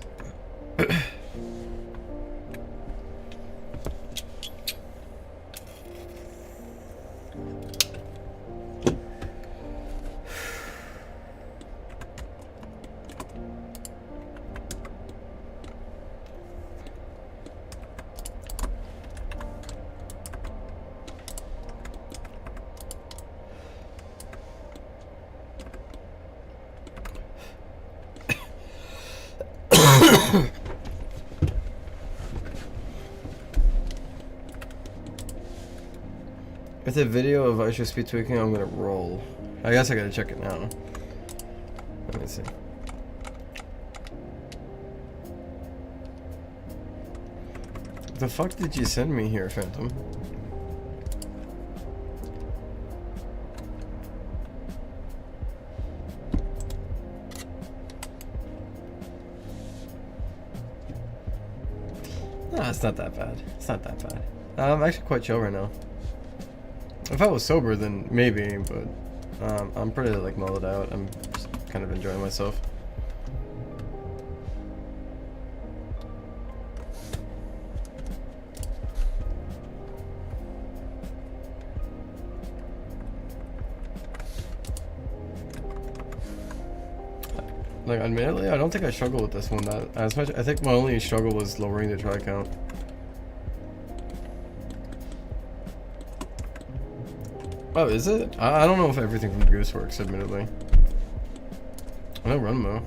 Speaker 1: If the video of I should speed tweaking, I'm gonna roll. I guess I gotta check it now. Let me see. The fuck did you send me here, Phantom? No, it's not that bad. It's not that bad. I'm actually quite chill right now. If I was sober, then maybe, but I'm pretty like mellowed out. I'm just kind of enjoying myself. Like, admittedly, I don't think I struggle with this one that as much. I think my only struggle was lowering the try count. Oh, is it? I don't know if everything from Goose works, admittedly. I know Runmo.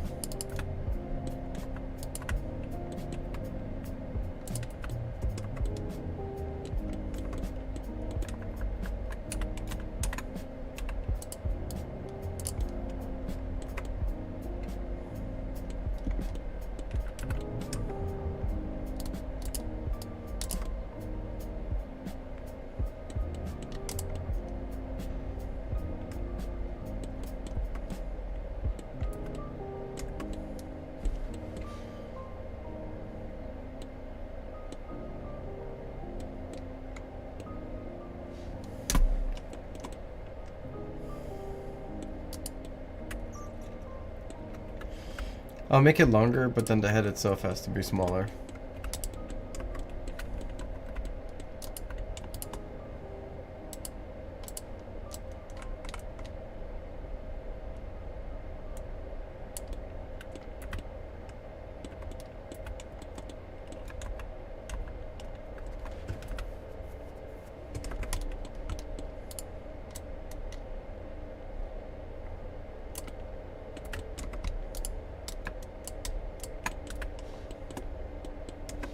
Speaker 1: I'll make it longer, but then the head itself has to be smaller.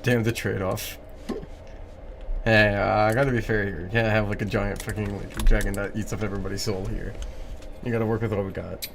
Speaker 1: Damn the trade-off. Hey, I gotta be fair here. You can't have like a giant fucking like dragon that eats up everybody's soul here. You gotta work with what we got.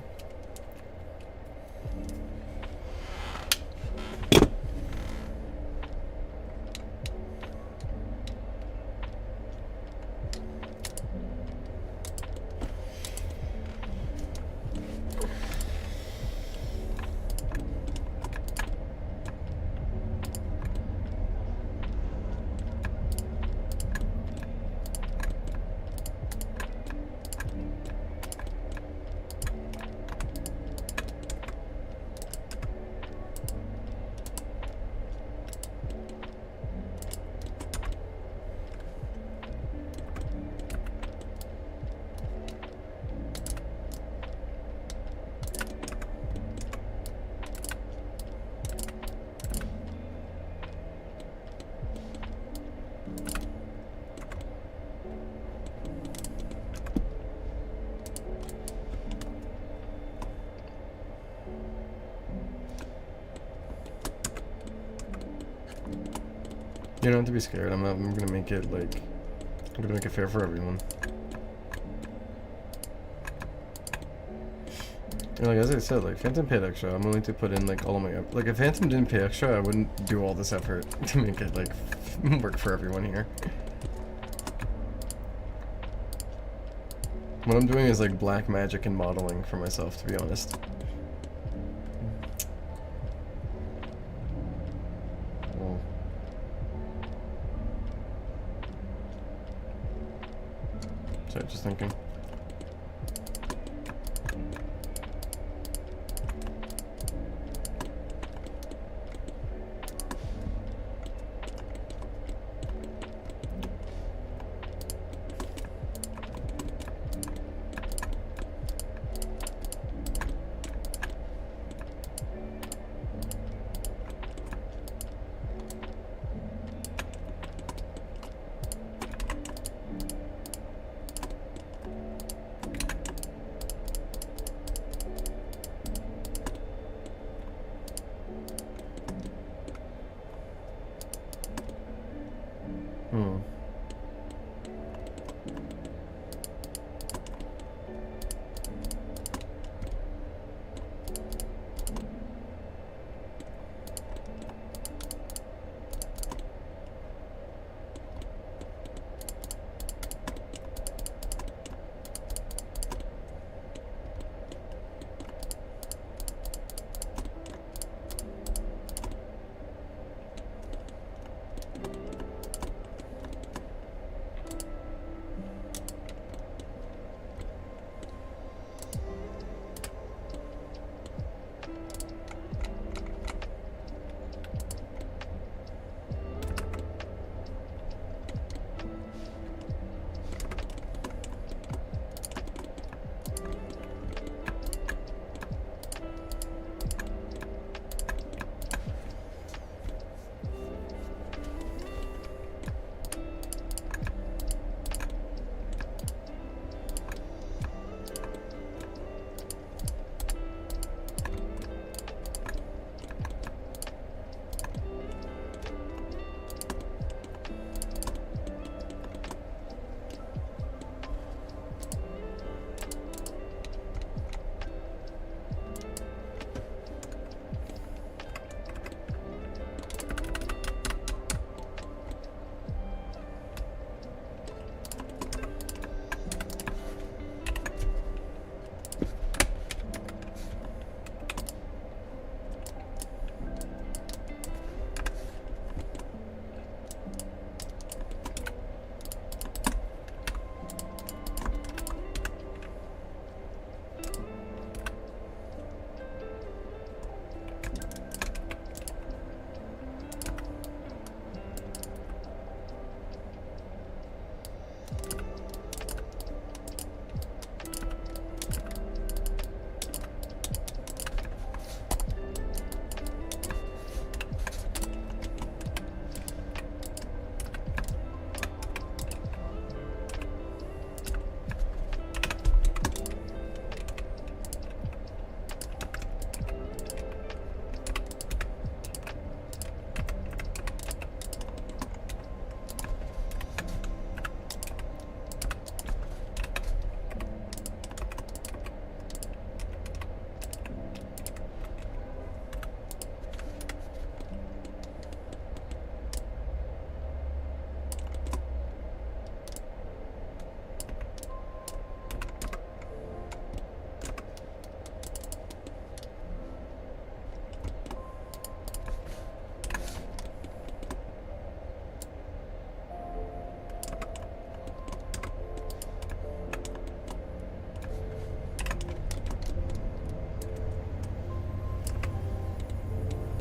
Speaker 1: You don't have to be scared. I'm gonna make it like, I'm gonna make it fair for everyone. And like as I said, like Phantom paid extra. I'm willing to put in like all of my like if Phantom didn't pay extra, I wouldn't do all this effort to make it like work for everyone here. What I'm doing is like black magic and modeling for myself, to be honest. Well, Sorry, just thinking.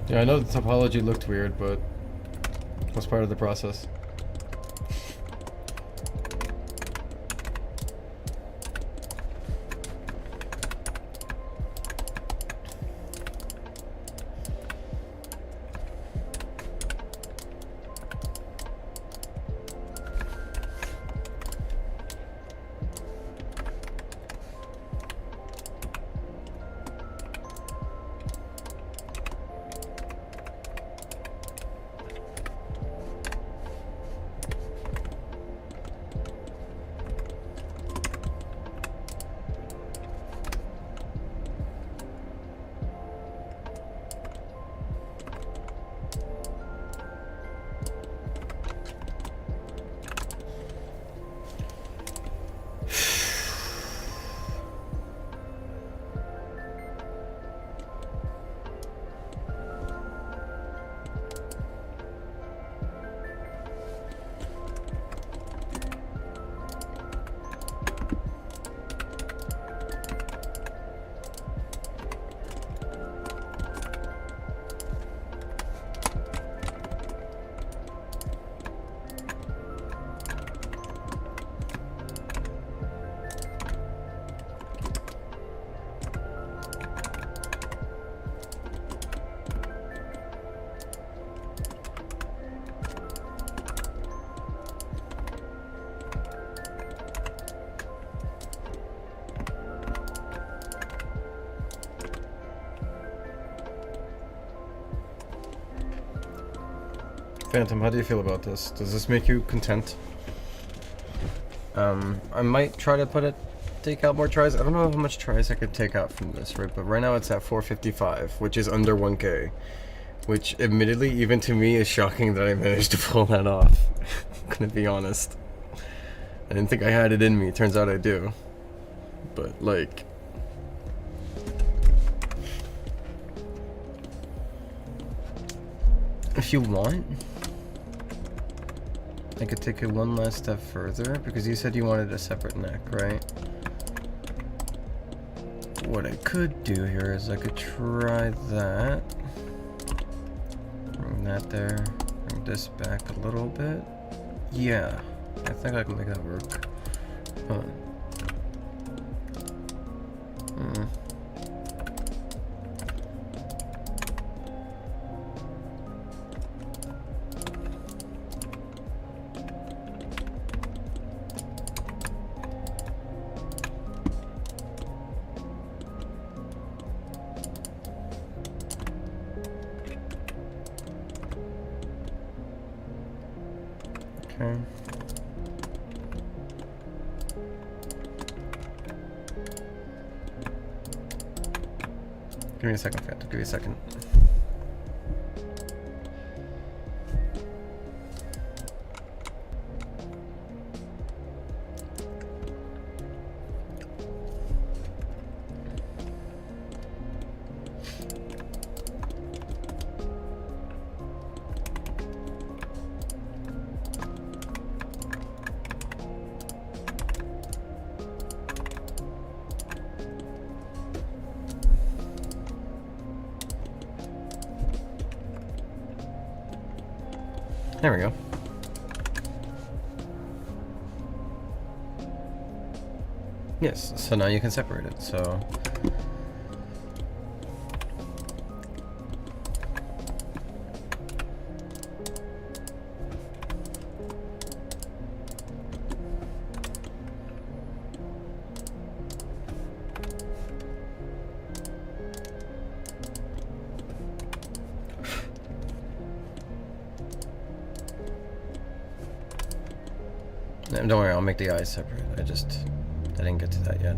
Speaker 1: Yeah, I know the topology looked weird, but that's part of the process. Phantom, how do you feel about this? Does this make you content? I might try to take out more tries. I don't know how much tries I could take out from this, right? But right now it's at 455, which is under 1K. Which, admittedly, even to me, is shocking that I managed to pull that off. I'm gonna be honest. I didn't think I had it in me. Turns out I do. But, like... if you want, I could take it one last step further, because you said you wanted a separate neck, right? What I could do here is I could try that. Bring that there. Bring this back a little bit. Yeah, I think I can make that work. Hold on. Okay. Give me a second, Phantom. Give me a second. There we go. Yes, so now you can separate it, so... Don't worry, I'll make the eyes separate. I didn't get to that yet.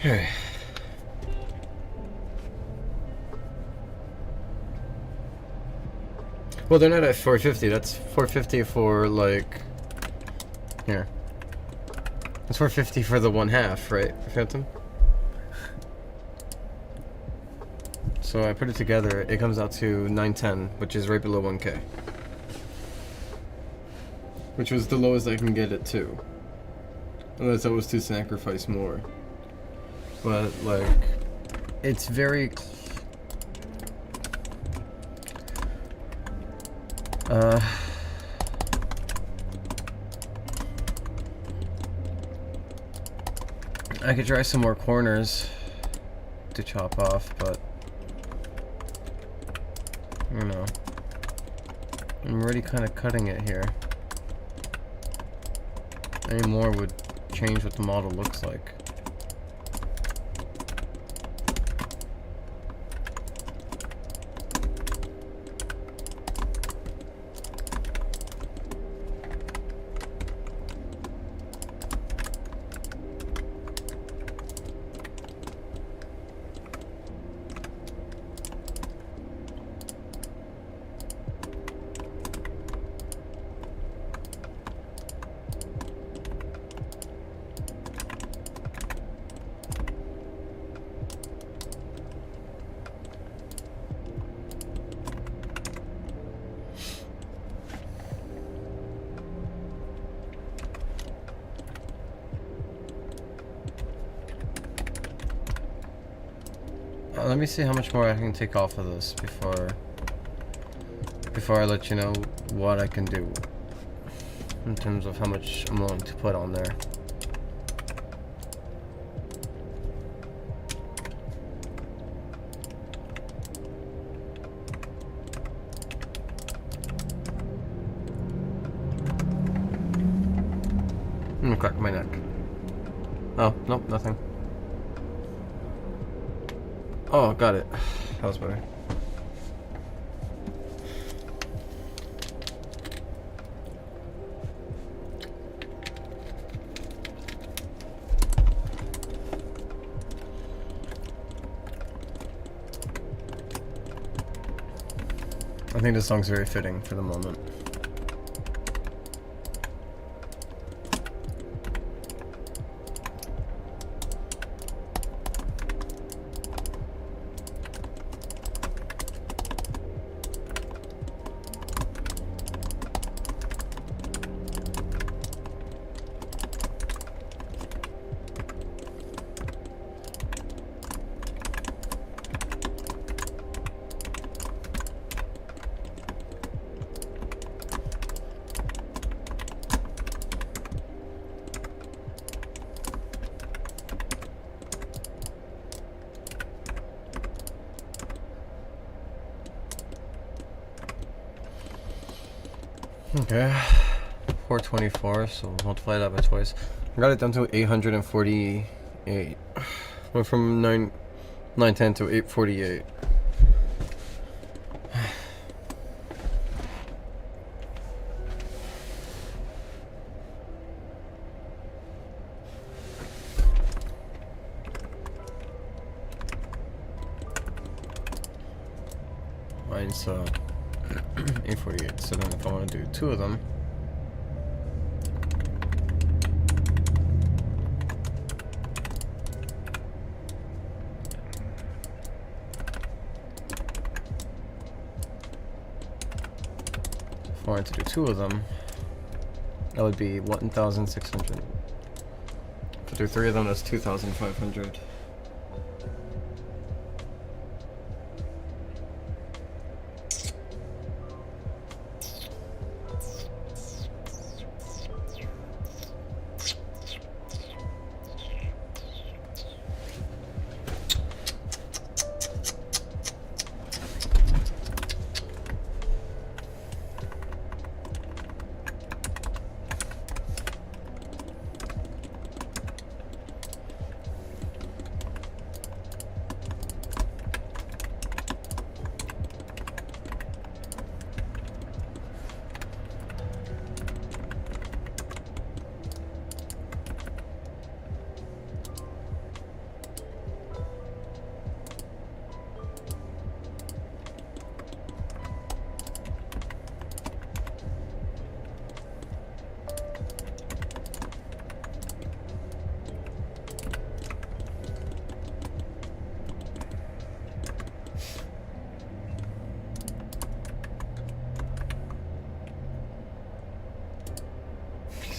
Speaker 1: Okay. Well, they're not at 450. That's 450 for, like... Here. That's 450 for the 1/2, right, Phantom? So I put it together, it comes out to 910, which is right below 1K. Which was the lowest I can get it to. Unless I was to sacrifice more. But, like, it's very... I could try some more corners to chop off, but... you know. I'm already kind of cutting it here. Any more would change what the model looks like. Let me see how much more I can take off of this before I let you know what I can do in terms of how much I'm willing to put on there. I'm gonna crack my neck. Oh, nope, nothing. Oh, got it. That was better. I think this song's very fitting for the moment. Okay, 424, so multiply that by twice. I got it down to 848. Went from 910 to 848. Mine's 848, so then if I want to do two of them, if I wanted to do two of them, that would be 1,600. If I do three of them, that's 2,500.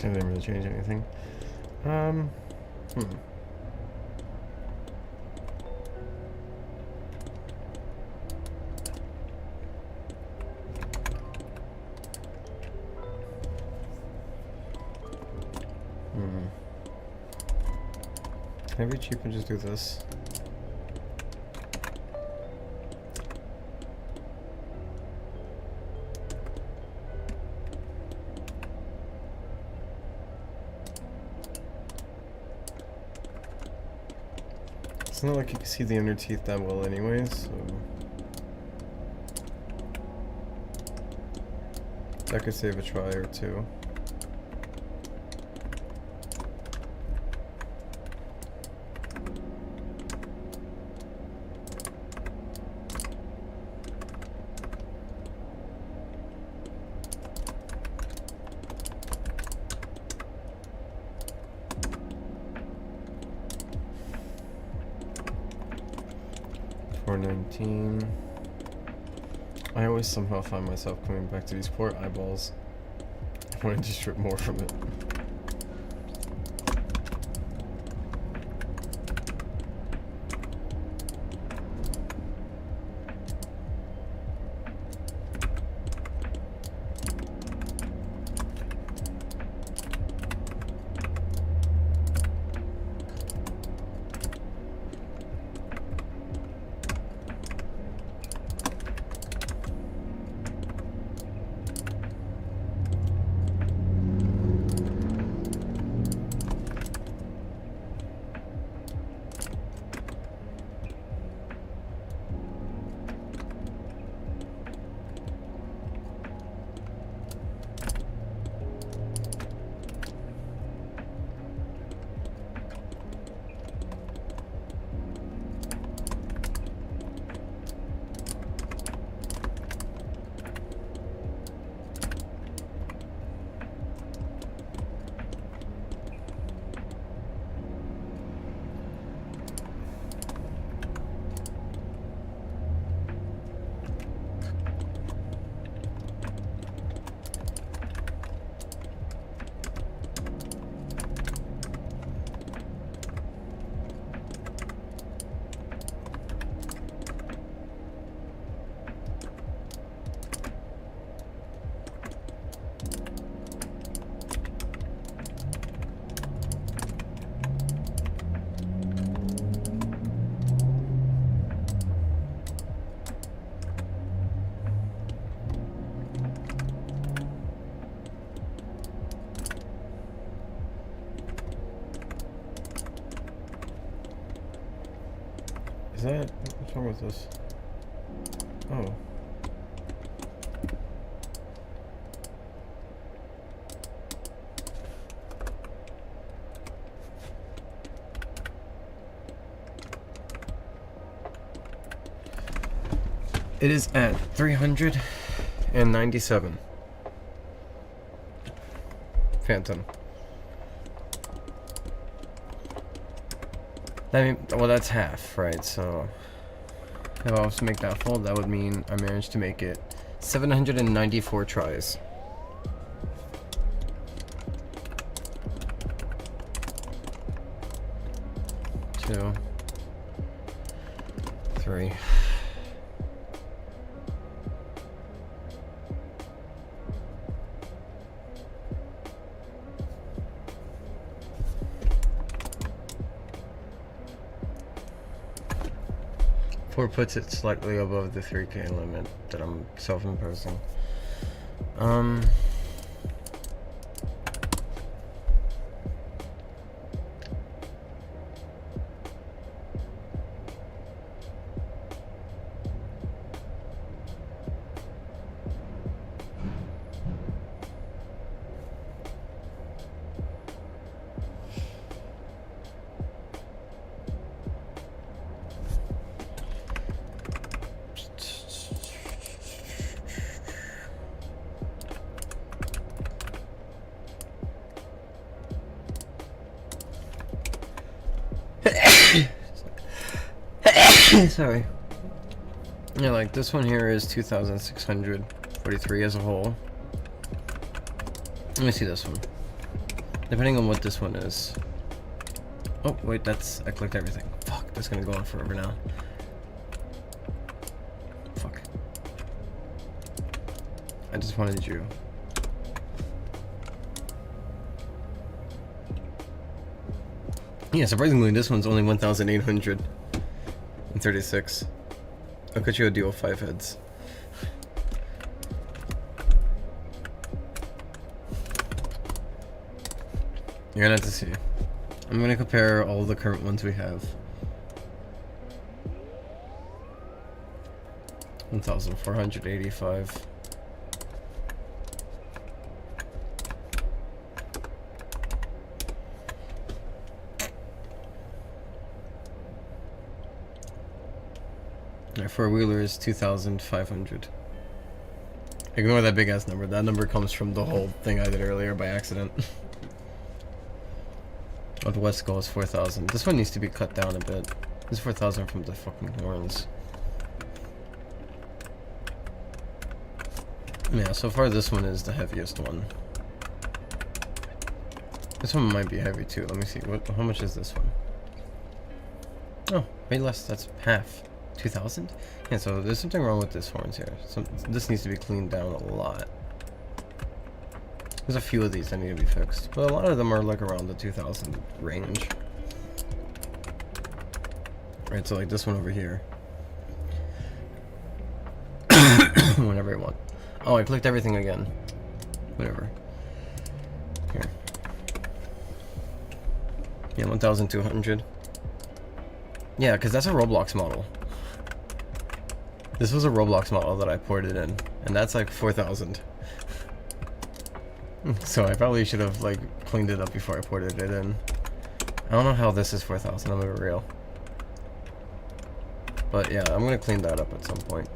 Speaker 1: It didn't really change anything. Can I be cheap and just do this? It's not like you can see the inner teeth that well anyways, so... That could save a try or two. $4.19. I always somehow find myself coming back to these poor eyeballs. I wanted to strip more from it. Is that... what's wrong with this? Oh. It is at 397. Phantom. That mean, well, that's half, right? So if I was to make that full, that would mean I managed to make it 794 tries. 2, 3. Four puts it slightly above the 3K limit that I'm self-imposing. Sorry. Yeah, like this one here is 2,643 as a whole. Let me see this one. Depending on what this one is. Oh, wait, that's... I clicked everything. Fuck, that's gonna go on forever now. Fuck. I just wanted you. Yeah, surprisingly, this one's only 1,836. I'll cut you a deal 5 heads. You're gonna have to see. I'm gonna compare all the current ones we have. 1,485. Four-wheeler is 2,500. Ignore that big ass number. That number comes from the whole thing I did earlier by accident. Oh, the West Goal is 4,000. This one needs to be cut down a bit. This is 4,000 from the fucking horns. Yeah, so far this one is the heaviest one. This one might be heavy too. Let me see. How much is this one? Oh, way less. That's half. 2,000? Yeah, so there's something wrong with this horns here. This needs to be cleaned down a lot. There's a few of these that need to be fixed, but a lot of them are like around the 2,000 range. Right, so like this one over here. Whenever I want. Oh, I clicked everything again. Whatever. Here. Yeah, 1,200. Yeah, because that's a Roblox model. This was a Roblox model that I ported in, and that's like 4,000. So I probably should have like cleaned it up before I ported it in. I don't know how this is 4,000, I'm gonna be real. But yeah, I'm gonna clean that up at some point.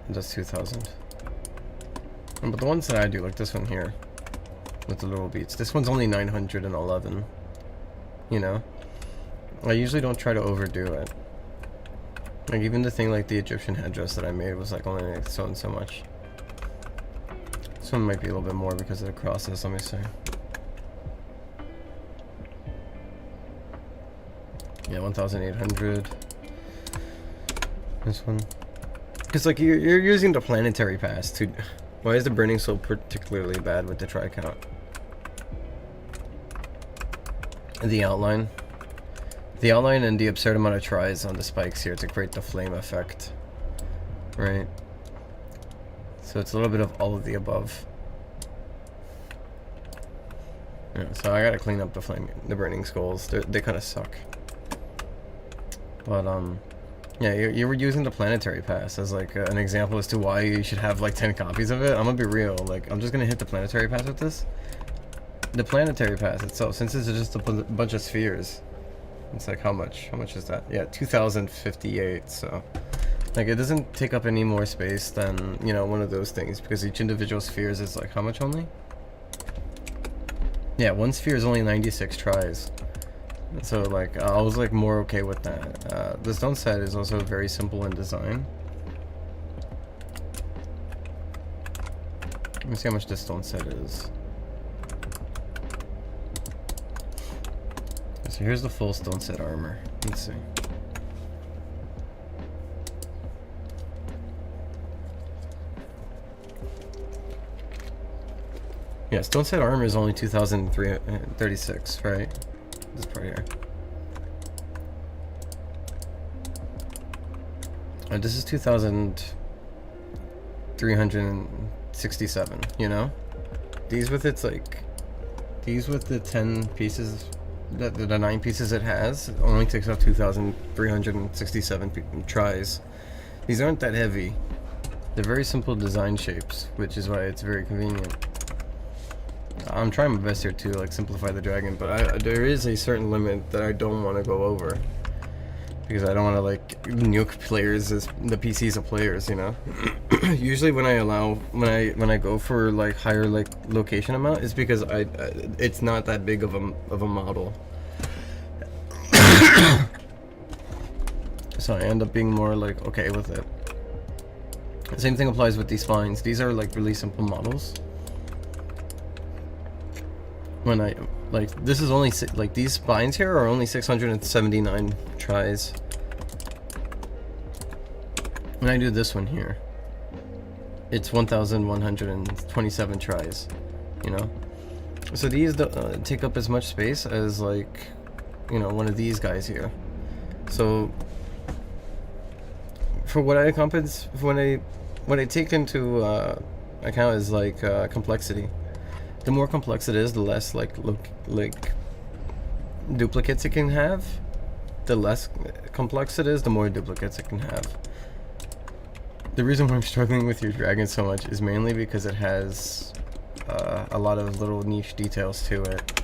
Speaker 1: That's 2,000. But the ones that I do, like this one here, with the little beats, this one's only 911. You know, I usually don't try to overdo it. Like even the thing like the Egyptian headdress that I made was like only like so and so much. This one might be a little bit more because of the crosses. Let me see. Yeah, 1,800. This one, because like you're using the planetary pass to. Why is the burning so particularly bad with the tri count? The outline and the absurd amount of tries on the spikes here to create the flame effect, right? So it's a little bit of all of the above. Yeah, so I gotta clean up the burning skulls. They kind of suck. But yeah, you were using the planetary pass as like an example as to why you should have like 10 copies of it. I'm gonna be real. Like I'm just gonna hit the planetary pass with this. The planetary pass itself, since it's just a bunch of spheres, it's like how much is that? Yeah, 2,058. So like it doesn't take up any more space than, you know, one of those things, because each individual spheres is like how much only? Yeah, one sphere is only 96 tries. So like I was like more okay with that. The stone set is also very simple in design. Let me see how much this stone set is. So here's the full stone set armor. Let's see. Yeah, stone set armor is only 2,336, right? This part here. And this is 2,367, you know? These with its like, these with the 10 pieces, the 9 pieces it has, only takes up 2,367 tries. These aren't that heavy. They're very simple design shapes, which is why it's very convenient. I'm trying my best here to like simplify the dragon, but there is a certain limit that I don't want to go over, because I don't want to like nuke players as the PCs of players, you know. Usually when I go for like higher like location amount, it's because it's not that big of a model. So I end up being more like okay with it. The same thing applies with these spines. These are like really simple models. When I like, this is only like these spines here are only 679 tries. When I do this one here, it's 1,127 tries, you know. So these take up as much space as like, you know, one of these guys here. So for what I accomplish, what I take into account is like duplicates it can have, the less complex it is, the more duplicates it can have. The reason why I'm struggling with your dragon so much is mainly because it has a lot of little niche details to it.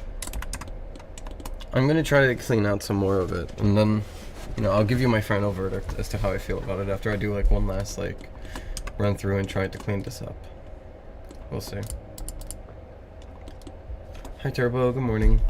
Speaker 1: I'm gonna try to clean out some more of it, and then, you know, I'll give you my final verdict as to how I feel about it after I do like one last like run through and try to clean this up. We'll see. Hi Turbo, good morning.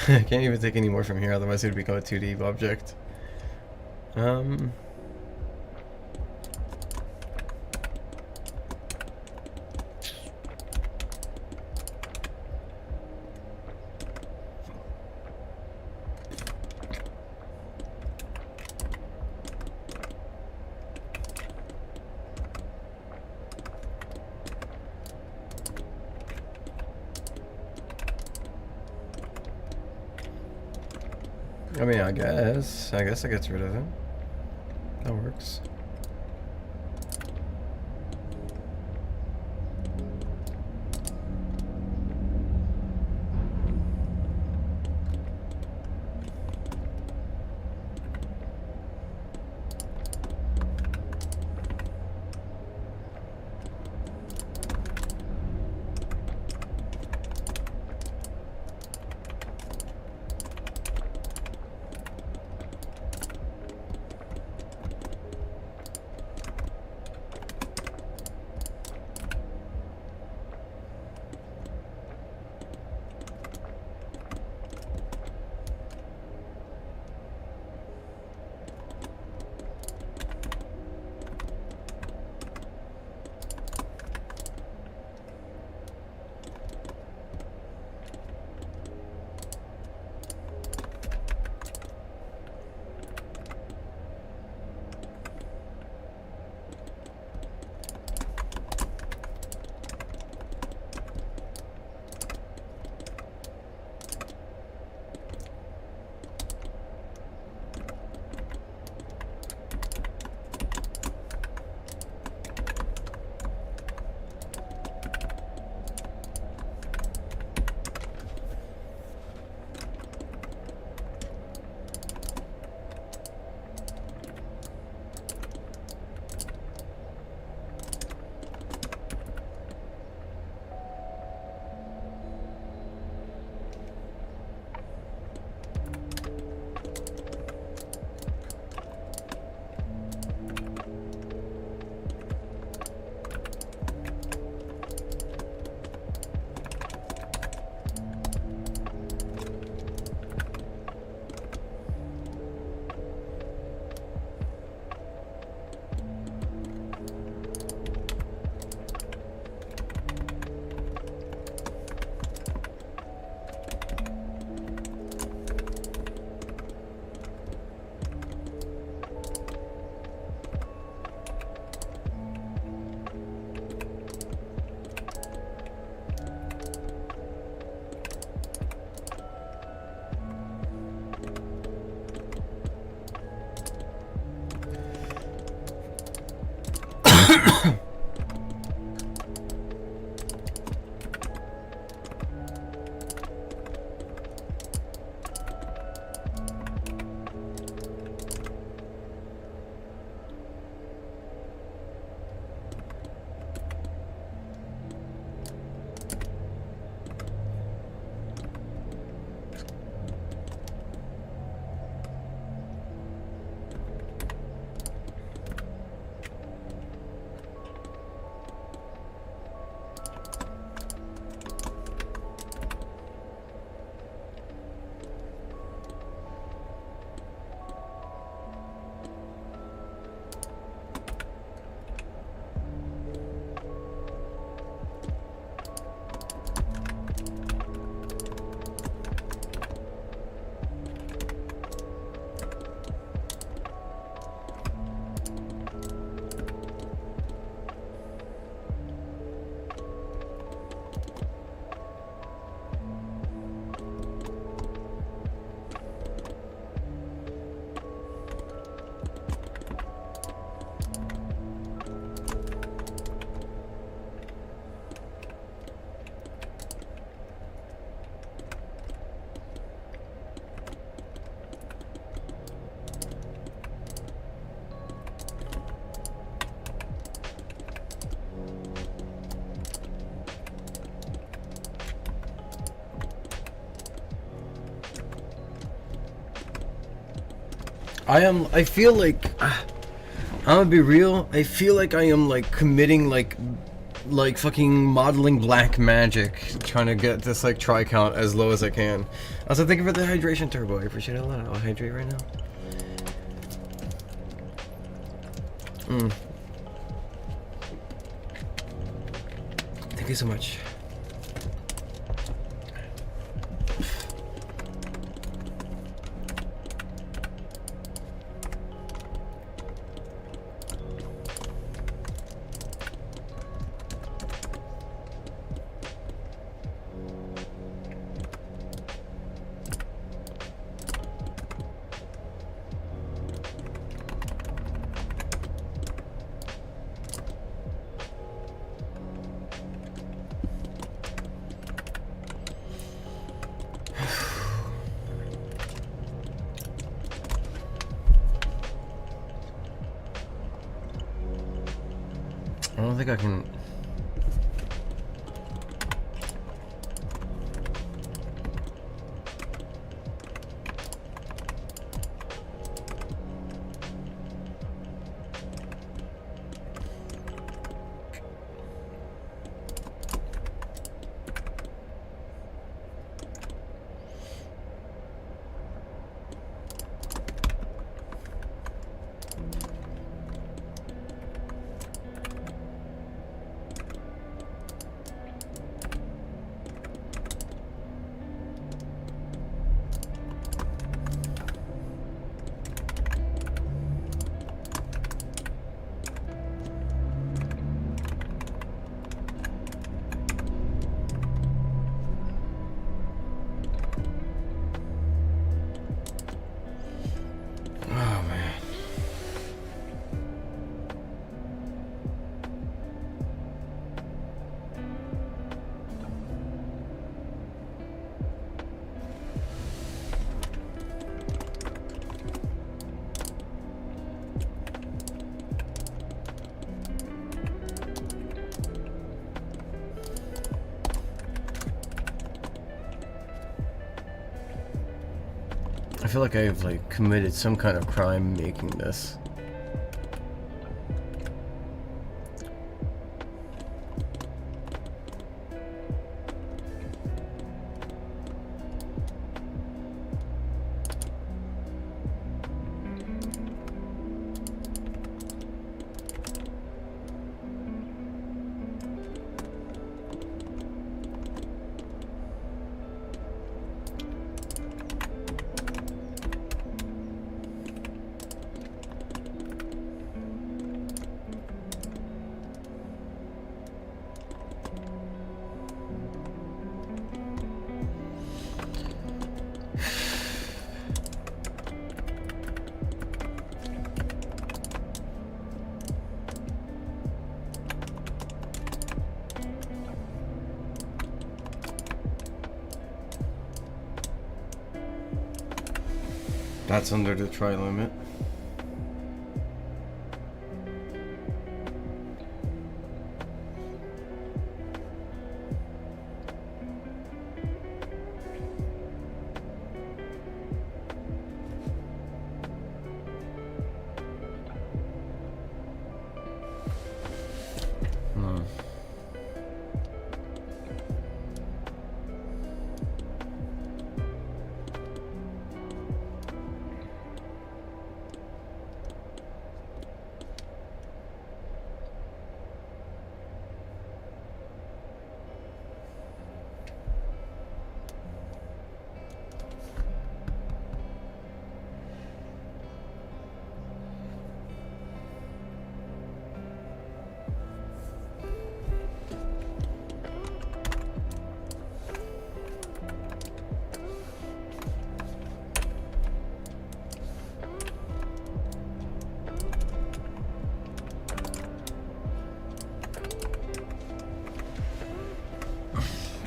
Speaker 1: I can't even take any more from here, otherwise it would become a 2D object. I mean, I guess it gets rid of it. That works. I feel like I'm gonna be real. I feel like I am like committing like fucking modeling black magic, trying to get this like try count as low as I can. Also, thank you for the hydration turbo. I appreciate it a lot. I'll hydrate right now. Thank you so much. I don't think I can. I feel like I've like committed some kind of crime making this. That's under the try limit.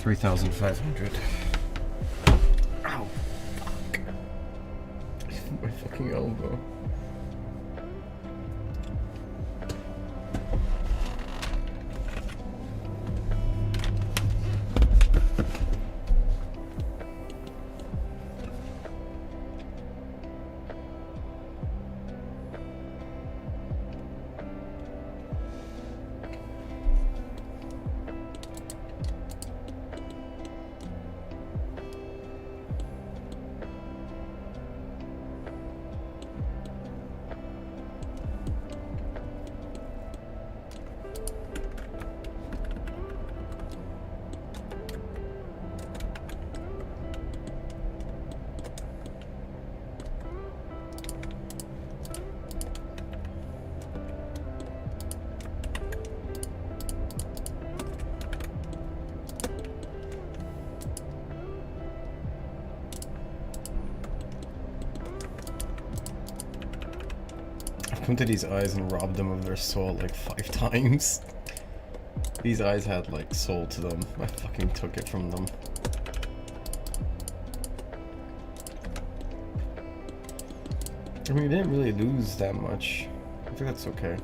Speaker 1: $3,500. Ow, fuck. My fucking elbow. come to these eyes and rob them of their soul like 5 times. These eyes had like soul to them. I fucking took it from them. I mean, we didn't really lose that much. I think that's okay.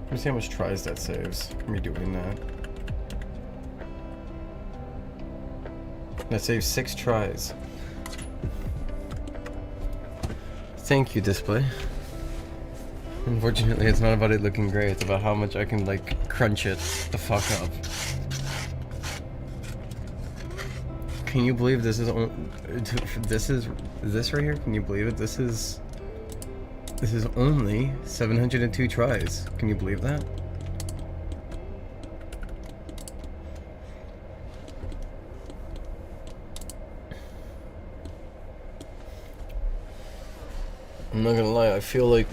Speaker 1: Let me see how much tries that saves. Me doing that. That saves 6 tries. Thank you, display. Unfortunately, it's not about it looking great. It's about how much I can like crunch it the fuck up. Can you believe this is this right here? Can you believe it? This is only 702 tries. Can you believe that? I'm not gonna lie, I feel like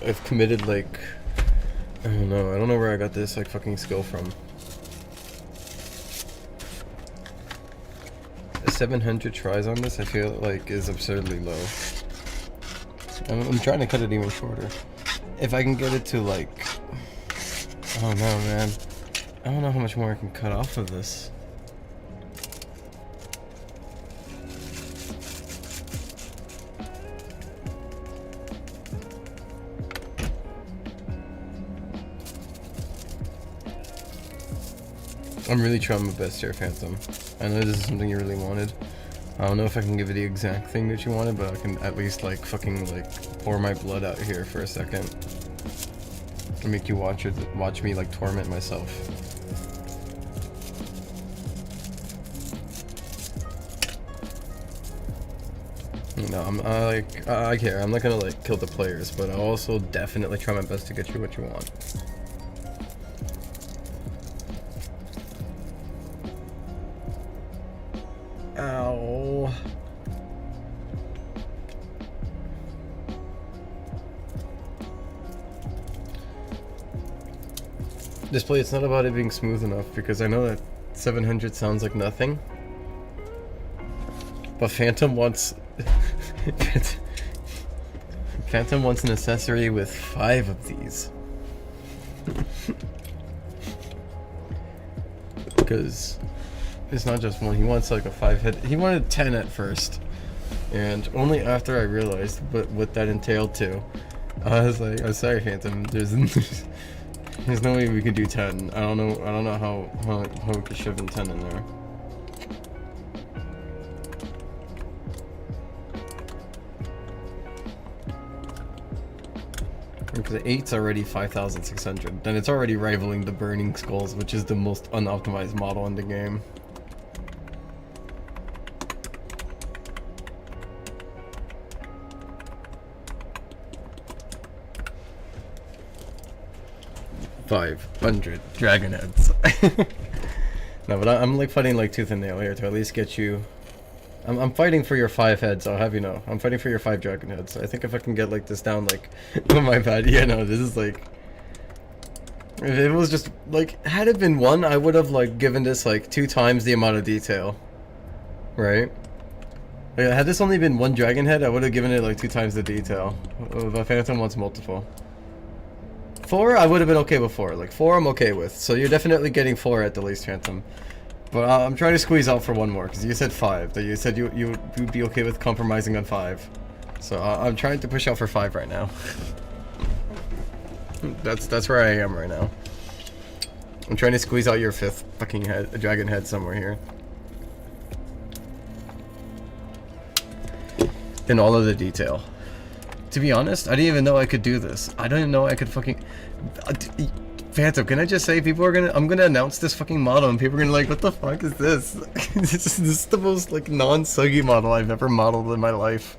Speaker 1: I've committed like, I don't know where I got this like fucking skill from. 700 tries on this, I feel like is absurdly low. I'm trying to cut it even shorter. If I can get it to like, I don't know, man. I don't know how much more I can cut off of this. I'm really trying my best here, Phantom. I know this is something you really wanted. I don't know if I can give you the exact thing that you wanted, but I can at least like fucking like pour my blood out here for a second. And make you watch me like torment myself. No, I care. I'm not gonna like kill the players, but I'll also definitely try my best to get you what you want. Ow. Display, it's not about it being smooth enough, because I know that 700 sounds like nothing. But Phantom wants... Phantom wants an accessory with 5 of these. Because... it's not just one, he wants like a 5 head. He wanted 10 at first. And only after I realized what that entailed too. I was like, I'm sorry, Phantom, there's no way we could do 10. I don't know how we could shove in 10 in there. Because the 8's already 5,600. Then it's already rivaling the Burning Skulls, which is the most unoptimized model in the game. $500 dragon heads. No, but I'm like fighting like tooth and nail here to at least get you. I'm fighting for your 5 heads, I'll have you know. I'm fighting for your 5 dragon heads. I think if I can get like this down, like, oh my bad, yeah, no, this is like, if it was just like, had it been 1, I would have like given this like 2 times the amount of detail, right? Like, had this only been 1 dragon head, I would have given it like 2 times the detail. The Phantom wants multiple. 4, I would have been okay with 4. Like 4, I'm okay with. So you're definitely getting 4 at the least, Phantom. But I'm trying to squeeze out for 1 more, because you said 5. That you said you'd be okay with compromising on 5. So I'm trying to push out for 5 right now. That's where I am right now. I'm trying to squeeze out your 5th fucking head, dragon head somewhere here. In all of the detail. To be honest, I didn't even know I could do this. I didn't know I could fucking... Phantom, can I just say, I'm gonna announce this fucking model and people are gonna like, what the fuck is this? This is the most like non-suggy model I've ever modeled in my life.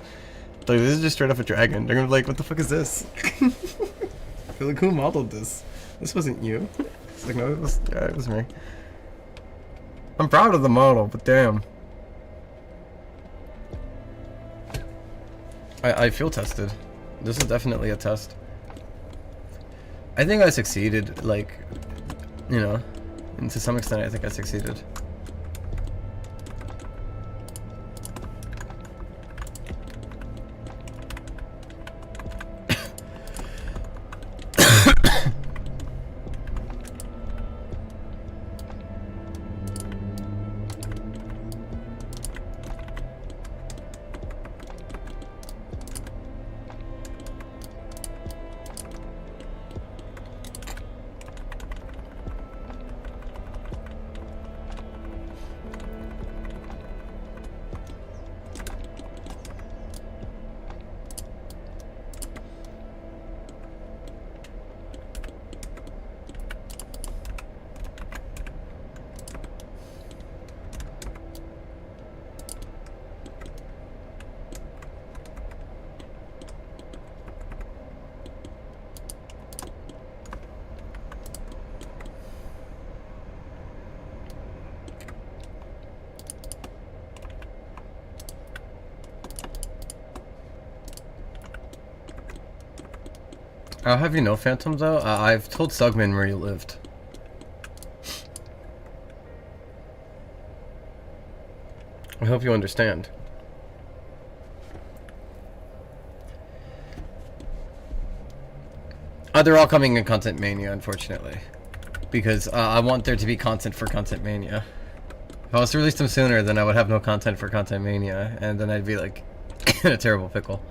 Speaker 1: Like, this is just straight up a dragon. They're gonna be like, what the fuck is this? I feel like, who modeled this? This wasn't you. It's like, no, it was me. I'm proud of the model, but damn. I feel tested. This is definitely a test. I think I succeeded, like, you know, And to some extent, I think I succeeded. I'll have you know, Phantom, though, I've told Sugman where you lived. I hope you understand. They're all coming in Content Mania, unfortunately. Because I want there to be content for Content Mania. If I was to release them sooner, then I would have no content for Content Mania, and then I'd be, like, in a terrible pickle.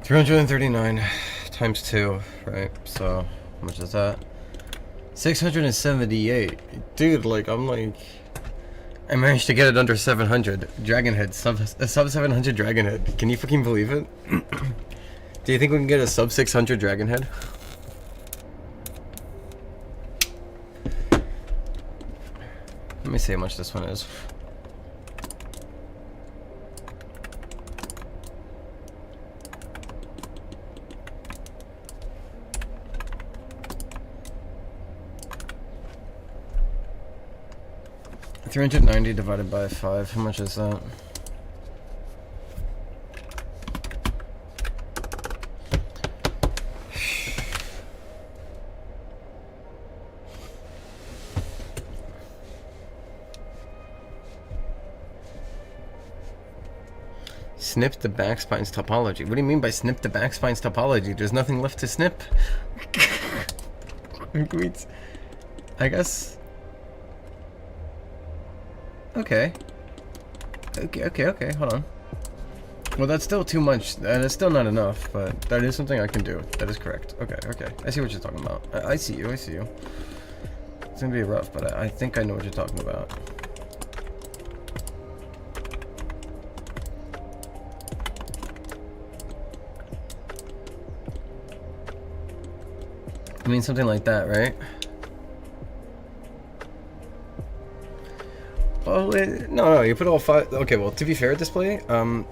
Speaker 1: 339 times 2, right? So, how much is that? 678. Dude, like, I managed to get it under 700. Dragonhead, sub 700 Dragonhead. Can you fucking believe it? Do you think we can get a sub 600 Dragonhead? Let me see how much this one is. $390 divided by 5. How much is that? Snip the backspine's topology. What do you mean by snip the backspine's topology? There's nothing left to snip. I guess. Okay. Okay, hold on. Well, that's still too much, and it's still not enough, but that is something I can do. That is correct. Okay. I see what you're talking about. I see you. It's gonna be rough, but I think I know what you're talking about. I mean, something like that, right? Oh, no, you put all 5. Okay, well, to be fair, display. To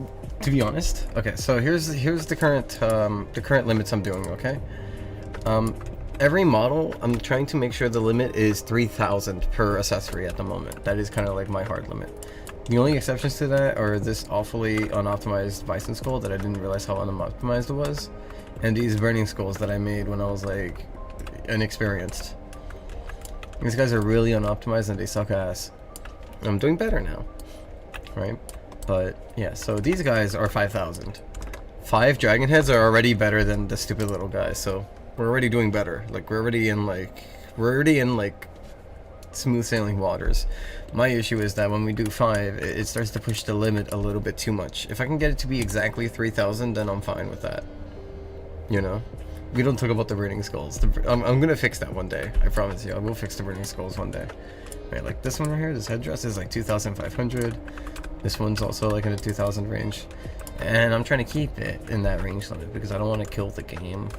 Speaker 1: be honest, okay. So here's the current limits I'm doing. Okay. Every model, I'm trying to make sure the limit is 3,000 per accessory at the moment. That is kind of like my hard limit. The only exceptions to that are this awfully unoptimized bison skull that I didn't realize how unoptimized it was, and these burning skulls that I made when I was like inexperienced. These guys are really unoptimized and they suck ass. I'm doing better now, right? But yeah, so these guys are 5,000. 5 dragon heads are already better than the stupid little guys, so we're already doing better. Like we're already in like smooth sailing waters. My issue is that when we do 5, it starts to push the limit a little bit too much. If I can get it to be exactly 3,000, then I'm fine with that. You know? We don't talk about the burning skulls. I'm gonna fix that one day. I promise you. I will fix the burning skulls one day. Right, like this one right here, this headdress is like 2,500. This one's also like in the 2,000 range. And I'm trying to keep it in that range limit because I don't want to kill the game.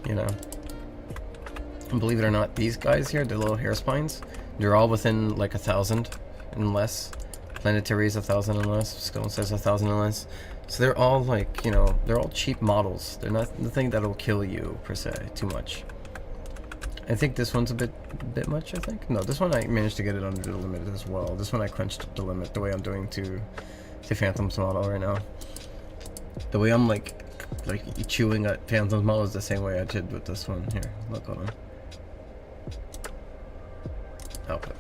Speaker 1: You know? And believe it or not, these guys here, the little hair spines, they're all within like 1,000 and less. Planetary is 1,000 and less. Stone says 1,000 and less. So they're all like, you know, they're all cheap models. They're not the thing that'll kill you per se too much. I think this one's a bit much. I think no, this one I managed to get it under the limit as well. This one I crunched the limit the way I'm doing to Phantom's model right now. The way I'm like chewing at Phantom's model is the same way I did with this one here. Look on. Output.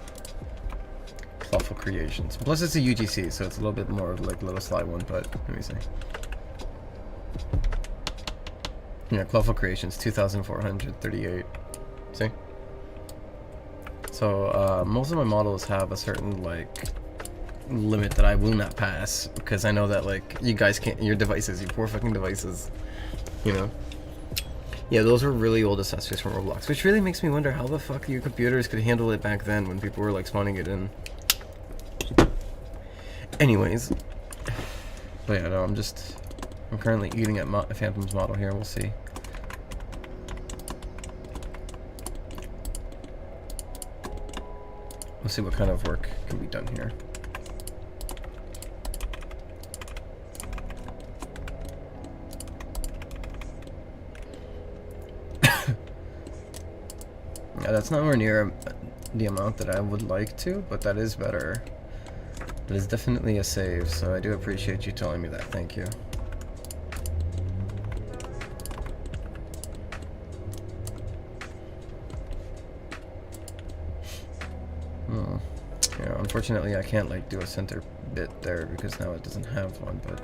Speaker 1: Clawful Creations. Plus it's a UGC, so it's a little bit more of like a little sly one, but let me see. Yeah, Clawful Creations, 2,438. See? So, most of my models have a certain, like, limit that I will not pass, because I know that, like, you guys can't, your devices, your poor fucking devices, you know? Yeah, those were really old accessories from Roblox, which really makes me wonder how the fuck your computers could handle it back then when people were like spawning it in. Anyways, but yeah, no, I'm currently eating at Phantom's model here. We'll see. We'll see what kind of work can be done here. Yeah, that's nowhere near the amount that I would like to, but that is better. It is definitely a save, so I do appreciate you telling me that. Thank you. Yeah, unfortunately I can't like do a center bit there because now it doesn't have one, but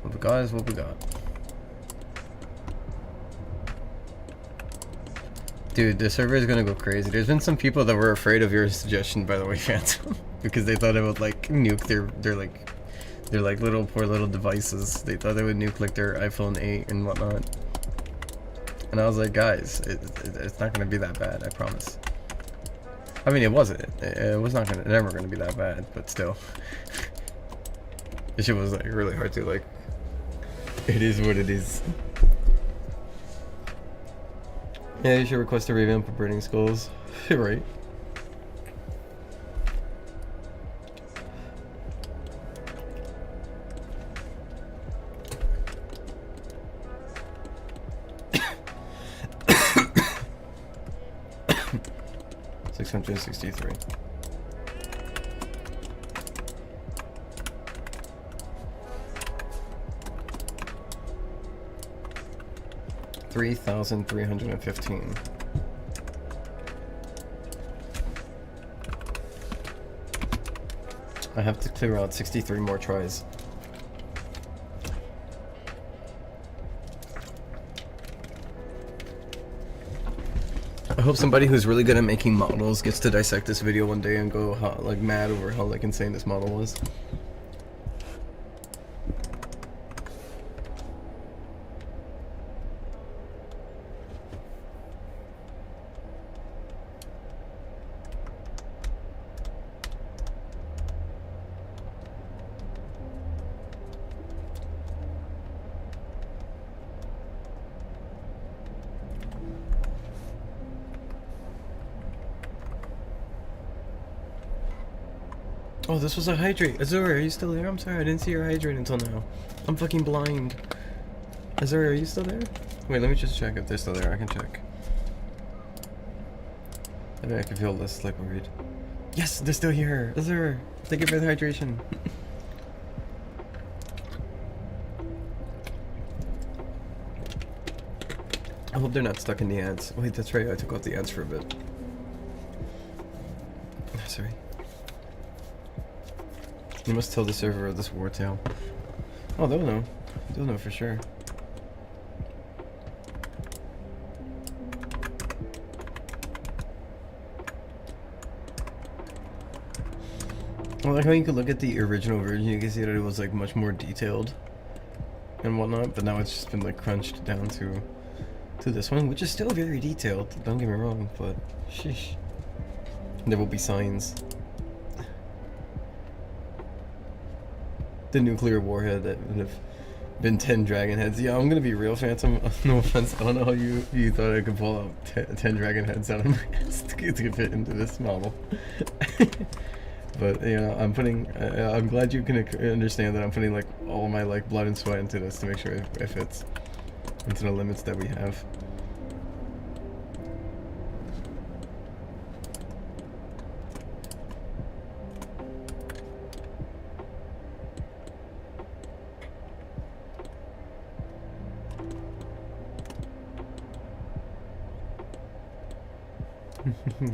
Speaker 1: what we got is what we got. Dude, the server is gonna go crazy. There's been some people that were afraid of your suggestion, by the way, Phantom, because they thought it would like nuke their like little poor little devices. They thought it would nuke like their iPhone 8 and whatnot. And I was like, guys, it's not gonna be that bad, I promise. I mean, it wasn't. It was never gonna be that bad, but still, this shit was like really hard to like. It is what it is. Yeah, you should request a revamp for Burning Skulls. Right. $663. $3,315. I have to clear out 63 more tries. I hope somebody who's really good at making models gets to dissect this video one day and go like mad over how like insane this model was. Oh, this was a hydrate. Azuri, are you still there? I'm sorry, I didn't see your hydrate until now. I'm fucking blind. Azuri, are you still there? Wait, let me just check if they're still there. I can check. Maybe I can feel less like worried. Yes, they're still here. Sir, thank you for the hydration. I hope they're not stuck in the ants. Wait, that's right. I took off the ants for a bit. Sorry. You must tell the server of this war tale. Oh, they'll know. They'll know for sure. I like how you could look at the original version, you can see that it was like much more detailed and whatnot, but now it's just been like crunched down to this one, which is still very detailed, don't get me wrong, but sheesh. There will be signs. The nuclear warhead that would have been 10 dragon heads. Yeah, I'm gonna be real, Phantom. No offense, I don't know how you thought I could pull out 10 dragon heads out of my ass to fit into this model. But you know, I'm glad you can understand that I'm putting like all of my like blood and sweat into this to make sure it fits into the limits that we have.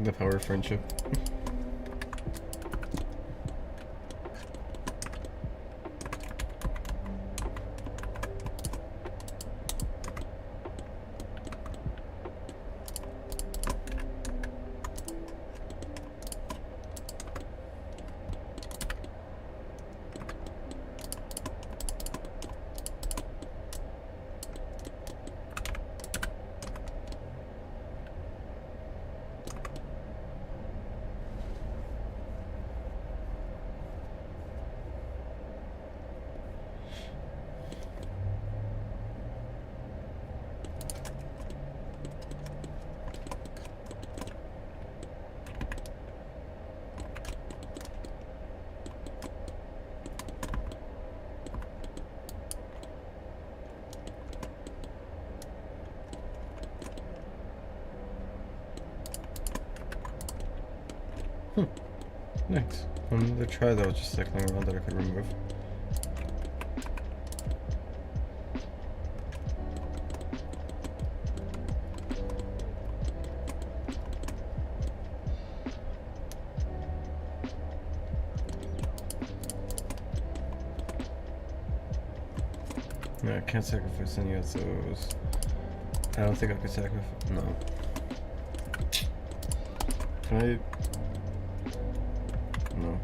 Speaker 1: The power of friendship. Nice. Another try that was just cycling around that I could remove. No, I can't sacrifice any of those. I don't think I could sacrifice. No. Can I? No.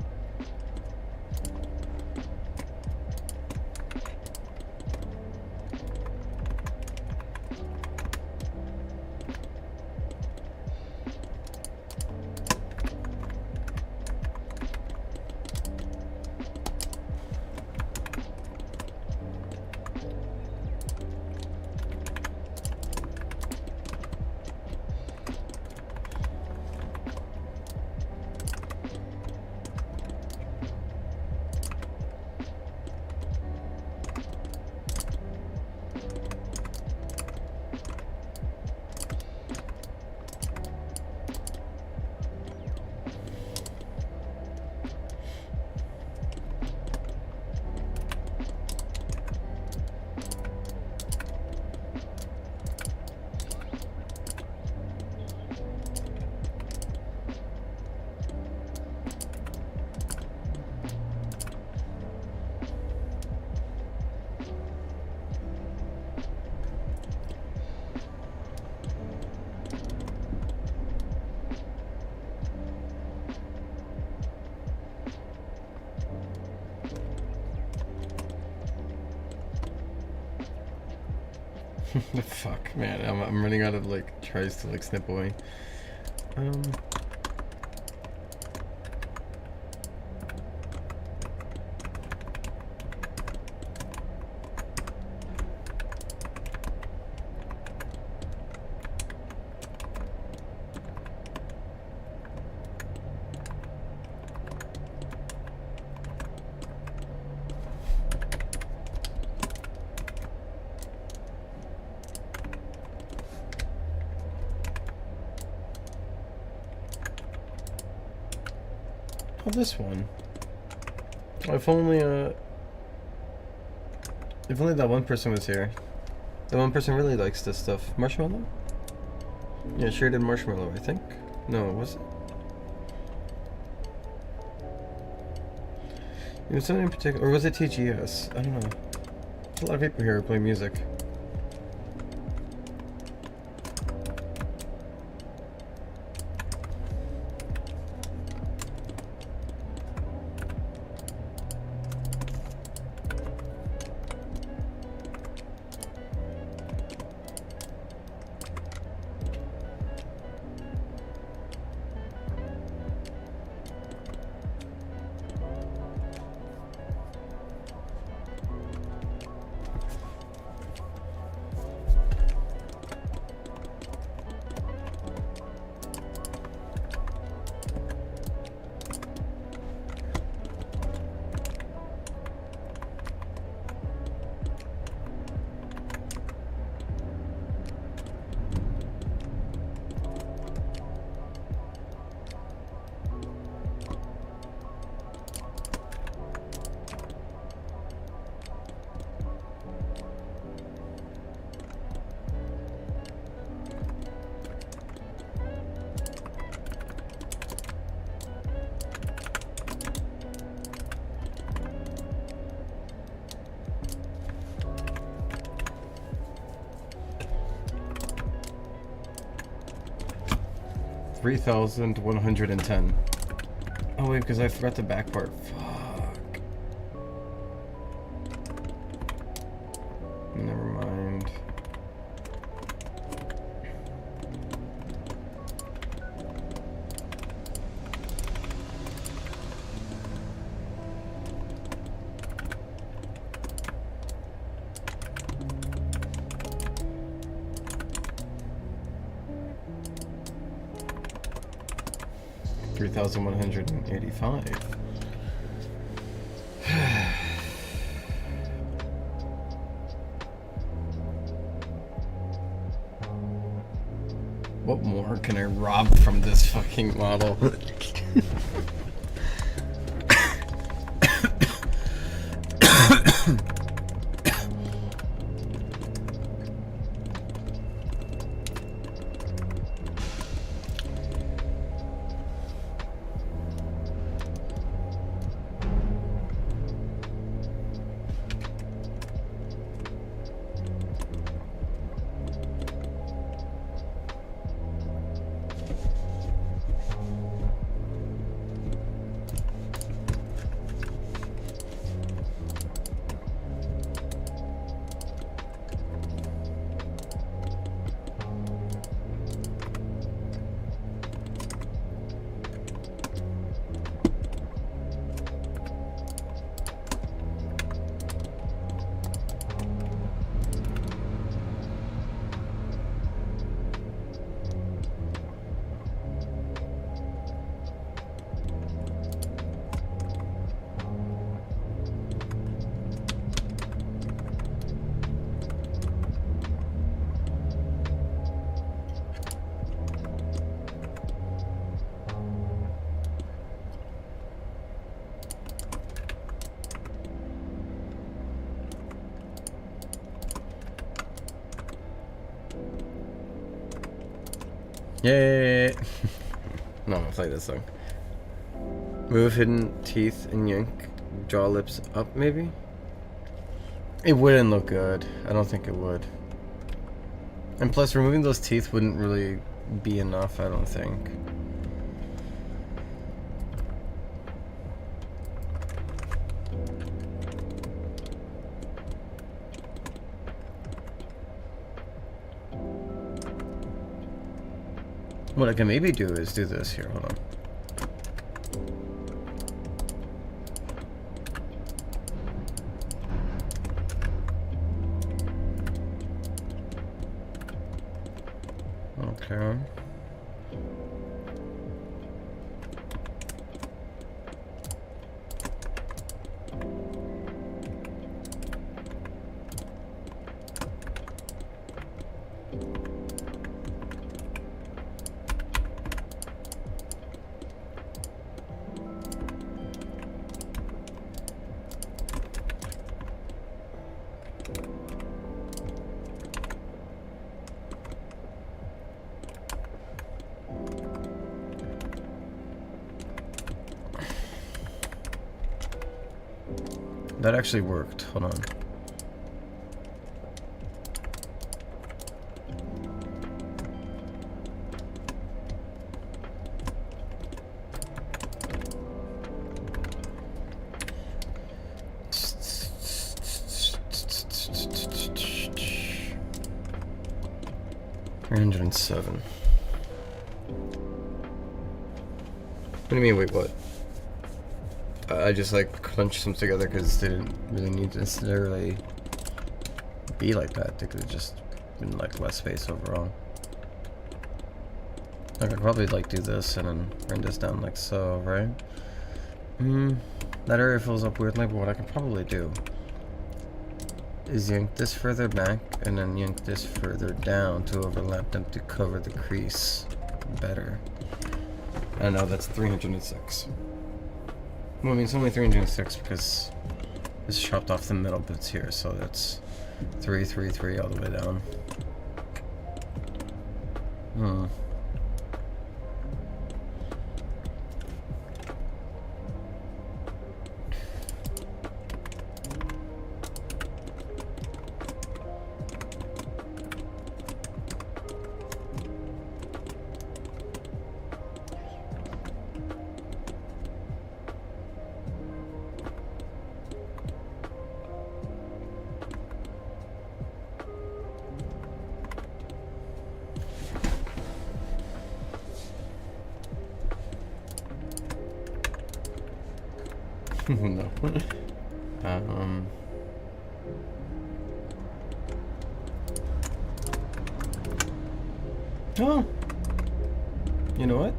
Speaker 1: Fuck, man, I'm running out of like tries to like snip away. this one? If only that one person was here. The one person really likes this stuff. Marshmallow? Yeah, sure did marshmallow, I think. No, was it? It was something in particular, or was it TGS? I don't know. There's a lot of people here who play music. $3,110. Oh wait, because I forgot the back part. Fuck. Never mind. $3,185. What more can I rob from this fucking model? Yay! No, I'm gonna play this song. Move hidden teeth and yank jaw lips up, maybe? It wouldn't look good. I don't think it would. And plus, removing those teeth wouldn't really be enough, I don't think. What I can maybe do is do this here, hold on. Okay. That actually worked. Hold on. $307. What do you mean, wait, what? I just like crunched them together because they didn't really need to necessarily be like that. They could have just been like less space overall. I could probably like do this and then bring this down like so, right? That area fills up weirdly, but what I can probably do is yank this further back and then yank this further down to overlap them to cover the crease better. I know that's 306. Well, I mean, it's only 306 because it's chopped off the middle bits here, so that's 333 all the way down. No. Oh. You know what?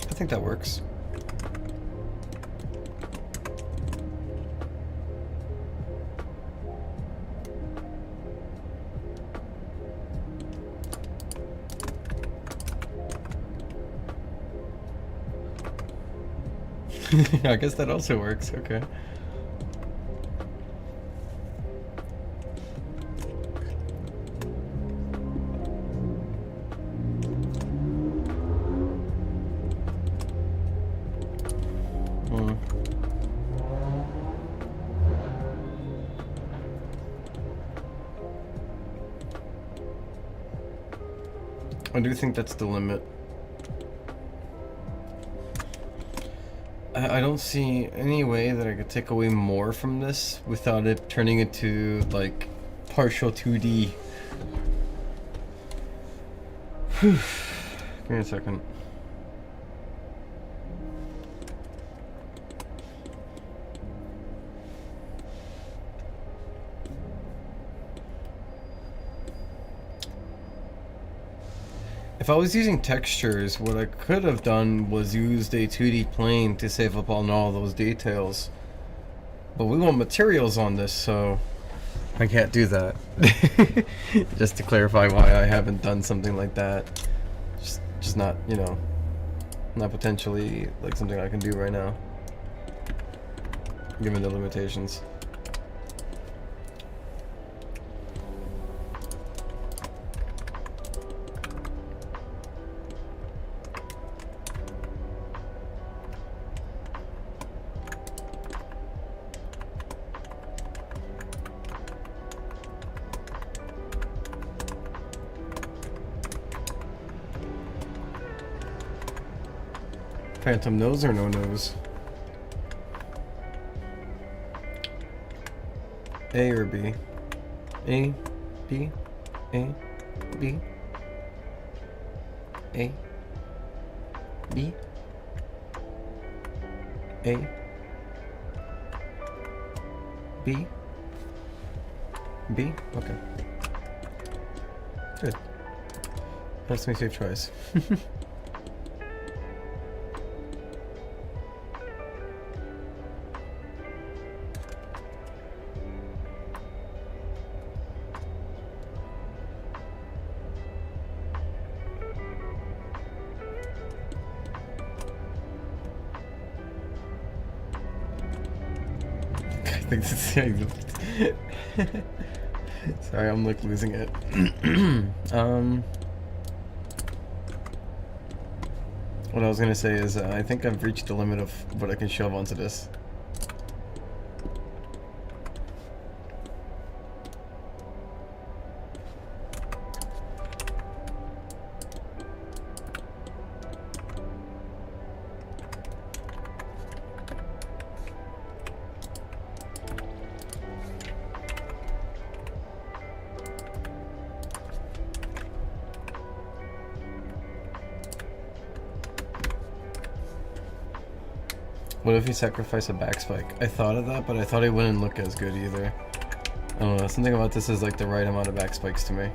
Speaker 1: I think that works. I guess that also works, okay. I do think that's the limit. I don't see any way that I could take away more from this without it turning into like partial 2D. Give me a second. If I was using textures, what I could have done was used a 2D plane to save up on all those details. But we want materials on this, so I can't do that. Just to clarify why I haven't done something like that. Just not, you know, not potentially like something I can do right now, given the limitations. Phantom nose or no nose? A or B? A, B, A, B, A, B, A, B, B? Okay. Good. Helps me save tries. I think that's Sorry, I'm like losing it. What I was gonna say is I think I've reached the limit of what I can shove onto this. What if you sacrifice a back spike? I thought of that, but I thought it wouldn't look as good either. I don't know, something about this is like the right amount of back spikes to me.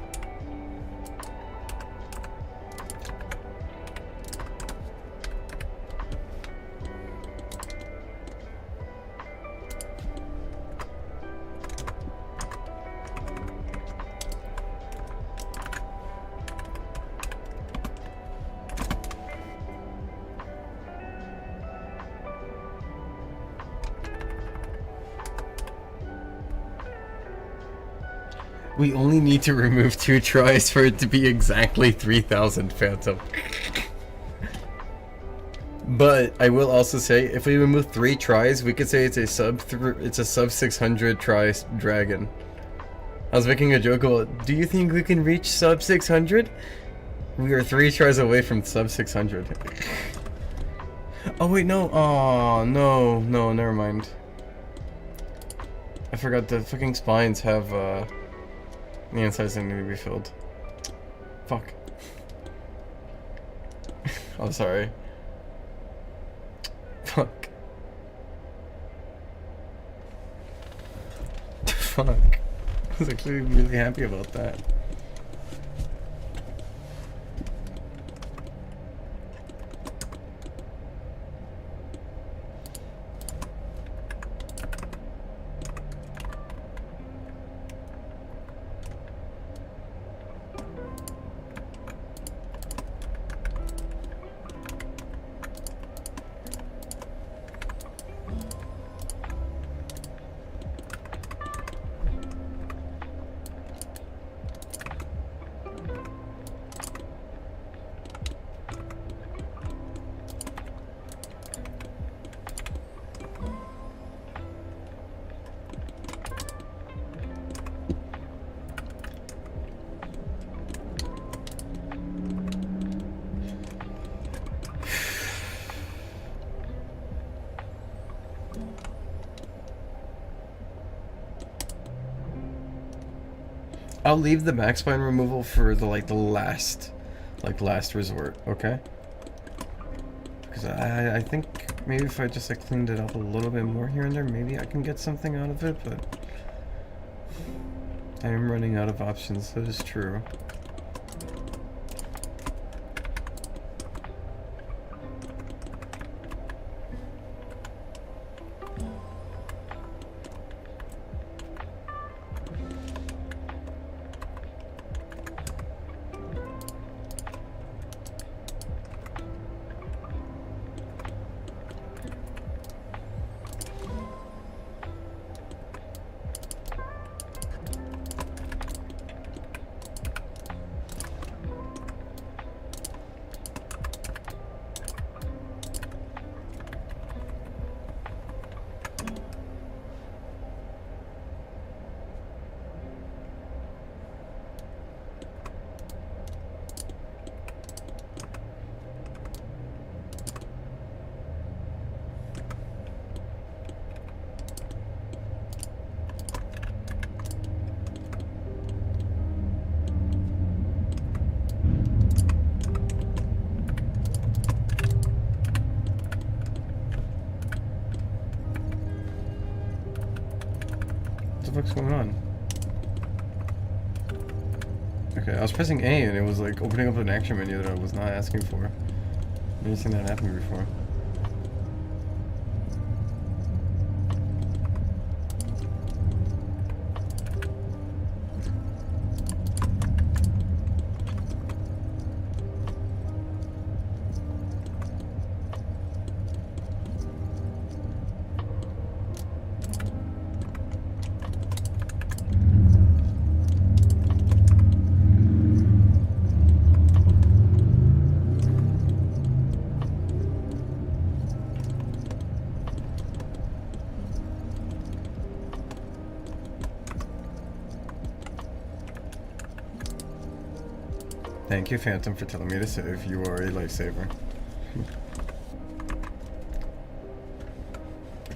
Speaker 1: We only need to remove 2 tries for it to be exactly 3,000 Phantom. But I will also say, if we remove 3 tries, we could say it's a sub 600 try dragon. I was making a joke about, do you think we can reach sub 600? We are 3 tries away from sub 600. Oh wait, no. Oh no, never mind. I forgot the fucking spines have the insides need to be filled. Fuck. I'm sorry. Fuck. Fuck. I was actually really happy about that. I'll leave the back spine removal for the last resort, okay? Because I think maybe if I just cleaned it up a little bit more here and there, maybe I can get something out of it, but I am running out of options, that is true. What the fuck's going on? Okay, I was pressing A and it was like opening up an action menu that I was not asking for. I've never seen that happen before. Thank you, Phantom, for telling me to save. You are a lifesaver.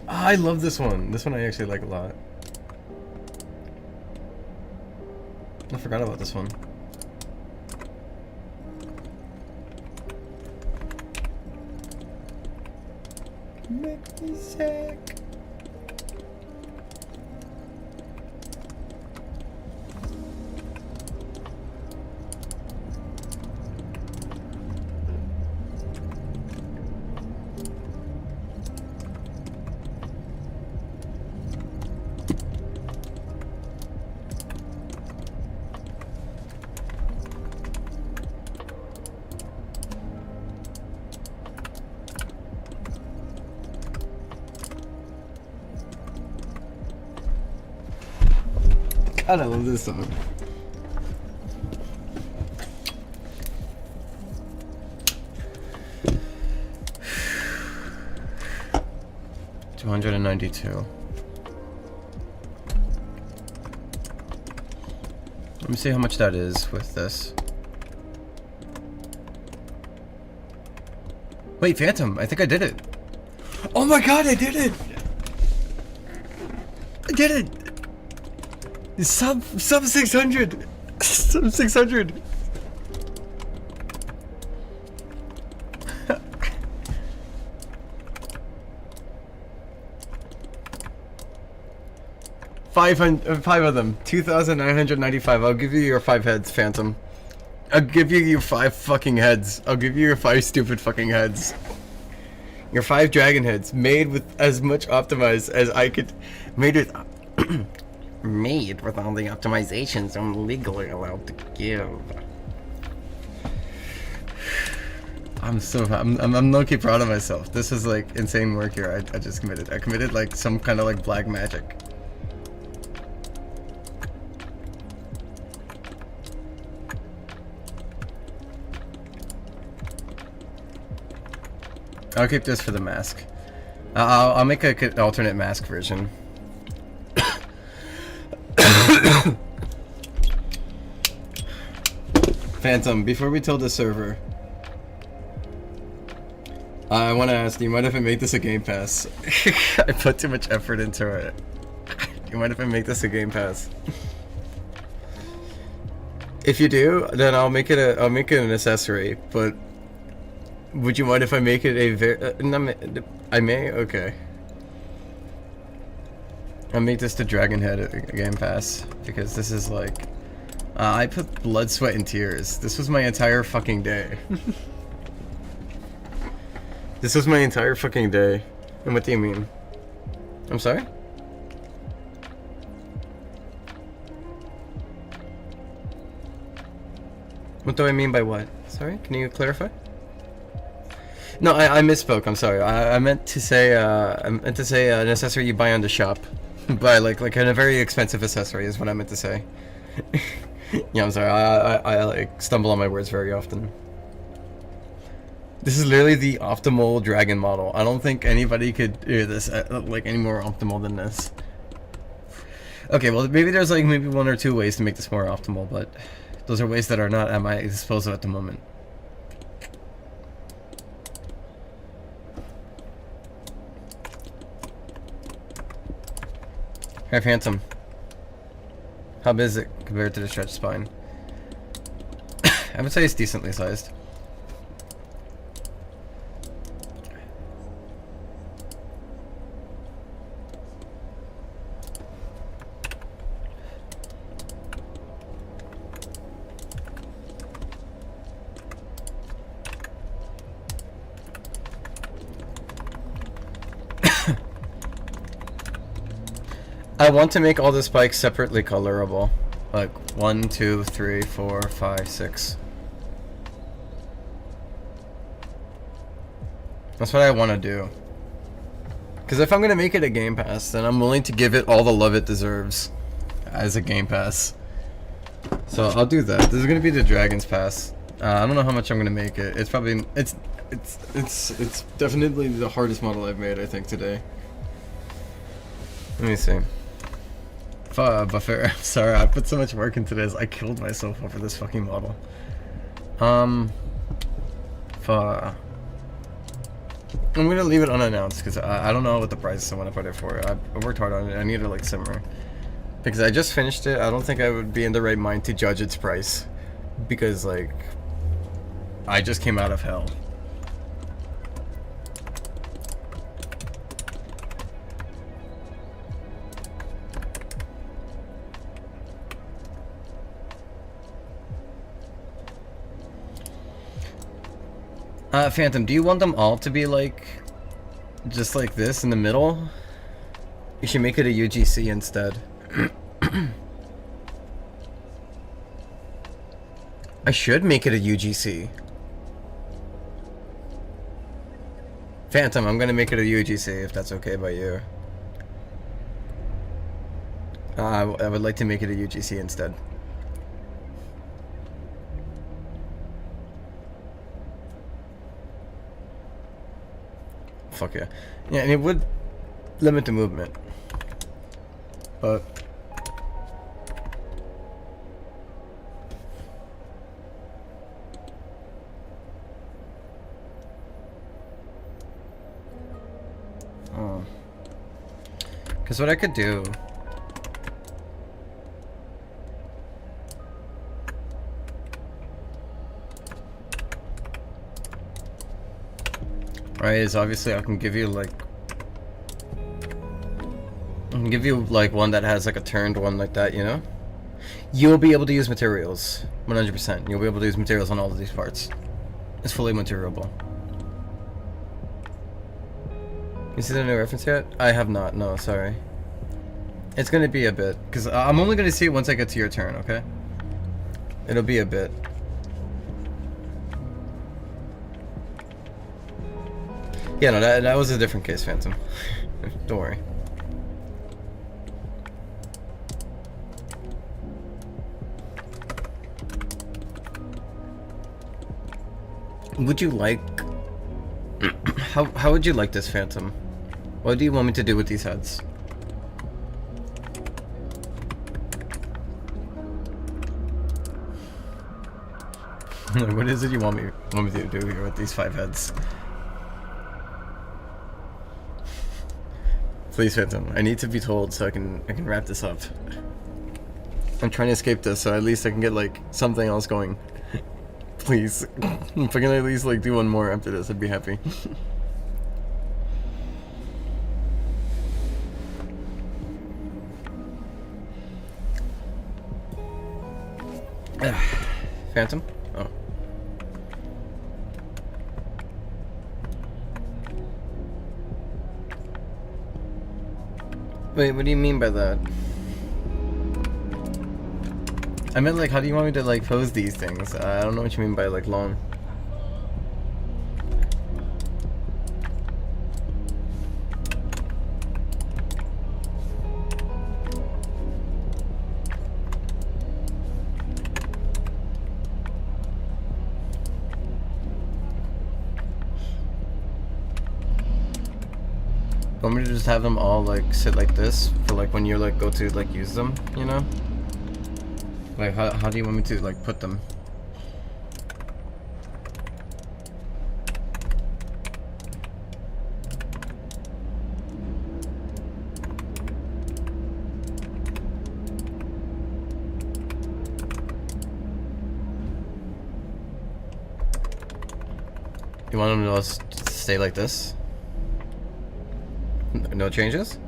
Speaker 1: I love this one. This one I actually like a lot. I forgot about this one. Make me sick. God, I love this song. $292. Let me see how much that is with this. Wait, Phantom, I think I did it. Oh my god, I did it! I did it! Sub 600! Sub 600! Five of them. 2,995. I'll give you your 5 heads, Phantom. I'll give you your 5 fucking heads. I'll give you your 5 stupid fucking heads. Your 5 dragon heads, made with as much optimized as I could. Made with made with all the optimizations I'm legally allowed to give. I'm low-key proud of myself. This is like insane work here. I just committed. I committed like some kind of like black magic. I'll keep this for the mask. I'll make an alternate mask version. Phantom, before we tell the server, I want to ask, do you mind if I make this a Game Pass? I put too much effort into it. Do you mind if I make this a Game Pass? If you do, then I'll make it an accessory. But would you mind if I make it a I may? Okay. I'll make this the Dragon Head Game Pass because this is like. I put blood, sweat, and tears. This was my entire fucking day. This was my entire fucking day. And what do you mean? I'm sorry? What do I mean by what? Sorry? Can you clarify? No, I misspoke. I'm sorry. I meant to say an accessory you buy on the shop. Buy like a very expensive accessory is what I meant to say. Yeah, I'm sorry. I like stumble on my words very often. This is literally the optimal dragon model. I don't think anybody could do this like any more optimal than this. Okay, well maybe there's like maybe 1 or 2 ways to make this more optimal, but those are ways that are not at my disposal at the moment. Hey, Phantom. How big is it compared to the stretch spine? I would say it's decently sized. I want to make all the spikes separately colorable. Like 1, 2, 3, 4, 5, 6. That's what I want to do. Because if I'm going to make it a Game Pass, then I'm willing to give it all the love it deserves as a Game Pass. So I'll do that. This is going to be the Dragon's Pass. I don't know how much I'm going to make it. It's probably... It's definitely the hardest model I've made, I think, today. Let me see. Buffer, I'm sorry, I put so much work into this. I killed myself over this fucking model. I'm gonna leave it unannounced because I don't know what the price I want to put it for. I worked hard on it. I need to like simmer because I just finished it. I don't think I would be in the right mind to judge its price because like I just came out of hell. Phantom, do you want them all to be like, just like this in the middle? You should make it a UGC instead. I should make it a UGC. Phantom, I'm gonna make it a UGC if that's okay by you. I would like to make it a UGC instead. Fuck yeah. Yeah, and it would limit the movement. But because what I could do right is obviously I can give you like one that has like a turned one like that, you know? You'll be able to use materials 100%. You'll be able to use materials on all of these parts. It's fully materialable. You see the new reference yet? I have not, no, sorry. It's gonna be a bit, because I'm only gonna see it once I get to your turn, okay? It'll be a bit. Yeah, no, that was a different case, Phantom. Don't worry. Would you like... How would you like this, Phantom? What do you want me to do with these heads? What is it you want me to do here with these 5 heads? Please, Phantom. I need to be told so I can wrap this up. I'm trying to escape this, so at least I can get like something else going. Please. If I can at least like do one more after this, I'd be happy. Phantom? Oh. Wait, what do you mean by that? I meant like, how do you want me to like pose these things? I don't know what you mean by like long. Want me to just have them all like sit like this for like when you like go to like use them, you know? Like how do you want me to like put them? You want them to just stay like this? No changes?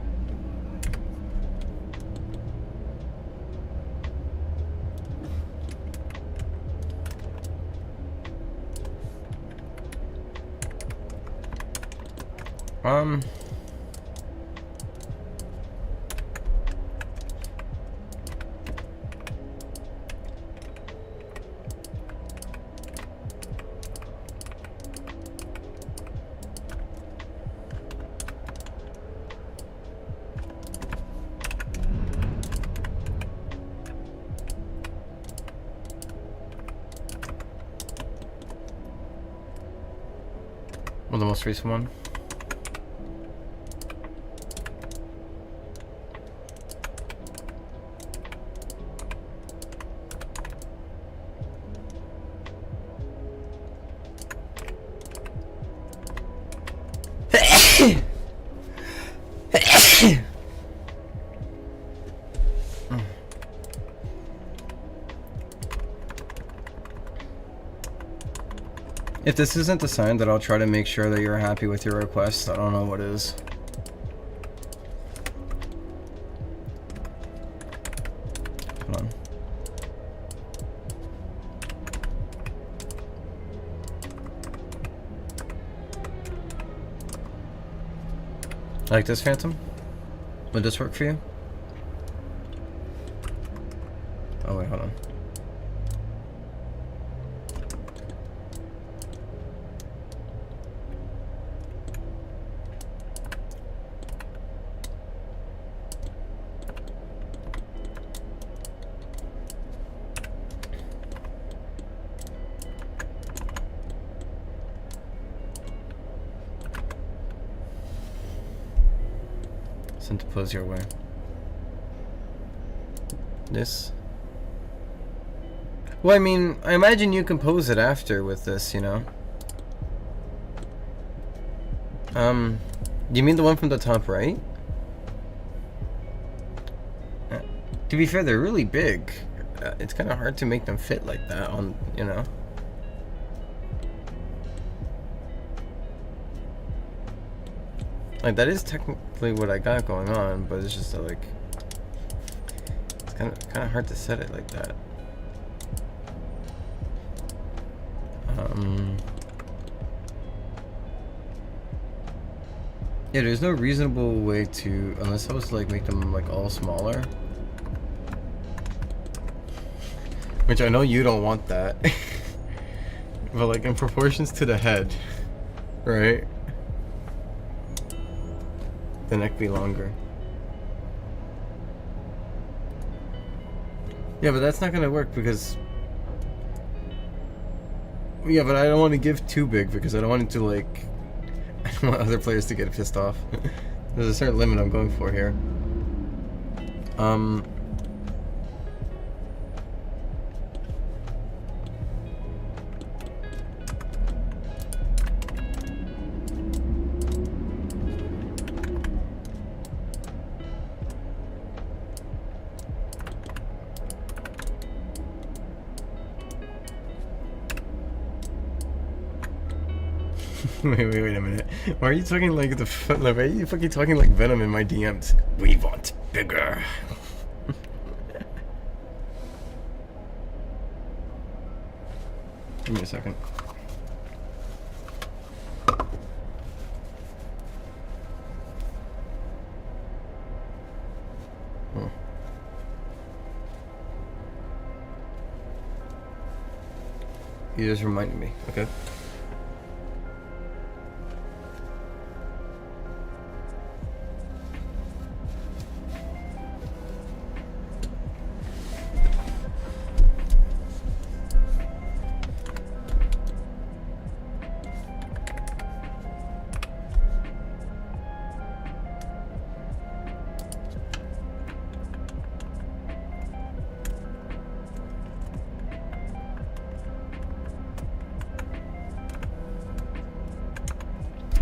Speaker 1: Well, the most recent one. If this isn't the sign that I'll try to make sure that you're happy with your request, I don't know what is. Hold on. Like this, Phantom? Would this work for you? Oh wait, hold on. Send to pose your way. This? Well, I mean, I imagine you can pose it after with this, you know? You mean the one from the top right? To be fair, they're really big. It's kind of hard to make them fit like that on, you know? Like, that is technically what I got going on, but it's just like... It's kind of hard to set it like that. Yeah, there's no reasonable way to... Unless I was to, like, make them, like, all smaller. Which I know you don't want that. But, like, in proportions to the head. Right? The neck be longer. Yeah, but that's not gonna work because... Yeah, but I don't want to give too big because I don't want it to, like... I don't want other players to get pissed off. There's a certain limit I'm going for here. Wait a minute. Why are you talking like why are you fucking talking like Venom in my DMs? We want bigger. Give me a second. You just reminded me. Okay.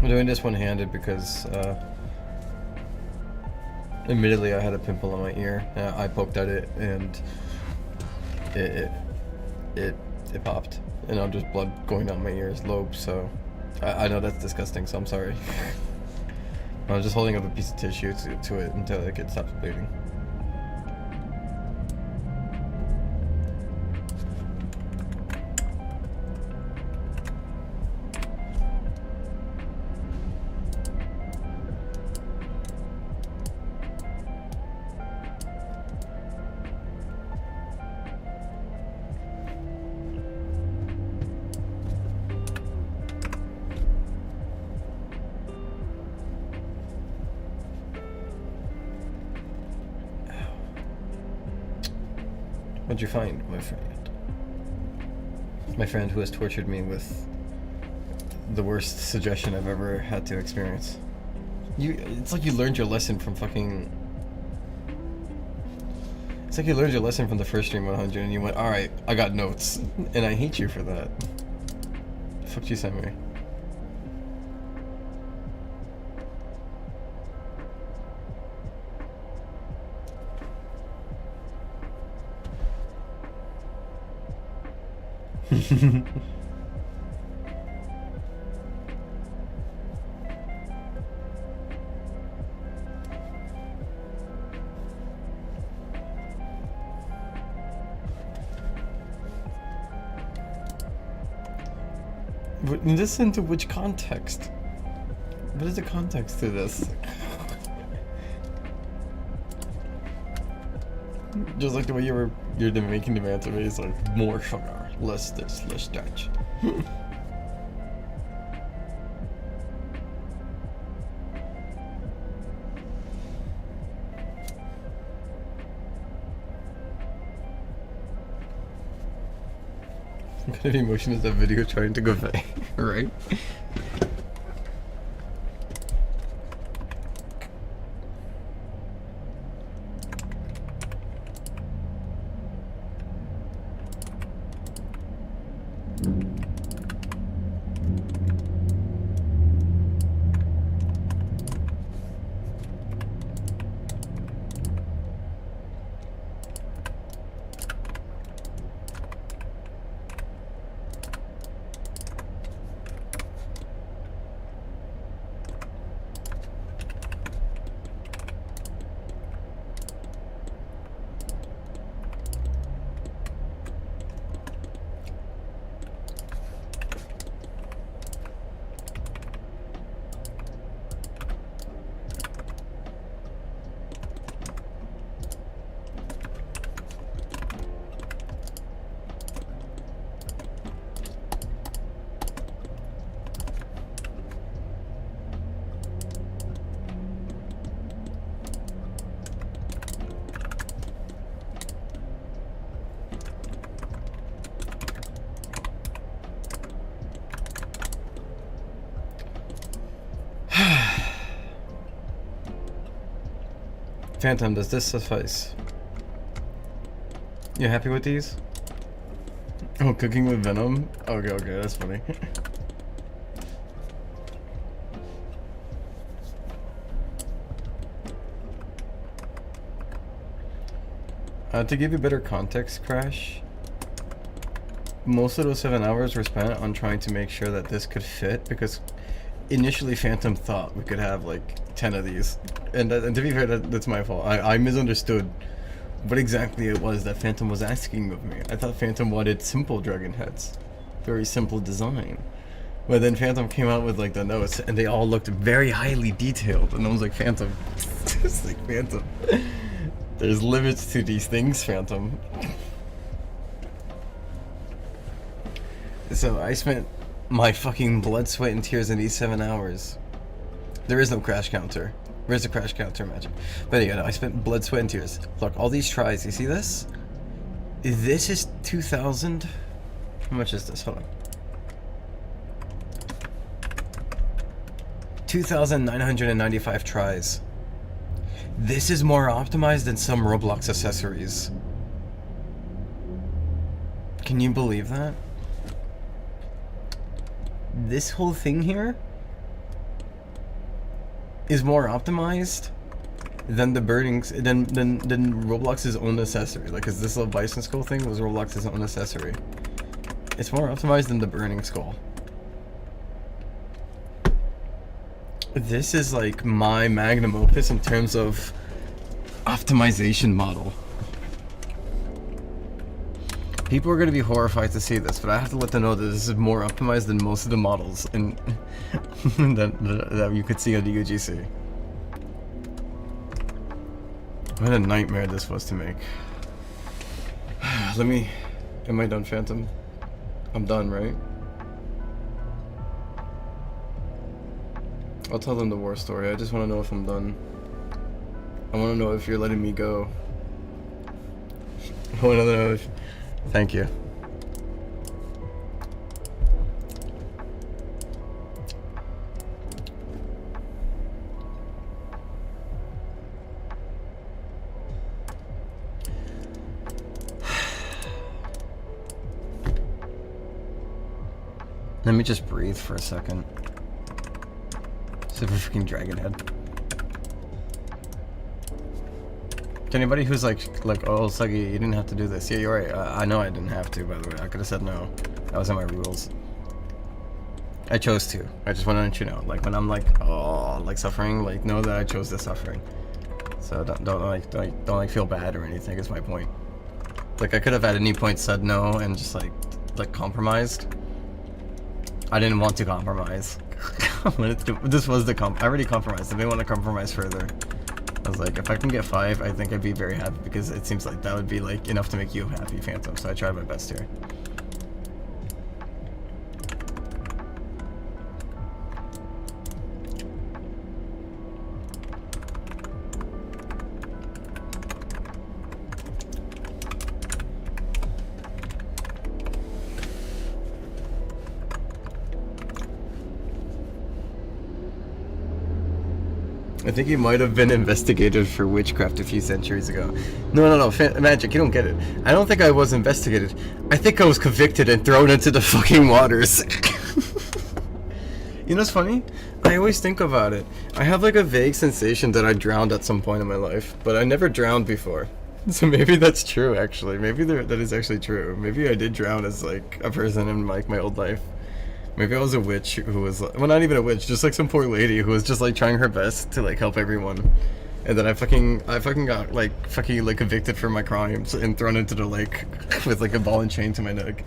Speaker 1: I'm doing this one-handed because, admittedly, I had a pimple on my ear. I poked at it and it popped, and now there's blood going down my ear's lobe. So I know that's disgusting. So I'm sorry. I was just holding up a piece of tissue to it until it stops bleeding. What'd you find, my friend? My friend who has tortured me with the worst suggestion I've ever had to experience. It's like you learned your lesson from fucking... It's like you learned your lesson from the first stream 100 and you went, alright, I got notes. And I hate you for that. The fuck you sent me? Listen to which context? What is the context to this? Just like the way you're making demands of me, it's like more sugar, less this, less that. What kind of emotion is that video trying to convey? Right? Phantom, does this suffice? You happy with these? Oh, cooking with venom? Okay, that's funny. To give you better context, Crash, most of those 7 hours were spent on trying to make sure that this could fit, because initially Phantom thought we could have like 10 of these, and to be fair, that's my fault. I misunderstood what exactly it was that Phantom was asking of me. I thought Phantom wanted simple dragon heads, very simple design, but then Phantom came out with like the notes and they all looked very highly detailed, and I was like, Phantom, it's like, Phantom, there's limits to these things, Phantom. So I spent my fucking blood, sweat, and tears in these 7 hours. There is no crash counter. Where's the crash counter magic? But yeah, no, I spent blood, sweat, and tears. Look, all these tries, you see this? This is 2,000. How much is this? Hold on. 2,995 tries. This is more optimized than some Roblox accessories. Can you believe that? This whole thing here is more optimized than the birdings than Roblox's own accessory. Like, cause this little bison skull thing was Roblox's own accessory. It's more optimized than the burning skull. This is like my magnum opus in terms of optimization model. People are going to be horrified to see this, but I have to let them know that this is more optimized than most of the models in that you could see on the UGC. What a nightmare this was to make. Am I done, Phantom? I'm done, right? I'll tell them the war story. I just want to know if I'm done. I want to know if you're letting me go. I want to know if... Thank you. Let me just breathe for a second. Super freaking dragon head. To anybody who's like, oh, Suggy, you didn't have to do this. Yeah, you're right. I know I didn't have to, by the way. I could have said no. That wasn't my rules. I chose to. I just want to let you know. Like, when I'm like, oh, like suffering, like, know that I chose the suffering. So don't feel bad or anything, is my point. Like, I could have at any point said no and just like compromised. I didn't want to compromise. This was the I already compromised. I didn't want to compromise further. I was like, if I can get 5, I think I'd be very happy, because it seems like that would be like enough to make you happy, Phantom. So I tried my best here. I think he might have been investigated for witchcraft a few centuries ago. No, Magic, you don't get it. I don't think I was investigated. I think I was convicted and thrown into the fucking waters. You know what's funny? I always think about it. I have like a vague sensation that I drowned at some point in my life, but I never drowned before. So maybe that's true, actually. Maybe that is actually true. Maybe I did drown as like a person in like my old life. Maybe I was a witch who was, well, not even a witch, just like some poor lady who was just like trying her best to like help everyone. And then I fucking got like convicted for my crimes and thrown into the lake with like a ball and chain to my neck.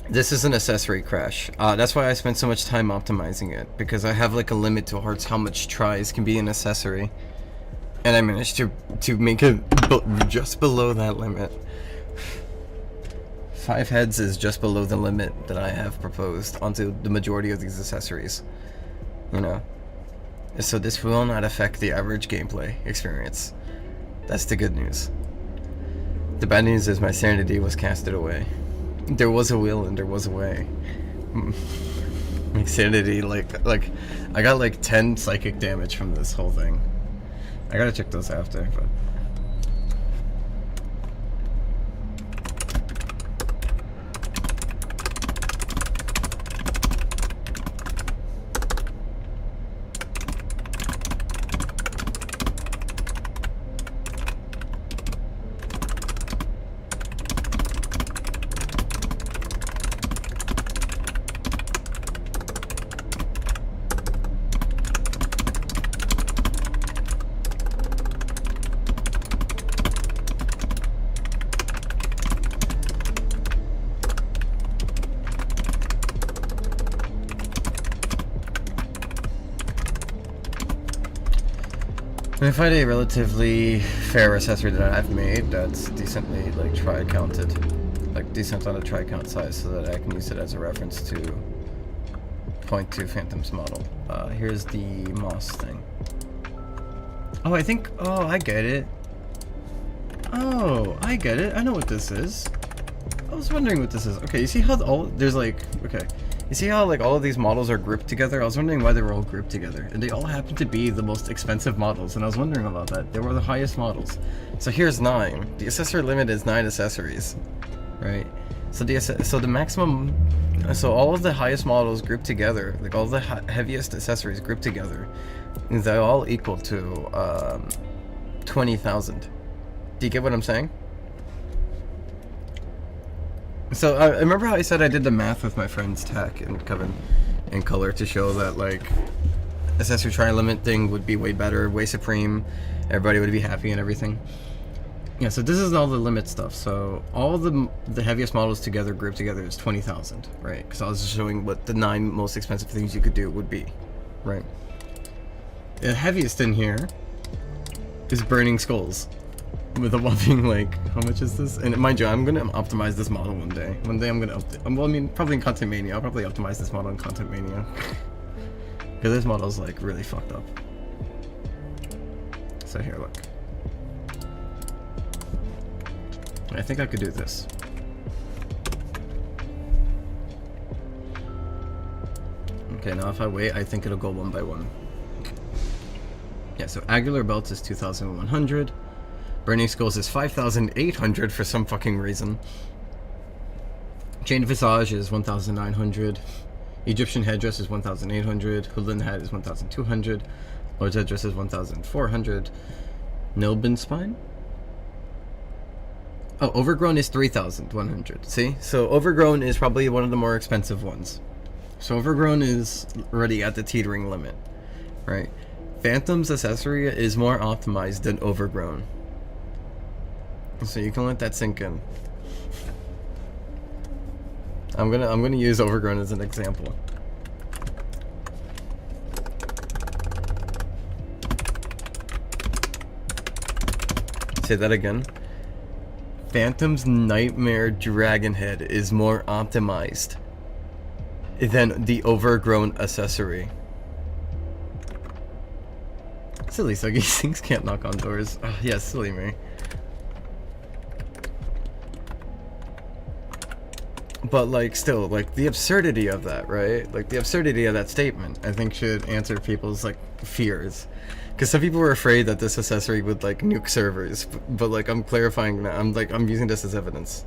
Speaker 1: This is an accessory crash. That's why I spent so much time optimizing it, because I have like a limit towards how much tries can be an accessory, and I managed to make it just below that limit. 5 heads is just below the limit that I have proposed onto the majority of these accessories, you know. So this will not affect the average gameplay experience. That's the good news. The bad news is my sanity was casted away. There was a will and there was a way. My sanity, like I got like 10 psychic damage from this whole thing. I gotta check those after, but I find a relatively fair accessory that I've made that's decently like tri-counted, like decent on a tri-count size, so that I can use it as a reference to point to Phantom's model. Here's the moss thing. Oh, I think, oh, I get it. Oh, I get it. I know what this is. I was wondering what this is. Okay, you see how there's like, okay. You see how like all of these models are grouped together? I was wondering why they were all grouped together. And they all happen to be the most expensive models, and I was wondering about that. They were the highest models. So here's 9. The accessory limit is 9 accessories, right? So the maximum, so all of the highest models grouped together, like all the heaviest accessories grouped together, they're all equal to 20,000. Do you get what I'm saying? So I remember how I said I did the math with my friends Tack and Kevin in color to show that like accessory tri-limit thing would be way better, way supreme, everybody would be happy and everything. Yeah, so this is all the limit stuff. So all the heaviest models together, grouped together, is 20,000, right? Because I was just showing what the 9 most expensive things you could do would be, right? The heaviest in here is Burning Skulls. With a whopping, like, how much is this? And mind you, I'm gonna optimize this model one day. One day I'm gonna well, I mean, probably in Content Mania. I'll probably optimize this model in Content Mania. Because this model's, like, really fucked up. So here, look. I think I could do this. Okay, now if I wait, I think it'll go one by one. Yeah, so angular belts is 2,100. Burning skulls is 5,800 for some fucking reason. Chain visage is 1,900. Egyptian headdress is 1,800. Hoodlin hat is 1,200. Lord's headdress is 1,400. Nilbin spine? Oh, overgrown is 3,100. See? So overgrown is probably one of the more expensive ones. So overgrown is already at the teetering limit, right? Phantom's accessory is more optimized than overgrown. So you can let that sink in. I'm gonna use overgrown as an example. Say that again. Phantom's Nightmare Dragon Head is more optimized than the overgrown accessory. Silly, so these things can't knock on doors. Oh, yeah, silly me. But, like, still, like, the absurdity of that, right? Like, the absurdity of that statement, I think, should answer people's, like, fears. Because some people were afraid that this accessory would, like, nuke servers. But like, I'm clarifying that. I'm using this as evidence.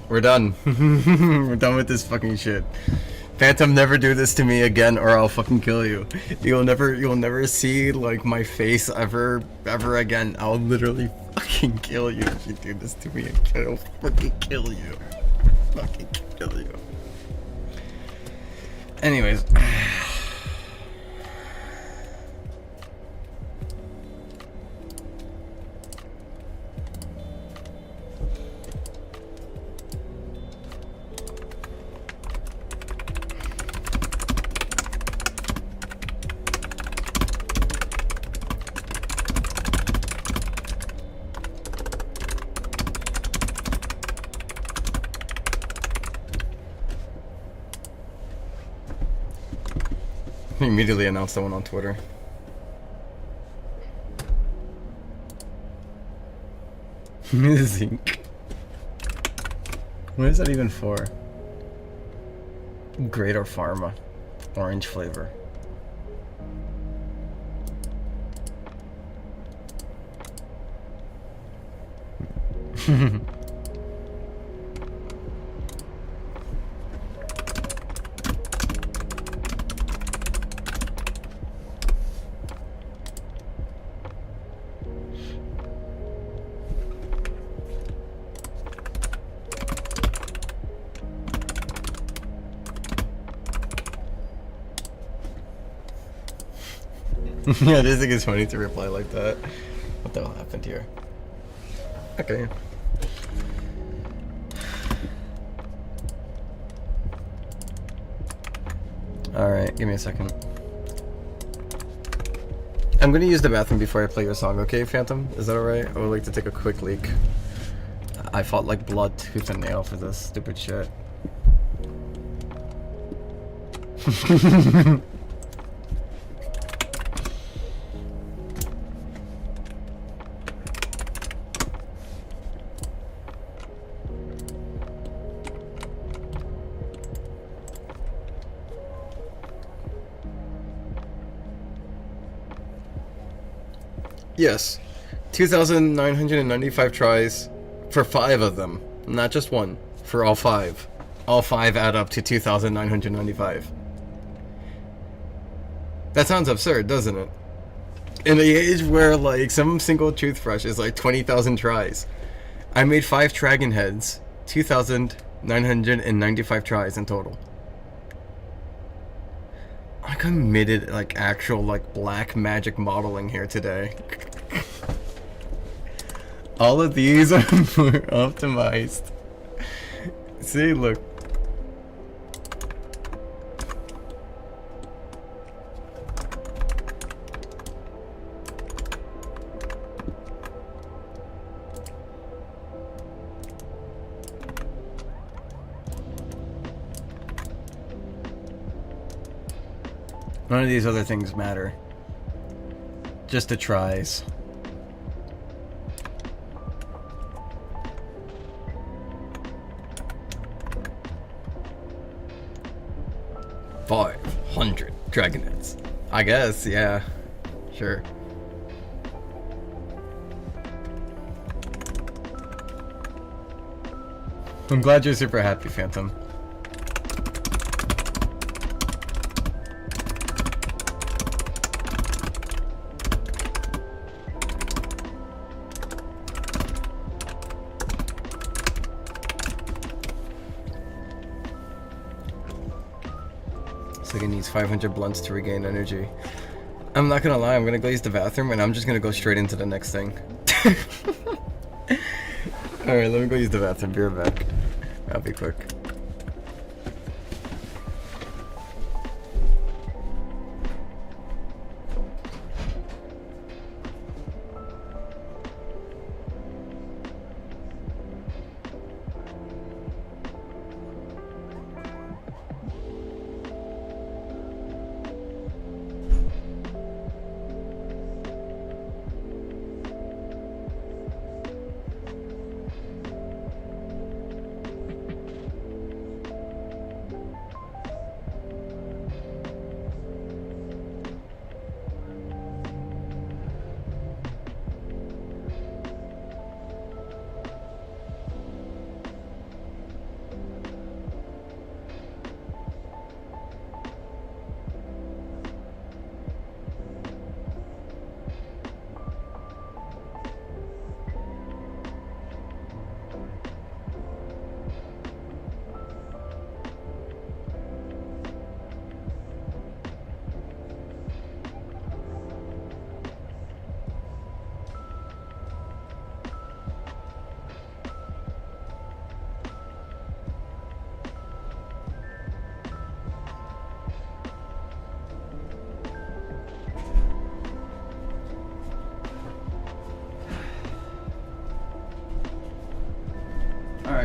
Speaker 1: We're done. We're done with this fucking shit. Phantom, never do this to me again, or I'll fucking kill you. You'll never see like my face ever again. I'll literally fucking kill you if you do this to me again. I'll fucking kill you. Fucking kill you. Anyways. Immediately announced that one on Twitter. Zinc. What is that even for? Great or Pharma. Orange flavor. Yeah, this thing is funny to reply like that. What the hell happened here? Okay. Alright, give me a second. I'm gonna use the bathroom before I play your song, okay, Phantom? Is that alright? I would like to take a quick leak. I fought like blood tooth and nail for this stupid shit. Yes, 2,995 tries for 5 of them, not just one, for all 5. All 5 add up to 2,995. That sounds absurd, doesn't it? In the age where like some single toothbrush is like 20,000 tries, I made 5 dragon heads, 2,995 tries in total. I committed like actual like black magic modeling here today. All of these are more optimized. See, look. None of these other things matter. Just the tries. $500 dragon heads. I guess, yeah. Sure. I'm glad you're super happy, Phantom. It needs 500 blunts to regain energy. I'm not gonna lie, I'm gonna go use the bathroom and I'm just gonna go straight into the next thing. Alright, let me go use the bathroom. Be right back. I'll be quick.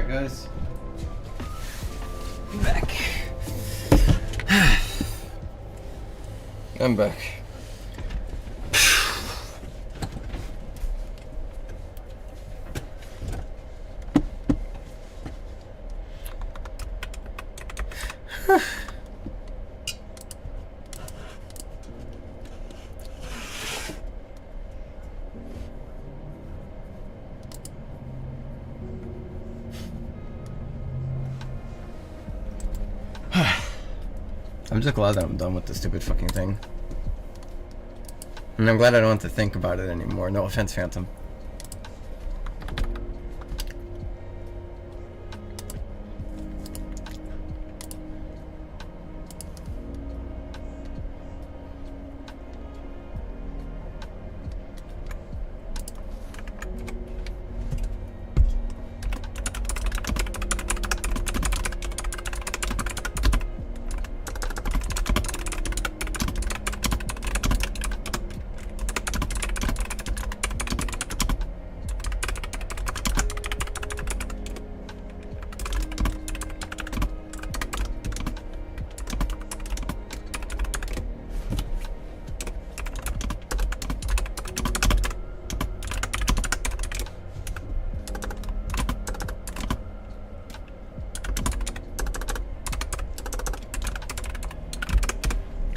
Speaker 1: Alright guys. I'm back. I'm back. I'm just glad that I'm done with this stupid fucking thing. And I'm glad I don't have to think about it anymore. No offense, Phantom.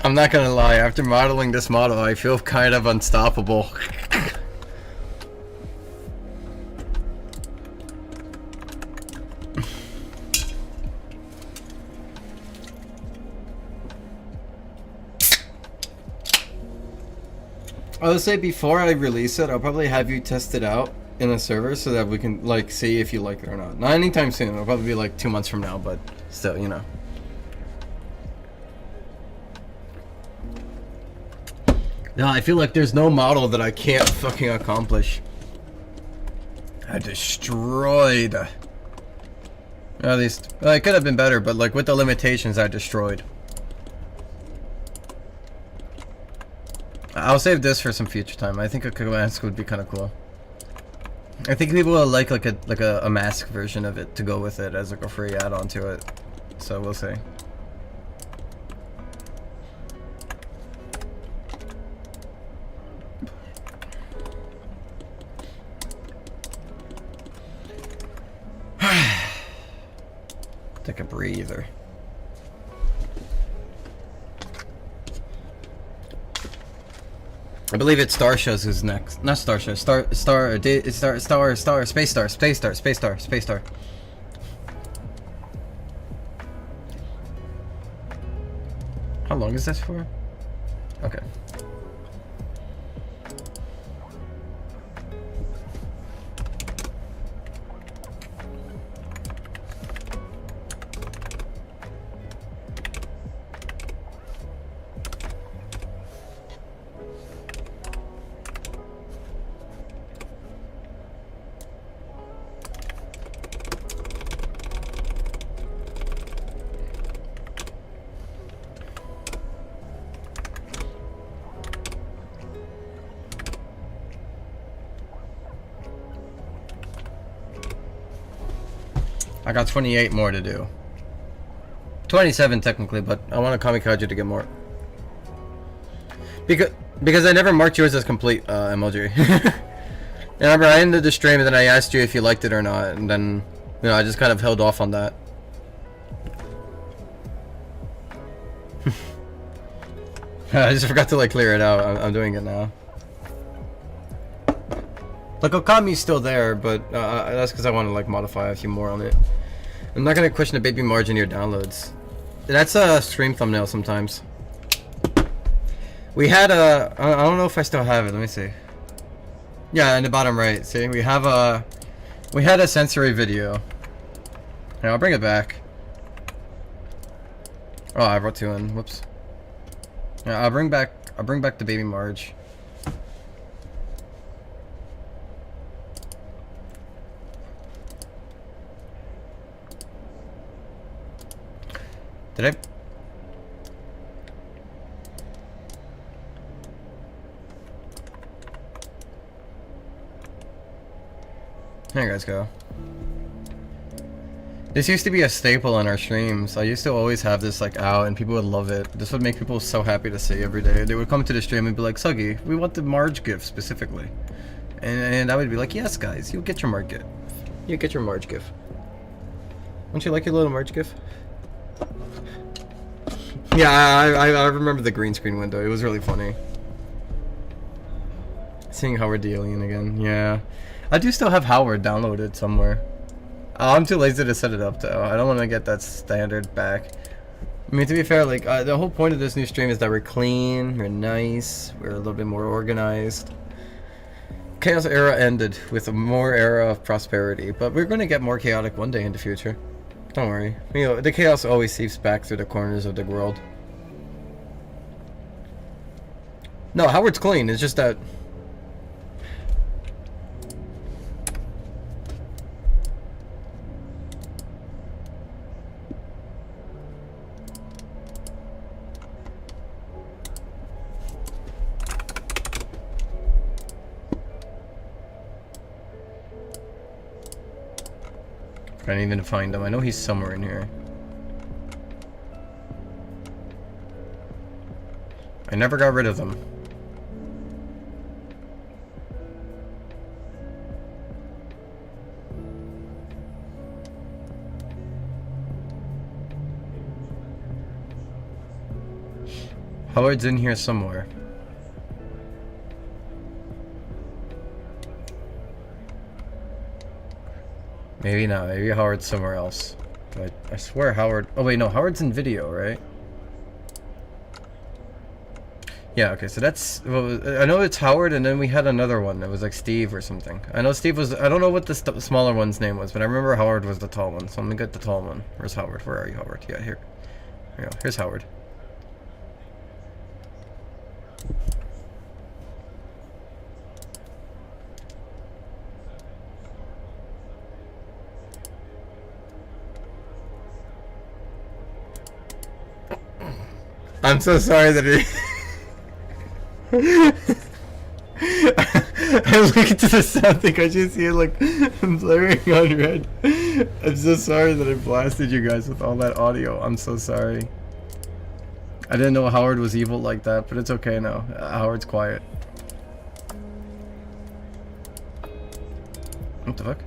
Speaker 1: I'm not gonna lie, after modeling this model, I feel kind of unstoppable. I would say before I release it, I'll probably have you test it out in a server so that we can like see if you like it or not. Not anytime soon, it'll probably be like 2 months from now, but still, you know. No, I feel like there's no model that I can't fucking accomplish. I destroyed. At least, well, it could have been better, but like with the limitations, I destroyed. I'll save this for some future time. I think a mask would be kind of cool. I think people will like a mask version of it to go with it as like a free add-on to it. So we'll see. Take a breather. I believe it's Starshows who's next. Not Starshow. Space Star. How long is this for? Okay. I got 28 more to do. 27 technically, but I want to kamikaze to get more. Because I never marked yours as complete, emoji. Remember, I ended the stream and then I asked you if you liked it or not, and then, you know, I just kind of held off on that. I just forgot to like clear it out. I'm doing it now. Like Okami's still there, but that's because I want to like modify a few more on it. I'm not gonna question the baby margin of your downloads. That's a stream thumbnail sometimes. We had a, I don't know if I still have it. Let me see. Yeah, in the bottom right. See, we had a sensory video. Yeah, I'll bring it back. Oh, I brought 2 in. Whoops. Yeah, I'll bring back the baby Marge. Did I? Here you guys go. This used to be a staple in our streams. I used to always have this like out and people would love it. This would make people so happy to see every day. They would come to the stream and be like, Suggy, we want the Marge gift specifically. And I would be like, yes guys, you'll get your Marge gift. You get your Marge gift. Don't you like your little Marge gift? Yeah, I remember the green screen window. It was really funny. Seeing Howard the Alien again. Yeah. I do still have Howard downloaded somewhere. I'm too lazy to set it up though. I don't want to get that standard back. I mean, to be fair, like the whole point of this new stream is that we're clean, we're nice, we're a little bit more organized. Chaos era ended with a more era of prosperity, but we're going to get more chaotic one day in the future. Don't worry. You know, the chaos always seeps back through the corners of the world. No, Howard's clean. It's just that... I can't even find him. I know he's somewhere in here. I never got rid of them. Howard's in here somewhere. Maybe not. Maybe Howard's somewhere else. But I swear Howard... Oh wait, no. Howard's in video, right? Yeah, okay. So that's... Well, I know it's Howard, and then we had another one. It was like Steve or something. I know Steve was... I don't know what the smaller one's name was, but I remember Howard was the tall one. So I'm gonna get the tall one. Where's Howard? Where are you, Howard? Yeah, here. Here you go. Here's Howard. I'm so sorry that it... I'm looking to the south, I just see it like blaring on red. I'm so sorry that I blasted you guys with all that audio. I'm so sorry. I didn't know Howard was evil like that, but it's okay now. Howard's quiet. What the fuck?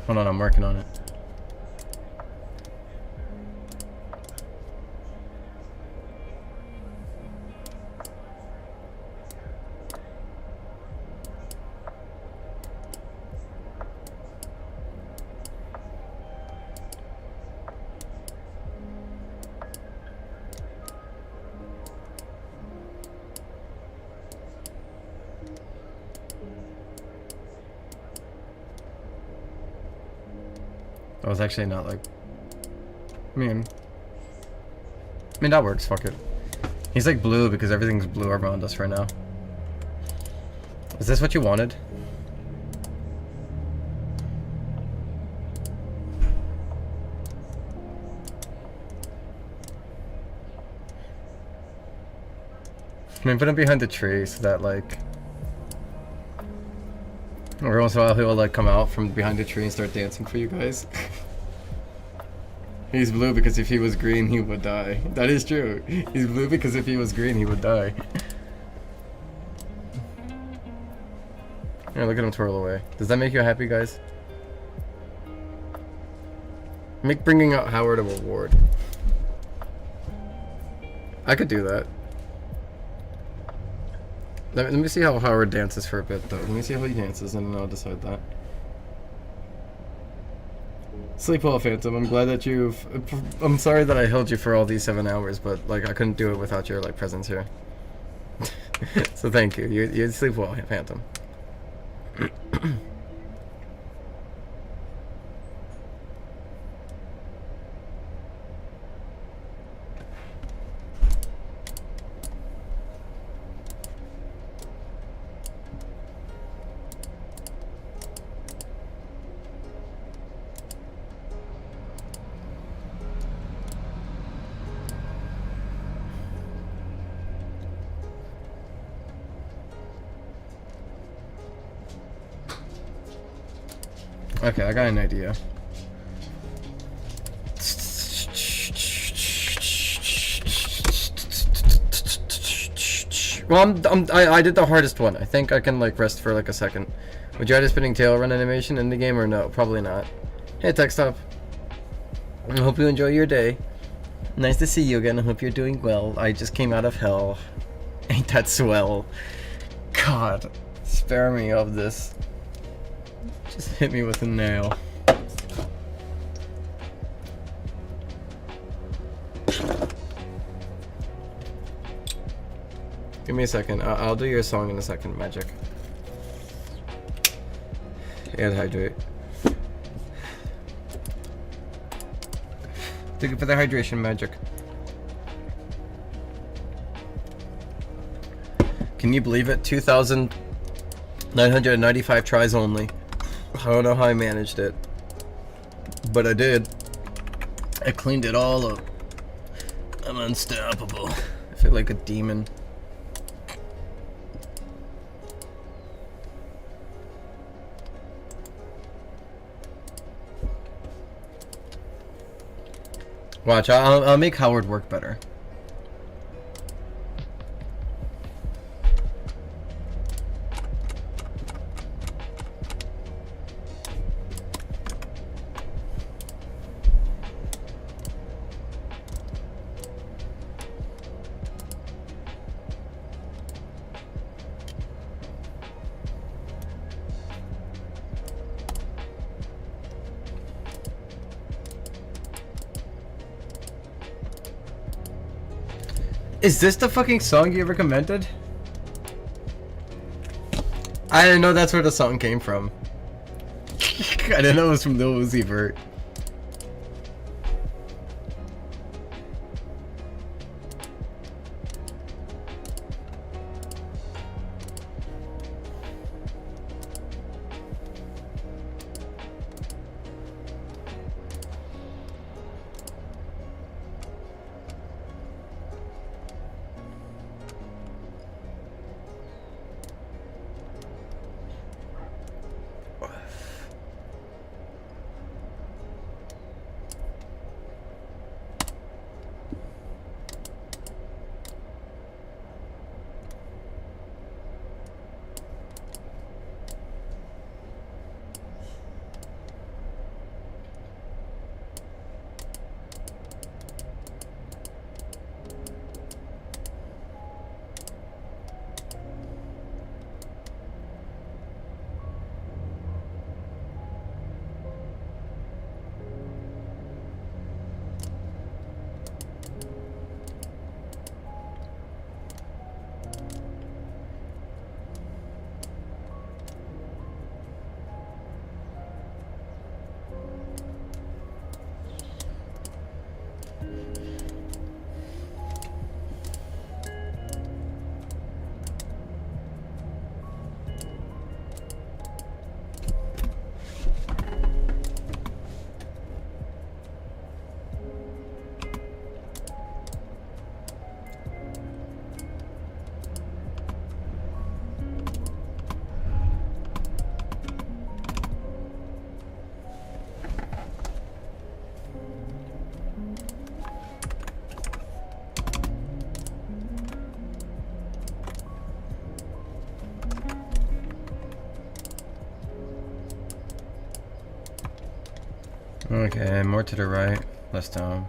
Speaker 1: Hold on, I'm working on it. I was actually not like... I mean, that works, fuck it. He's like blue because everything's blue around us right now. Is this what you wanted? I mean, put him behind the tree so that like... Every once in a while he'll like come out from behind the tree and start dancing for you guys. He's blue because if he was green he would die. That is true. He's blue because if he was green he would die. Yeah, look at him twirl away. Does that make you happy, guys? Make bringing out Howard a reward. I could do that. Let me see how Howard dances for a bit, though. Let me see how he dances, and then I'll decide that. Sleep well, Phantom. I'm glad that you've... I'm sorry that I held you for all these 7 hours, but, like, I couldn't do it without your, like, presence here. So thank you. You sleep well, Phantom. Okay, I got an idea. Well, I did the hardest one. I think I can like rest for like a second. Would you rather spinning tail run animation in the game or no? Probably not. Hey, TechStop. I hope you enjoy your day. Nice to see you again. I hope you're doing well. I just came out of hell. Ain't that swell? God, spare me of this. Just hit me with a nail. Give me a second. I'll do your song in a second, Magic. And hydrate. Thank you for the hydration, Magic. Can you believe it? 2,995 tries only. I don't know how I managed it, but I did. I cleaned it all up. I'm unstoppable. I feel like a demon. Watch, I'll make Howard work better. Is this the fucking song you recommended? I didn't know that's where the song came from. I didn't know it was from Lil Uzi Vert. Okay, more to the right, less down.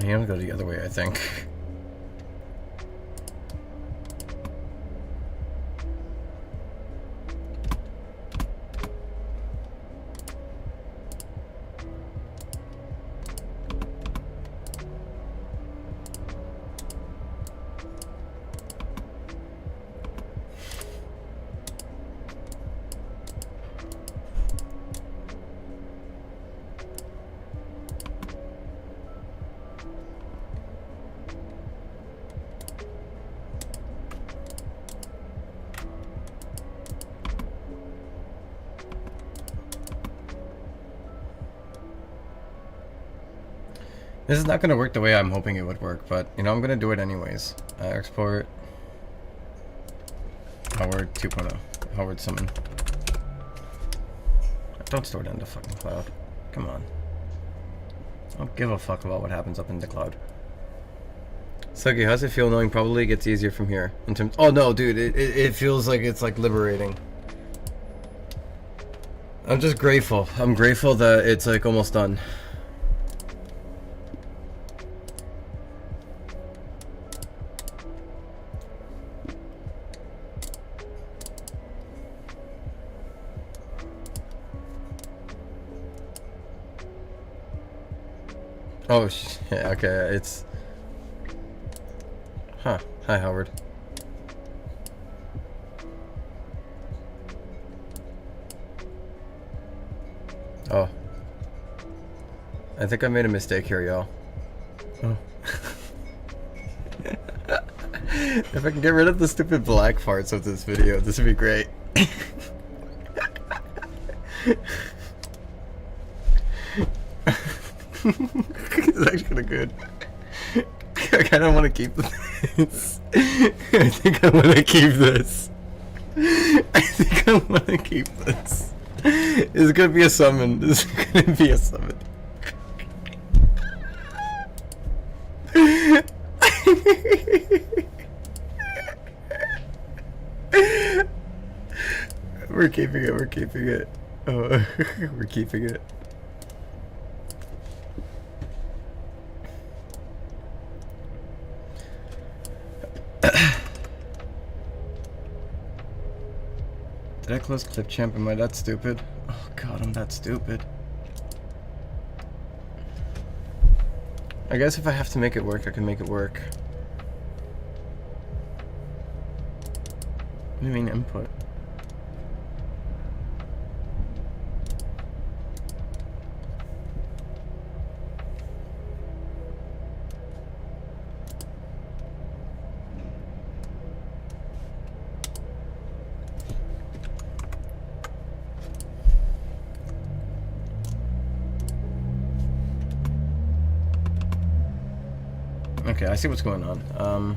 Speaker 1: I'm gonna go the other way, I think. This is not going to work the way I'm hoping it would work, but, you know, I'm going to do it anyways. Export. Howard 2.0. Howard summon. Don't store it in the fucking cloud. Come on. I don't give a fuck about what happens up in the cloud. Sugi, how's it feel knowing probably gets easier from here? In terms. Oh no, dude, it feels like it's like liberating. I'm just grateful. I'm grateful that it's like almost done. Oh, yeah, okay, it's... Huh. Hi, Howard. Oh. I think I made a mistake here, y'all. Oh. If I can get rid of the stupid black parts of this video, this would be great. It's actually kind of good. I kind of want to keep this. I think I want to keep this. I think I want to keep this. It's gonna be a summon. This is gonna be a summon. We're keeping it. We're keeping it. Oh, we're keeping it. Did I close Clip Champ? Am I that stupid? Oh god, I'm that stupid. I guess if I have to make it work, I can make it work. What do you mean input? Okay, I see what's going on.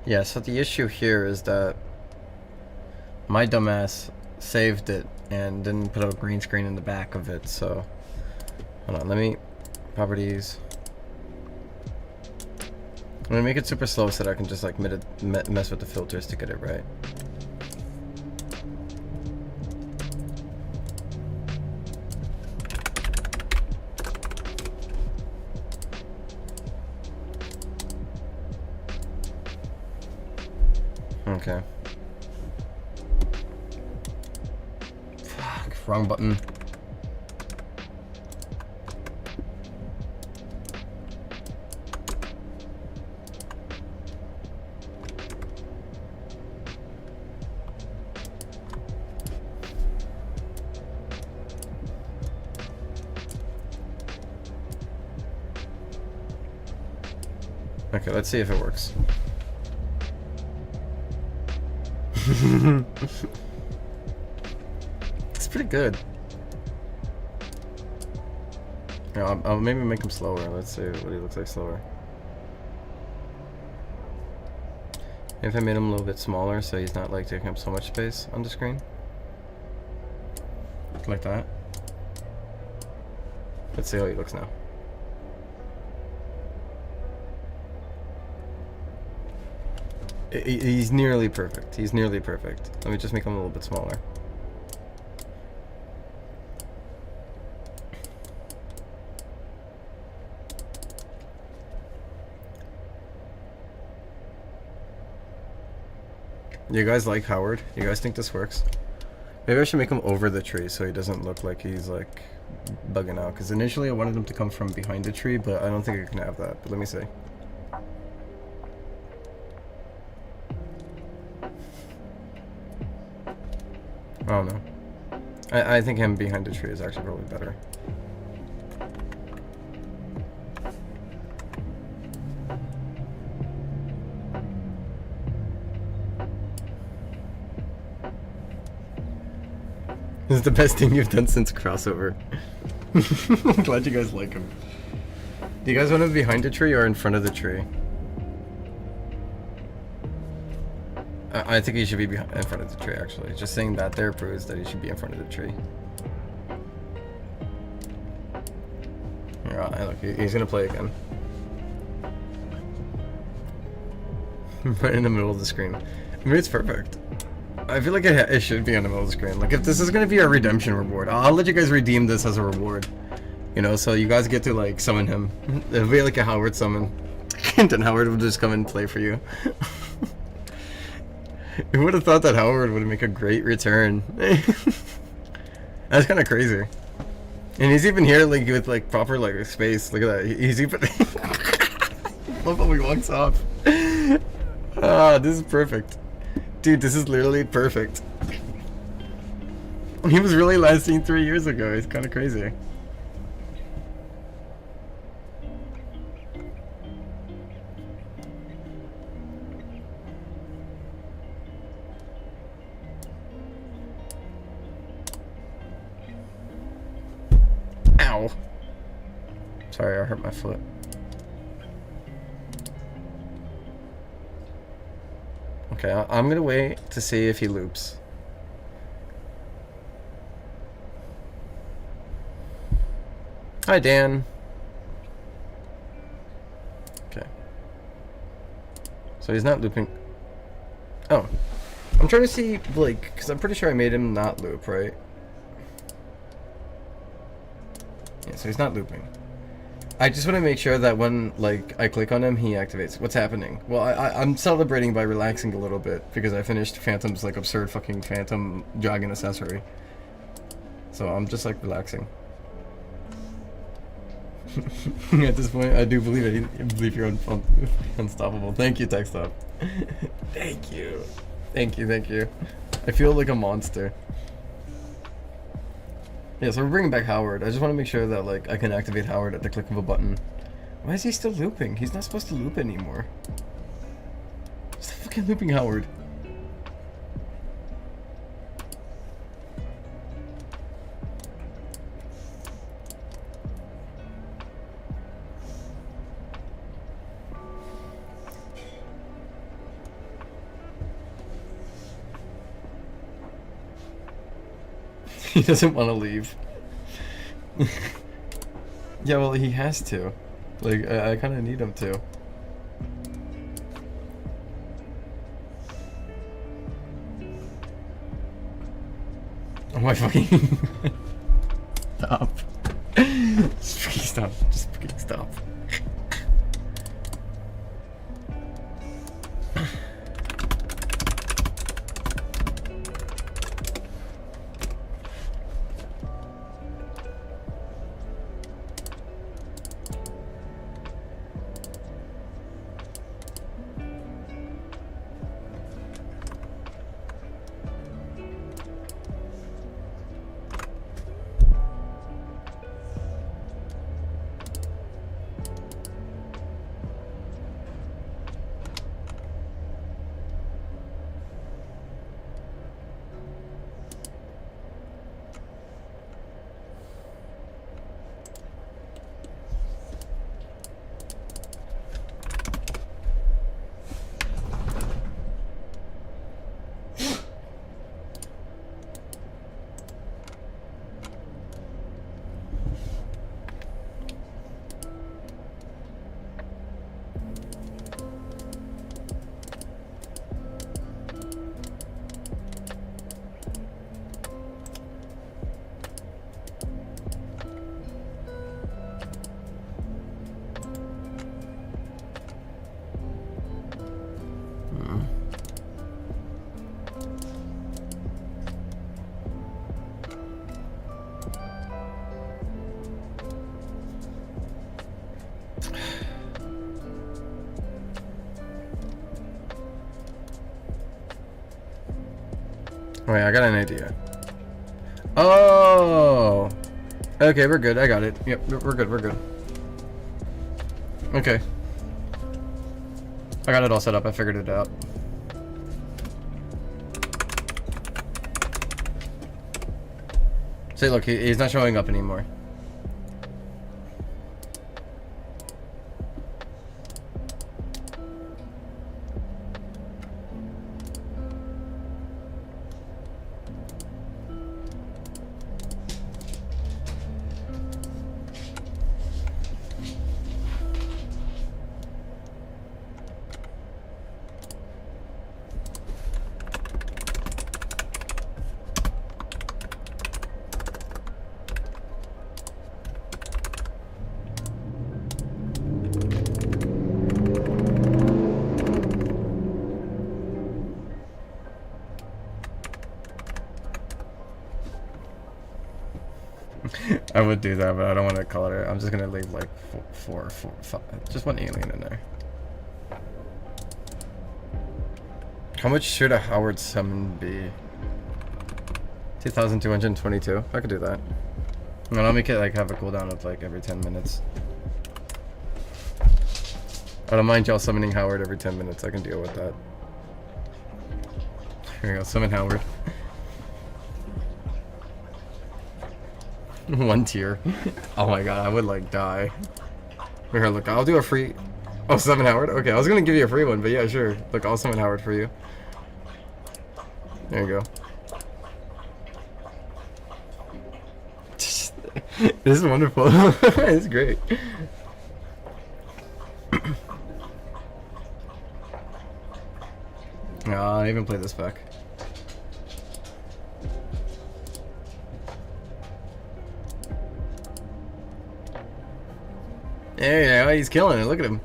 Speaker 1: Yeah, so the issue here is that my dumbass saved it and didn't put a green screen in the back of it, so hold on, let me properties. I'm gonna make it super slow so that I can just like mess with the filters to get it right. Okay. Fuck, wrong button. Okay, let's see if it works. It's pretty good. Yeah, I'll maybe make him slower. Let's see what he looks like slower. If I made him a little bit smaller so he's not like taking up so much space on the screen. Like that. Let's see how he looks now. He's nearly perfect. He's nearly perfect. Let me just make him a little bit smaller. You guys like Howard? You guys think this works? Maybe I should make him over the tree so he doesn't look like he's like bugging out. Because initially I wanted him to come from behind the tree, but I don't think I can have that. But let me see. I don't know. I think him behind the tree is actually probably better. This is the best thing you've done since crossover. I'm glad you guys like him. Do you guys want him behind the tree or in front of the tree? I think he should be in front of the tree, actually. Just saying that there proves that he should be in front of the tree. Yeah, look, he's gonna play again. Right in the middle of the screen. I mean, it's perfect. I feel like it should be on the middle of the screen. Like, if this is gonna be a redemption reward, I'll let you guys redeem this as a reward. You know, so you guys get to, like, summon him. It'll be like a Howard summon. And then Howard will just come and play for you. Who would have thought that Howard would make a great return? That's kind of crazy. And he's even here, like, with, like, proper, like, space. Look at that. He's even... Love how he walks off. Ah, this is perfect. Dude, this is literally perfect. He was really last seen 3 years ago. It's kind of crazy. Ow. Sorry, I hurt my foot. Okay, I'm gonna wait to see if he loops. Hi, Dan. Okay. So he's not looping. Oh. I'm trying to see, like, because I'm pretty sure I made him not loop, right? Yeah, so he's not looping. I just want to make sure that when, like, I click on him, he activates. What's happening? Well, I'm celebrating by relaxing a little bit because I finished Phantom's, like, absurd fucking Phantom Dragon accessory. So I'm just, like, relaxing. At this point, I do believe it. I believe you're unstoppable. Thank you, TechStop. Thank you. Thank you, thank you. I feel like a monster. Yeah, so we're bringing back Howard. I just want to make sure that, like, I can activate Howard at the click of a button. Why is he still looping? He's not supposed to loop anymore. Stop fucking looping, Howard. He doesn't want to leave. Yeah, well, he has to. Like, I kind of need him to. Oh my fucking... Stop. Just fucking stop. Just fucking stop. Wait, I got an idea. Oh! Okay, we're good. I got it. Yep, we're good. We're good. Okay. I got it all set up. I figured it out. See, look, he's not showing up anymore. I would do that, but I don't want to call it. I'm just gonna leave like four, five, just one alien in there. How much should a Howard summon be? 2,222. I could do that. And I'll make it like have a cooldown of like every 10 minutes. I don't mind y'all summoning Howard every 10 minutes. I can deal with that. Here we go. Summon Howard. 1 tier. Oh my god, I would like die. Here, look, I'll do a free. Oh, summon Howard? Okay, I was gonna give you a free one, but yeah, sure. Look, I'll summon Howard for you. There you go. This is wonderful. It's great. I even played this back. There you go, he's killing it, look at him.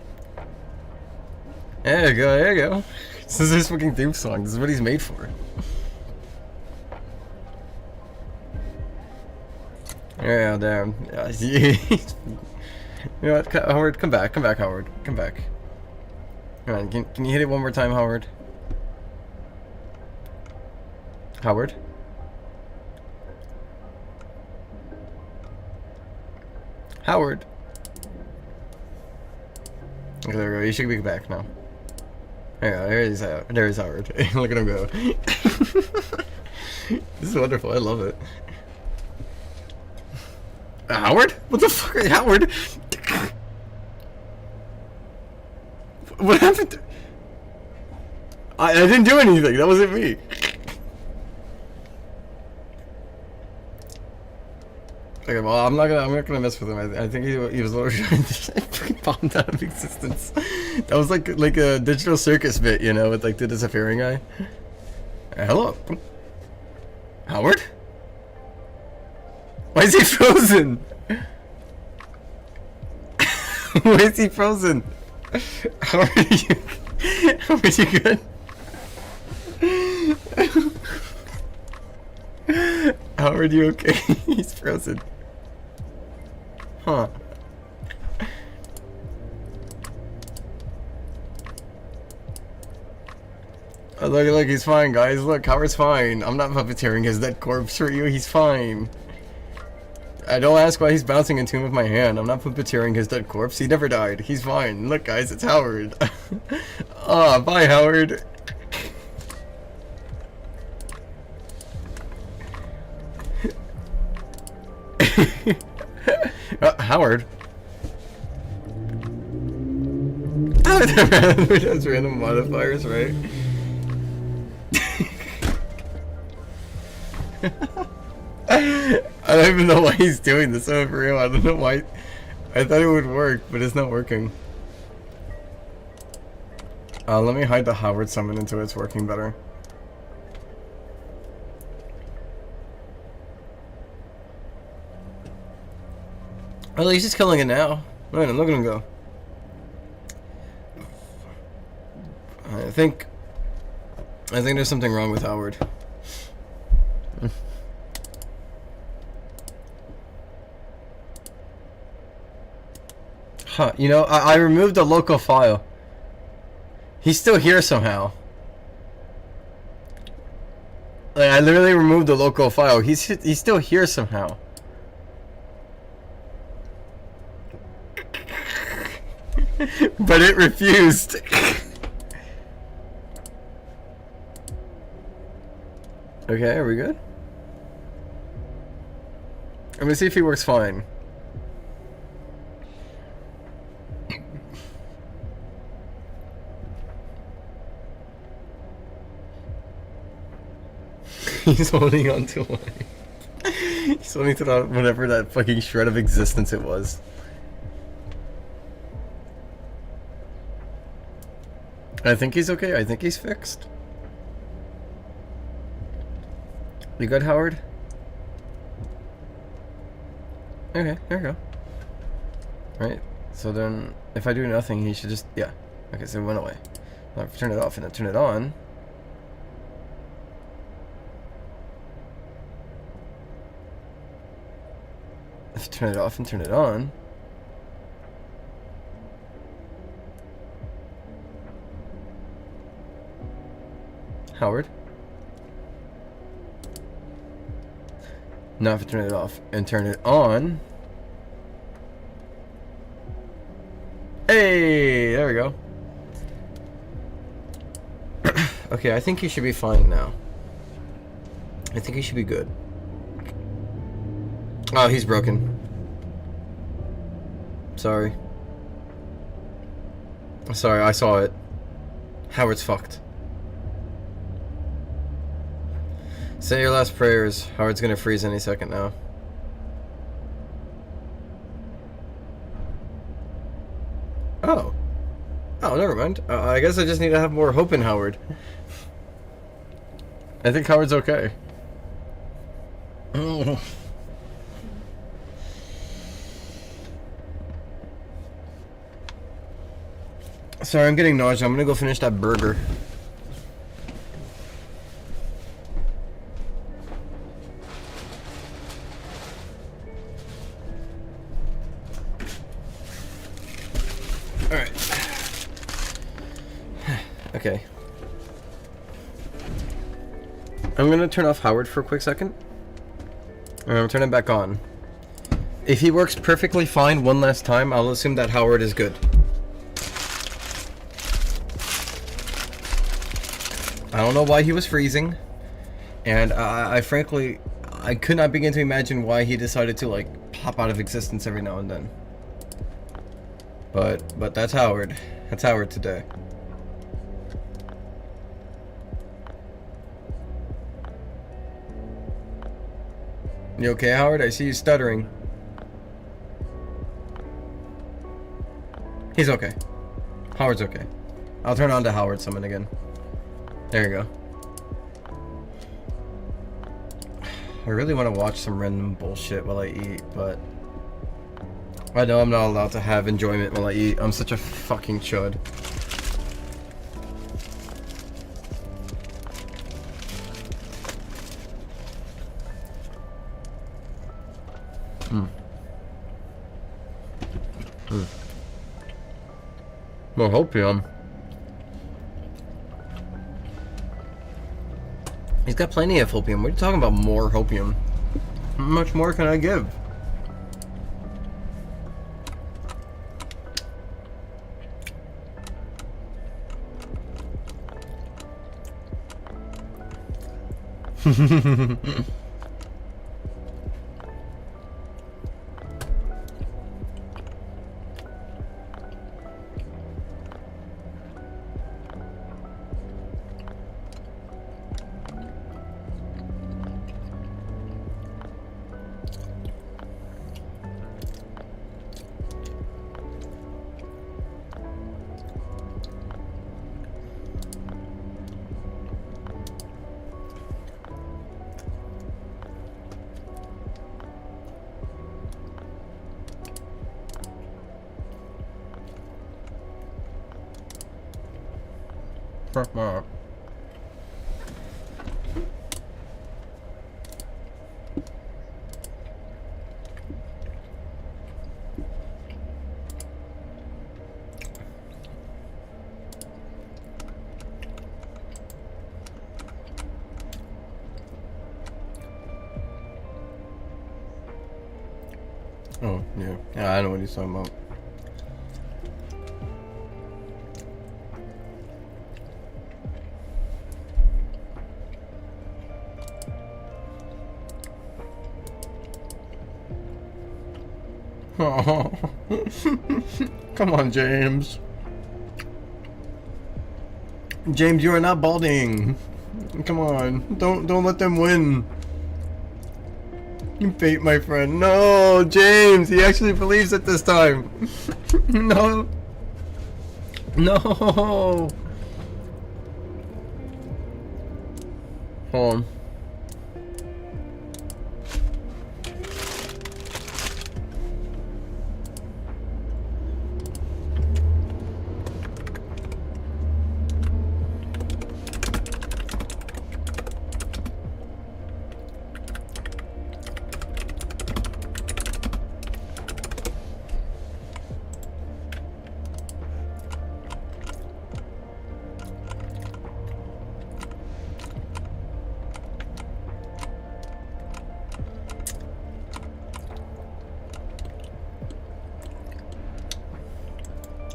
Speaker 1: There you go, there you go. This is his fucking theme song, this is what he's made for. Yeah, damn. Yeah, you know what, Howard, come back, Howard. Come back. Come on, can you hit it one more time, Howard? Howard? Howard? Okay, there we go. You should be back now. There he's out. There's Howard. Look at him go. This is wonderful. I love it. Howard? What the fuck are you, Howard? What happened? I didn't do anything. That wasn't me. Okay, well, I'm not gonna mess with him. I think he was literally trying to fucking bombed out of existence. That was like a digital circus bit, you know, with like the disappearing guy. Hello, Howard. Why is he frozen? Why is he frozen? How are you? How are you good? How are you okay? He's frozen. Huh. Oh, look, he's fine, guys. Look, Howard's fine. I'm not puppeteering his dead corpse for you. He's fine. I don't ask why he's bouncing into him with my hand. I'm not puppeteering his dead corpse. He never died. He's fine. Look, guys, it's Howard. Ah, bye, Howard. Howard. That's random modifiers, right? I don't even know why he's doing this. So for real, I don't know why. I thought it would work, but it's not working. Let me hide the Howard summon until it's working better. Oh, he's just killing it now. Look at him, look at him go. I think there's something wrong with Howard. Huh, you know, I removed the local file. He's still here somehow. Like, I literally removed the local file. He's still here somehow. But it refused. Okay, are we good? Let me see if he works fine. He's holding on to like... He's holding to that, whatever that fucking shred of existence it was. I think he's okay. I think he's fixed. You good, Howard? Okay, here we go. Right, so then if I do nothing, he should just... Yeah. Okay, so it went away. I'll turn it off and then turn it on. If you turn it off and turn it on. Howard? Now if you turn it off and turn it on. Hey, there we go. Okay, I think he should be fine now. I think he should be good. Oh, he's broken. Sorry. Sorry, I saw it. Howard's fucked. Say your last prayers. Howard's gonna freeze any second now. Oh. Oh, never mind. I guess I just need to have more hope in Howard. I think Howard's okay. Oh. Sorry, I'm getting nausea. I'm gonna go finish that burger. Alright. Okay. I'm gonna turn off Howard for a quick second. And I'm turning it back on. If he works perfectly fine one last time, I'll assume that Howard is good. I don't know why he was freezing. And I frankly, I could not begin to imagine why he decided to like pop out of existence every now and then. But that's Howard. That's Howard today. You okay, Howard? I see you stuttering. He's okay. Howard's okay. I'll turn on to Howard summon again. There you go. I really want to watch some random bullshit while I eat, but I know I'm not allowed to have enjoyment while I eat. I'm such a fucking chud. More hopium. He's got plenty of hopium. What are you talking about, more hopium? How much more can I give? Oh, yeah. Yeah, I know what he's talking about. Oh. Come on, James. James, you are not balding. Come on. Don't let them win. You fate, my friend. No, James, he actually believes it this time. No. No. Hold on.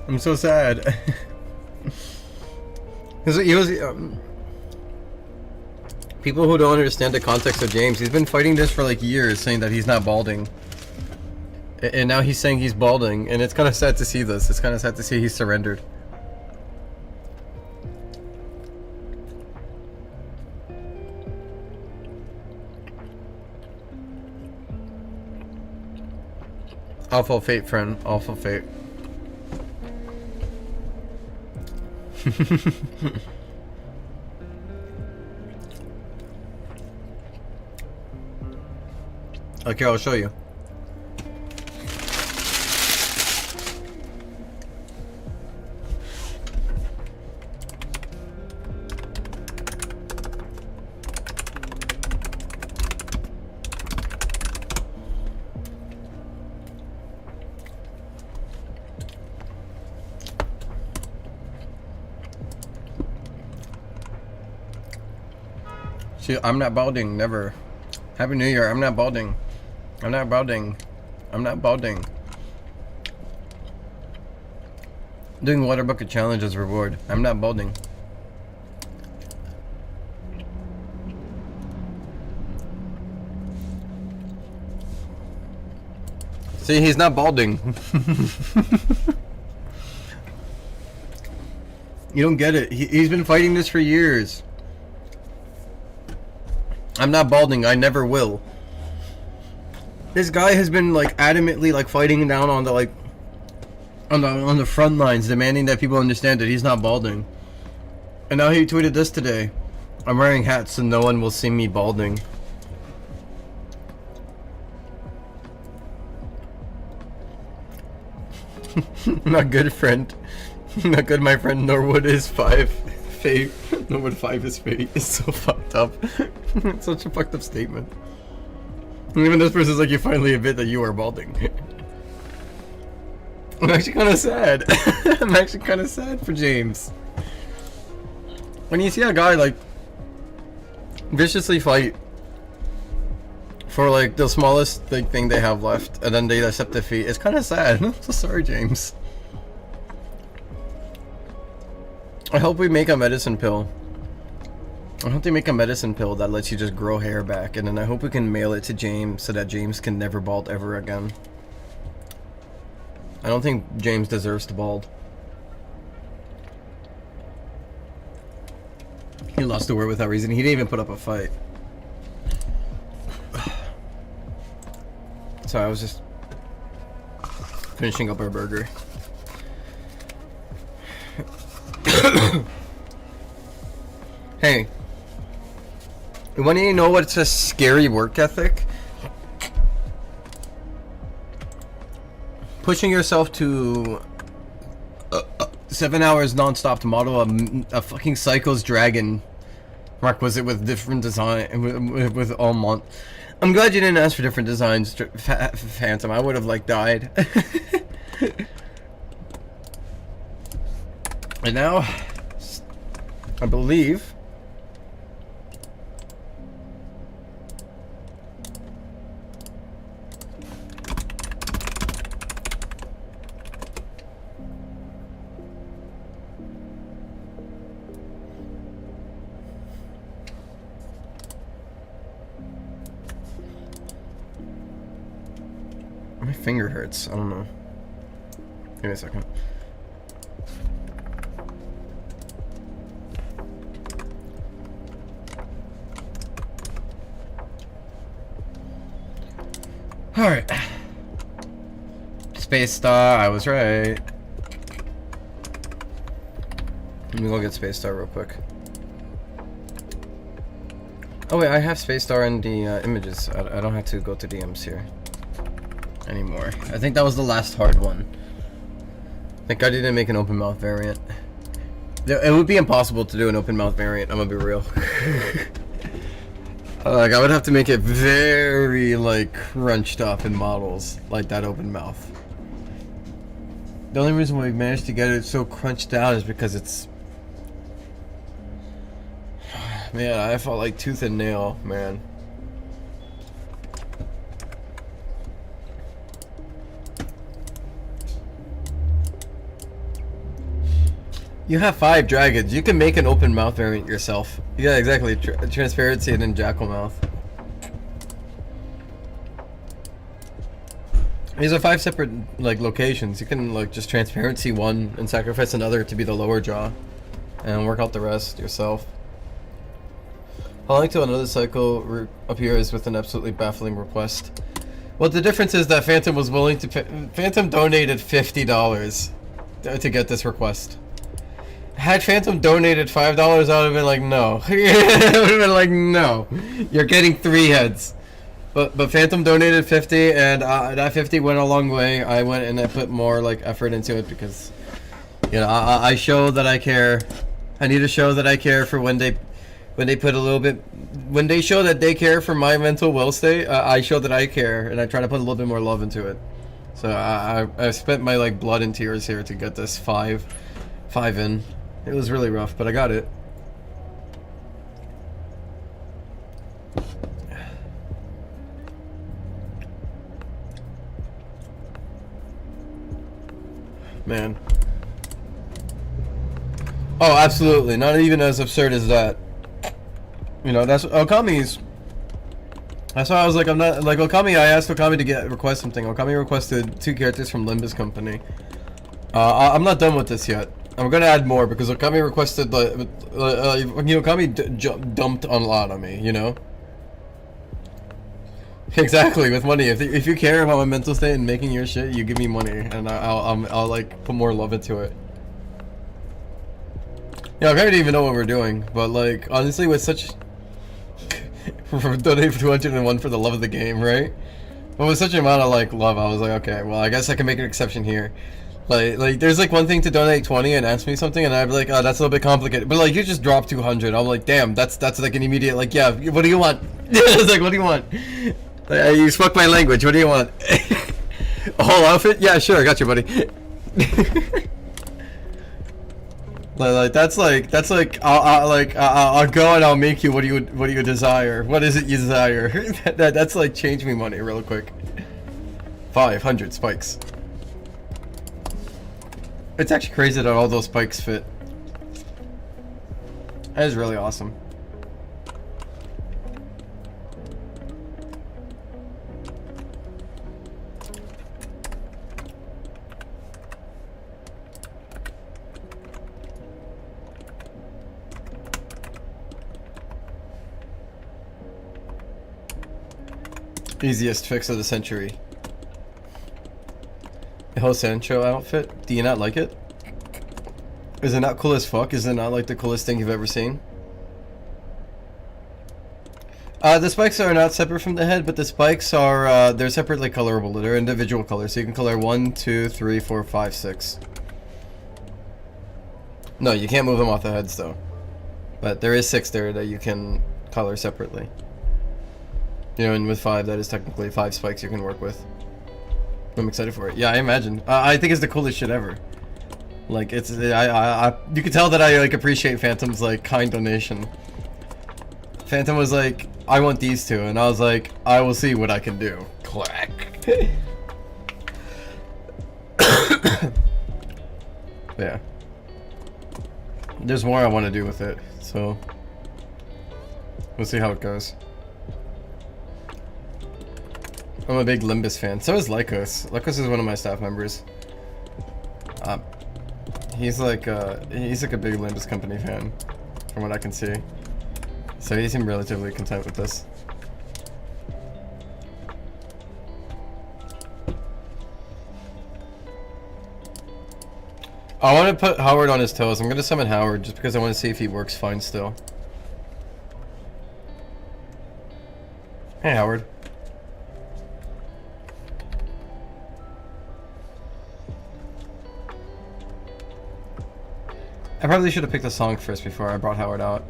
Speaker 1: I'm so sad. People who don't understand the context of James, he's been fighting this for like years, saying that he's not balding. And now he's saying he's balding, and it's kind of sad to see this. It's kind of sad to see he's surrendered. Awful fate, friend. Awful fate. Okay, I'll show you. See, I'm not balding, never. Happy New Year, I'm not balding. I'm not balding. I'm not balding. Doing water bucket challenge as reward. I'm not balding. See, he's not balding. You don't get it. He's been fighting this for years. I'm not balding. I never will. This guy has been like adamantly like fighting down on the like on the front lines, demanding that people understand that he's not balding. And now he tweeted this today. I'm wearing hats so no one will see me balding. Not good, friend. Not good, my friend. Norwood is 5. Fate. Norwood 5 is fate. It's so fucked up. It's such a fucked up statement. And even this person's like, you finally admit that you are balding. I'm actually kind of sad. I'm actually kind of sad for James. When you see a guy like viciously fight for like the smallest thing they have left, and then they accept defeat, it's kind of sad. I'm so sorry, James. I hope we make a medicine pill. I hope they make a medicine pill that lets you just grow hair back, and then I hope we can mail it to James so that James can never bald ever again. I don't think James deserves to bald. He lost the war without reason. He didn't even put up a fight. So I was just finishing up our burger. Hey, you want to know what's a scary work ethic? Pushing yourself to 7 hours non-stop to model a fucking Psycho's dragon requisite with different design with all month. I'm glad you didn't ask for different designs, Phantom. I would have like died. And now, I believe. finger hurts. I don't know. Give me a second. Alright. Space Star, I was right. Let me go get Space Star real quick. Oh wait, I have Space Star in the images. I don't have to go to DMs here anymore. I think that was the last hard one. Thank God you didn't make an open mouth variant. It would be impossible to do an open mouth variant, I'm gonna be real. Like, I would have to make it very, like, crunched up in models, like that open mouth. The only reason we managed to get it so crunched down is because it's... Man, I felt like tooth and nail, man. You have 5 dragons. You can make an open mouth variant yourself. Yeah, exactly. Transparency and then jackal mouth. These are 5 separate like locations. You can like just transparency one and sacrifice another to be the lower jaw, and work out the rest yourself. Calling to another cycle appears with an absolutely baffling request. Well, the difference is that Phantom was willing to pay. Phantom donated $50 to get this request. Had Phantom donated $5, I would have been like, no. I would have been like, no. You're getting 3 heads. But Phantom donated 50, and that 50 went a long way. I went and I put more like effort into it because, you know, I show that I care. I need to show that I care for when they put a little bit, when they show that they care for my mental well state. I show that I care, and I try to put a little bit more love into it. So I spent my like blood and tears here to get this 5 in. It was really rough, but I got it. Man. Oh, absolutely. Not even as absurd as that. You know, that's Okami's. That's why I was like, I'm not like Okami. I asked Okami to request something. Okami requested 2 characters from Limbus Company. I'm not done with this yet. I'm gonna add more because Okami requested Okami dumped a lot on me, you know. Exactly, with money. If you care about my mental state and making your shit, you give me money, and I'll like put more love into it. Yeah, Okami didn't even know what we're doing, but like honestly, with such donate for 201 for the love of the game, right? But with such an amount of like love, I was like, okay, well, I guess I can make an exception here. Like there's like one thing to donate 20 and ask me something, and I'd be like, oh, that's a little bit complicated. But like you just dropped 200. I'm like, damn, that's like an immediate like, yeah, what do you want? It's like, what do you want? You spoke my language. What do you want? A whole outfit? Yeah, sure, I got you, buddy. like that's like I'll go and I'll make you what do you desire? What is it you desire? That's like change me money real quick. 500 spikes. It's actually crazy that all those spikes fit. That is really awesome. Easiest fix of the century. The whole Sancho outfit? Do you not like it? Is it not cool as fuck? Is it not like the coolest thing you've ever seen? The spikes are not separate from the head, but the spikes are, they're separately colorable. They're individual colors, so you can color 1, 2, 3, 4, 5, 6. No, you can't move them off the heads though. But there is 6 there that you can color separately. You know, and with 5, that is technically 5 spikes you can work with. I'm excited for it. Yeah, I imagine. I think it's the coolest shit ever. Like, it's, you can tell that I, like, appreciate Phantom's, like, kind donation. Phantom was like, I want these 2, and I was like, I will see what I can do. Clack. Yeah. There's more I want to do with it, so we'll see how it goes. I'm a big Limbus fan. So is Lycos. Lycos is one of my staff members. He's like a big Limbus company fan, from what I can see. So he seemed relatively content with this. I want to put Howard on his toes. I'm going to summon Howard just because I want to see if he works fine still. Hey, Howard. I probably should have picked a song first before I brought Howard out.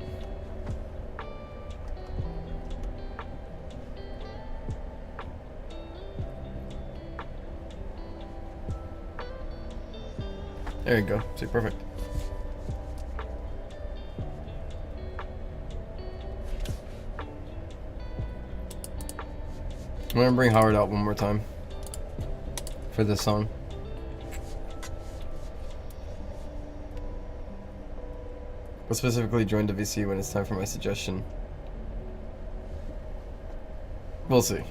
Speaker 1: There you go. See, perfect. I'm gonna bring Howard out one more time for this song. I'll specifically join the VC when it's time for my suggestion. We'll see.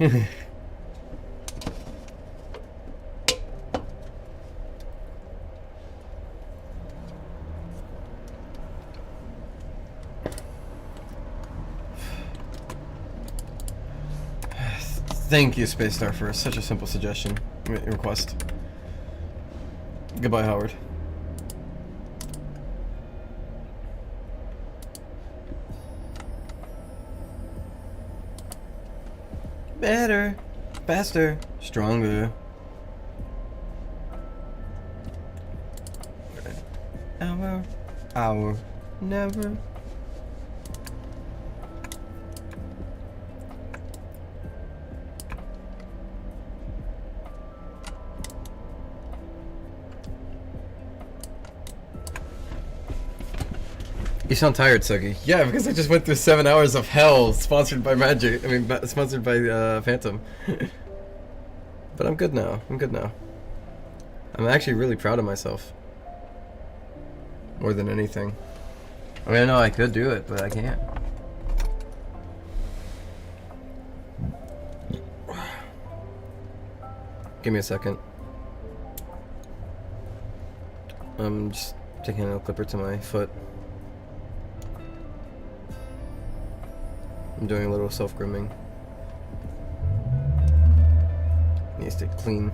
Speaker 1: Thank you, Space Star, for such a simple suggestion. Request. Goodbye, Howard. Better, faster, stronger. Hour, never. You sound tired, Sugi. Yeah, because I just went through 7 hours of hell, sponsored by Magic. I mean, sponsored by Phantom. But I'm good now. I'm good now. I'm actually really proud of myself. More than anything. I mean, I know I could do it, but I can't. Give me a second. I'm just taking a clipper to my foot. I'm doing a little self-grooming. Needs to clean.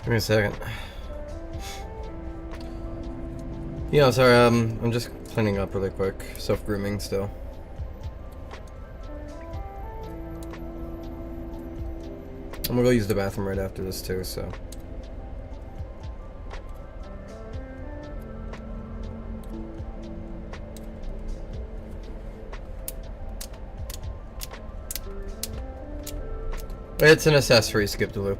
Speaker 1: Give me a second. Yeah, sorry, I'm just cleaning up really quick. Self-grooming still. I'm gonna go use the bathroom right after this too, so. It's an accessory, skip the loop.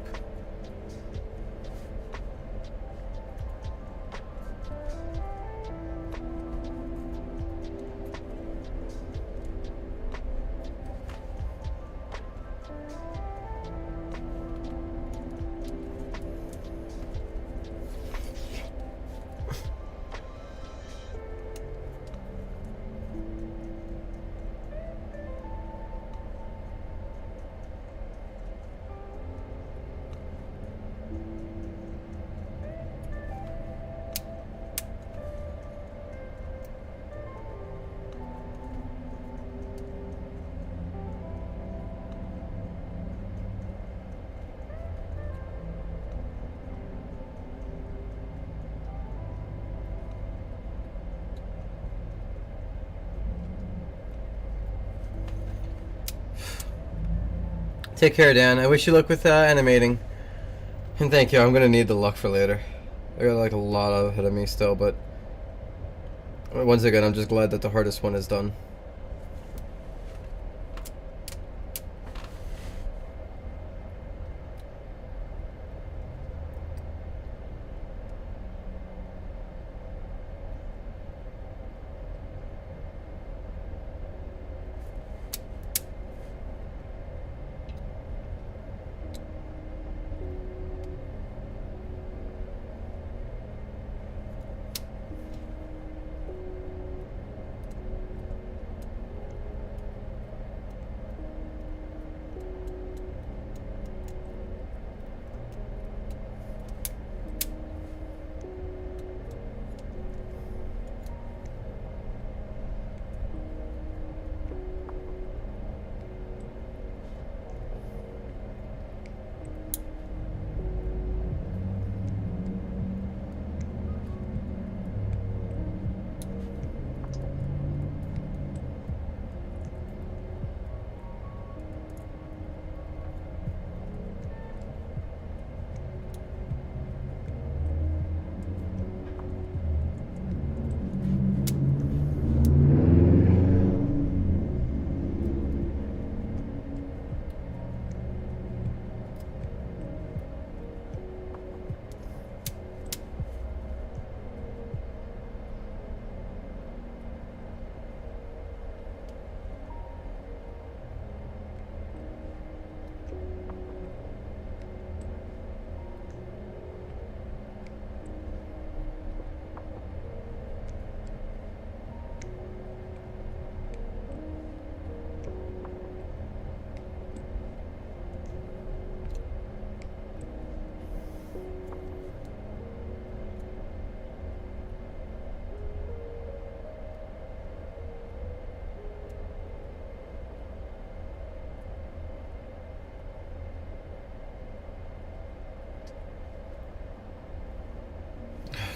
Speaker 1: Take care, Dan. I wish you luck with animating. And thank you. I'm gonna need the luck for later. I got like a lot ahead of me still, but once again, I'm just glad that the hardest one is done.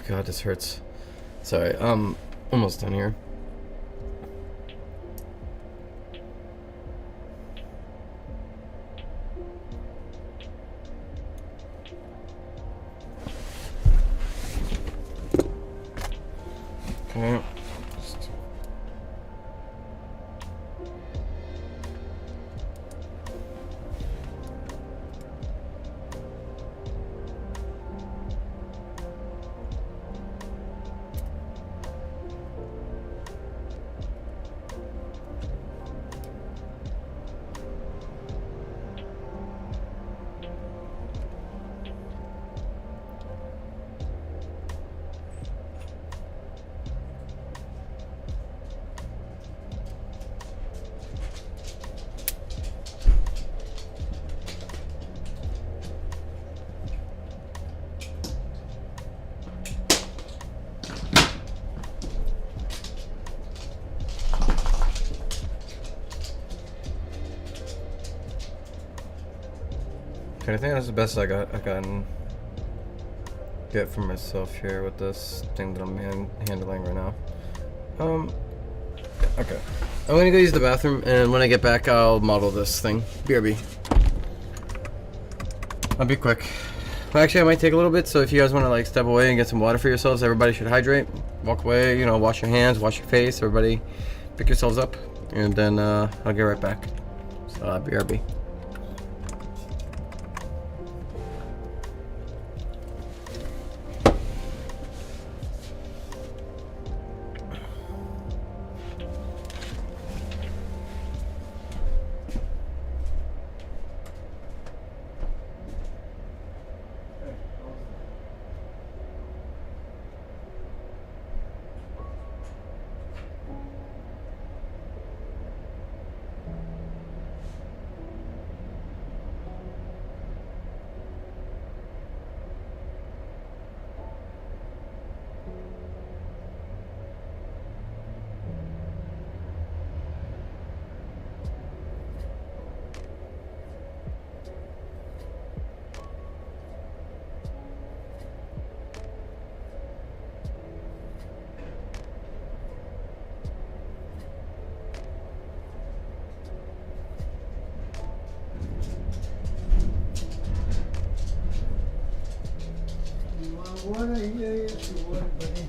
Speaker 1: God, this hurts. Sorry, almost done here. Okay. Okay, I think that's the best I can get for myself here with this thing that I'm handling right now. Okay. I'm gonna go use the bathroom, and when I get back, I'll model this thing. BRB. I'll be quick. Well, actually, I might take a little bit, so if you guys want to like step away and get some water for yourselves, everybody should hydrate. Walk away, you know, wash your hands, wash your face. Everybody, pick yourselves up, and then I'll get right back. So BRB.
Speaker 2: Water here, yes, water, buddy.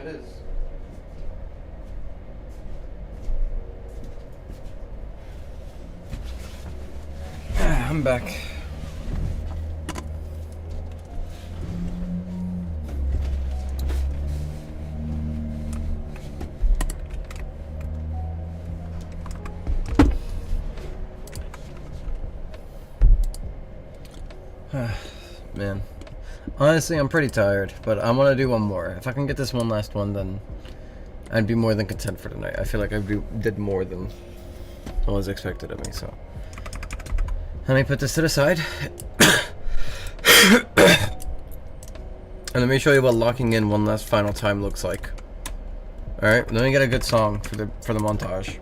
Speaker 1: It is. I'm back. Man. Honestly, I'm pretty tired, but I'm gonna do one more. If I can get this one last one, then I'd be more than content for tonight. I feel like did more than was expected of me, so. Let me put this to the side. And let me show you what locking in one last final time looks like. Alright, let me get a good song for the montage.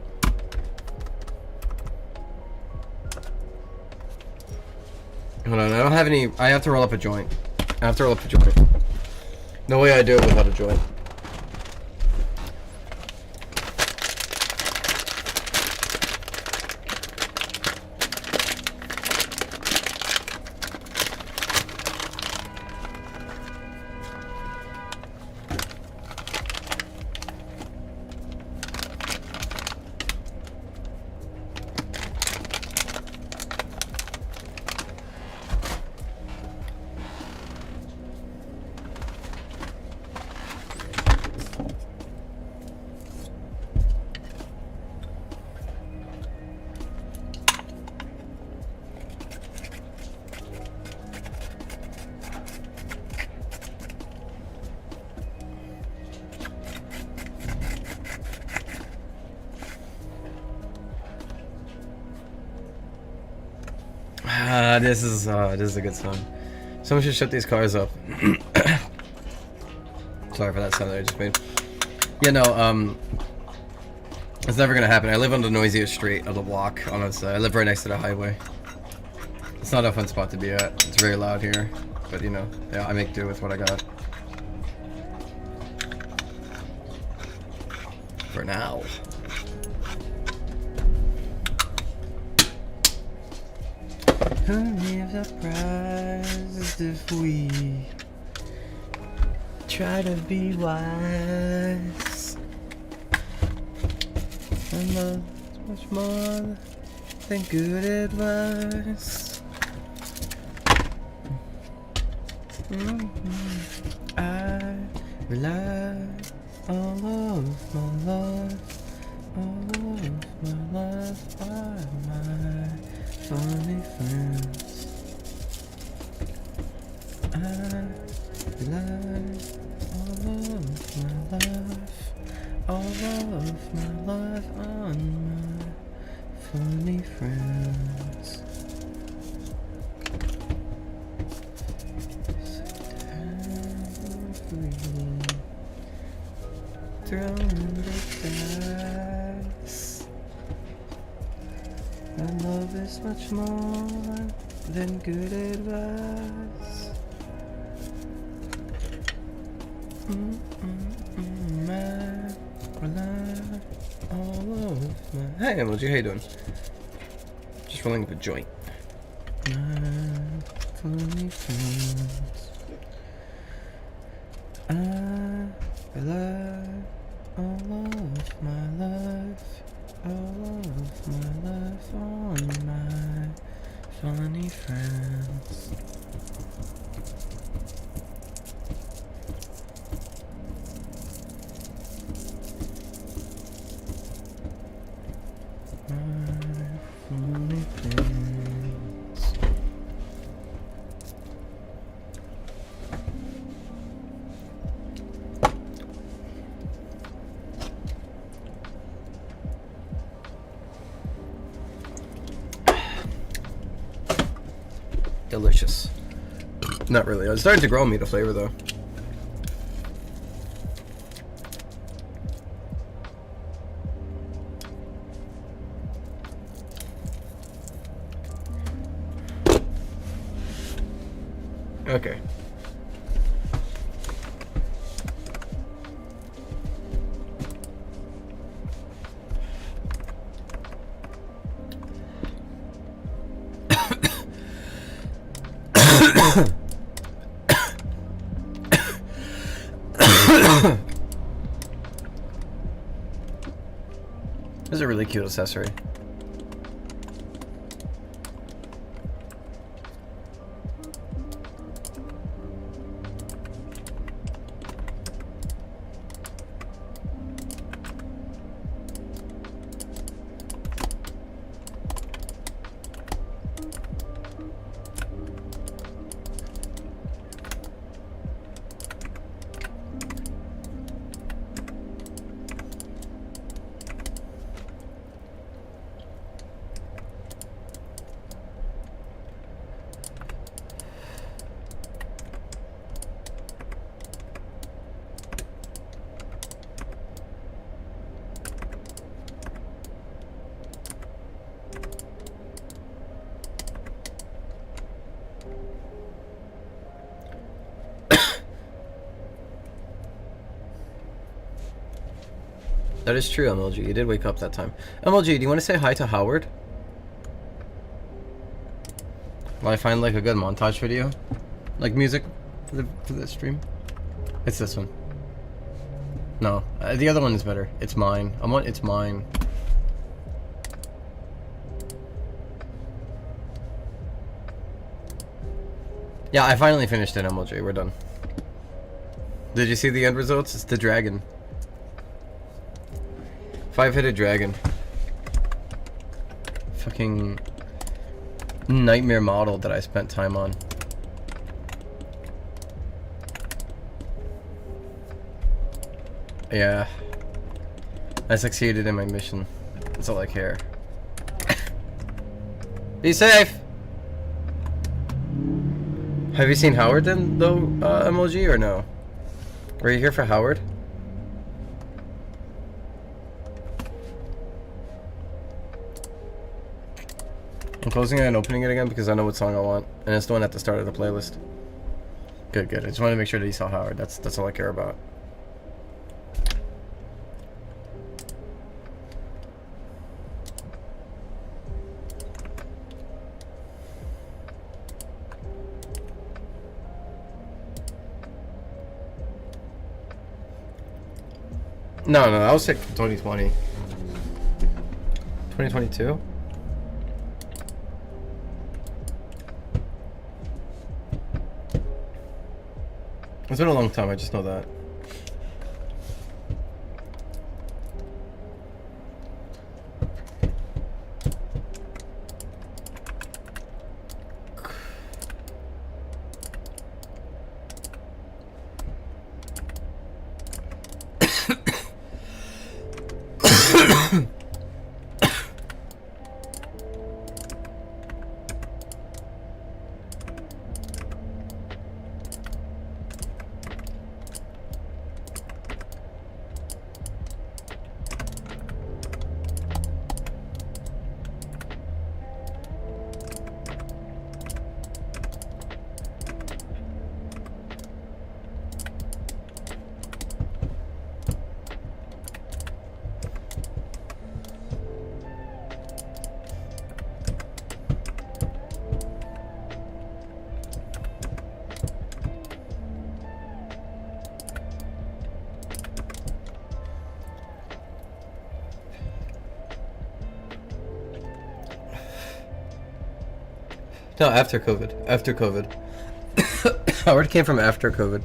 Speaker 1: Hold on, I don't have any. I have to roll up a joint. I have to roll up a joint. No way I do it without a joint. This is a good song. Someone should shut these cars up. Sorry for that sound that I just made. Yeah, no, it's never gonna happen. I live on the noisiest street of the block, honestly. I live right next to the highway. It's not a fun spot to be at. It's very loud here. But, you know, yeah, I make do with what I got. For now. Who'd be surprised if we try to be wise? And love is much more than good advice. I rely all of my life, all of my life on my funny friends. I rely all of my life, all of my life on my funny friends. Throwing the dice. And love is much more than good advice. I rely all of my. Hey, Emoji, how you doing? Just rolling up a joint. My funny friends. I rely all of my life, all of my life on my funny friends. My funny friends. Delicious. Not really. I was starting to grow me the flavor though. Okay. was a really cute accessory. That is true, MLG. You did wake up that time. MLG, do you want to say hi to Howard? Will I find like a good montage video? Like music for the stream? It's this one. No, the other one is better. It's mine. It's mine. Yeah, I finally finished it, MLG. We're done. Did you see the end results? It's the dragon. 5-headed dragon. Fucking nightmare model that I spent time on. Yeah. I succeeded in my mission. That's all I care. Be safe! Have you seen Howard then, though, MLG, or no? Were you here for Howard? I'm closing it and opening it again because I know what song I want, and it's the one at the start of the playlist. Good, good. I just wanted to make sure that you saw Howard. That's all I care about. No, I was sick from 2020. 2022? It's been a long time, I just know that. No, after COVID. After COVID. Howard came from after COVID.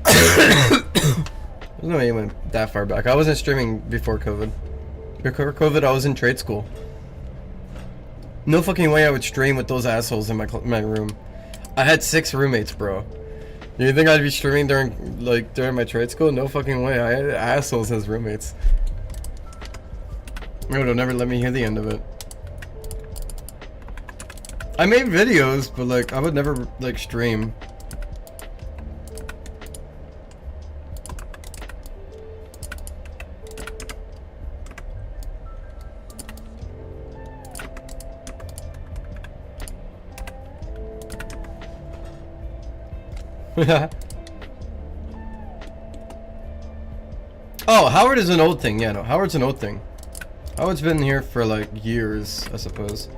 Speaker 1: There's no way it went that far back. I wasn't streaming before COVID. Before COVID, I was in trade school. No fucking way I would stream with those assholes in my room. I had 6 roommates, bro. You think I'd be streaming during my trade school? No fucking way. I had assholes as roommates. No, they'll never let me hear the end of it. I made videos, but like I would never like stream. Oh, Howard is an old thing. Yeah, no, Howard's an old thing. Howard's been here for like years, I suppose.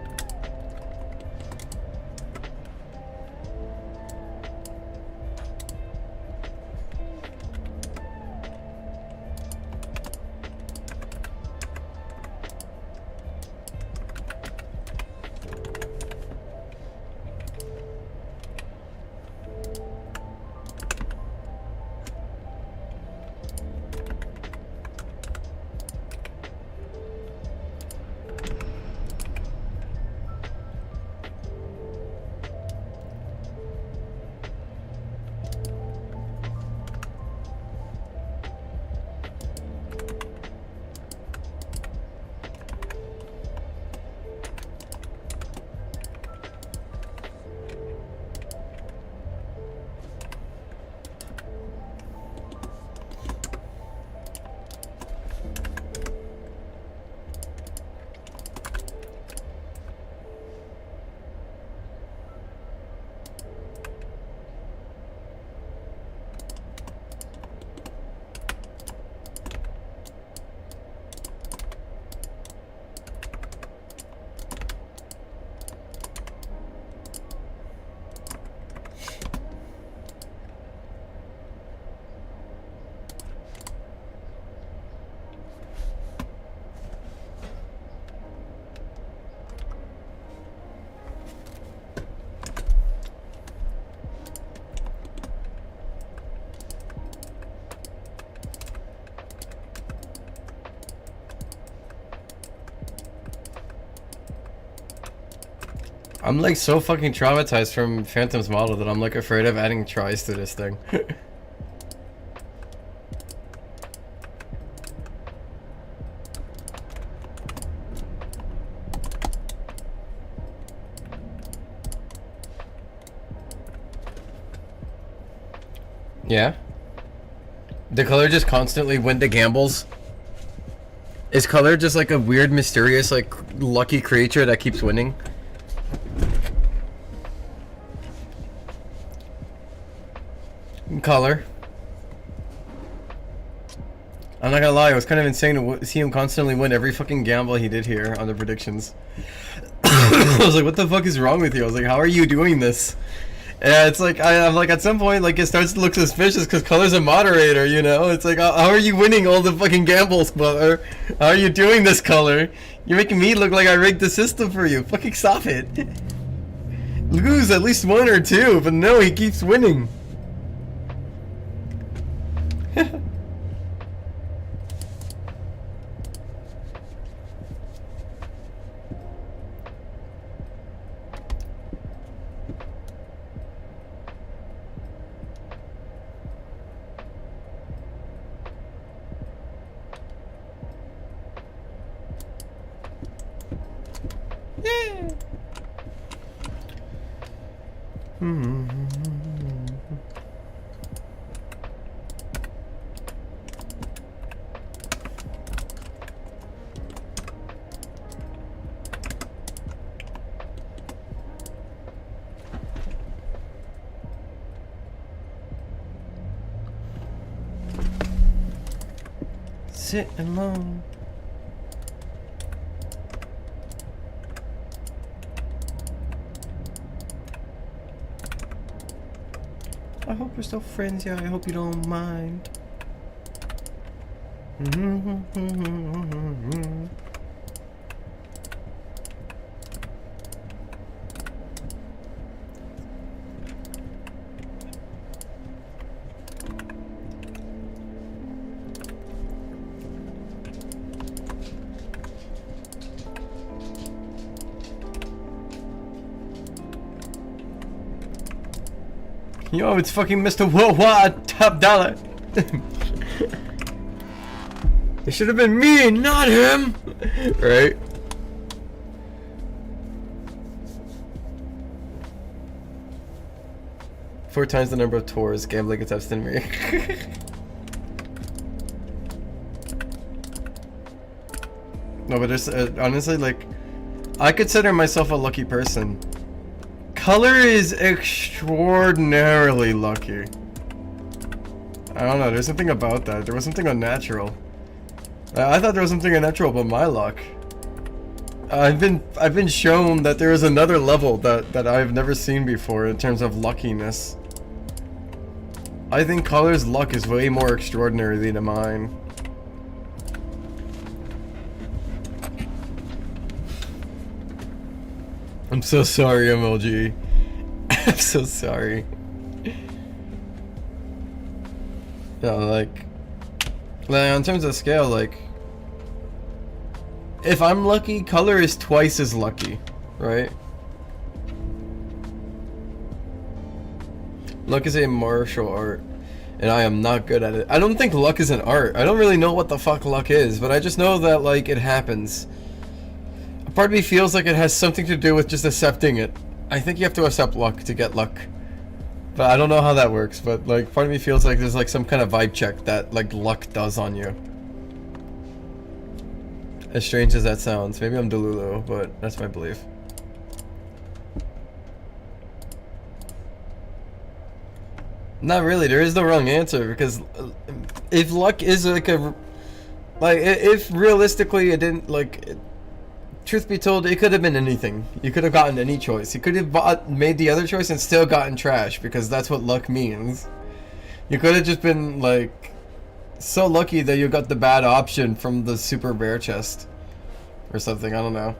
Speaker 1: I'm like so fucking traumatized from Phantom's model that I'm like afraid of adding tries to this thing. Yeah? The color just constantly win the gambles? Is color just like a weird, mysterious, like, lucky creature that keeps winning? Color. I'm not gonna lie, it was kind of insane to see him constantly win every fucking gamble he did here on the predictions. I was like, what the fuck is wrong with you? I was like, how are you doing this? Yeah, it's like, I'm like, at some point, like, it starts to look suspicious because Color's a moderator, you know? It's like, how are you winning all the fucking gambles, Color? How are you doing this, Color? You're making me look like I rigged the system for you. Fucking stop it. Lose at least one or two, but no, he keeps winning. Sit alone. I hope we're still friends, yeah. I hope you don't mind. Yo, it's fucking Mr. Worldwide Top Dollar. It should have been me, not him. Right? Four times the number of tours gambling gets absent me. No, but there's honestly, like, I consider myself a lucky person. Color is extraordinarily lucky. I don't know, there's something about that. There was something unnatural. I thought there was something unnatural about my luck. I've been shown that there is another level that I've never seen before in terms of luckiness. I think Color's luck is way more extraordinary than mine. I'm so sorry, MLG. I'm so sorry. Yeah, like in terms of scale, like, if I'm lucky, Color is twice as lucky, right? Luck is a martial art, and I am not good at it. I don't think luck is an art. I don't really know what the fuck luck is, but I just know that, like, it happens. Part of me feels like it has something to do with just accepting it. I think you have to accept luck to get luck. But I don't know how that works, but like part of me feels like there's like some kind of vibe check that like luck does on you. As strange as that sounds. Maybe I'm Delulu, but that's my belief. Not really, there is no wrong answer, because if luck is like a... Like, if realistically it didn't, like... Truth be told, it could have been anything. You could have gotten any choice. You could have made the other choice and still gotten trash, because that's what luck means. You could have just been, like, so lucky that you got the bad option from the super rare chest. Or something, I don't know.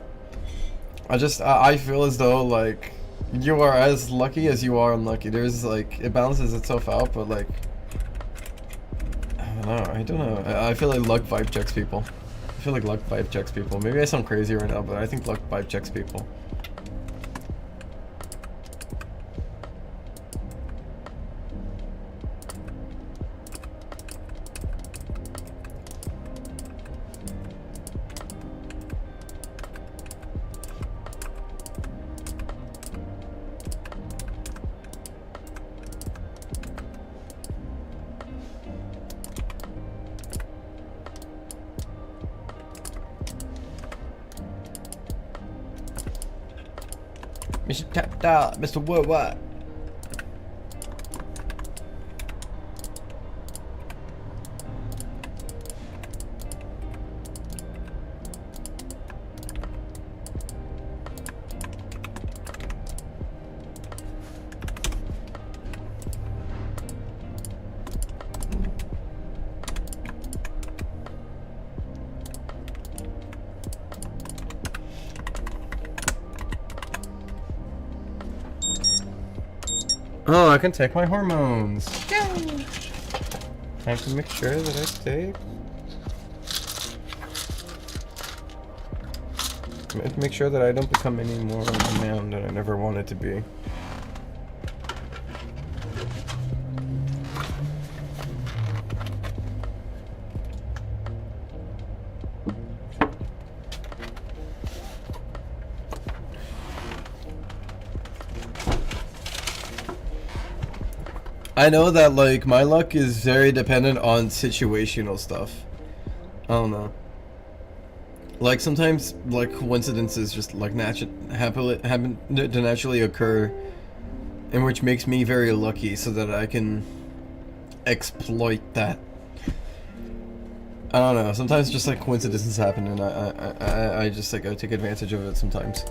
Speaker 1: I feel as though, like, you are as lucky as you are unlucky. There's, like, it balances itself out, but, like... I don't know. I feel like luck vibe checks people. I feel like luck vibe checks people. Maybe I sound crazy right now, but I think luck vibe checks people. Mr. Tapped Out, Mr. Worldwide. Oh, I can take my hormones. Time to make sure that I stay. Make sure that I don't become any more of a man that I never wanted to be. I know that, like, my luck is very dependent on situational stuff. I don't know. Like, sometimes, like, coincidences just, like, happen to naturally occur, and which makes me very lucky so that I can exploit that. I don't know. Sometimes just, like, coincidences happen, and I just, like, I take advantage of it sometimes.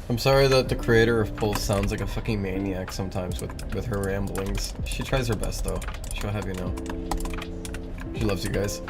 Speaker 1: I'm sorry that the creator of Pulse sounds like a fucking maniac sometimes with her ramblings. She tries her best though. She'll have you know. She loves you guys.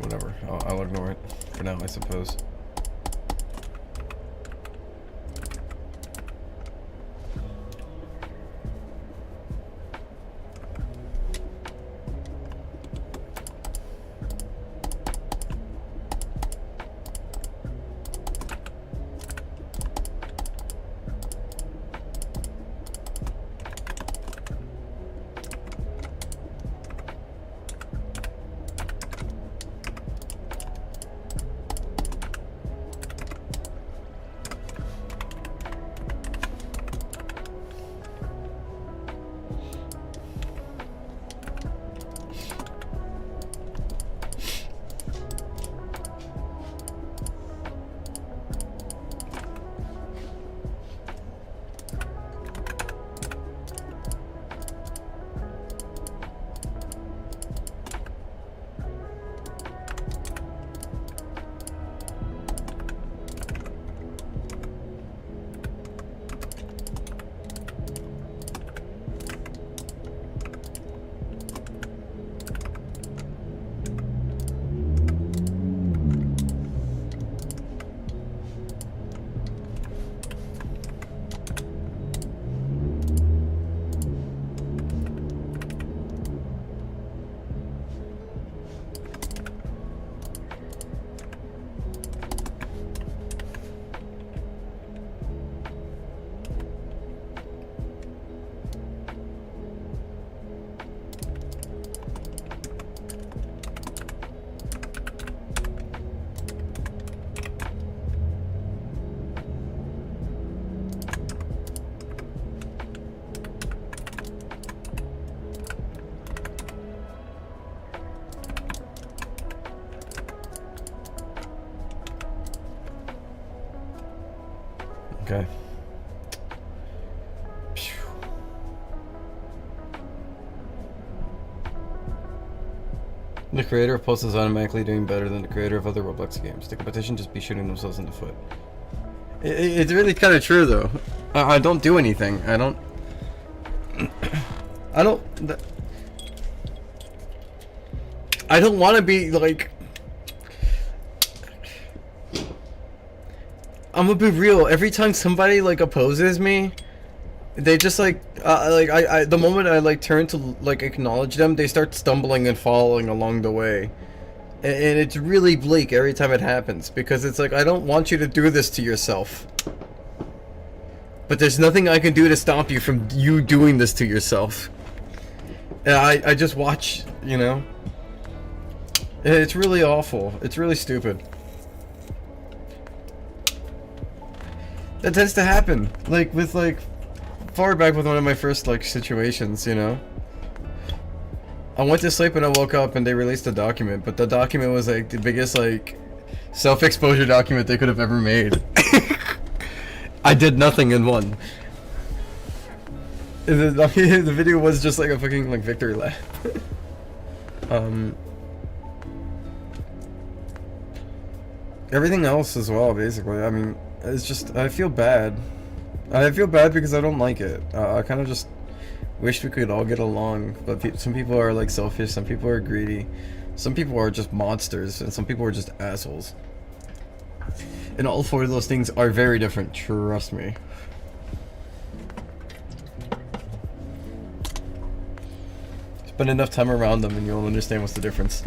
Speaker 1: Whatever. I'll ignore it for now, I suppose. Okay. Phew. The creator of Post is automatically doing better than the creator of other Roblox games. The competition just be shooting themselves in the foot. It's really kind of true though. I don't do anything. I don't. I don't want to be like. I'm gonna be real. Every time somebody like opposes me, they just like the moment I like turn to like acknowledge them, they start stumbling and falling along the way. And it's really bleak every time it happens because it's like I don't want you to do this to yourself. But there's nothing I can do to stop you from you doing this to yourself. And I just watch, you know. And it's really awful. It's really stupid. That tends to happen. Like with like far back with one of my first like situations, you know. I went to sleep and I woke up and they released a document, but the document was like the biggest like self-exposure document they could have ever made. I did nothing in one. The video was just like a fucking like victory lap. Everything else as well, basically. I mean, it's just I feel bad. I feel bad because I don't like it. I kind of just wish we could all get along, but some people are like selfish, some people are greedy, some people are just monsters, and some people are just assholes. And all four of those things are very different, trust me. Spend enough time around them and you'll understand what's the difference.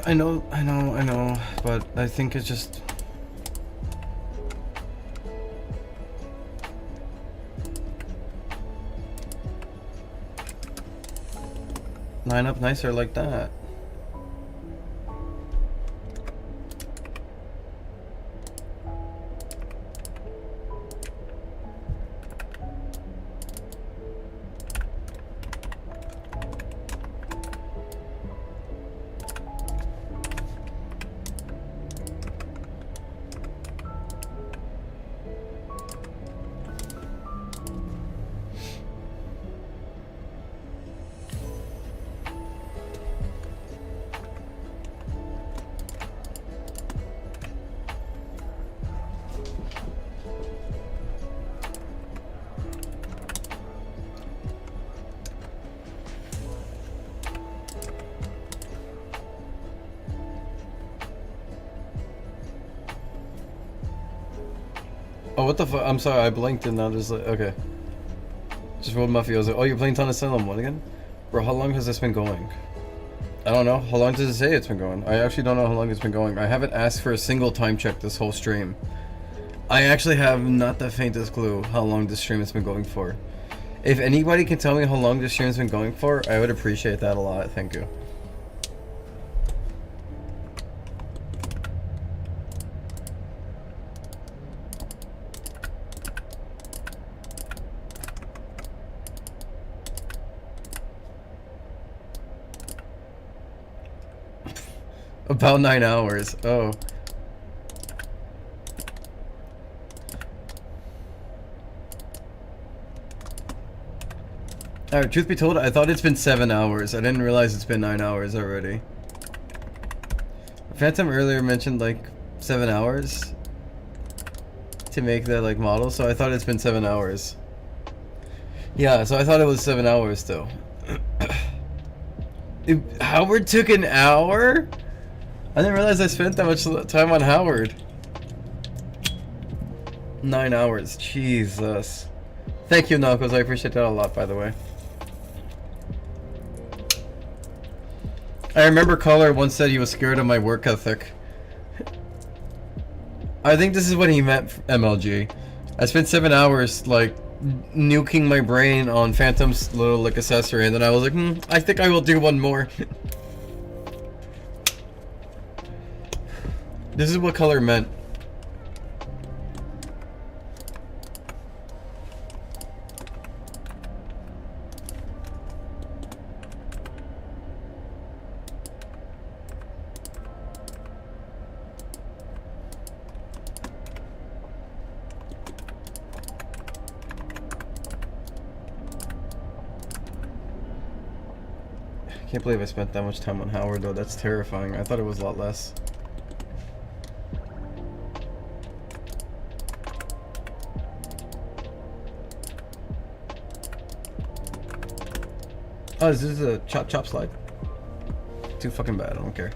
Speaker 1: I know, but I think it's just... Line up nicer like that. Oh, what the fuck? I'm sorry, I blinked and now there's like, okay. Just rolled mafioso. Oh, you're playing Ton of Salem 1 again? Bro, how long has this been going? I don't know. How long does it say it's been going? I actually don't know how long it's been going. I haven't asked for a single time check this whole stream. I actually have not the faintest clue how long this stream has been going for. If anybody can tell me how long this stream has been going for, I would appreciate that a lot. Thank you. About 9 hours. Oh. Alright, truth be told, I thought it's been 7 hours. I didn't realize it's been 9 hours already. Phantom earlier mentioned like 7 hours to make the like model, so I thought it's been 7 hours. Yeah, so I thought it was 7 hours still. Howard took an hour? I didn't realize I spent that much time on Howard. 9 hours, Jesus. Thank you, Knuckles. I appreciate that a lot, by the way. I remember Caller once said he was scared of my work ethic. I think this is what he meant, MLG. I spent 7 hours, like, nuking my brain on Phantom's little, like, accessory, and then I was like, I think I will do one more. This is what Color meant. I can't believe I spent that much time on Howard though. That's terrifying. I thought it was a lot less. Oh, is this a chop slide? Too fucking bad, I don't care.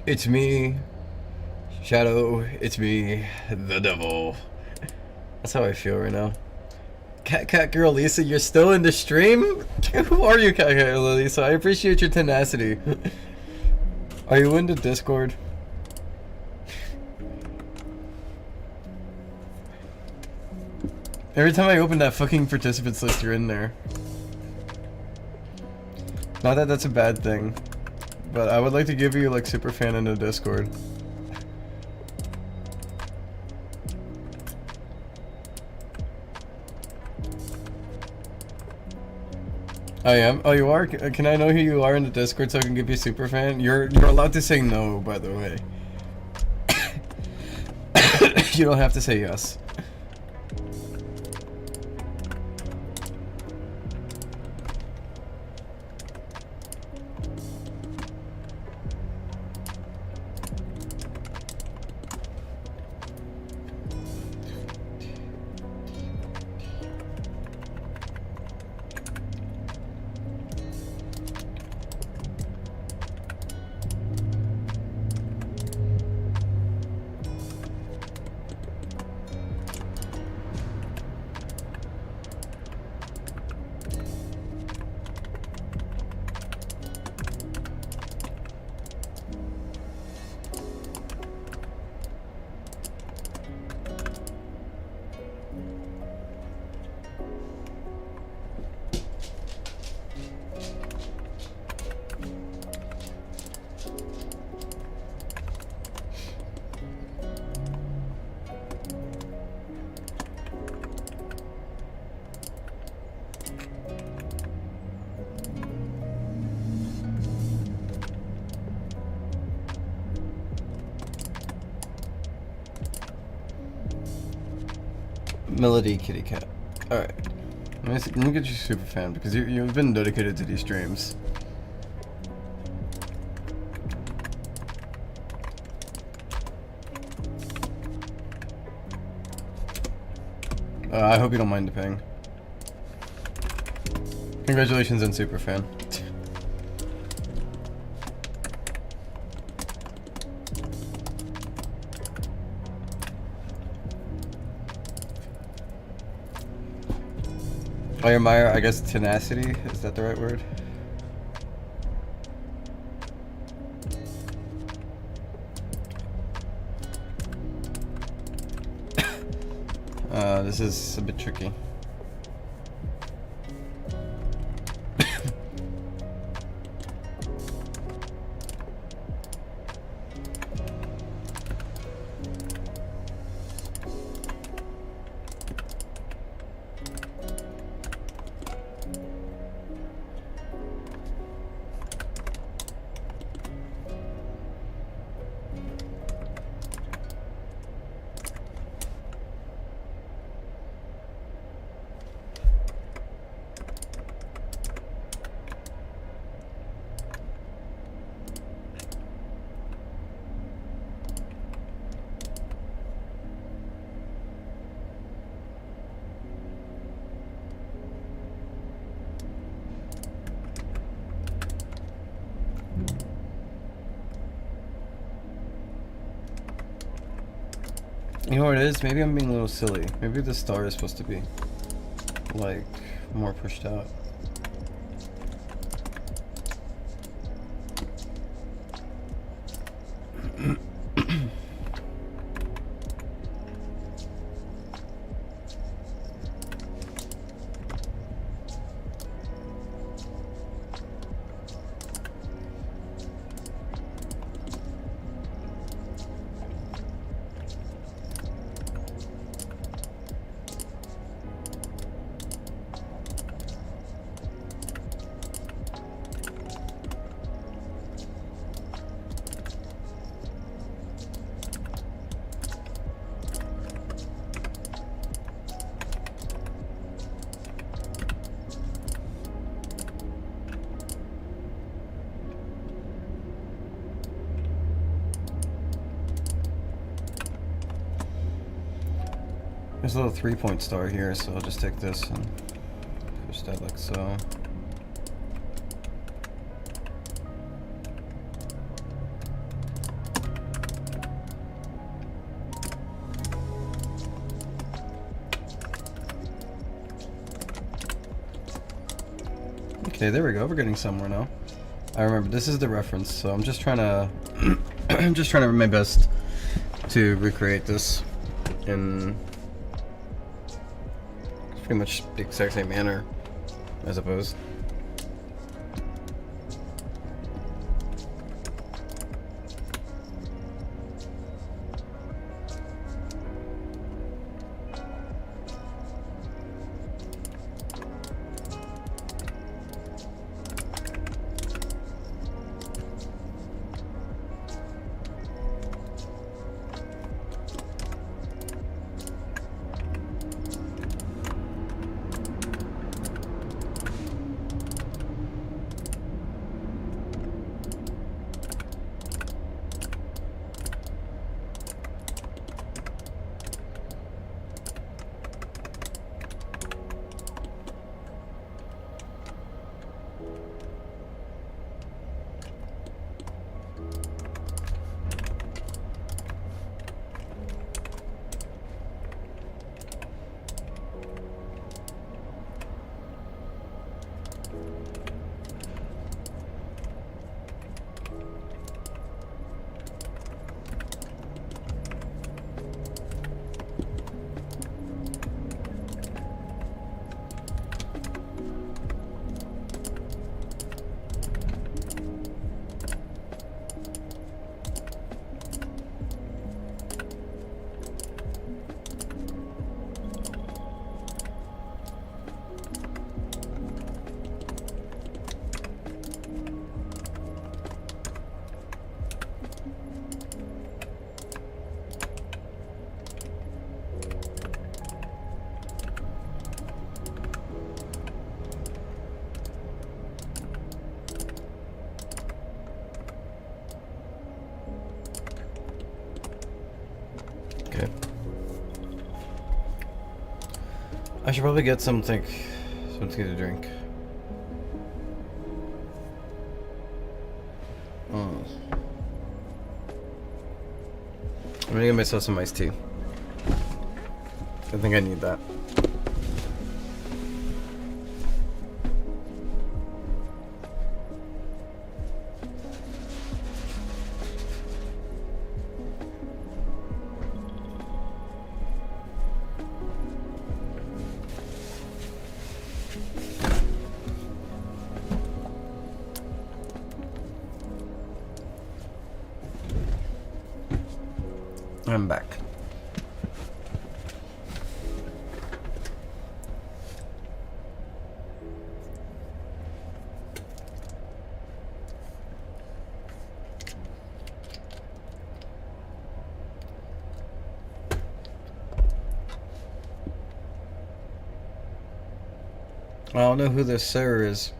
Speaker 1: It's me, Shadow, it's me, the devil. That's how I feel right now. Cat Girl Lisa, you're still in the stream? Who are you, Cat Girl Lisa? I appreciate your tenacity. Are you in the Discord? Every time I open that fucking participants list, you're in there. Not that that's a bad thing. But I would like to give you like super fan in the Discord. I am? Oh, you are? Can I know who you are in the Discord so I can give you super fan? You're allowed to say no, by the way. You don't have to say yes. Melody Kitty Cat. Alright. Let me get you super fan because you've been dedicated to these streams. I hope you don't mind the ping. Congratulations on super fan. I admire, I guess, tenacity. Is that the right word? This is a bit tricky. You know what it is? Maybe I'm being a little silly. Maybe the star is supposed to be, like, more pushed out. There's a little 3-point star here, so I'll just take this and push that like so. Okay, there we go. We're getting somewhere now. I remember this is the reference, so I'm just trying to I'm just trying to do my best to recreate this in pretty much the exact same manner, I suppose. I should probably get something to drink. I'm gonna get myself some iced tea. I think I need that. I'm back. I don't know who this Sarah is.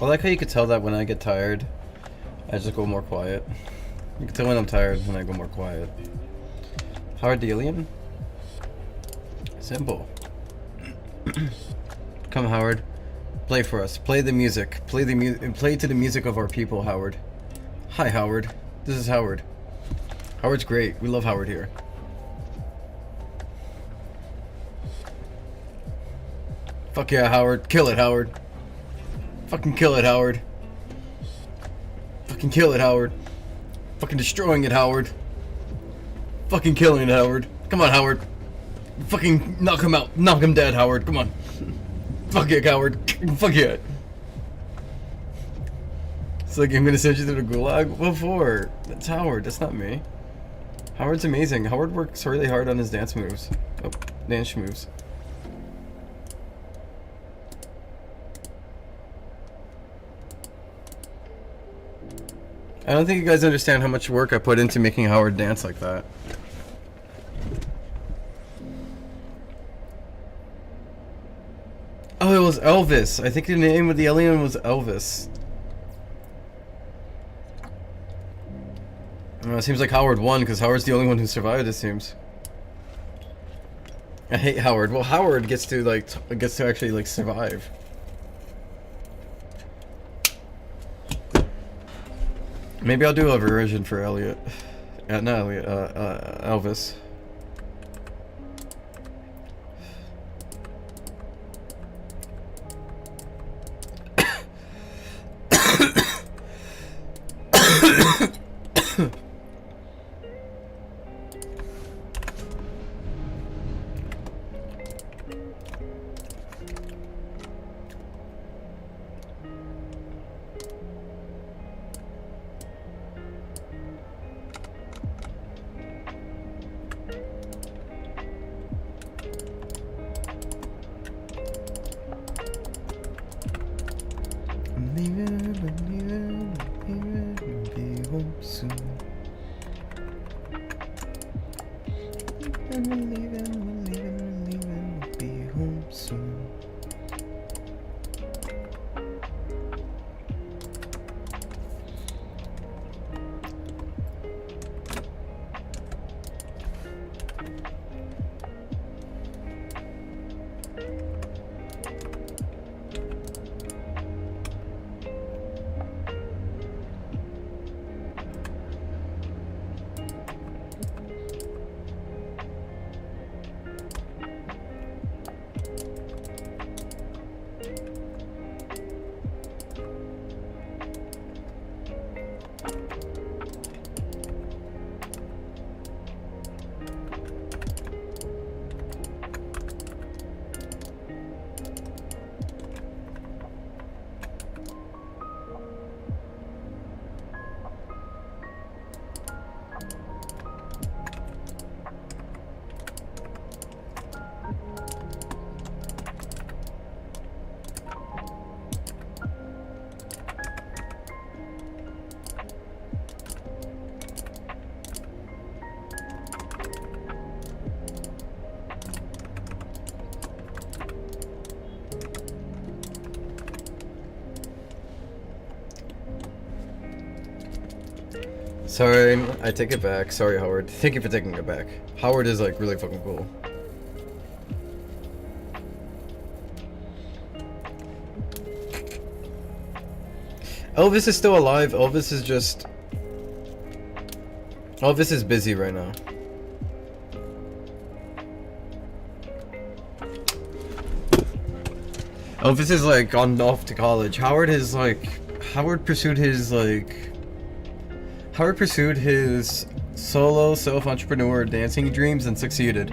Speaker 1: I like how you could tell that when I get tired, I just go more quiet. You can tell when I'm tired when I go more quiet. Howard the alien? Simple. Come, Howard. Play for us. Play the music. Play to the music of our people, Howard. Hi, Howard. This is Howard. Howard's great. We love Howard here. Fuck yeah, Howard. Kill it, Howard. Fucking kill it, Howard. Fucking kill it, Howard. Fucking destroying it, Howard. Fucking killing it, Howard. Come on, Howard. Fucking knock him out. Knock him dead, Howard. Come on. Fuck it, Howard. Fuck it. It's like I'm gonna send you to the gulag. What for? That's Howard. That's not me. Howard's amazing. Howard works really hard on his dance moves. Oh, dance moves. I don't think you guys understand how much work I put into making Howard dance like that. Oh, it was Elvis. I think the name of the alien was Elvis. It seems like Howard won because Howard's the only one who survived, it seems. I hate Howard. Well, Howard gets to actually like survive. Maybe I'll do a version for Elliot. Not Elliot, Elvis. Sorry, I take it back. Sorry, Howard. Thank you for taking it back. Howard is like really fucking cool. Elvis is still alive. Elvis is just... Elvis is busy right now. Elvis is like off to college. Howard pursued his solo self-entrepreneur dancing dreams and succeeded.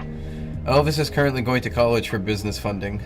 Speaker 1: Elvis is currently going to college for business funding.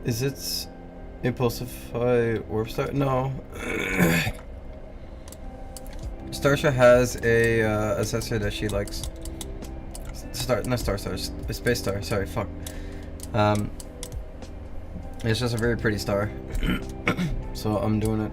Speaker 1: Is it Impulsify Warp Star? No. Starsha has a accessory that she likes. Not Star Star, Space Star. Sorry, fuck. It's just a very pretty star. So I'm doing it.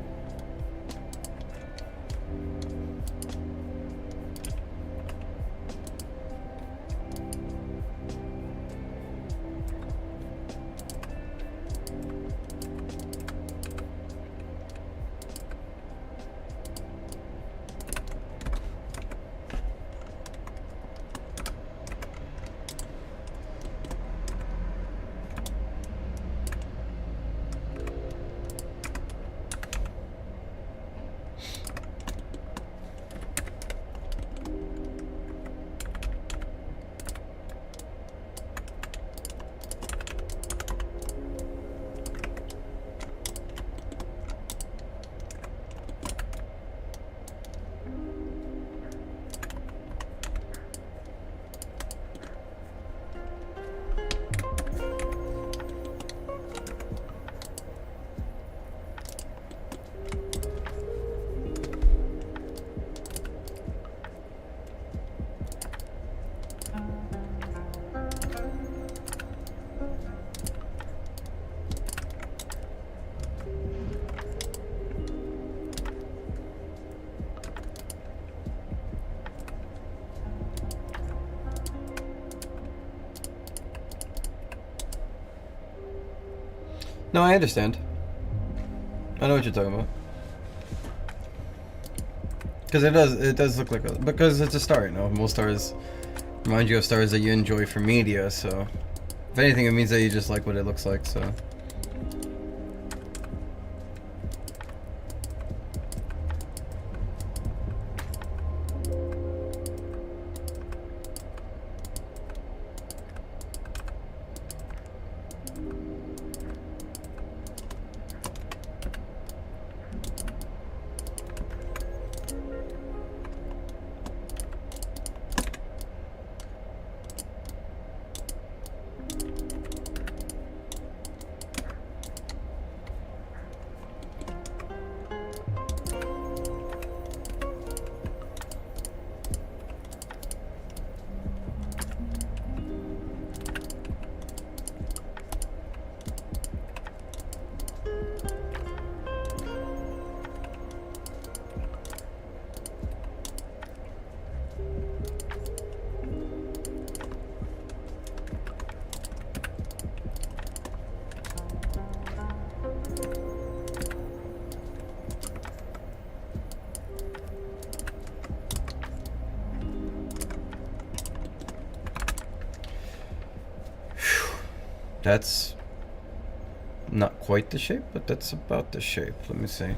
Speaker 1: No, I understand. I know what you're talking about. Because it does look like a, because it's a star, you know. Most stars remind you of stars that you enjoy from media, so if anything, it means that you just like what it looks like, so. That's not quite the shape, but that's about the shape. Let me see.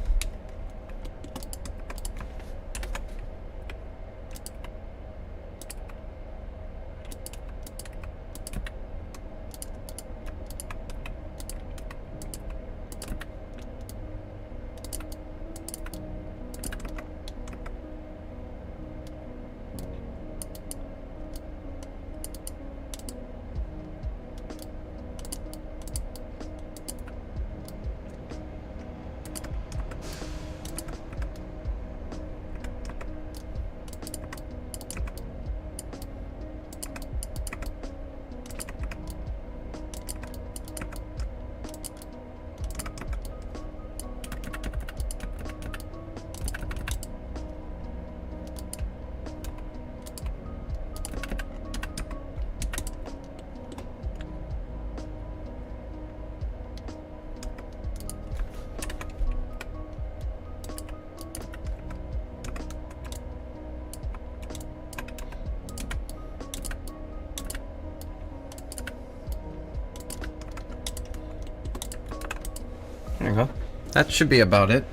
Speaker 1: There you go. That should be about it.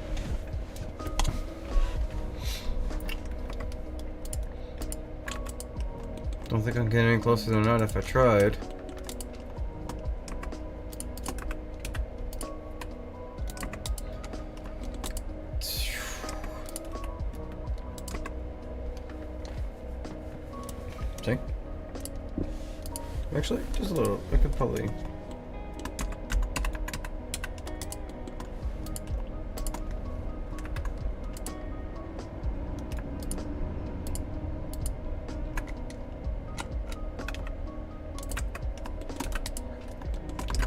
Speaker 1: Don't think I'm getting any closer than that if I tried. See? Actually, just a little. I could probably.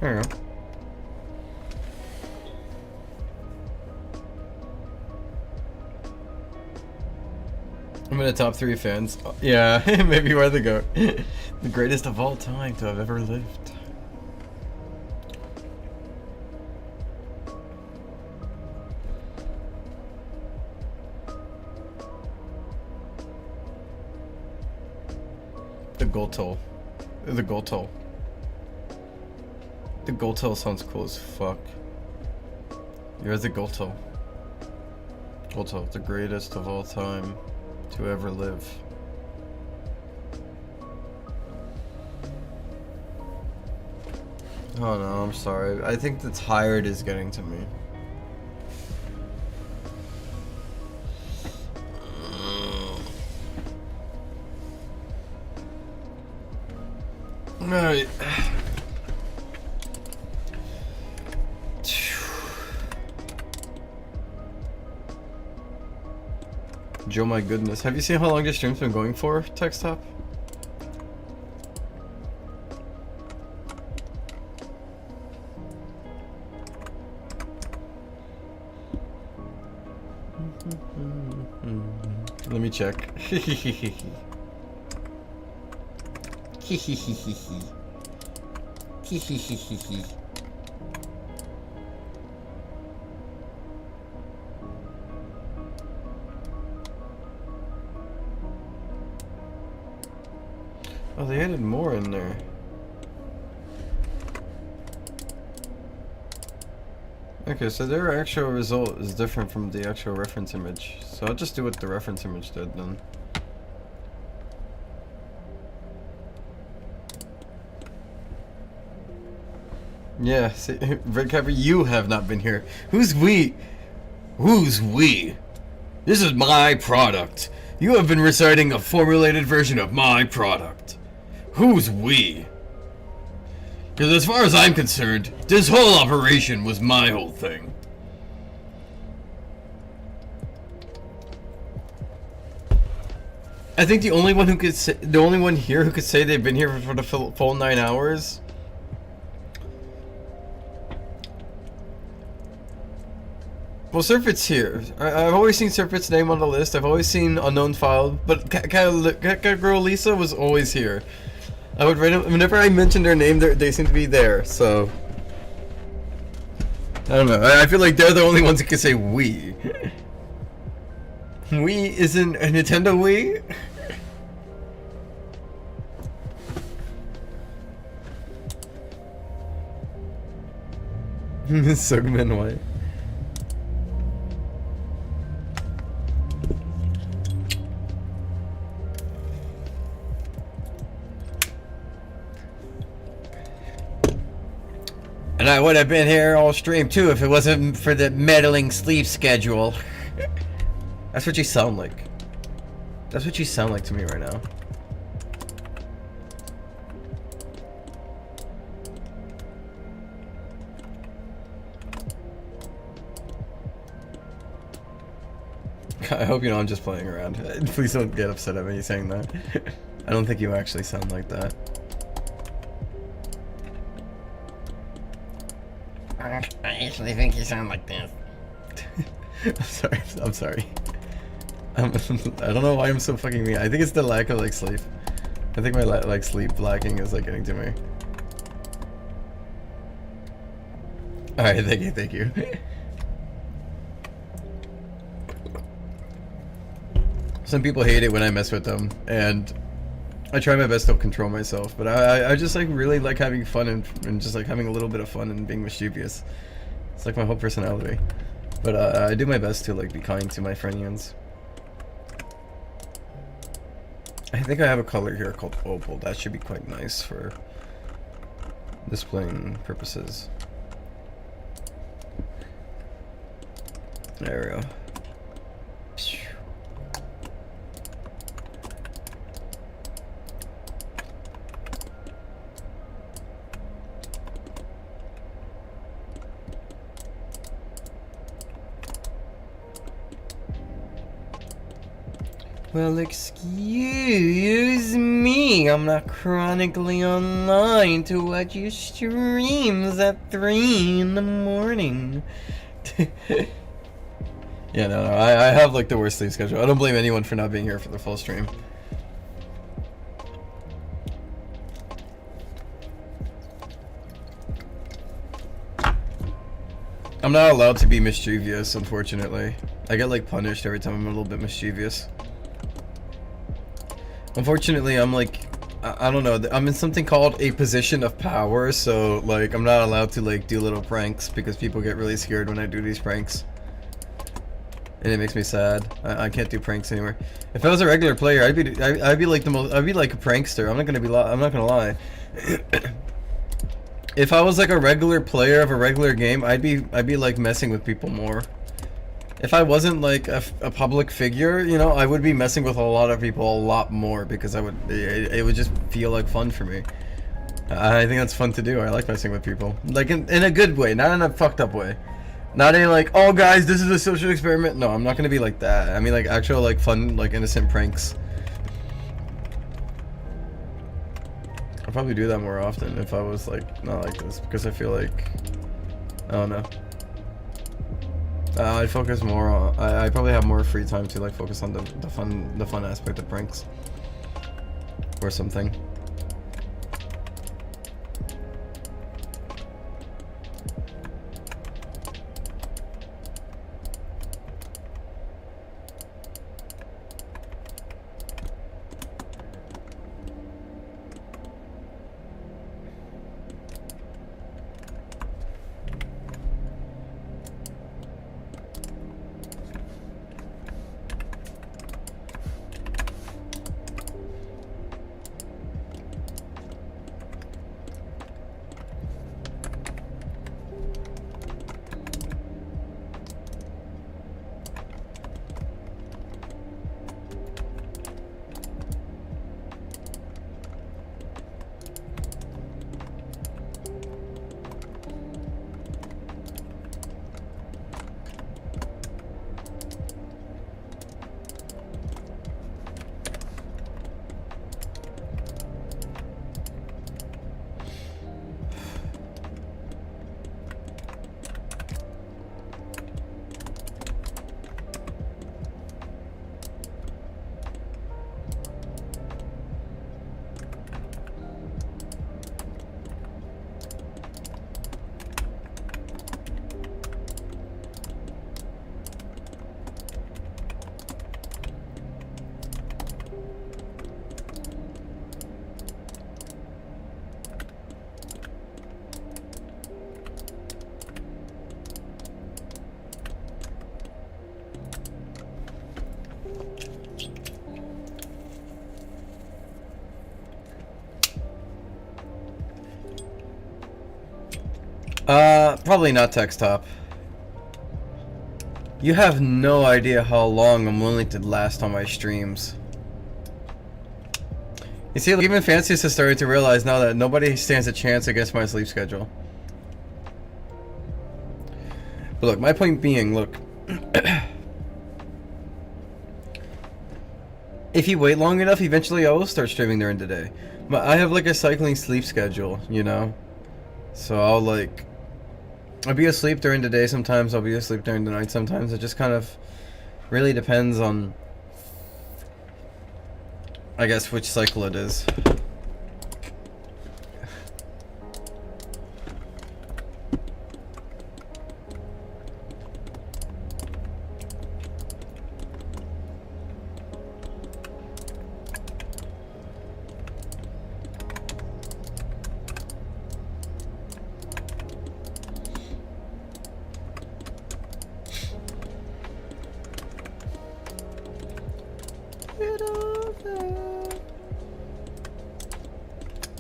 Speaker 1: There you go. I'm in the top 3 fans. Yeah, maybe you are the GOAT. The greatest of all time to have ever lived. The gold toll. The gold toll. The gold toll sounds cool as fuck. You're the gold toll. Gold toll, the greatest of all time to ever live. Oh no, I'm sorry. I think the tired is getting to me. Alright. Joe, my goodness. Have you seen how long this stream's been going for, Textop? Let me check. Oh, they added more in there. Okay, so their actual result is different from the actual reference image. So I'll just do what the reference image did then. Yeah, see, Red Capper, you have not been here. Who's we? Who's we? This is my product. You have been reciting a formulated version of my product. Who's we? Because as far as I'm concerned, this whole operation was my whole thing. I think the only one who could say, the only one here who could say they've been here for the full 9 hours. Well, Serpent's here. I've always seen Serpent's name on the list. I've always seen Unknown File, but Cat Girl Lisa was always here. I would whenever I mention their name, they seem to be there. So I don't know. I feel like they're the only ones who can say we. We isn't a Nintendo Wii. Sugman White. And I would have been here all stream too if it wasn't for the meddling sleep schedule. That's what you sound like. That's what you sound like to me right now. I hope you know I'm just playing around. Please don't get upset at me saying that. I don't think you actually sound like that.
Speaker 3: I actually think you sound like this.
Speaker 1: I'm sorry. I don't know why I'm so fucking mean. I think it's the lack of like sleep. I think my like sleep lacking is like getting to me. Alright, thank you. Some people hate it when I mess with them, and I try my best to control myself, but I just like really like having fun and just like having a little bit of fun and being mischievous. It's like my whole personality. But I do my best to like be kind to my friends. I think I have a color here called opal. That should be quite nice for displaying purposes. There we go. Well, excuse me, I'm not chronically online to watch your streams at 3 in the morning. Yeah, no, I have like the worst sleep schedule. I don't blame anyone for not being here for the full stream. I'm not allowed to be mischievous, unfortunately. I get like punished every time I'm a little bit mischievous. Unfortunately, I'm like, I don't know, I'm in something called a position of power, so like I'm not allowed to like do little pranks because people get really scared when I do these pranks. And it makes me sad. I can't do pranks anymore. If I was a regular player, I'd be like the most, I'd be like a prankster. I'm not gonna lie. If I was like a regular player of a regular game, I'd be like messing with people more. If I wasn't like a public figure, you know, I would be messing with a lot of people a lot more because it would just feel like fun for me. I think that's fun to do. I like messing with people, like in a good way, not in a fucked up way. Not a like, oh guys, this is a social experiment. No, I'm not gonna be like that. I mean like actual like fun, like innocent pranks. I'll probably do that more often if I was like not like this because I feel like, I don't know. I'd focus more on. I probably have more free time to like focus on the fun aspect of pranks or something. Probably not text top. You have no idea how long I'm willing to last on my streams. You see, even Fanciest has started to realize now that nobody stands a chance against my sleep schedule. But look, my point being, look. If you wait long enough, eventually I will start streaming during the day. But I have like a cycling sleep schedule, you know? So I'll be asleep during the day sometimes, I'll be asleep during the night sometimes. It just kind of really depends on, I guess, which cycle it is.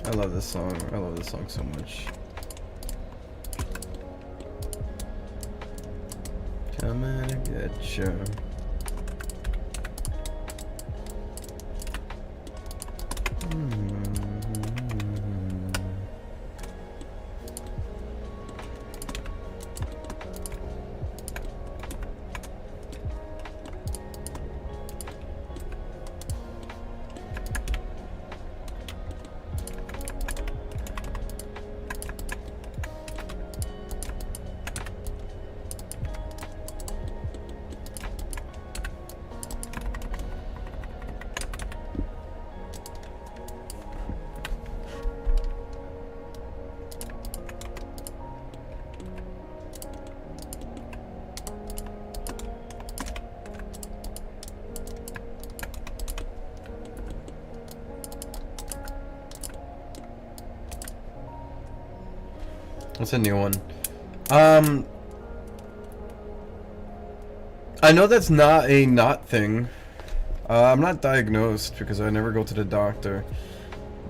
Speaker 1: I love this song. I love this song so much. Coming to get you. What's a new one? I know that's not a not thing. I'm not diagnosed because I never go to the doctor.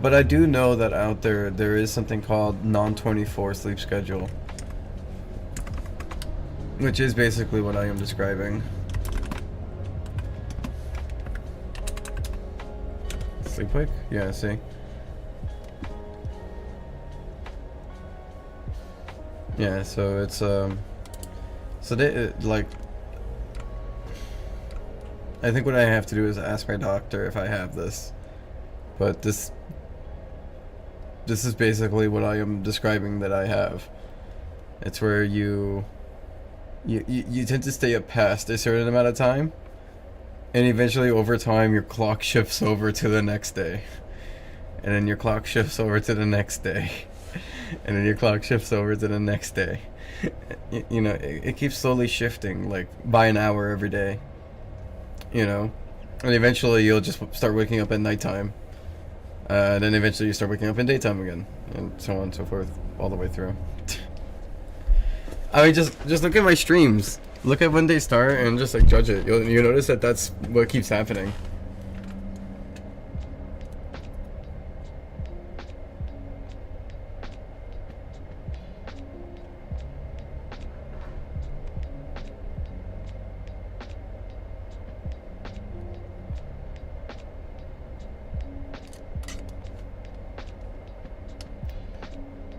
Speaker 1: But I do know that out there is something called non-24 sleep schedule. Which is basically what I am describing. Sleep wake? Yeah, see? Yeah, so it's, so they, like, I think what I have to do is ask my doctor if I have this. But this is basically what I am describing that I have. It's where you tend to stay up past a certain amount of time, and eventually over time your clock shifts over to the next day, and then your clock shifts over to the next day, and then your clock shifts over to the next day. You know, it keeps slowly shifting, like by an hour every day, you know, and eventually you'll just start waking up at nighttime, then eventually you start waking up in daytime again, and so on and so forth, all the way through. I mean, just look at my streams. Look at when they start and just like judge it. You'll notice that that's what keeps happening.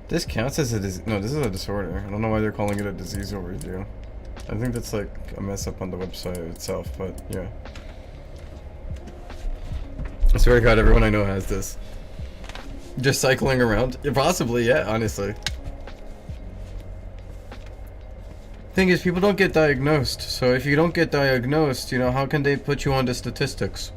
Speaker 1: This counts as a no, this is a disorder. I don't know why they're calling it a disease overdue. I think that's like a mess up on the website itself, but yeah. I swear to God, everyone I know has this. Just cycling around. Yeah, possibly, yeah, honestly. Thing is, people don't get diagnosed. So if you don't get diagnosed, you know, how can they put you on the statistics?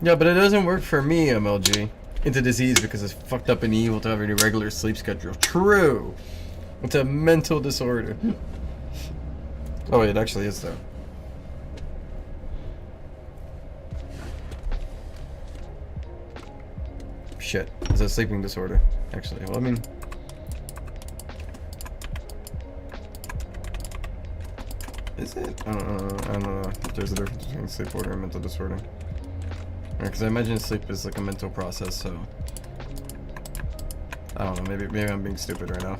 Speaker 1: Yeah, but it doesn't work for me, MLG. It's a disease because it's fucked up and evil to have an irregular sleep schedule. True! It's a mental disorder. Oh, wait, it actually is, though. Shit. It's a sleeping disorder, actually. Well, I mean... Is it? I don't know if there's a difference between sleep disorder and mental disorder. Because I imagine sleep is like a mental process, so... I don't know, maybe I'm being stupid right now.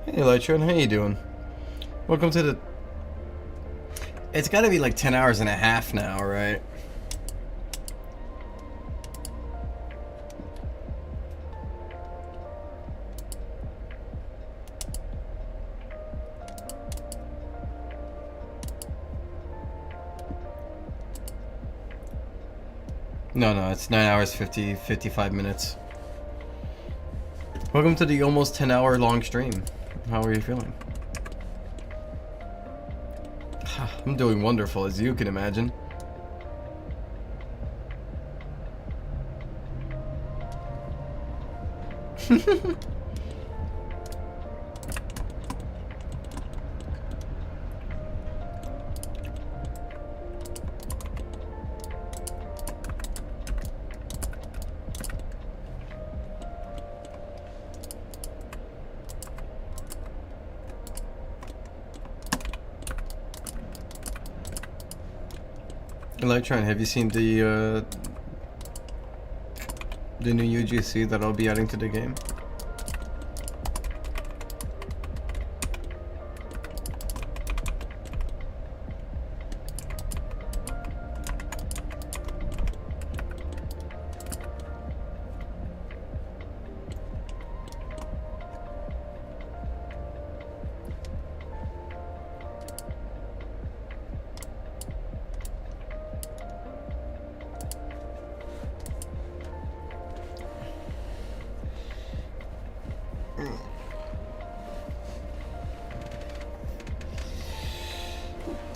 Speaker 1: Hey Lytron, how you doing? Welcome to the... It's gotta be like 10 hours and a half now, right? No, it's 9 hours 55 minutes. Welcome to the almost 10-hour long stream. How are you feeling? I'm doing wonderful, as you can imagine. Electron, have you seen the new UGC that I'll be adding to the game?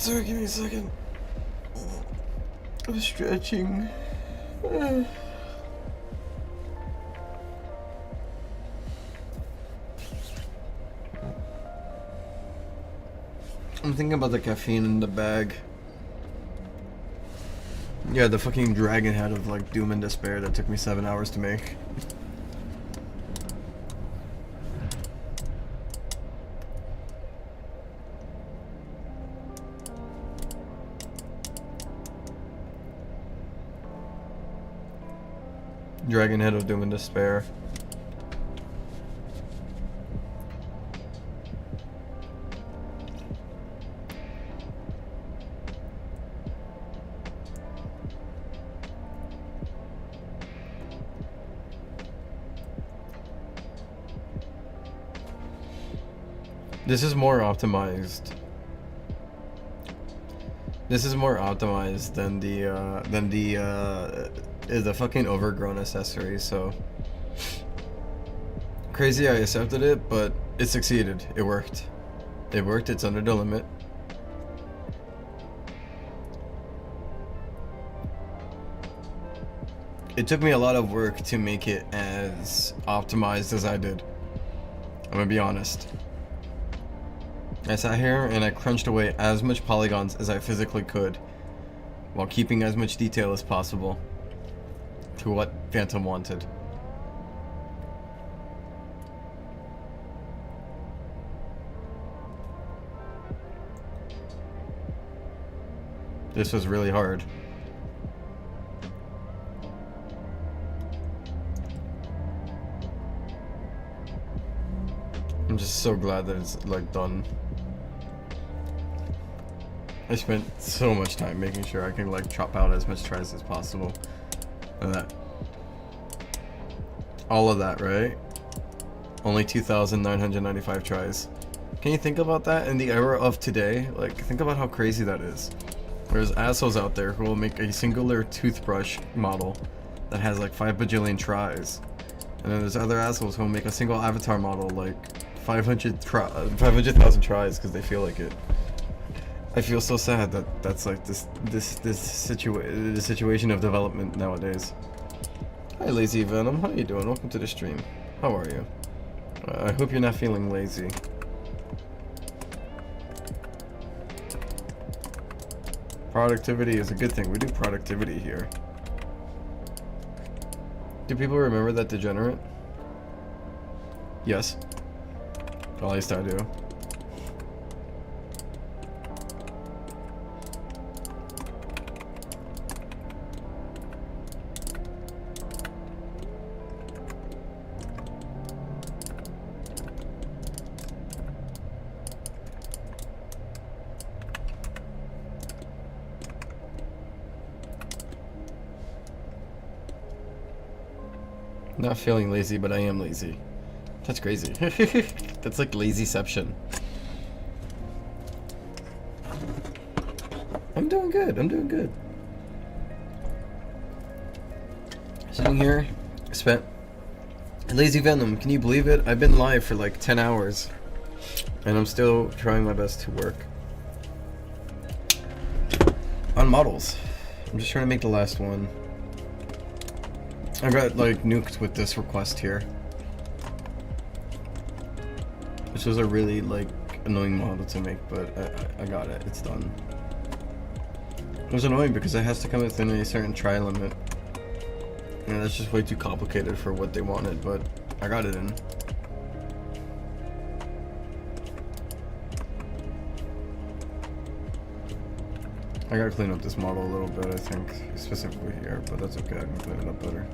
Speaker 1: Sorry, give me a second. I'm stretching. I'm thinking about the caffeine in the bag. Yeah, the fucking dragon head of like doom and despair that took me 7 hours to make. Dragon head of doom and despair. This is more optimized. This is more optimized than the fucking overgrown accessory, so crazy I accepted it, but it succeeded. It worked. It worked, it's under the limit. It took me a lot of work to make it as optimized as I did. I'm gonna be honest. I sat here and I crunched away as much polygons as I physically could while keeping as much detail as possible to what Phantom wanted. This was really hard. I'm just so glad that it's like done. I spent so much time making sure I can like chop out as much tries as possible. And that. All of that, right? Only 2,995 tries. Can you think about that in the era of today? Like, think about how crazy that is. There's assholes out there who will make a singular toothbrush model that has like 5 bajillion tries. And then there's other assholes who will make a single avatar model like 500,000 tries because they feel like it. I feel so sad that that's like the situation of development nowadays. Hi Lazy Venom, how you doing? Welcome to the stream. How are you? I hope you're not feeling lazy. Productivity is a good thing. We do productivity here. Do people remember that degenerate? Yes. Well, at least I do. Not feeling lazy, but I am lazy. That's crazy. That's like lazyception. I'm doing good. I'm doing good. Sitting here, spent Lazy Venom. Can you believe it? I've been live for like 10 hours, and I'm still trying my best to work on models. I'm just trying to make the last one. I got like nuked with this request here. Which was a really like annoying model to make, but I got it. It's done. It was annoying because it has to come within a certain try limit. And that's just way too complicated for what they wanted, but I got it in. I gotta clean up this model a little bit, I think, specifically here, but that's okay, I can clean it up better.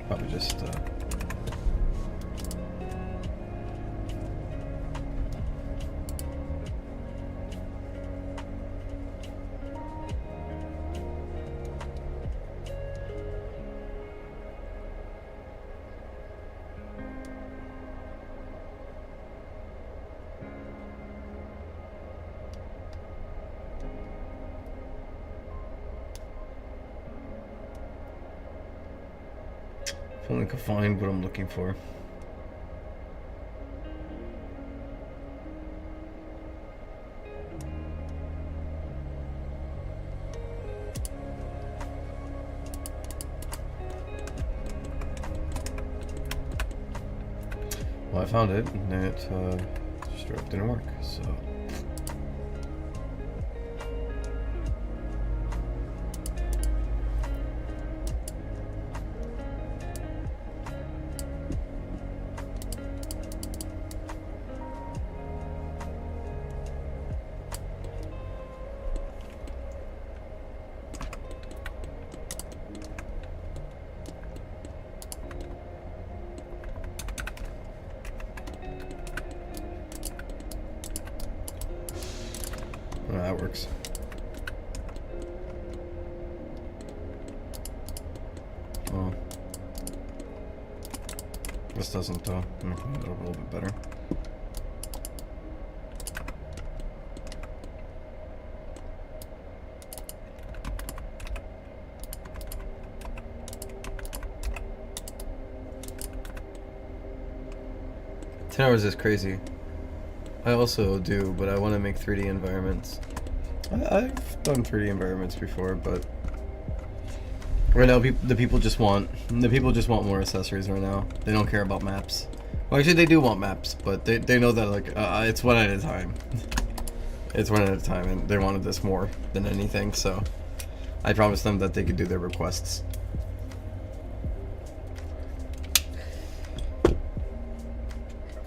Speaker 1: Probably just, if only I could find what I'm looking for. Well, I found it, and it straight up didn't work, so... Oh, that works. Oh. This doesn't though. I'm gonna clean it up a little bit better. Ten hours is crazy. I also do, but I want to make 3D environments. I've done 3D environments before, but right now the people just want more accessories right now. They don't care about maps. Well, actually, they do want maps, but they know that like it's one at a time. It's one at a time, and they wanted this more than anything. So I promised them that they could do their requests.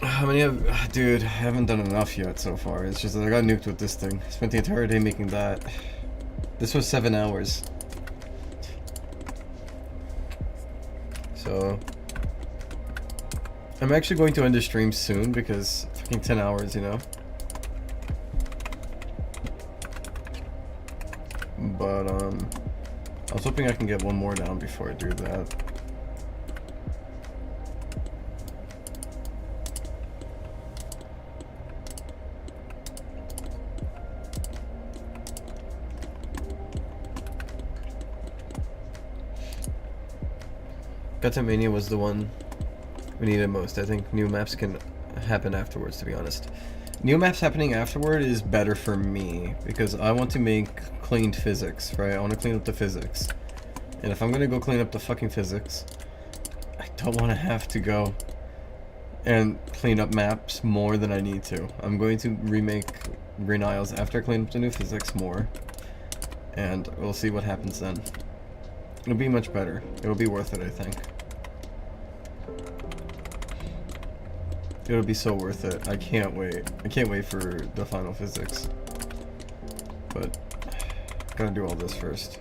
Speaker 1: How many have... Dude, I haven't done enough yet so far. It's just that I got nuked with this thing. I spent the entire day making that. This was 7 hours. So... I'm actually going to end the stream soon because fucking 10 hours, you know? But, I was hoping I can get one more down before I do that. Content Mania was the one we needed most. I think new maps can happen afterwards, to be honest. New maps happening afterward is better for me, because I want to make cleaned physics, right? I want to clean up the physics. And if I'm gonna go clean up the fucking physics, I don't want to have to go and clean up maps more than I need to. I'm going to remake Green Isles after I clean up the new physics more. And we'll see what happens then. It'll be much better. It'll be worth it, I think. It'll be so worth it. I can't wait. I can't wait for the final physics. But, gotta do all this first.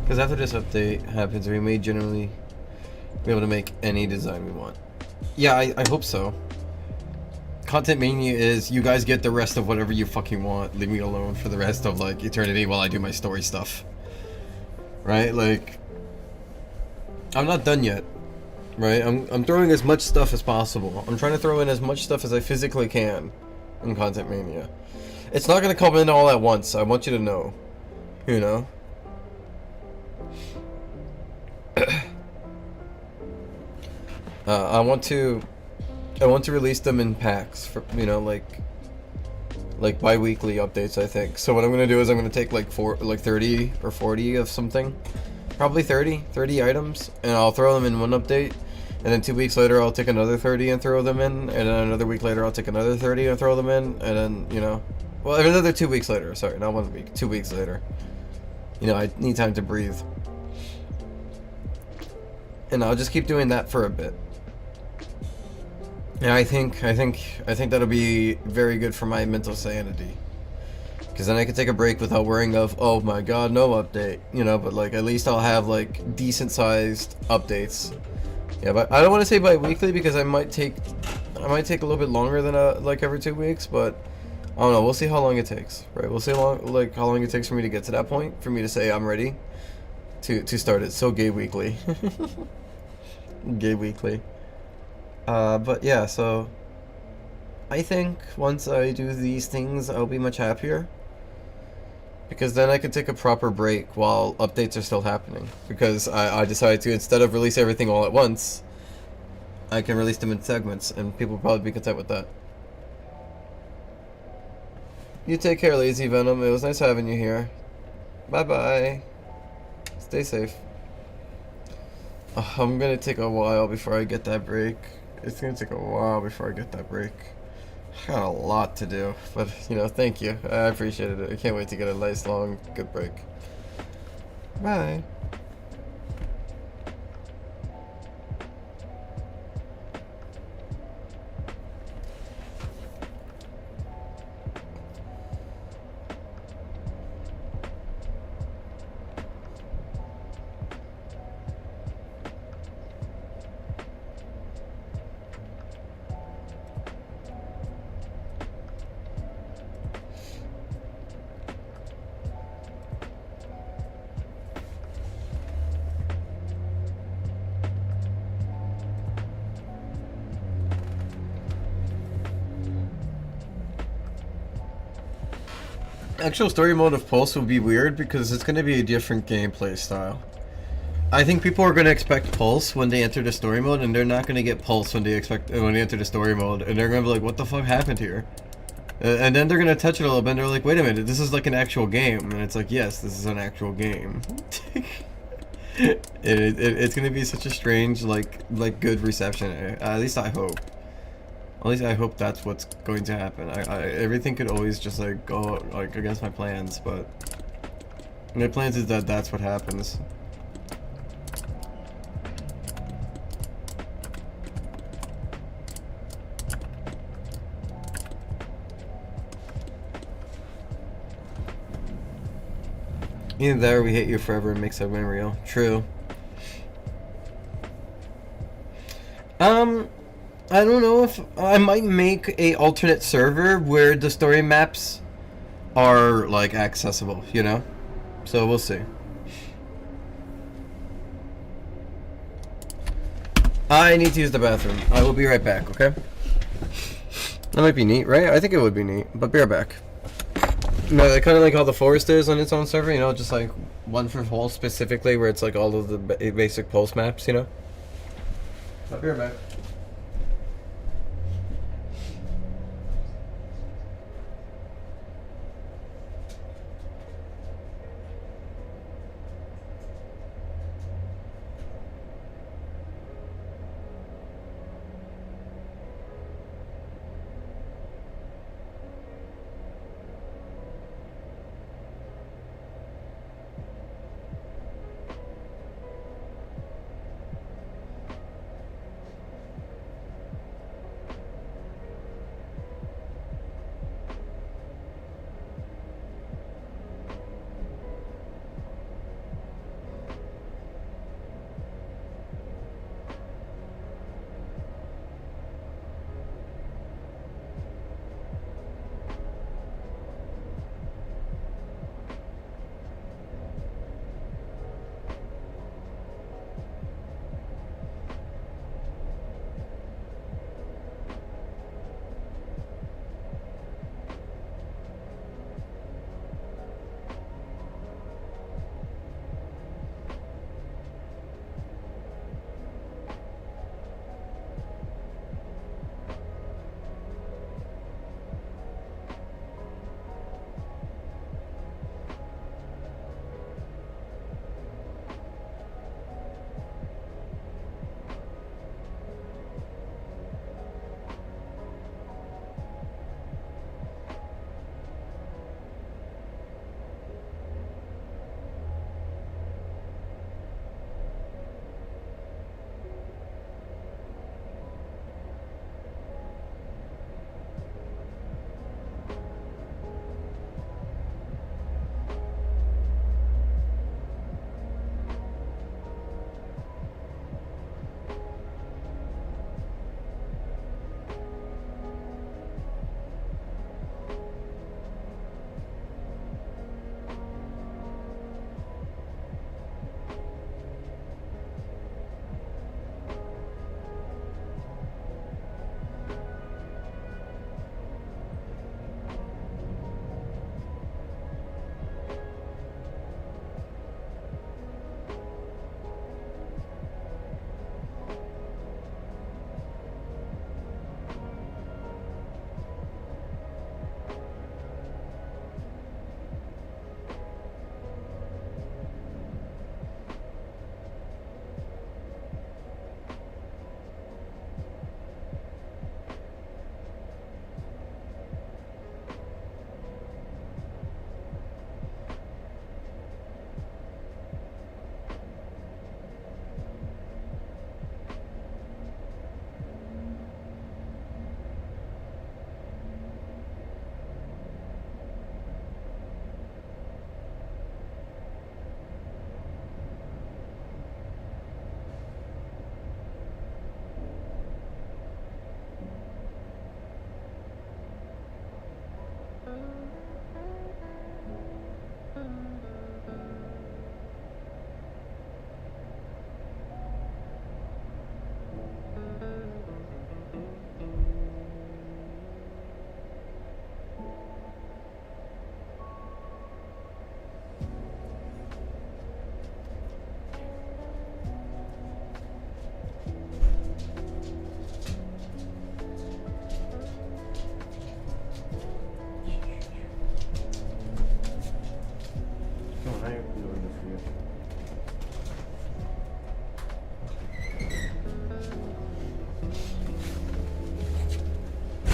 Speaker 1: Because after this update happens, we may generally be able to make any design we want. Yeah, I hope so. Content Mania is, you guys get the rest of whatever you fucking want. Leave me alone for the rest of, like, eternity while I do my story stuff. Right? Like, I'm not done yet. Right? I'm throwing as much stuff as possible. I'm trying to throw in as much stuff as I physically can in Content Mania. It's not going to come in all at once, I want you to know. you know. I want to release them in packs for, you know, like bi-weekly updates, I think. So what I'm gonna do is I'm gonna take like 30 or 40 of something, probably 30 items, and I'll throw them in one update, and then 2 weeks later I'll take another 30 and throw them in, and then another week later I'll take another 30 and throw them in, and then, you know, well, another 2 weeks later, sorry, not 1 week, 2 weeks later. You know, I need time to breathe. And I'll just keep doing that for a bit. And I think that'll be very good for my mental sanity. Because then I can take a break without worrying of, oh my god, no update. You know, but like at least I'll have like decent sized updates. Yeah, but I don't want to say bi-weekly because I might take a little bit longer than like every 2 weeks, but I don't know, we'll see how long it takes. Right? We'll see how long it takes for me to get to that point, for me to say I'm ready to start it. So gay weekly. Gay weekly. But yeah, so I think once I do these things, I'll be much happier. Because then I can take a proper break while updates are still happening. Because I decided to, instead of release everything all at once, I can release them in segments, and people will probably be content with that. You take care, Lazy Venom. It was nice having you here. Bye-bye. Stay safe. I'm gonna take a while before I get that break. It's gonna take a while before I get that break. I got a lot to do, but you know, thank you. I appreciated it. I can't wait to get a nice, long, good break. Bye. Actual story mode of Pulse will be weird because it's going to be a different gameplay style. I think people are going to expect Pulse when they enter the story mode, and they're not going to get Pulse when they enter the story mode, and they're going to be like, what the fuck happened here? And then they're going to touch it a little bit, and they're like, wait a minute, this is like an actual game. And it's like, yes, this is an actual game. It's going to be such a strange, like good reception. At least I hope. At least I hope that's what's going to happen. Everything could always just like go like against my plans, but my plans is that that's what happens. Either that or we hate you forever and make Subway real. True. I don't know if I might make a alternate server where the story maps are like accessible, you know? So we'll see. I need to use the bathroom. I will be right back, okay? That might be neat, right? I think it would be neat, but be right back. No, kind of like how the forest is on its own server, you know, just like one for Pulse specifically, where it's like all of the basic Pulse maps, you know? I'll be right back.
Speaker 4: I am doing this for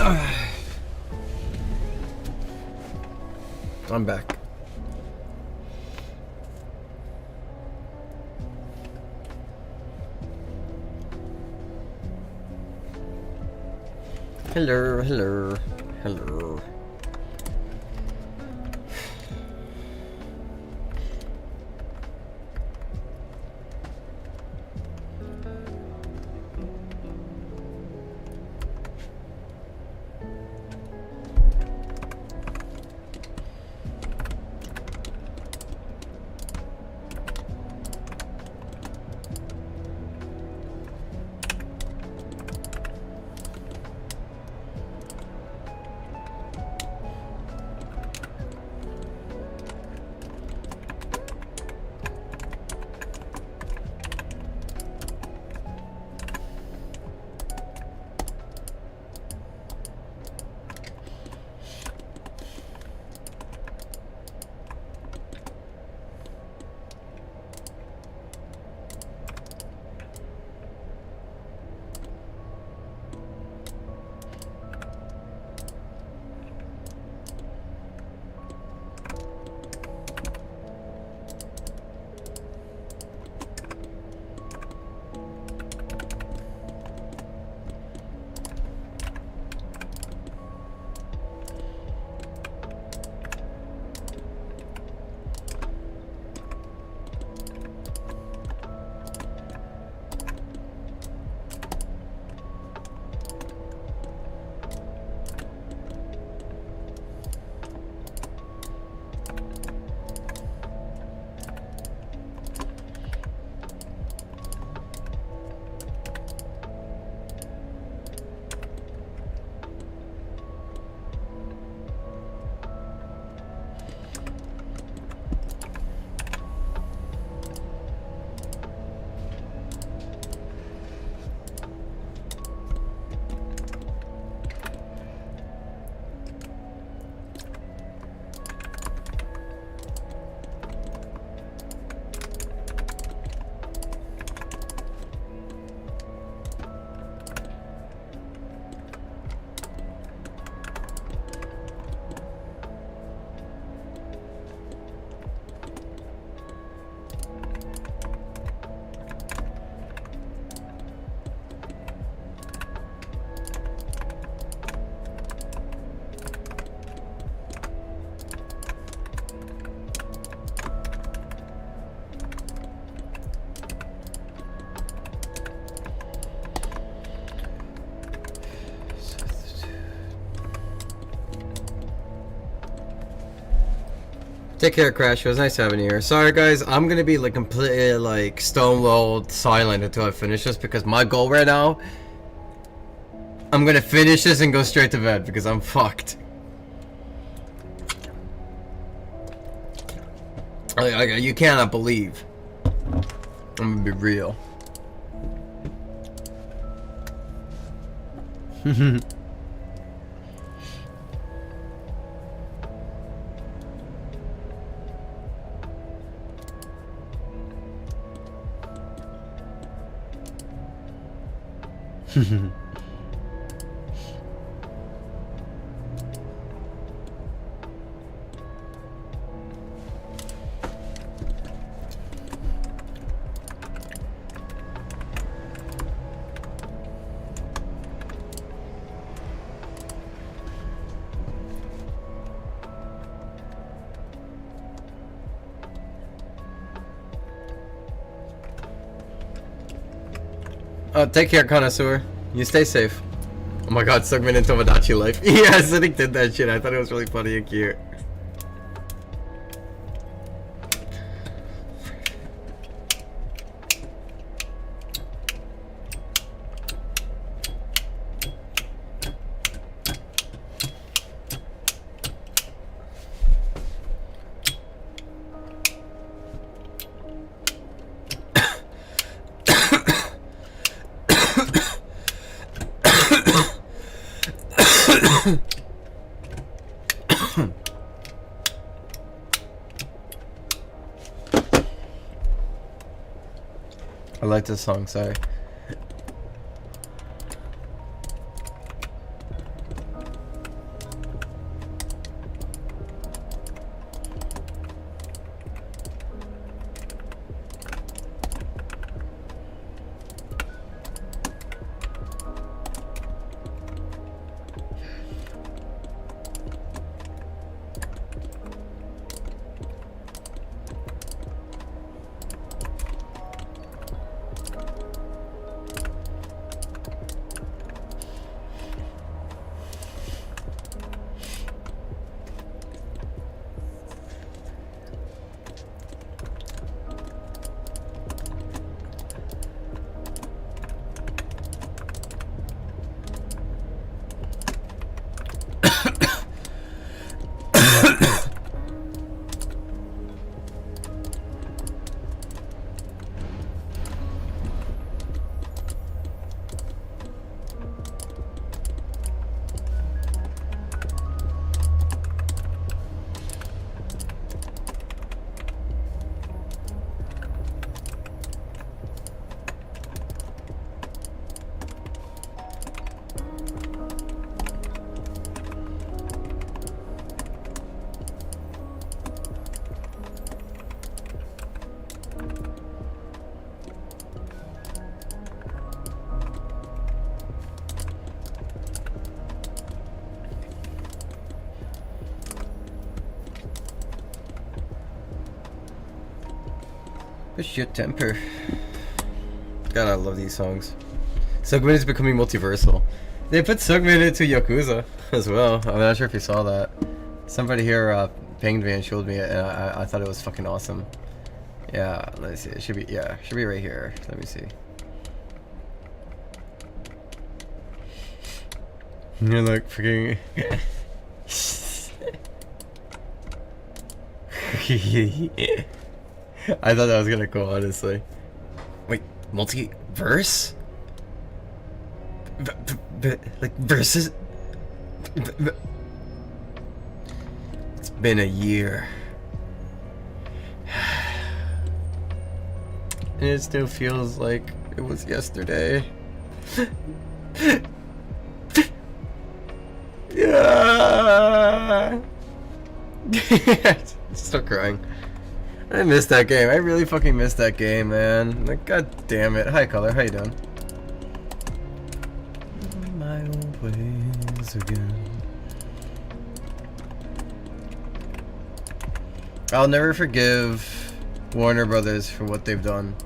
Speaker 4: you.
Speaker 1: I'm back. Hello, hello, hello. Take care, Crash. It was nice having you here. Sorry, guys. I'm gonna be like completely like stonewalled silent until I finish this because my goal right now, I'm gonna finish this and go straight to bed because I'm fucked. You cannot believe. I'm gonna be real. Take care, connoisseur. You stay safe. Oh my god, segment into Tomodachi life. Yeah, Cynic did that shit. I thought it was really funny and cute. I like this song, sorry. What's your temper? God, I love these songs. Sugman is becoming multiversal. They put Sugman into Yakuza as well. I'm not sure if you saw that. Somebody here pinged me and showed me it, and I thought it was fucking awesome. Yeah, let me see. It should be, yeah, should be right here. Let me see. You're like freaking. I thought that was gonna cool, honestly. Wait, multiverse? Like versus? It's been a year. And it still feels like it was yesterday. Yeah. Still crying. I missed that game. I really fucking missed that game, man. Like, god damn it. Hi, Color. How you doing? My old ways again. I'll never forgive Warner Brothers for what they've done.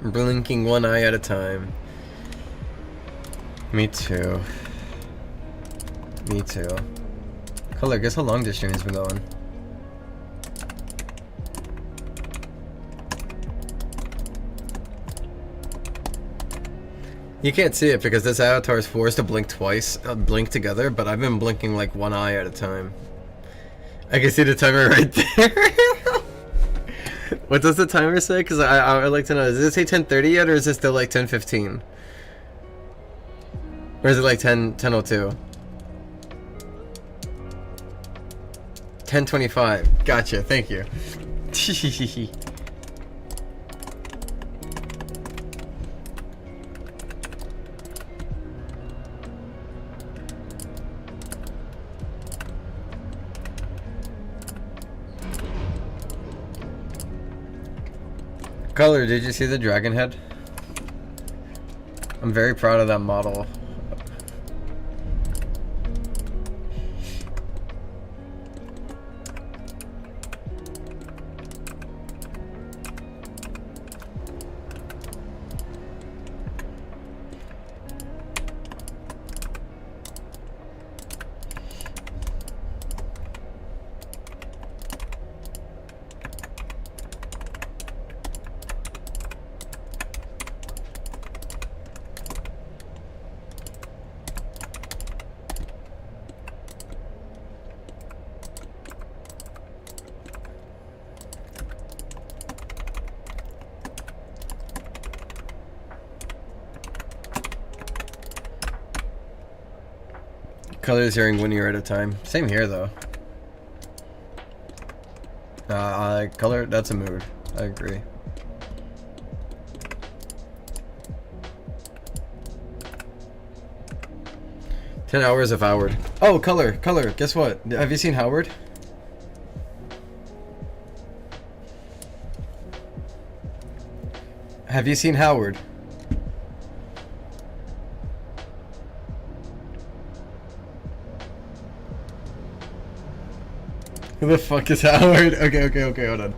Speaker 1: Blinking one eye at a time. Me too. Me too. Color, guess how long this stream has been going? You can't see it because this avatar is forced to blink twice, blink together, but I've been blinking like one eye at a time. I can see the timer right there. What does the timer say? Because I'd like to know, does it say 10:30 yet, or is it still like 10:15? Or is it like 10:02? 10:25. Gotcha, thank you. Color, did you see the dragon head? I'm very proud of that model. Colors hearing 1 year at a time. Same here though. Color, that's a mood. I agree. 10 hours of Howard. Oh, color. Guess what? Have you seen Howard? Have you seen Howard? Who the fuck is Howard? Okay, hold on.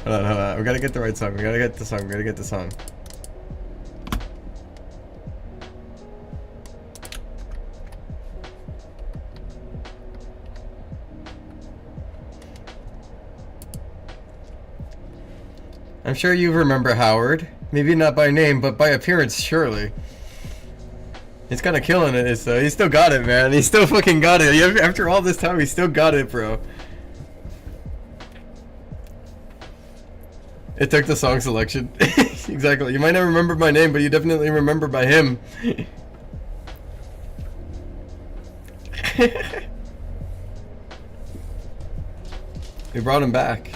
Speaker 1: Hold on. We gotta get the right song. We gotta get the song. I'm sure you remember Howard. Maybe not by name, but by appearance, surely. He's kind of killing it, so he still got it, man. He still fucking got it. After all this time, he still got it, bro. It took the song selection. Exactly. You might not remember my name, but you definitely remember by him. We brought him back.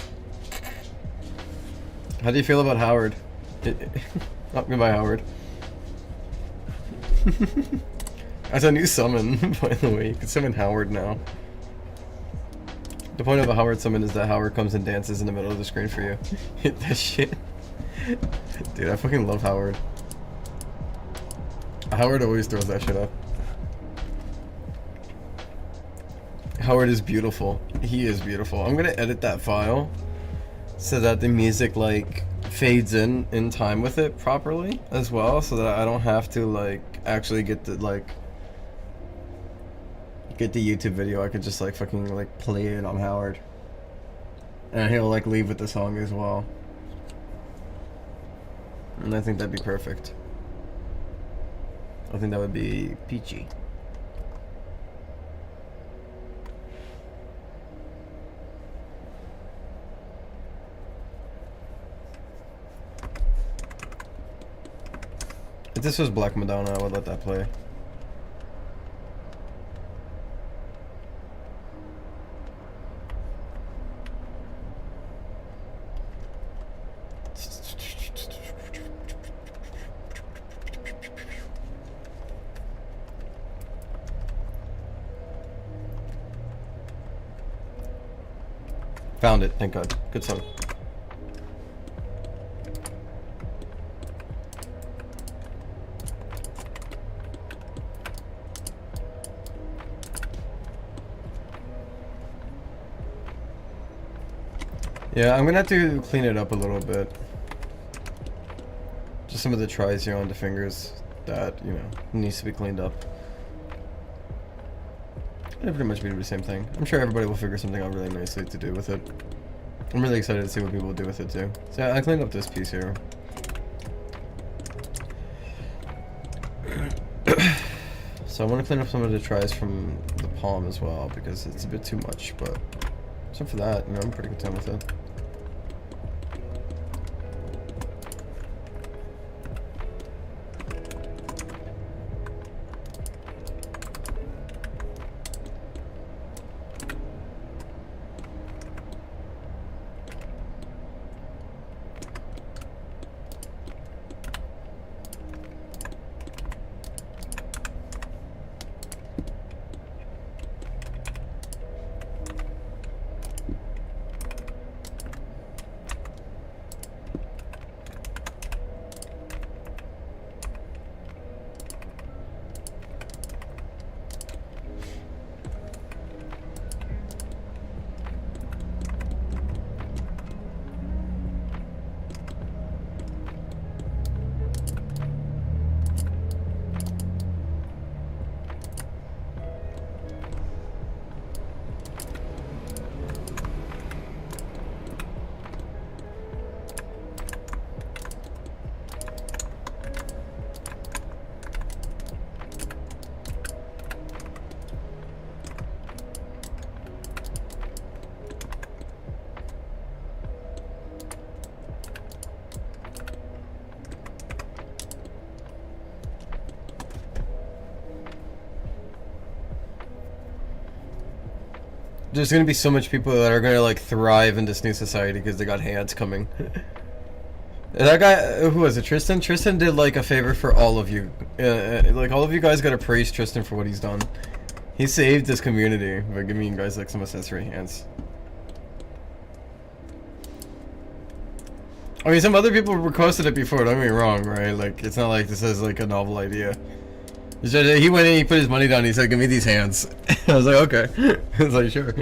Speaker 1: How do you feel about Howard? Not goodbye, Howard. That's a new summon, by the way. You can summon Howard now. The point of a Howard summon is that Howard comes and dances in the middle of the screen for you. Hit that shit. Dude, I fucking love Howard. Howard always throws that shit up. Howard is beautiful. He is beautiful. I'm gonna edit that file so that the music like fades in time with it properly as well, so that I don't have to like actually get the YouTube video. I could just like fucking like play it on Howard, and he'll like leave with the song as well, and I think that'd be perfect. I think that would be peachy. If this was Black Madonna, I would let that play. Found it, thank God. Good song. Yeah, I'm gonna have to clean it up a little bit. Just some of the tries here on the fingers that, you know, needs to be cleaned up. It'll pretty much be the same thing. I'm sure everybody will figure something out really nicely to do with it. I'm really excited to see what people will do with it too. So yeah, I cleaned up this piece here. So I want to clean up some of the tries from the palm as well, because it's a bit too much, but except for that, you know, I'm pretty content with it. There's gonna be so much people that are gonna like thrive in this new society because they got hands coming. That guy, who was it, Tristan? Tristan did like a favor for all of you. Like all of you guys gotta praise Tristan for what he's done. He saved this community by giving you guys like some accessory hands. I mean, some other people requested it before, don't get me wrong, right? Like, it's not like this is like a novel idea. It's just, he went in, he put his money down, he said, give me these hands. I was like, okay. I was like, sure.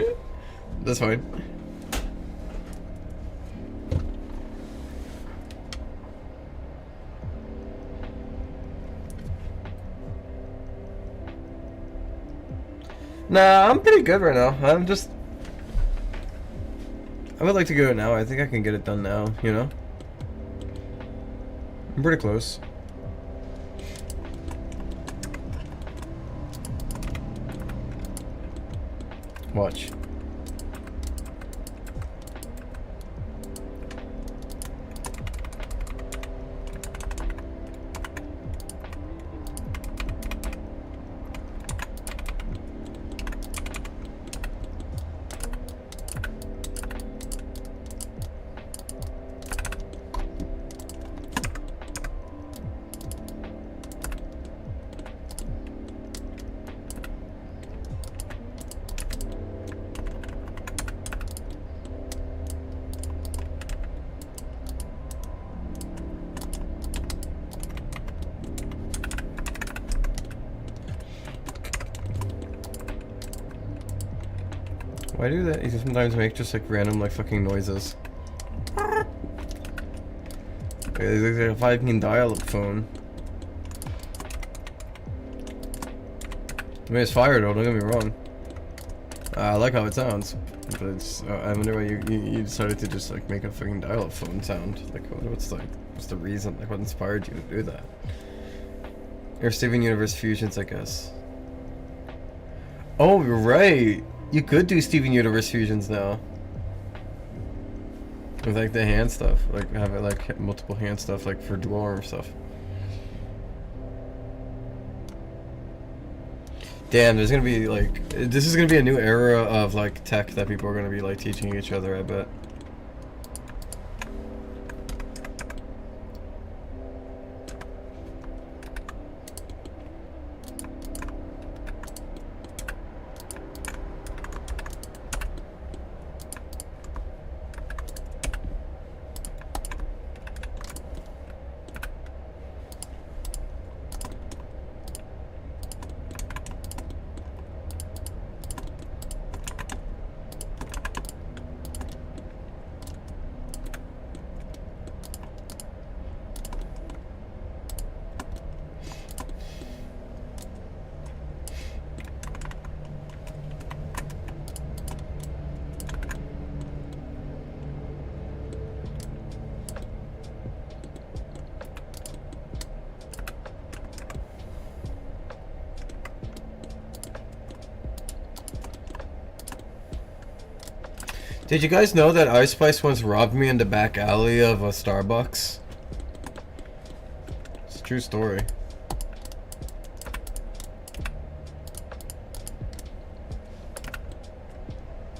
Speaker 1: That's fine. Nah, I'm pretty good right now. I would like to go now. I think I can get it done now, you know? I'm pretty close. Watch. Why do that? You sometimes make just like random like fucking noises. It's like a fucking dial-up phone. I mean, it's fire though. Don't get me wrong. I like how it sounds, but it's. I wonder why you decided to just like make a fucking dial-up phone sound. Like, what's the reason? Like, what inspired you to do that? Or Steven Universe fusions, I guess. Oh, right. You could do Steven Universe fusions now. With like the hand stuff. Like have it like multiple hand stuff like for dual arm stuff. Damn, there's gonna be like this is gonna be a new era of like tech that people are gonna be like teaching each other, I bet. Did you guys know that Ice Spice once robbed me in the back alley of a Starbucks? It's a true story.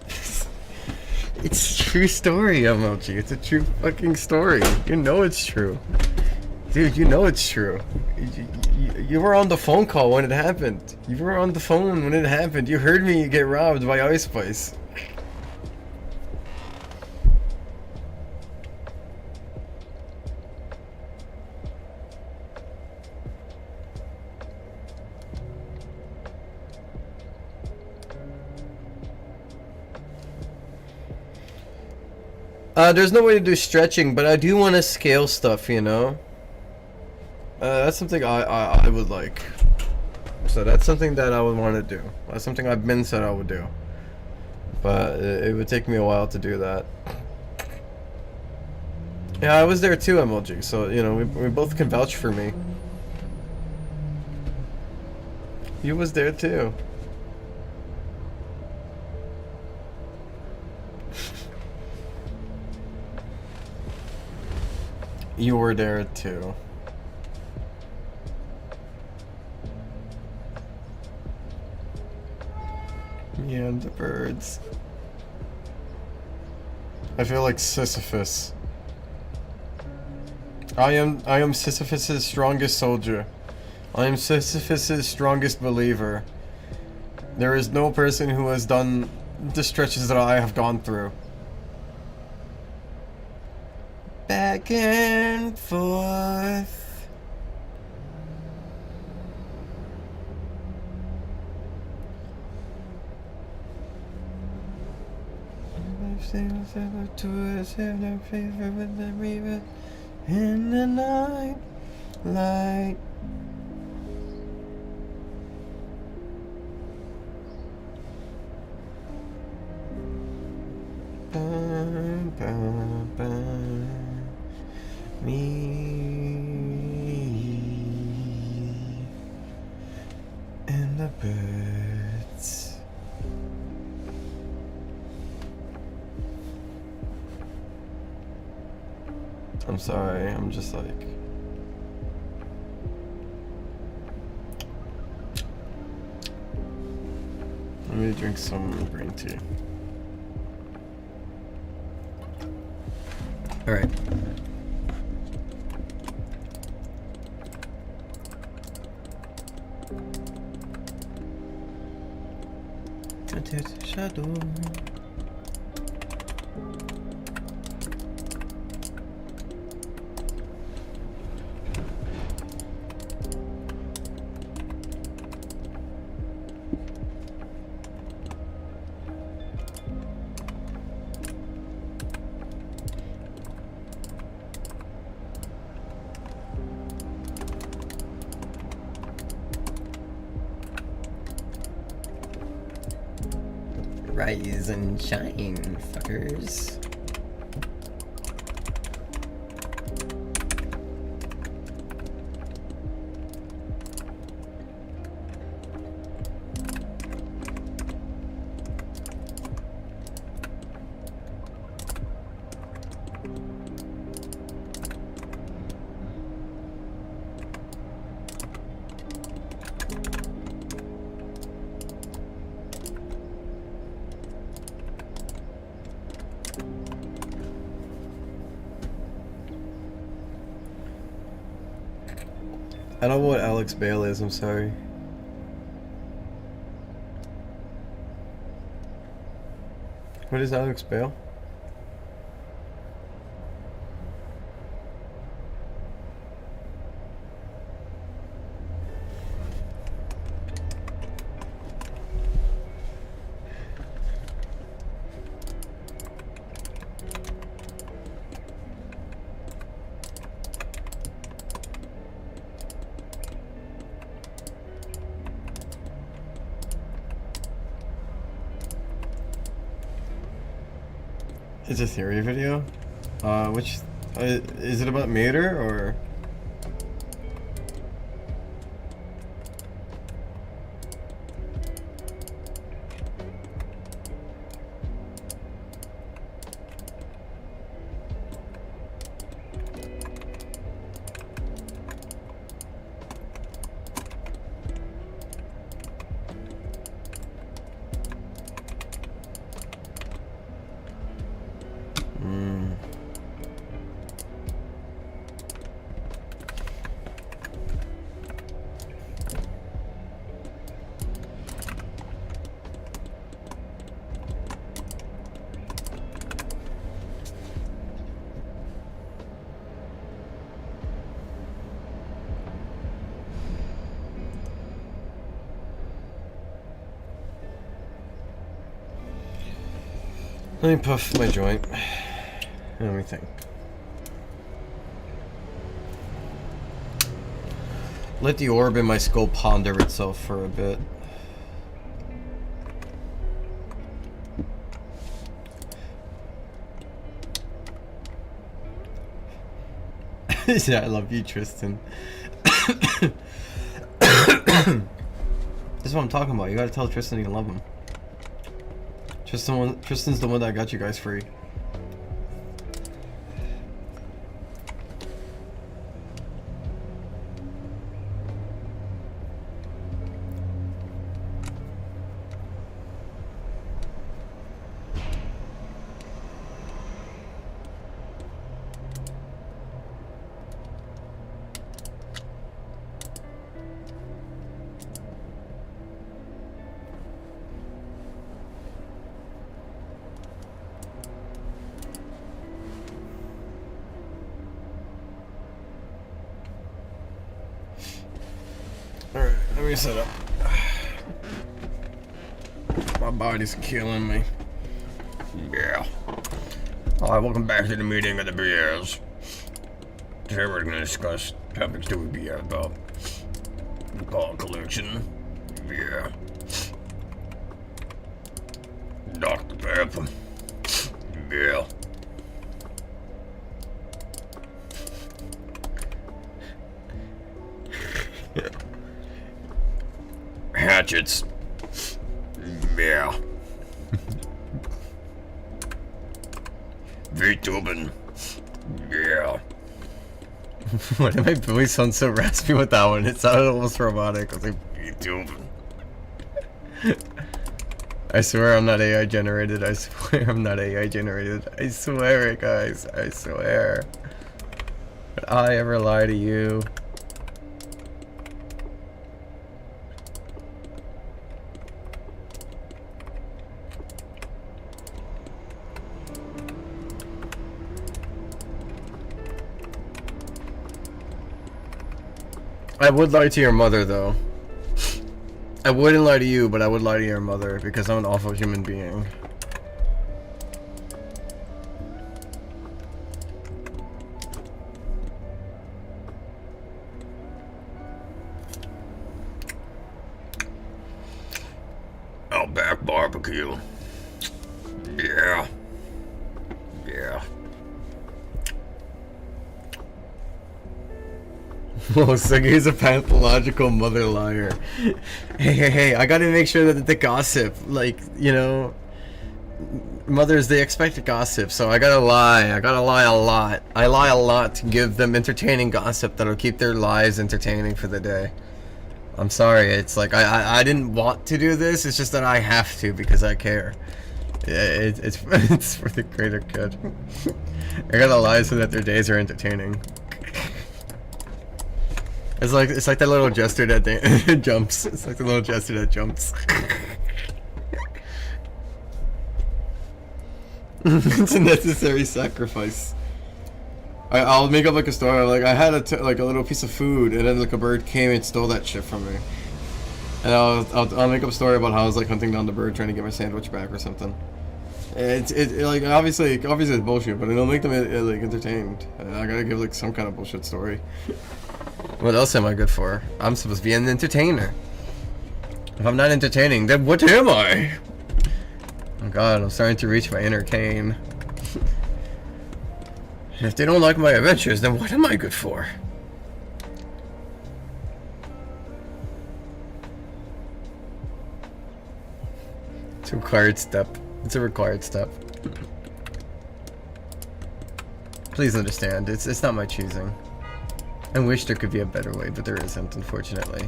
Speaker 1: It's a true story, MLG. It's a true fucking story. You know it's true. Dude, you know it's true. You were on the phone call when it happened. You were on the phone when it happened. You heard me get robbed by Ice Spice. There's no way to do stretching, but I do want to scale stuff, you know? That's something I would like. So that's something that I would want to do. That's something I've been said I would do. But it would take me a while to do that. Yeah, I was there too, MLG, so, you know, we both can vouch for me. You was there too. You were there too. Me and the birds. I feel like Sisyphus. I am Sisyphus's strongest soldier. I am Sisyphus's strongest believer. There is no person who has done the stretches that I have gone through. Back and forth. In the night, light. Bum, bum, bum. Me and the birds. I'm sorry, I'm just like... Let me drink some green tea. Alright. Tinted shadow. Rise and shine, fuckers. I don't know what Alex Bale is, I'm sorry. What is Alex Bale? It's a theory video? Which... is it about Mater, or...? Let me puff my joint. Let me think. Let the orb in my skull ponder itself for a bit. Yeah, I love you, Tristan. This is what I'm talking about. You gotta tell Tristan you love him. Tristan's the one that got you guys free. me sit up. My body's killing me. Yeah. Alright, welcome back to the meeting of the beers. Today we're gonna discuss topics that would be about the ball collection. Yeah. Dr. Pepper. Yeah. Hatchets. Yeah. VTubing. Yeah. Why did my voice sound so raspy with that one? It sounded almost robotic. I was like, VTubing. I swear I'm not AI generated. I swear I'm not AI generated. I swear it, guys. I swear. Would I ever lie to you? I would lie to your mother, though. I wouldn't lie to you, but I would lie to your mother because I'm an awful human being. Outback barbecue. Yeah. Yeah. Oh, Sugi's a pathological mother liar. Hey, I gotta make sure that the gossip, like, you know, mothers, they expect gossip, so I gotta lie a lot. I lie a lot to give them entertaining gossip that'll keep their lives entertaining for the day. I'm sorry, it's like, I didn't want to do this, it's just that I have to because I care. It's for the greater good. I gotta lie so that their days are entertaining. It's like that little jester that jumps. It's like the little jester that jumps. It's a necessary sacrifice. I'll make up like a story. Like I had like a little piece of food, and then like a bird came and stole that shit from me. And I'll make up a story about how I was like hunting down the bird, trying to get my sandwich back or something. It's like obviously it's bullshit, but it'll make them like entertained. I gotta give like some kind of bullshit story. What else am I good for? I'm supposed to be an entertainer. If I'm not entertaining, then what am I? Oh god, I'm starting to reach my inner Cain. If they don't like my adventures, then what am I good for? It's a required step. It's a required step. Please understand, it's not my choosing. I wish there could be a better way, but there isn't, unfortunately.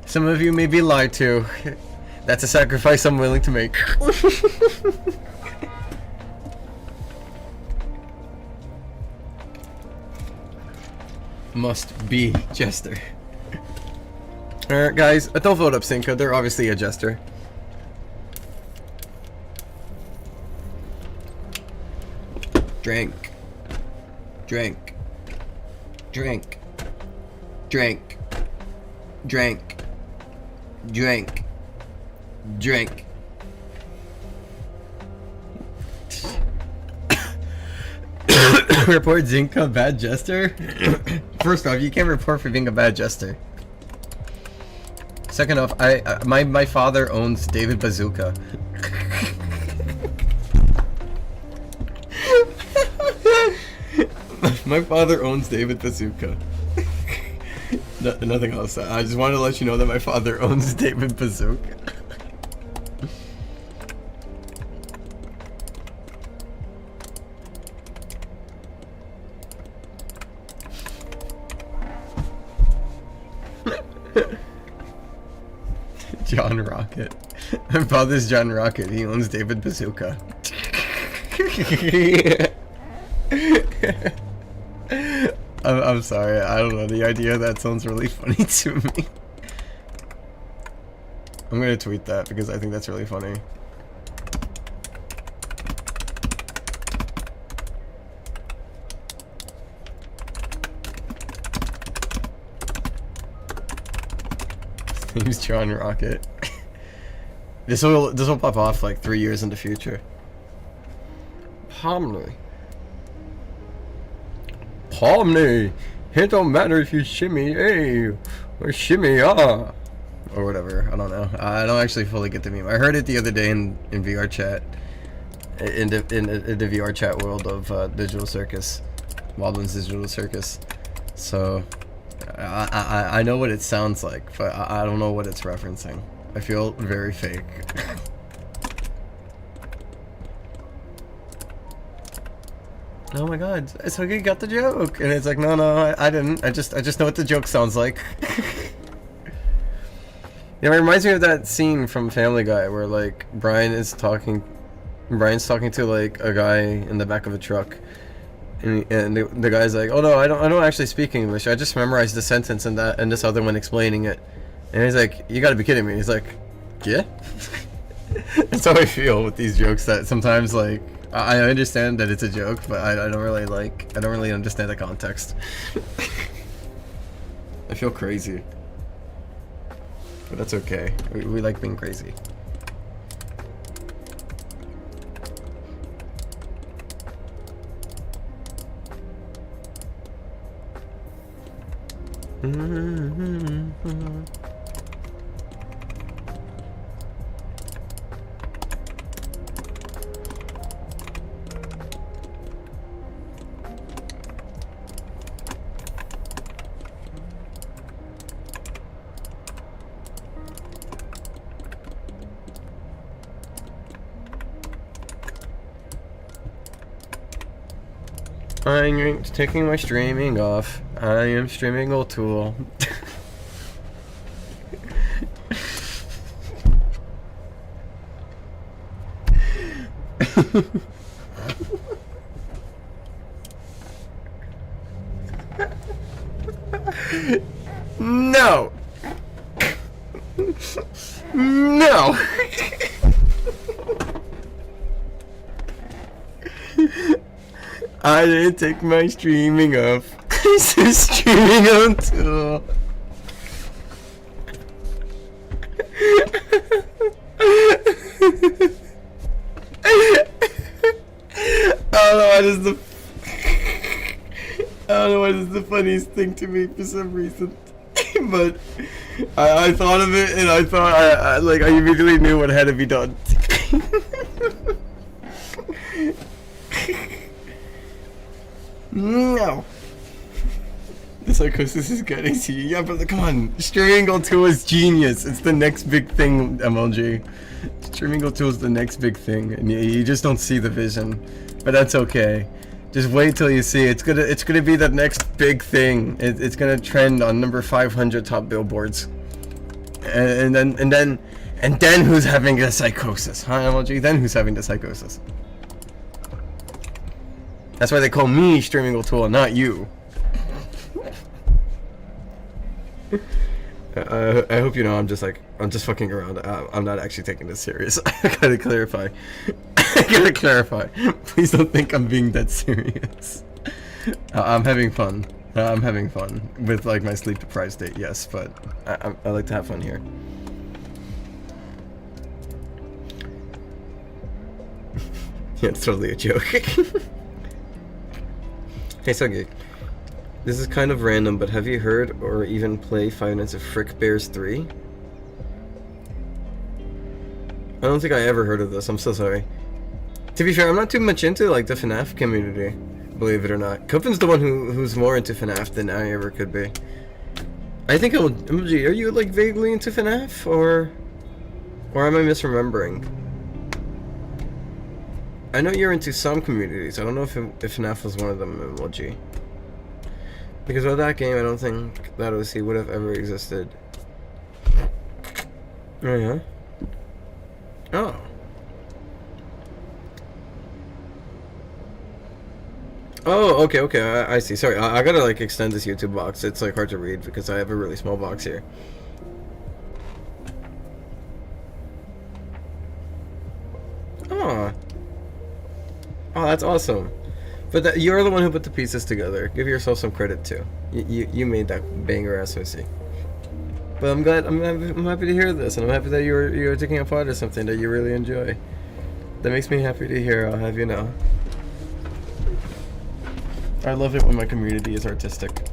Speaker 1: Some of you may be lied to. That's a sacrifice I'm willing to make. Must be jester. Alright guys, don't vote up Cinca, they're obviously a jester. Drink. Drink. Drink. Drink. Drink. Drink. Drink. Report Zinka bad jester? First off, you can't report for being a bad jester. Second off, my father owns David Bazooka. My father owns David Bazooka. Nothing else. I just wanted to let you know that my father owns David Bazooka. John Rocket. My father's John Rocket. He owns David Bazooka. I'm sorry, I don't know, the idea of that sounds really funny to me. I'm gonna tweet that because I think that's really funny. Use John Rocket. This will pop off like 3 years in the future. Pomni. It don't matter if you shimmy A or shimmy ah or whatever. I don't know. I don't actually fully get the meme. I heard it the other day in VR chat. In the VR chat world of Digital Circus, Wildlands Digital Circus. So I know what it sounds like, but I don't know what it's referencing. I feel very fake. Oh my god, it's okay, got the joke. And it's like, no, I didn't. I just know what the joke sounds like. Yeah, it reminds me of that scene from Family Guy where like Brian's talking to like a guy in the back of a truck. And the guy's like, oh no, I don't actually speak English. I just memorized the sentence and this other one explaining it. And he's like, you gotta be kidding me. He's like, yeah? That's how I feel with these jokes, that sometimes like I understand that it's a joke, but I don't really understand the context. I feel crazy. But that's okay. We like being crazy. I'm taking my streaming off. I am streaming O'Toole. No! No! I didn't take my streaming off. I said streaming on too. I don't know why this is the funniest thing to me for some reason. But I thought of it and I thought I immediately knew what had to be done. No. The psychosis is getting to you. Yeah, but come on. Streaming 2 is genius. It's the next big thing, MLG. Streaming 2 is the next big thing, and you just don't see the vision. But that's okay. Just wait till you see. It's gonna be the next big thing. It's gonna trend on number 500 top billboards. And then who's having a psychosis? Huh, MLG? Then who's having the psychosis? That's why they call me Streaming Tool, not you. I hope you know I'm just fucking around. I'm not actually taking this serious. I gotta clarify. Please don't think I'm being that serious. I'm having fun. I'm having fun with like my sleep deprived state, yes, but I like to have fun here. Yeah, it's totally a joke. Hey Suggy, this is kind of random, but have you heard or even played Five Nights at Frick Bears 3? I don't think I ever heard of this, I'm so sorry. To be fair, I'm not too much into like the FNAF community, believe it or not. Copen's the one who's more into FNAF than I ever could be. I think MLG, are you like vaguely into FNAF or am I misremembering? I know you're into some communities. I don't know if FNAF was one of them, MLG. Because without that game, I don't think that OC would have ever existed. Oh yeah? Oh. Oh, okay, I see. Sorry, I gotta like extend this YouTube box. It's like hard to read because I have a really small box here. Oh. Oh, that's awesome. But you're the one who put the pieces together. Give yourself some credit too. You made that banger SOC. But I'm glad. I'm happy to hear this, and I'm happy that you're taking a part of something that you really enjoy. That makes me happy to hear. I'll have you know. I love it when my community is artistic.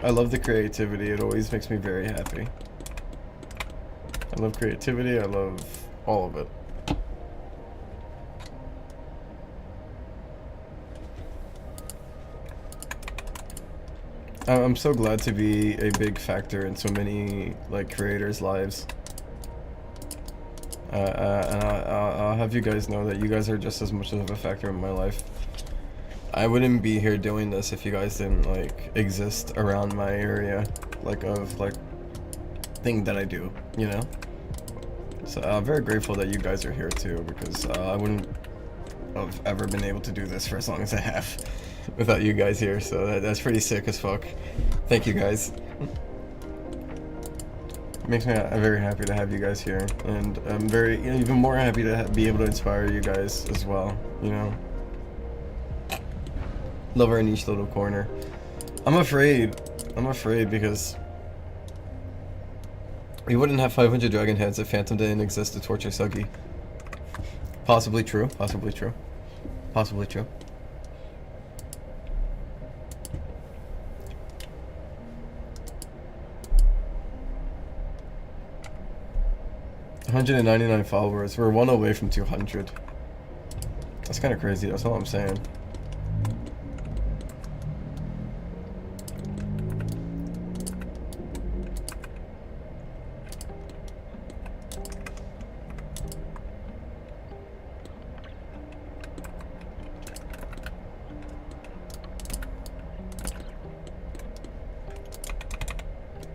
Speaker 1: I love the creativity. It always makes me very happy. I love creativity. I love all of it. I'm so glad to be a big factor in so many like creators' lives. And I'll have you guys know that you guys are just as much of a factor in my life. I wouldn't be here doing this if you guys didn't like exist around my area, like of like thing that I do, you know. So I'm very grateful that you guys are here too, because I wouldn't have ever been able to do this for as long as I have without you guys here. So that's pretty sick as fuck. Thank you guys. Makes me very happy to have you guys here, and I'm even more happy to be able to inspire you guys as well, you know. Love our niche little corner. I'm afraid because we wouldn't have 500 dragon heads if Phantom didn't exist to torture Suggy. Possibly true, possibly true, possibly true. $199 followers. We're one away from 200. That's kind of crazy. That's all I'm saying.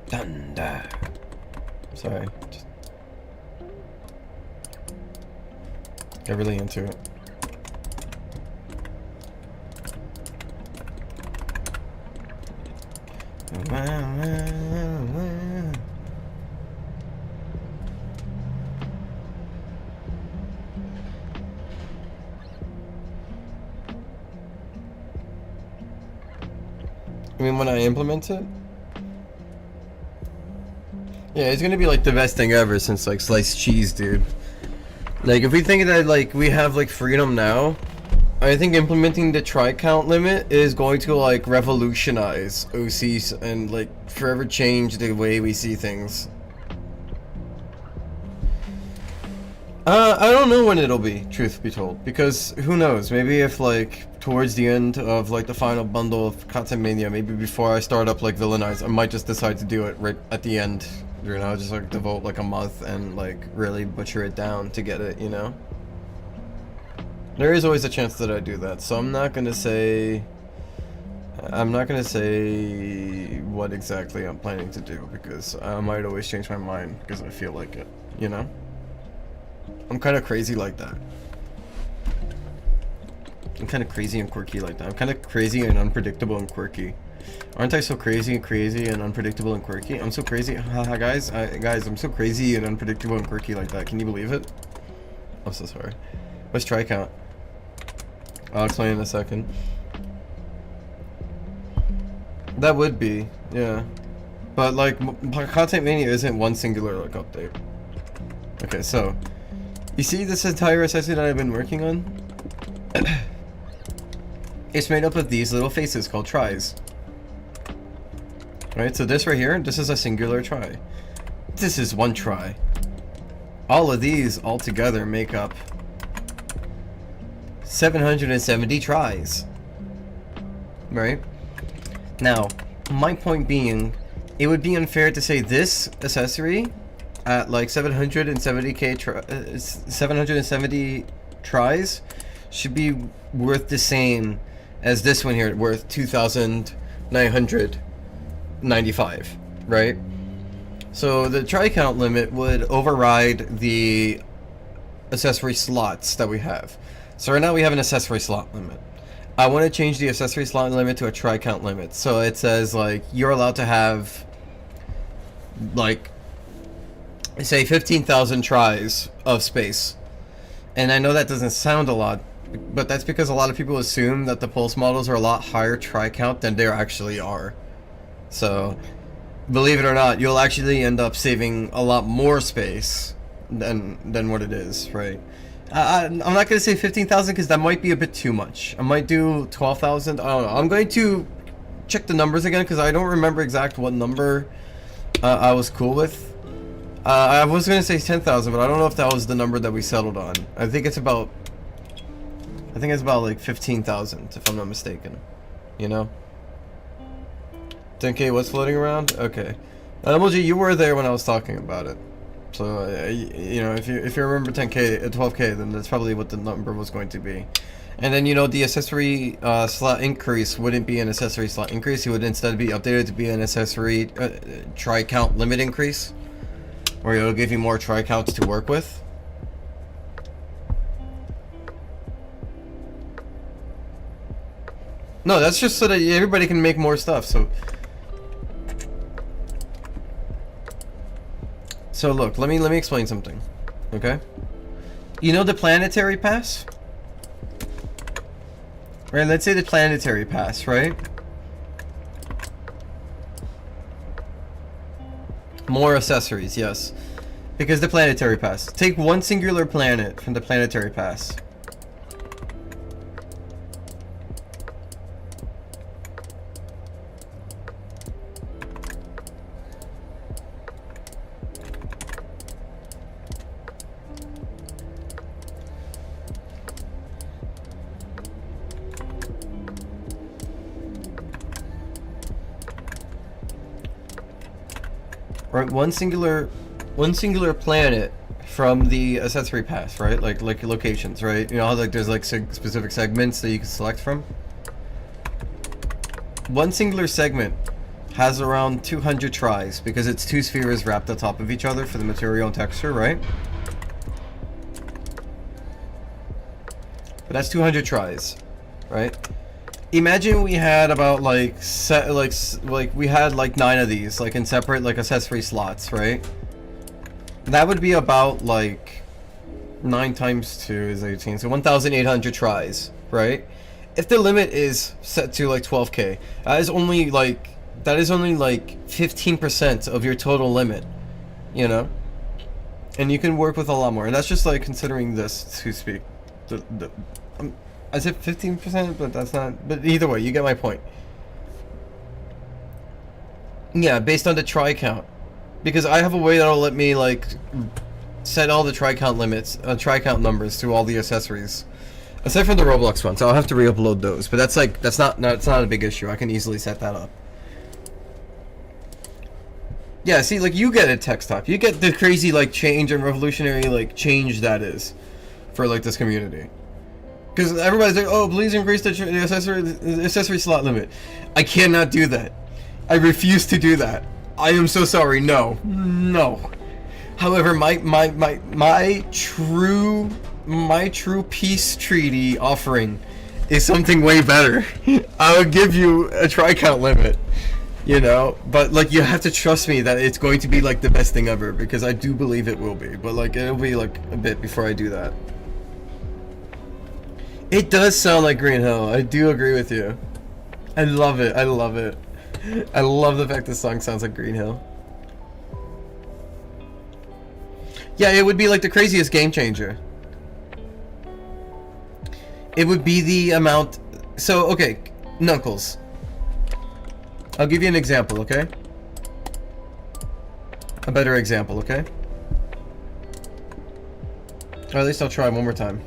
Speaker 1: Thunder. Sorry. Just get really into it. I mean, when I implement it, yeah, it's gonna be like the best thing ever since like sliced cheese, dude. Like, if we think that like we have like freedom now, I think implementing the try count limit is going to like revolutionize OCs and like forever change the way we see things. I don't know when it'll be, truth be told, because who knows, maybe if like towards the end of like the final bundle of Content Mania, maybe before I start up like Villainize, I might just decide to do it right at the end, you know, just like devote like a month and like really butcher it down to get it, you know. There is always a chance that I do that, so I'm not gonna say what exactly I'm planning to do, because I might always change my mind because I feel like it, you know. I'm kind of crazy like that. I'm kind of crazy and quirky like that. I'm kind of crazy and unpredictable and quirky. Aren't I so crazy and unpredictable and quirky? I'm so crazy. Haha, guys, I'm so crazy and unpredictable and quirky like that. Can you believe it? I'm so sorry. What's try count? I'll explain in a second. That would be, yeah. But like, Content Mania isn't one singular like update. Okay, so you see this entire accessory that I've been working on? It's made up of these little faces called tries. Right, so this right here, this is a singular try. This is one try. All of these all together make up 770 tries. Right? Now, my point being, it would be unfair to say this accessory at like 770 tries should be worth the same as this one here, worth 2,995, right? So the try count limit would override the accessory slots that we have. So right now we have an accessory slot limit. I want to change the accessory slot limit to a try count limit. So it says like you're allowed to have like, say 15,000 tries of space. And I know that doesn't sound a lot, but that's because a lot of people assume that the pulse models are a lot higher try count than they actually are. So, believe it or not, you'll actually end up saving a lot more space than what it is, right? I'm not gonna say 15,000 because that might be a bit too much. I might do 12,000. I don't know. I'm going to check the numbers again because I don't remember exact what number I was cool with. I was gonna say 10,000, but I don't know if that was the number that we settled on. I think it's about like 15,000 if I'm not mistaken. You know. 10K was floating around. Okay. MLG, you were there when I was talking about it. So, you know, if you remember 10K, 12K, then that's probably what the number was going to be. And then, you know, the accessory slot increase wouldn't be an accessory slot increase. It would instead be updated to be an accessory try count limit increase, where it'll give you more try counts to work with. No, that's just so that everybody can make more stuff. So look, let me explain something, okay? You know the planetary pass? Right, let's say the planetary pass, right? More accessories, yes. Because the planetary pass. Take one singular planet from the planetary pass. Right, one singular planet from the accessory pass, right? Like locations, right? You know how like there's like specific segments that you can select from. One singular segment has around 200 tries because it's two spheres wrapped on top of each other for the material and texture, right? But that's 200 tries, right? Imagine we had about like we had like 9 of these like in separate like accessory slots, right? That would be about like 9 times 2 is 18, so 1,800 tries, right? If the limit is set to like 12K, that is only like 15% of your total limit, you know? And you can work with a lot more, and that's just like considering this to speak. I said 15%, but that's not. But either way, you get my point. Yeah, based on the try count, because I have a way that'll let me like set all the try count limits, try count numbers to all the accessories, aside from the Roblox ones. So I'll have to re-upload those, but that's like that's not it's not a big issue. I can easily set that up. Yeah, see, like you get it, Textop. You get the crazy like change and revolutionary like change that is for like this community. Because everybody's like, oh, please increase the accessory slot limit. I cannot do that. I refuse to do that. I am so sorry. No. No. However, my true peace treaty offering is something way better. I would give you a try count limit, you know, but like you have to trust me that it's going to be like the best thing ever, because I do believe it will be, but like it'll be like a bit before I do that. It does sound like Green Hill. I do agree with you. I love it. I love it. I love the fact this song sounds like Green Hill. Yeah, it would be like the craziest game changer. It would be the amount. So, okay, Knuckles. I'll give you an example, okay? A better example, okay? Or at least I'll try one more time.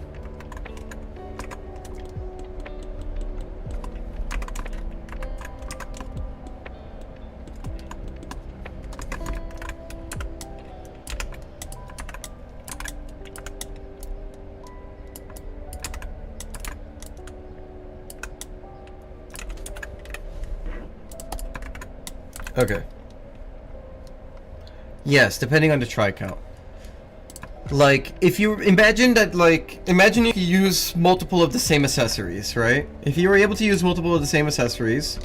Speaker 1: Okay. Yes, depending on the try count. Like, if you imagine that, like, imagine if you use multiple of the same accessories, right? If you were able to use multiple of the same accessories,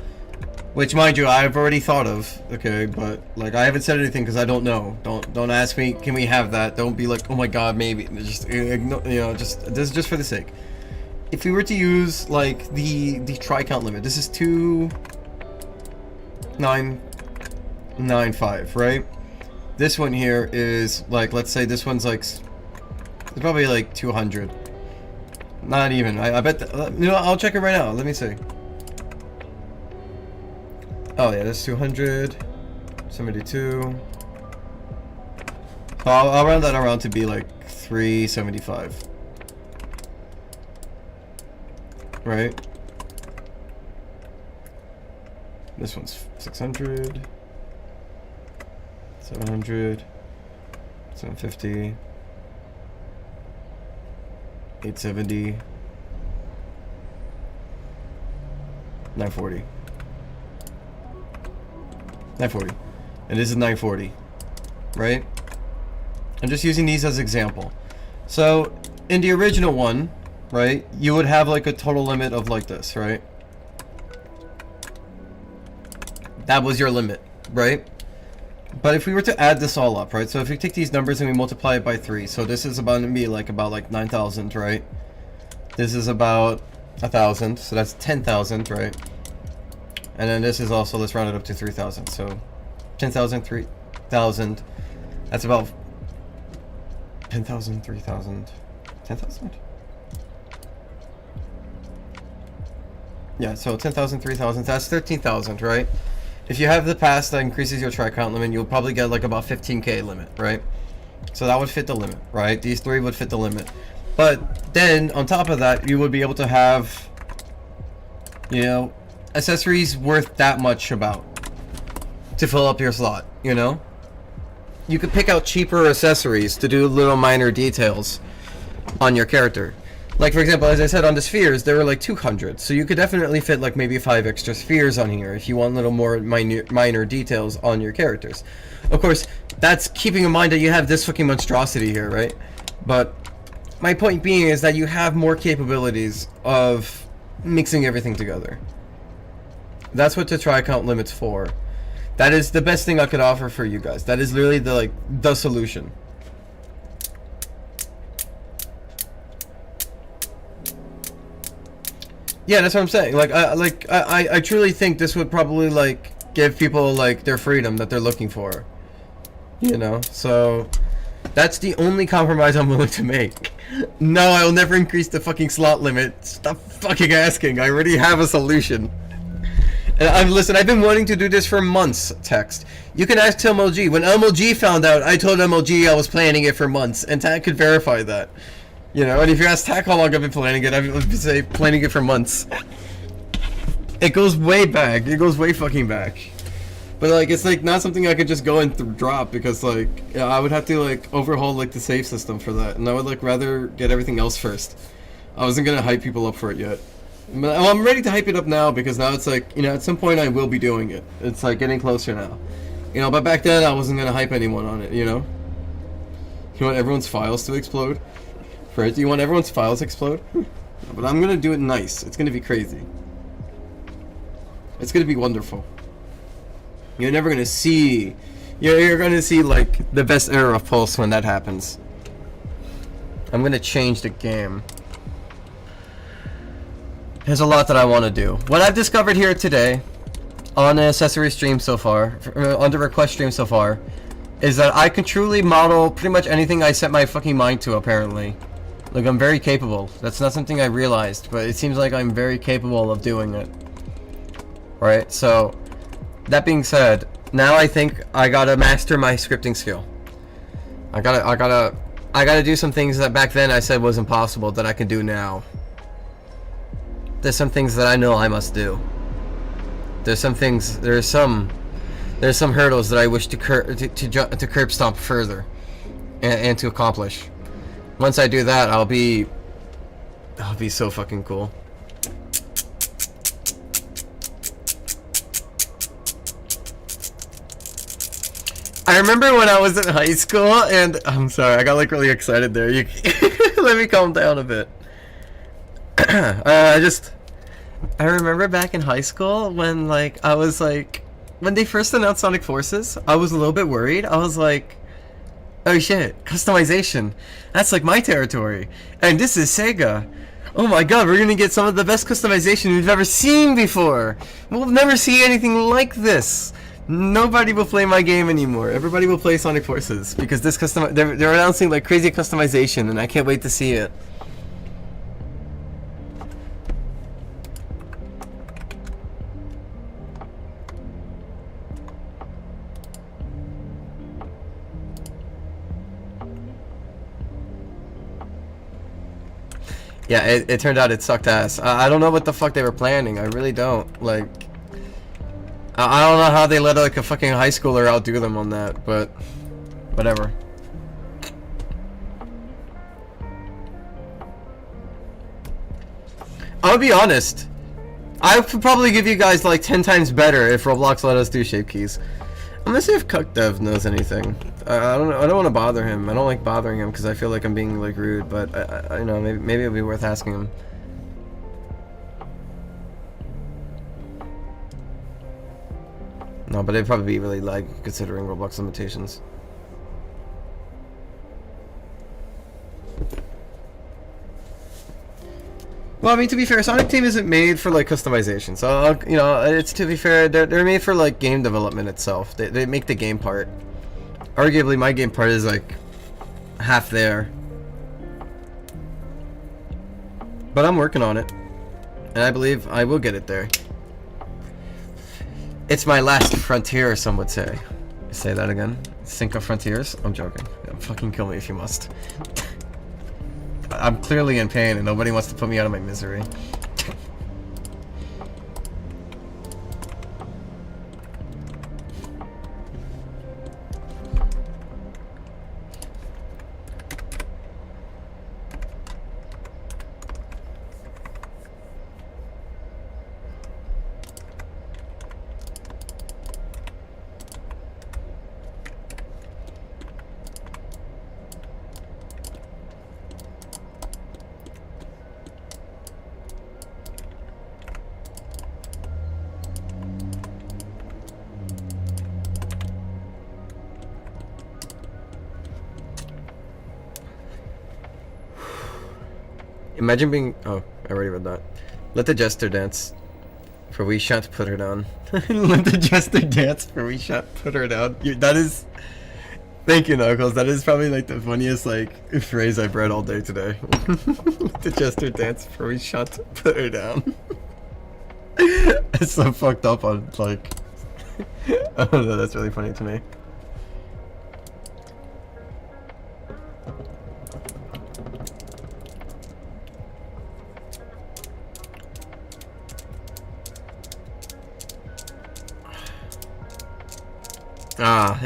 Speaker 1: which, mind you, I've already thought of, okay, but like, I haven't said anything because I don't know. Don't ask me, can we have that? Don't be like, oh my god, maybe. Just, you know, just this is just for the sake. If we were to use like the try count limit, this is 2. 995, right? This one here is like, let's say this one's like, it's probably like 200. Not even. I bet. You know, I'll check it right now. Let me see. Oh yeah, that's 200. 72. I'll round that around to be like 375. Right? This one's 600. 700. 750. 870. 940. 940. And this is 940. Right? I'm just using these as example. So, in the original one, right, you would have like a total limit of like this, right? That was your limit, right? But if we were to add this all up, right? So if we take these numbers and we multiply it by 3, so this is about to be like about like 9,000, right? This is about 1,000, so that's 10,000, right? And then this is also, let's round it up to 3,000. So 10,000, 3,000. That's about 10,000, 3,000, 10,000. Yeah, so 10,000, 3,000. That's 13,000, right? If you have the pass that increases your try count limit, you'll probably get like about 15k limit, right? So that would fit the limit, right? These three would fit the limit. But then on top of that, you would be able to have, you know, accessories worth that much about to fill up your slot, you know? You could pick out cheaper accessories to do little minor details on your character. Like, for example, as I said, on the spheres, there were like 200. So you could definitely fit like maybe 5 extra spheres on here if you want little more minor details on your characters. Of course, that's keeping in mind that you have this fucking monstrosity here, right? But my point being is that you have more capabilities of mixing everything together. That's what the try count limit's for. That is the best thing I could offer for you guys. That is literally the solution. Yeah, that's what I'm saying. I truly think this would probably like give people like their freedom that they're looking for. You know, so that's the only compromise I'm willing to make. No, I'll never increase the fucking slot limit. Stop fucking asking. I already have a solution. And listen, I've been wanting to do this for months, Text. You can ask MLG. When MLG found out, I told MLG I was planning it for months, and Tack could verify that. You know, and if you ask Tack how long I've been planning it, I would say planning it for months. It goes way back. It goes way fucking back. But like, it's like not something I could just go and drop because like, yeah, I would have to like overhaul like the save system for that, and I would like rather get everything else first. I wasn't gonna hype people up for it yet. Well, I'm ready to hype it up now because now it's like, you know, at some point I will be doing it. It's like getting closer now. You know, but back then I wasn't gonna hype anyone on it, you know? You want everyone's files to explode? Fred, do you want everyone's files to explode? But I'm gonna do it nice. It's gonna be crazy. It's gonna be wonderful. You're never gonna see... You're gonna see, like, the best era of Pulse when that happens. I'm gonna change the game. There's a lot that I want to do. What I've discovered here today, on the accessory stream so far, on the request stream so far, is that I can truly model pretty much anything I set my fucking mind to, apparently. Like, I'm very capable. That's not something I realized, but it seems like I'm very capable of doing it. Right? So, that being said, now I think I gotta master my scripting skill. I gotta do some things that back then I said was impossible that I can do now. There's some things that I know I must do. There's some hurdles that I wish to curb stomp further and to accomplish. Once I do that, I'll be so fucking cool. I remember when I was in high school, and I'm sorry, I got like really excited there. You let me calm down a bit. I remember back in high school when when they first announced Sonic Forces, I was a little bit worried. I was like, oh shit, customization. That's like my territory. And this is Sega. Oh my god, we're gonna get some of the best customization we've ever seen before. We'll never see anything like this. Nobody will play my game anymore. Everybody will play Sonic Forces because this they're announcing like crazy customization, and I can't wait to see it. Yeah, it turned out it sucked ass. I don't know what the fuck they were planning. I really don't. Like, I don't know how they let like a fucking high schooler outdo them on that, but whatever. I'll be honest. I would probably give you guys like 10 times better if Roblox let us do shape keys. I'm gonna see if Cuckdev knows anything. I don't know. I don't want to bother him. I don't like bothering him because I feel like I'm being like rude. But I know maybe it'd be worth asking him. No, but they'd probably be really like considering Roblox limitations. Well, I mean, to be fair, Sonic Team isn't made for like customization. So you know, it's to be fair, they're made for like game development itself. They make the game part. Arguably, my game part is like half there, but I'm working on it, and I believe I will get it there. It's my last frontier, some would say. Say that again. Sink of frontiers? I'm joking. Yeah, fucking kill me if you must. I'm clearly in pain, and nobody wants to put me out of my misery. Imagine being... Oh, I already read that. Let the jester dance, for we shan't put her down. Let the jester dance, for we shan't put her down. That is... Thank you, Knuckles. That is probably like the funniest like phrase I've read all day today. Let the jester dance, for we shan't put her down. It's so fucked up on like... I don't know, that's really funny to me.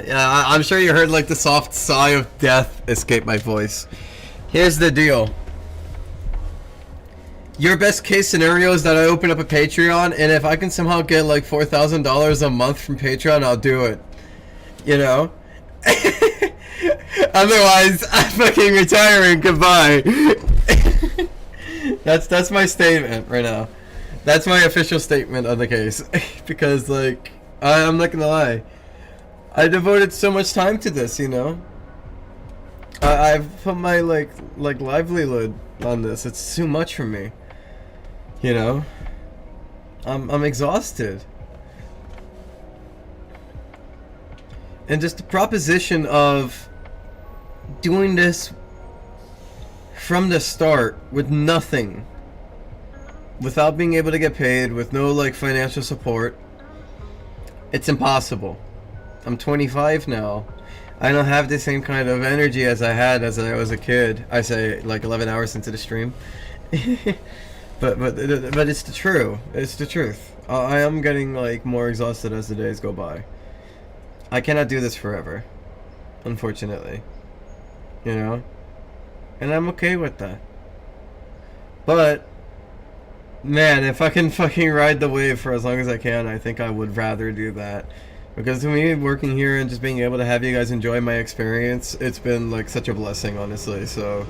Speaker 1: Yeah, I'm sure you heard like the soft sigh of death escape my voice. Here's the deal. Your best case scenario is that I open up a Patreon, and if I can somehow get like $4,000 a month from Patreon, I'll do it. You know? Otherwise, I'm fucking retiring. Goodbye. That's my statement right now. That's my official statement on the case. Because like, I'm not gonna lie. I devoted so much time to this, you know. I've put my like livelihood on this. It's too much for me. You know. I'm exhausted. And just the proposition of doing this from the start with nothing, without being able to get paid, with no like financial support, it's impossible. I'm 25 now. I don't have the same kind of energy as I had as I was a kid. I say like 11 hours into the stream. but it's the truth. It's the truth. I am getting like more exhausted as the days go by. I cannot do this forever, unfortunately. You know? And I'm okay with that. But man, if I can fucking ride the wave for as long as I can, I think I would rather do that. Because to me, working here and just being able to have you guys enjoy my experience, it's been like such a blessing, honestly. So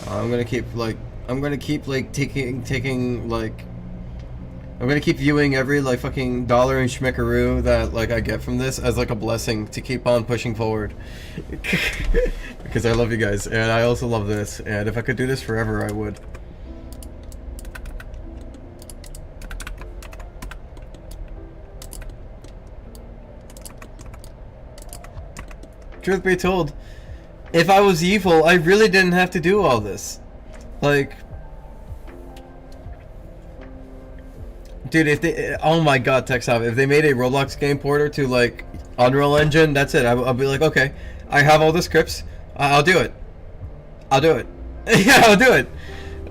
Speaker 1: I'm gonna keep like taking like I'm gonna keep viewing every like fucking dollar and schmeckaroo that like I get from this as like a blessing to keep on pushing forward. Because I love you guys, and I also love this, and if I could do this forever, I would. Truth be told, if I was evil, I really didn't have to do all this. Like, dude, if they, oh my god, TechSop, if they made a Roblox game porter to like Unreal Engine, that's it. I'll be like, okay, I have all the scripts, I'll do it. I'll do it. Yeah, I'll do it.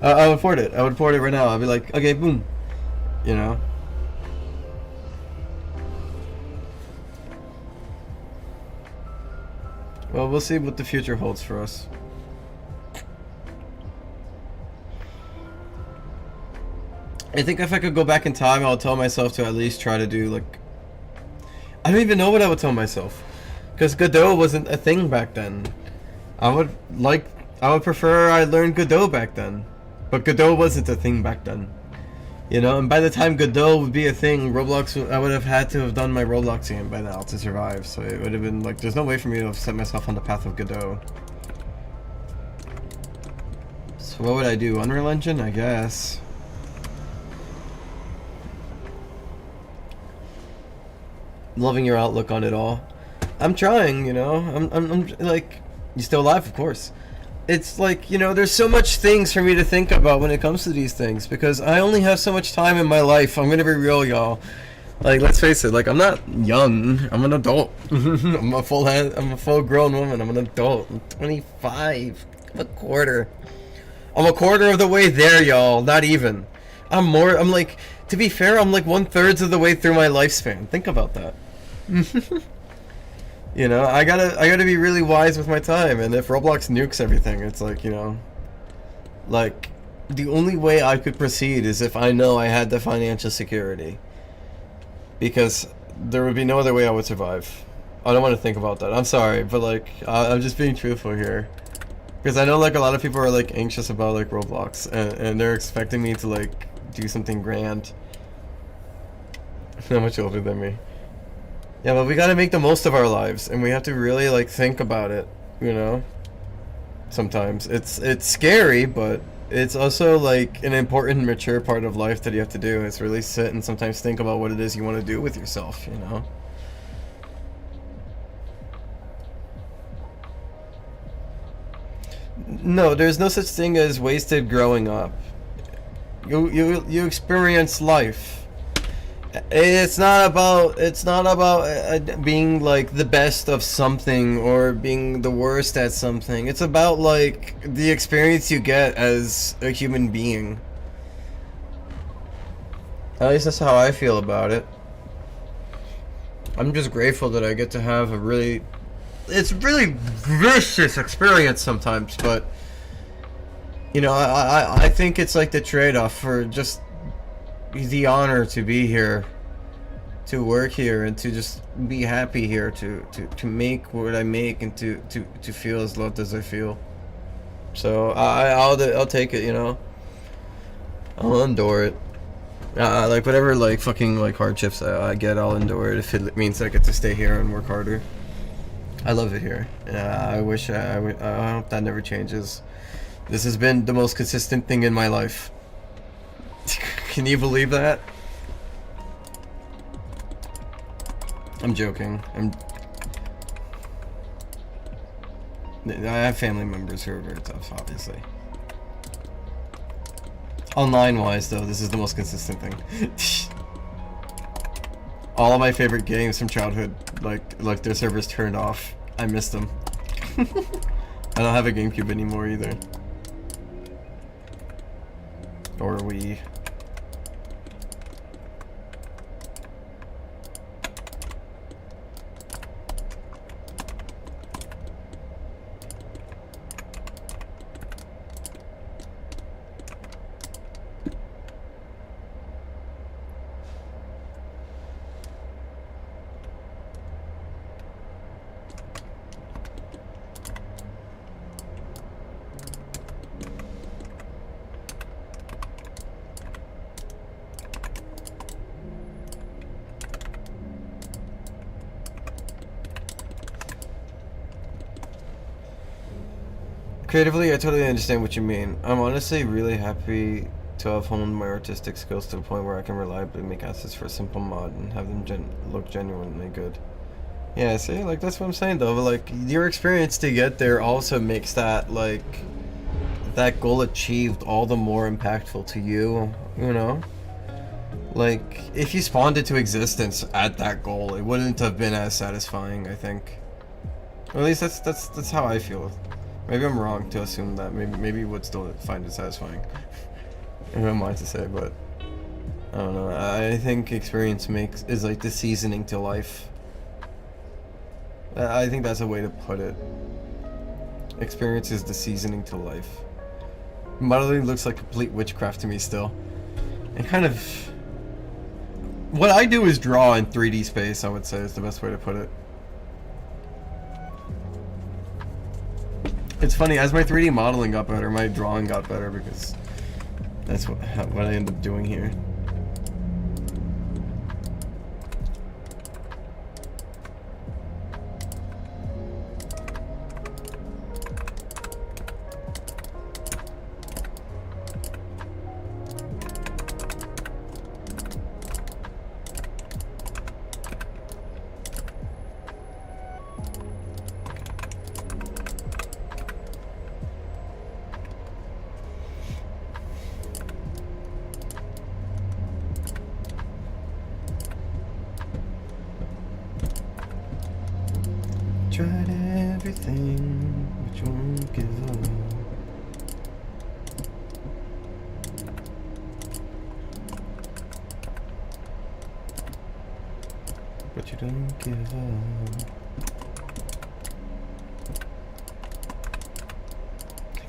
Speaker 1: I would port it. I would port it right now. I'll be like, okay, boom. You know? Well, we'll see what the future holds for us. I think if I could go back in time, I'll tell myself to at least try to do, like... I don't even know what I would tell myself. Because Godot wasn't a thing back then. I would prefer I learned Godot back then. But Godot wasn't a thing back then. You know, and by the time Godot would be a thing, Roblox, I would have had to have done my Roblox game by now to survive. So it would have been like, there's no way for me to have set myself on the path of Godot. So what would I do? Unreal Engine, I guess. Loving your outlook on it all. I'm trying, you know. I'm like, you still alive, of course. It's like, you know, there's so much things for me to think about when it comes to these things, because I only have so much time in my life. I'm gonna be real, y'all. Like, let's face it, like, I'm not young. I'm an adult. I'm a full grown woman. I'm an adult. I'm 25. I'm a quarter. I'm a quarter of the way there, y'all. Not even. I'm like, to be fair, I'm like 1/3 of the way through my lifespan. Think about that. You know, I gotta be really wise with my time, and if Roblox nukes everything, it's like, you know, like, the only way I could proceed is if I know I had the financial security, because there would be no other way I would survive. I don't want to think about that. I'm sorry, but like, I'm just being truthful here, because I know like a lot of people are like anxious about like Roblox, and they're expecting me to like do something grand. How much older than me? Yeah, but we gotta make the most of our lives, and we have to really like think about it, you know? Sometimes. It's scary, but it's also like an important, mature part of life that you have to do. Is really sit and sometimes think about what it is you want to do with yourself, you know? No, there's no such thing as wasted growing up. You experience life. It's not about being like the best of something or being the worst at something. It's about like the experience you get as a human being. At least that's how I feel about it. I'm just grateful that I get to have it's really vicious experience sometimes, but you know, I think it's like the trade-off for just the honor to be here, to work here, and to just be happy here, to make what I make, and to feel as loved as I feel. So I'll take it, you know. I'll endure it. Like whatever like fucking like hardships I get, I'll endure it if it means I get to stay here and work harder. I love it here. I wish I hope that never changes. This has been the most consistent thing in my life. Can you believe that? I'm joking. I have family members who are very tough, obviously. Online-wise, though, this is the most consistent thing. All of my favorite games from childhood, like their servers turned off. I miss them. I don't have a GameCube anymore either. Or a Wii. Creatively, I totally understand what you mean. I'm honestly really happy to have honed my artistic skills to the point where I can reliably make assets for a simple mod and have them look genuinely good. Yeah, see, like, that's what I'm saying, though. But, like, your experience to get there also makes that, like, that goal achieved all the more impactful to you, you know? Like, if you spawned into existence at that goal, it wouldn't have been as satisfying, I think. Or at least that's how I feel. Maybe I'm wrong to assume that. Maybe you would still find it satisfying. Who am I to say, but I don't know. I think experience is like the seasoning to life. I think that's a way to put it. Experience is the seasoning to life. Modeling looks like complete witchcraft to me still. And kind of... What I do is draw in 3D space, I would say, is the best way to put it. It's funny, as my 3D modeling got better, my drawing got better because that's what I end up doing here. Tried everything, but you won't give up. But you don't give up.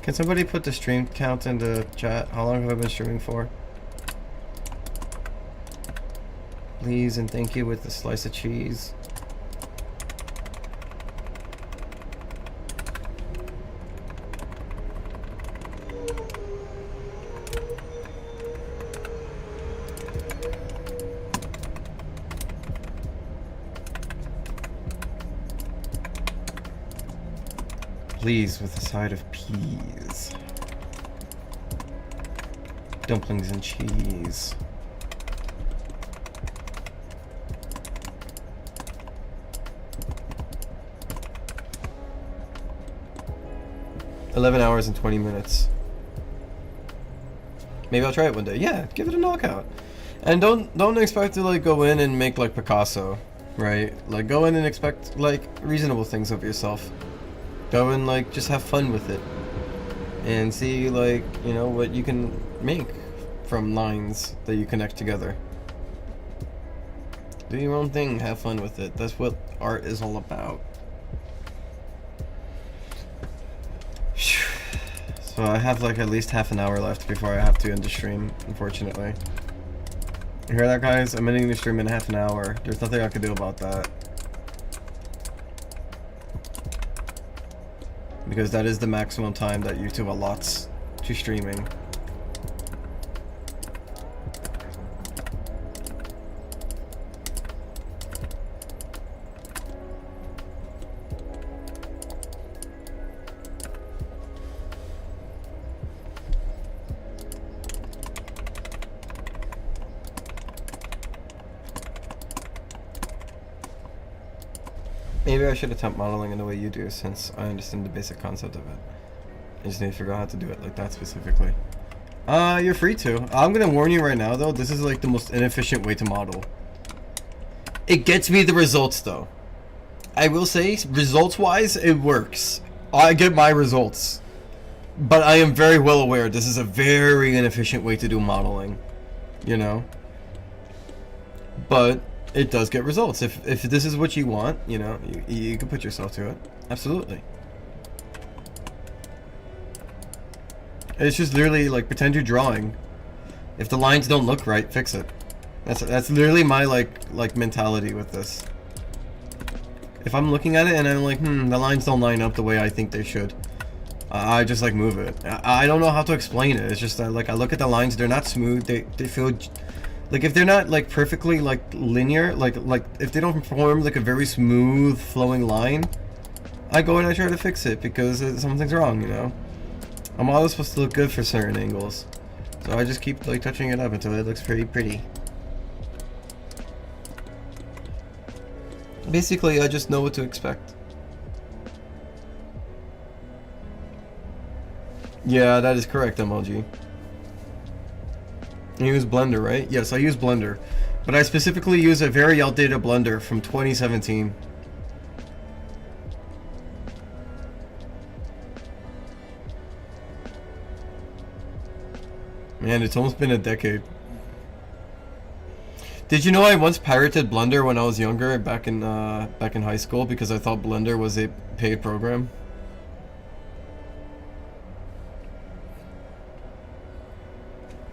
Speaker 1: Can somebody put the stream count in the chat? How long have I been streaming for? Please and thank you with a slice of cheese. Please, with a side of peas. Dumplings and cheese. $11 and 20 minutes. Maybe I'll try it one day. Yeah, give it a knockout. And don't expect to like go in and make like Picasso, right? Like go in and expect like reasonable things of yourself. Go and like just have fun with it and see like, you know, what you can make from lines that you connect together. Do your own thing, have fun with it. That's what art is all about. So I have like at least half an hour left before I have to end the stream, unfortunately. You hear that, guys? I'm ending the stream in half an hour. There's nothing I can do about that. Because that is the maximum time that YouTube allots to streaming. Maybe I should attempt modeling in the way you do, since I understand the basic concept of it. I just need to figure out how to do it like that specifically. You're free to. I'm gonna warn you right now though, this is like the most inefficient way to model. It gets me the results though. I will say, results-wise, it works. I get my results. But I am very well aware this is a very inefficient way to do modeling. You know? But it does get results. If this is what you want, you know, you can put yourself to it. Absolutely. It's just literally like pretend you're drawing. If the lines don't look right, fix it. That's literally my like mentality with this. If I'm looking at it and I'm like, the lines don't line up the way I think they should, I just like move it. I don't know how to explain it. It's just that like I look at the lines, they're not smooth. They feel like if they're not like perfectly like linear, like if they don't form like a very smooth flowing line, I go and I try to fix it because something's wrong, you know. A model is supposed to look good for certain angles. So I just keep like touching it up until it looks pretty. Basically, I just know what to expect. Yeah, that is correct, MLG. You use Blender, right? Yes, I use Blender. But I specifically use a very outdated Blender from 2017. Man, it's almost been a decade. Did you know I once pirated Blender when I was younger, back in high school, because I thought Blender was a paid program?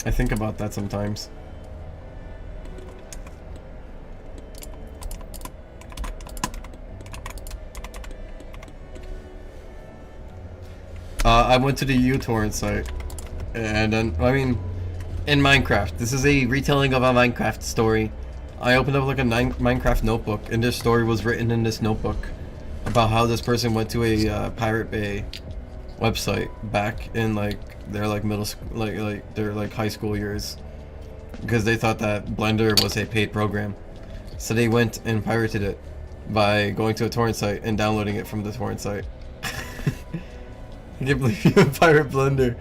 Speaker 1: I think about that sometimes. I went to the uTorrent site, and then, I mean, in Minecraft. This is a retelling of a Minecraft story. I opened up like a Minecraft notebook, and this story was written in this notebook about how this person went to a Pirate Bay website back in like their like middle school, like their like high school years, because they thought that Blender was a paid program. So they went and pirated it by going to a torrent site and downloading it from the torrent site. I can't believe you pirate Blender.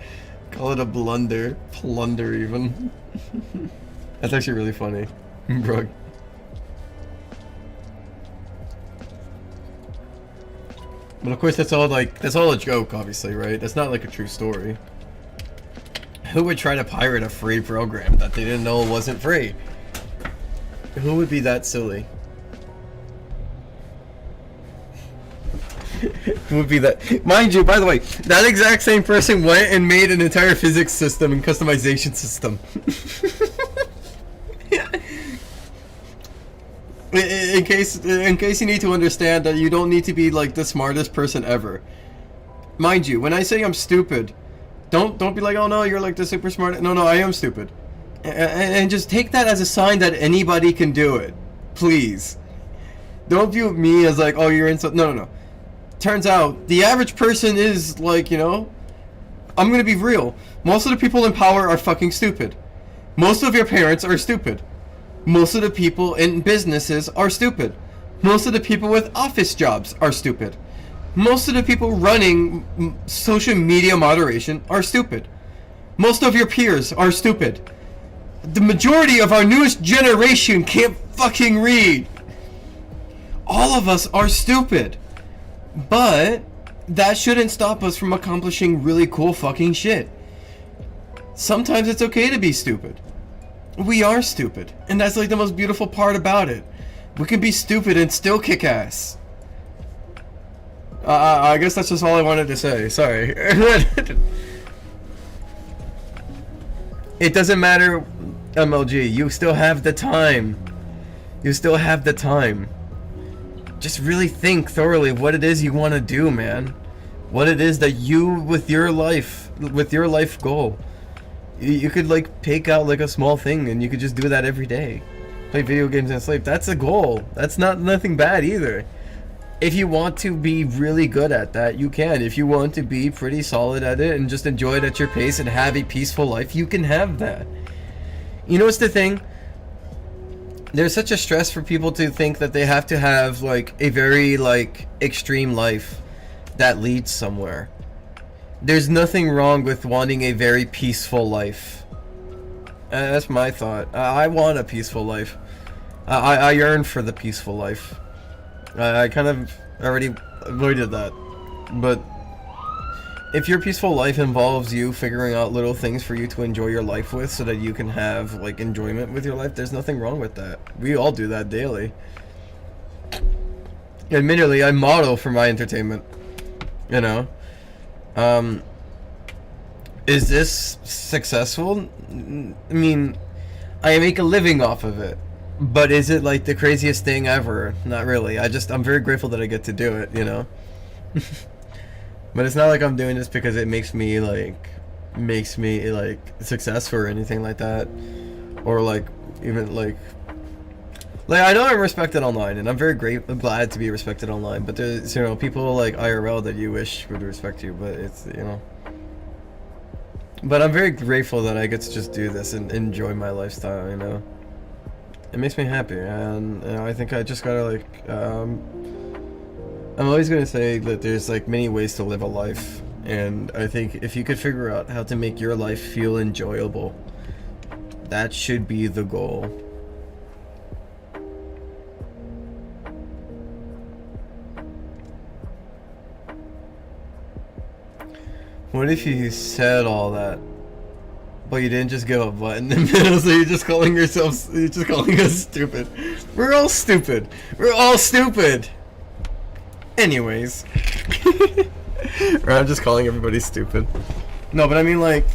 Speaker 1: Call it a blunder. Plunder even. That's actually really funny. Bro. But of course that's all a joke, obviously, right? That's not like a true story. Who would try to pirate a free program that they didn't know wasn't free? Who would be that silly? Who would be that? Mind you, by the way, that exact same person went and made an entire physics system and customization system. In case you need to understand that you don't need to be like the smartest person ever. Mind you, when I say I'm stupid, don't be like, oh no, you're like the super smart. No, I am stupid. And just take that as a sign that anybody can do it. Please. Don't view me as like, oh, you're in so. No. Turns out, the average person is like, you know, I'm gonna be real. Most of the people in power are fucking stupid. Most of your parents are stupid. Most of the people in businesses are stupid. Most of the people with office jobs are stupid. Most of the people running social media moderation are stupid. Most of your peers are stupid. The majority of our newest generation can't fucking read. All of us are stupid. But that shouldn't stop us from accomplishing really cool fucking shit. Sometimes it's okay to be stupid. We are stupid, and that's like the most beautiful part about it. We can be stupid and still kick ass. I guess that's just all I wanted to say. Sorry. It doesn't matter, MLG. You still have the time. You still have the time. Just really think thoroughly what it is you want to do, man. What it is that you, with your life goal. You could like pick out like a small thing and you could just do that every day. Play video games and sleep. That's a goal. That's nothing bad either. If you want to be really good at that, you can. If you want to be pretty solid at it and just enjoy it at your pace and have a peaceful life, you can have that. You know what's the thing? There's such a stress for people to think that they have to have like a very like extreme life that leads somewhere. There's nothing wrong with wanting a very peaceful life. That's my thought. I want a peaceful life. I yearn for the peaceful life. I kind of already avoided that. But if your peaceful life involves you figuring out little things for you to enjoy your life with so that you can have like enjoyment with your life, there's nothing wrong with that. We all do that daily. Admittedly, I model for my entertainment. You know? Is this successful? I mean, I make a living off of it. But is it like the craziest thing ever? Not really. I'm very grateful that I get to do it, you know? But it's not like I'm doing this because it makes me like successful or anything like that. Or like, even like I know I'm respected online, and I'm very glad to be respected online, but there's, you know, people like IRL that you wish would respect you, but it's, you know, But I'm very grateful that I get to just do this and enjoy my lifestyle, you know? It makes me happy, and you know, I think I just gotta, like, I'm always gonna say that there's, like, many ways to live a life, and I think if you could figure out how to make your life feel enjoyable, that should be the goal. What if you said all that, but you didn't just give a butt in the middle, so you're just calling us stupid? We're all stupid. We're all stupid. Anyways. Or I'm just calling everybody stupid. No, but I mean, like,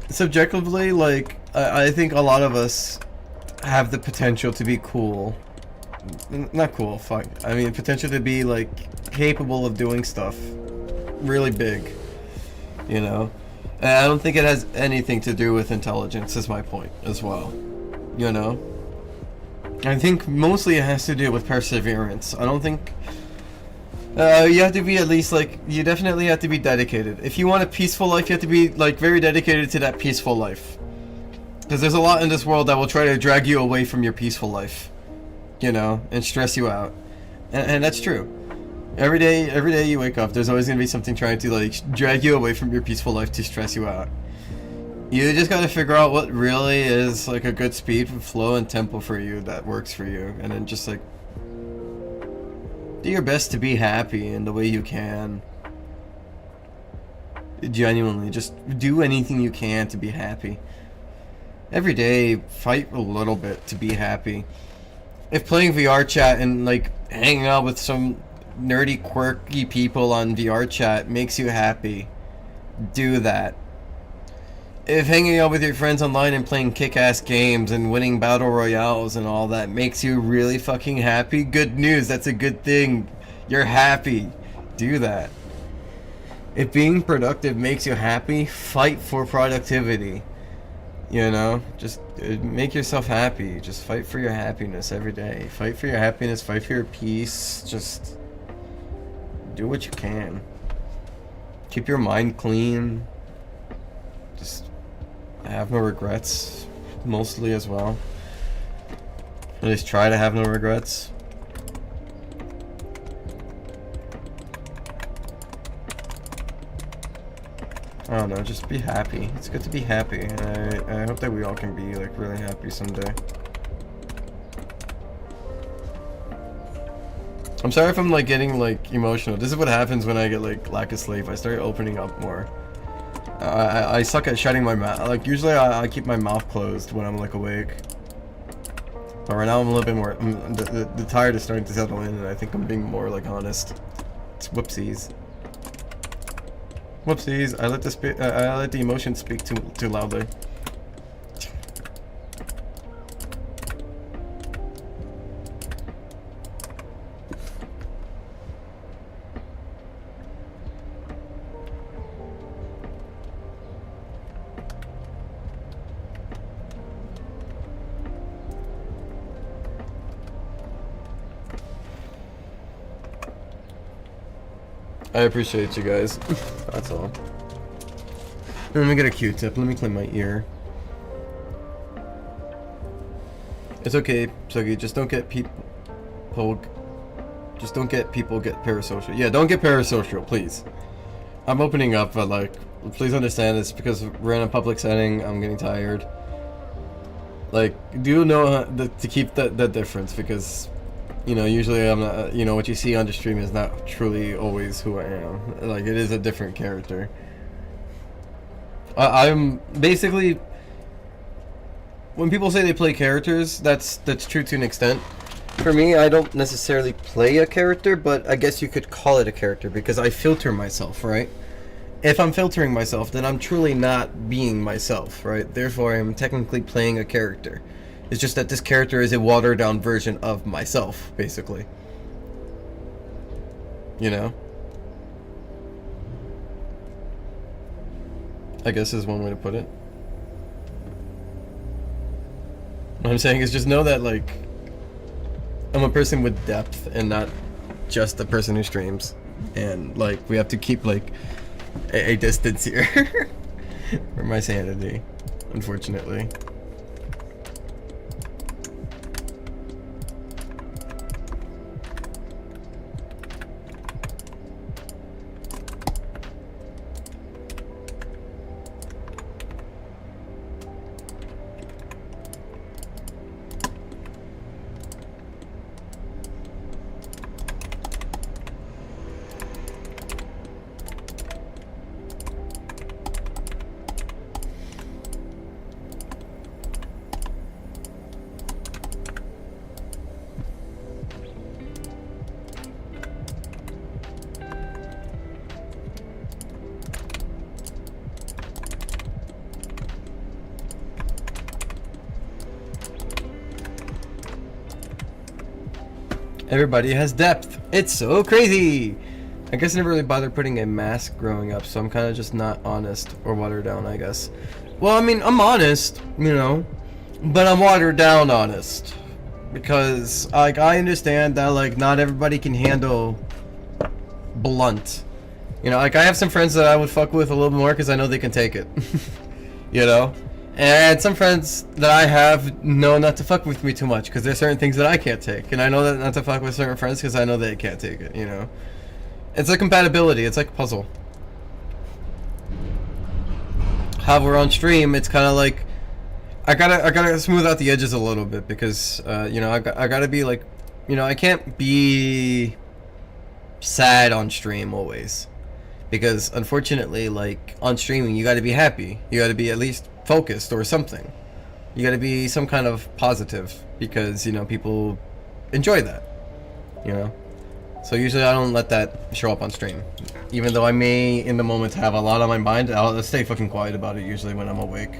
Speaker 1: subjectively, like, I think a lot of us have the potential to be cool. Not cool, fuck. I mean, potential to be, like, capable of doing stuff really big. You know? And I don't think it has anything to do with intelligence, is my point, as well. You know? I think mostly it has to do with perseverance. I don't think... you have to be at least, like, you definitely have to be dedicated. If you want a peaceful life, you have to be, like, very dedicated to that peaceful life. Because there's a lot in this world that will try to drag you away from your peaceful life. You know? And stress you out. And that's true. Every day you wake up, there's always going to be something trying to, like, drag you away from your peaceful life to stress you out. You just got to figure out what really is, like, a good speed, flow, and tempo for you that works for you. And then just, like, do your best to be happy in the way you can. Genuinely, just do anything you can to be happy. Every day, fight a little bit to be happy. If playing VR chat and, like, hanging out with some nerdy, quirky people on VR chat makes you happy, do that. If hanging out with your friends online and playing kick-ass games and winning battle royales and all that makes you really fucking happy, good news, that's a good thing. You're happy. Do that. If being productive makes you happy, fight for productivity. You know? Just make yourself happy. Just fight for your happiness every day. Fight for your happiness, fight for your peace. Just do what you can. Keep your mind clean. Just have no regrets, mostly as well. At least try to have no regrets. I don't know, just be happy. It's good to be happy, and I hope that we all can be, like, really happy someday. I'm sorry if I'm, like, getting, like, emotional. This is what happens when I get, like, lack of sleep. I start opening up more. I suck at shutting my mouth. Like, usually I keep my mouth closed when I'm, like, awake. But right now I'm a little bit more... the tired is starting to settle in, and I think I'm being more, like, honest. It's whoopsies. Whoopsies. I let the emotion speak too loudly. I appreciate you guys. That's all. Let me get a Q-tip. Let me clean my ear. It's okay, Sugi. Just don't get people. Just don't get people get parasocial. Yeah, don't get parasocial, please. I'm opening up, but, like, please understand this because we're in a public setting. I'm getting tired. Like, do know to keep that difference because, you know, usually I'm not, you know, what you see on the stream is not truly always who I am. Like, it is a different character. I'm basically, when people say they play characters, that's true to an extent. For me, I don't necessarily play a character, but I guess you could call it a character because I filter myself, right? If I'm filtering myself, then I'm truly not being myself, right? Therefore, I'm technically playing a character. It's just that this character is a watered-down version of myself, basically. You know? I guess is one way to put it. What I'm saying is just know that, like, I'm a person with depth and not just a person who streams. And, like, we have to keep, like, a distance here. For my sanity, unfortunately. Everybody has depth. It's so crazy. I guess I never really bothered putting a mask growing up, so I'm kind of just not honest or watered down, I guess. Well, I mean, I'm honest, you know, but I'm watered down honest. Because, like, I understand that, like, not everybody can handle blunt. You know, like, I have some friends that I would fuck with a little more because I know they can take it. You know? And some friends that I have know not to fuck with me too much because there's certain things that I can't take. And I know that not to fuck with certain friends because I know they can't take it, you know? It's like compatibility. It's like a puzzle. However, on stream, it's kind of like I gotta smooth out the edges a little bit because you know, I gotta be like, you know, I can't be sad on stream always because unfortunately, like on streaming, you gotta be happy. You gotta be at least focused or something. You gotta be some kind of positive because, you know, people enjoy that, you know. So usually I don't let that show up on stream. Even though I may in the moment have a lot on my mind, I'll stay fucking quiet about it usually when I'm awake.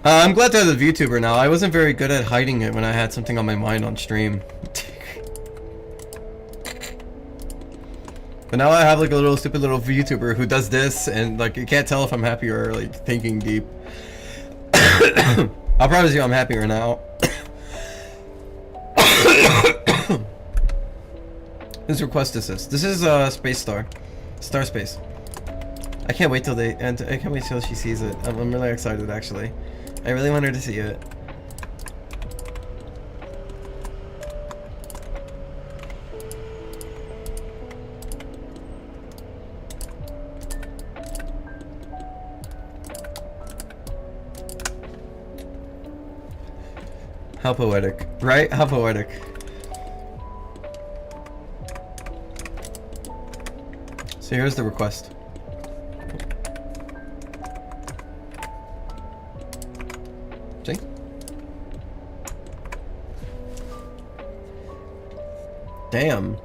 Speaker 1: I'm glad to have a VTuber now. I wasn't very good at hiding it when I had something on my mind on stream. But now I have like a little stupid little VTuber who does this and like you can't tell if I'm happy or like thinking deep. I'll promise you I'm happier now. Whose request is this? This is Space Star. Star Space. I can't wait till they and I can't wait till she sees it. I'm really excited actually. I really want her to see it. How poetic, right? How poetic. So here's the request. See? Damn.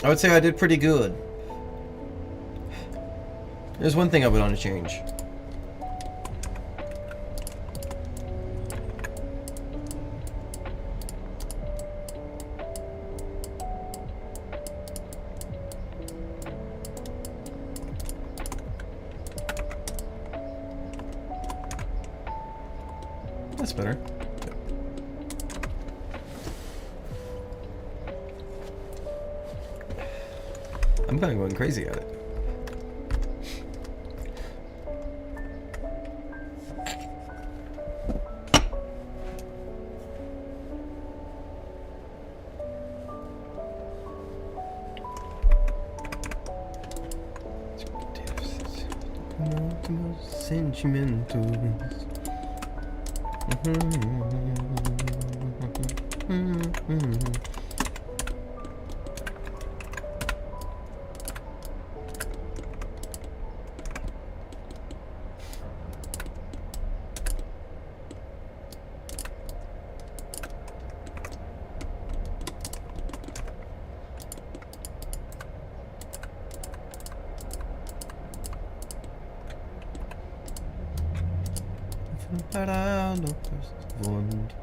Speaker 1: I would say I did pretty good. There's one thing I would want to change. That's better. I'm kind of going crazy at it. Sentimentos. Parado fast voando.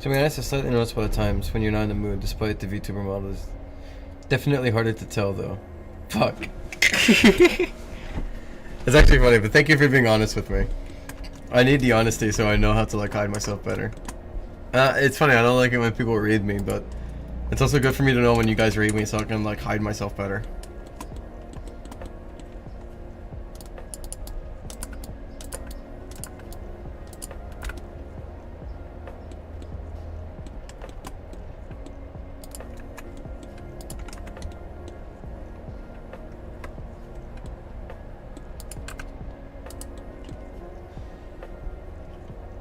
Speaker 1: To be honest, it's slightly noticeable at times when you're not in the mood, despite the VTuber model is definitely harder to tell though. Fuck. It's actually funny, but thank you for being honest with me. I need the honesty so I know how to like hide myself better. It's funny, I don't like it when people read me, but it's also good for me to know when you guys read me so I can like hide myself better.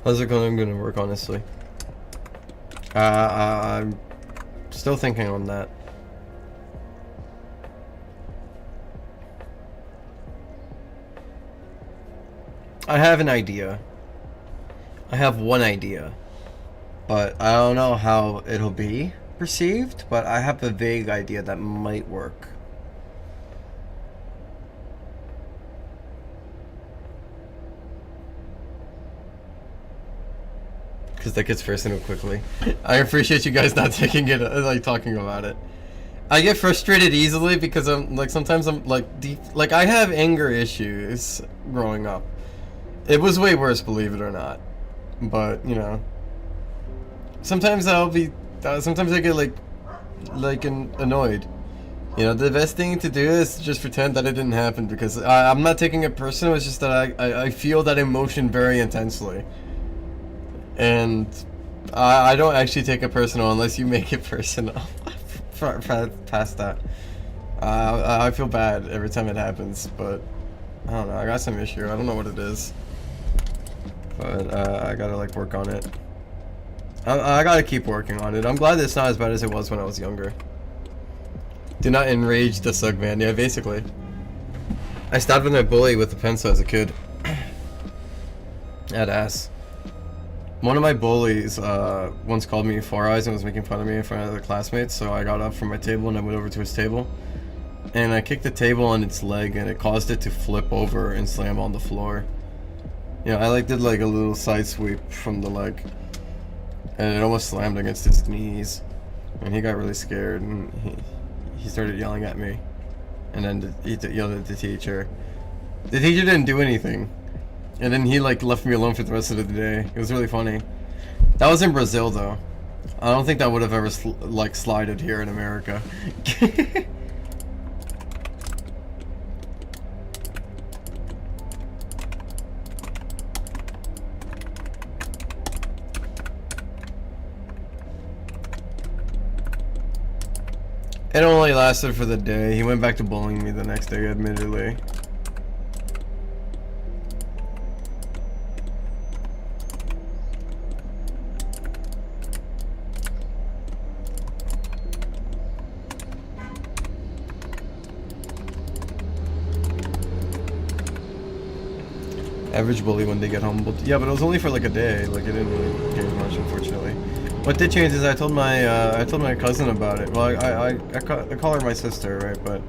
Speaker 1: How's it going? I'm gonna work honestly. I'm still thinking on that. I have an idea. I have one idea, but I don't know how it'll be perceived, but I have a vague idea that might work. Because that gets personal quickly. I appreciate you guys not taking it, like, talking about it. I get frustrated easily because I'm, like, sometimes I'm, like, deep, like, I have anger issues growing up. It was way worse, believe it or not. But, you know. Sometimes I'll be, sometimes I get, like, annoyed. You know, the best thing to do is just pretend that it didn't happen because I'm not taking it personal, it's just that I feel that emotion very intensely. And I don't actually take it personal unless you make it personal. Past that. I feel bad every time it happens, but I don't know, I got some issue. I don't know what it is. But I gotta like work on it. I gotta keep working on it. I'm glad it's not as bad as it was when I was younger. Do not enrage the Sug Man. Yeah, basically. I stabbed my bully with a pencil as a kid. That ass. One of my bullies once called me Four Eyes and was making fun of me in front of the classmates, so I got up from my table and I went over to his table. And I kicked the table on its leg and it caused it to flip over and slam on the floor. You know, I like did like a little side sweep from the leg. And it almost slammed against his knees. And he got really scared and he started yelling at me. And then he yelled at the teacher. The teacher didn't do anything. And then he like left me alone for the rest of the day. It was really funny. That was in Brazil though. I don't think that would have ever like slided here in America. It only lasted for the day. He went back to bullying me the next day, admittedly. Average bully when they get humbled. Yeah, but it was only for like a day. Like it didn't really change much, unfortunately. What did change is I told my cousin about it. Well, I call her my sister, right? But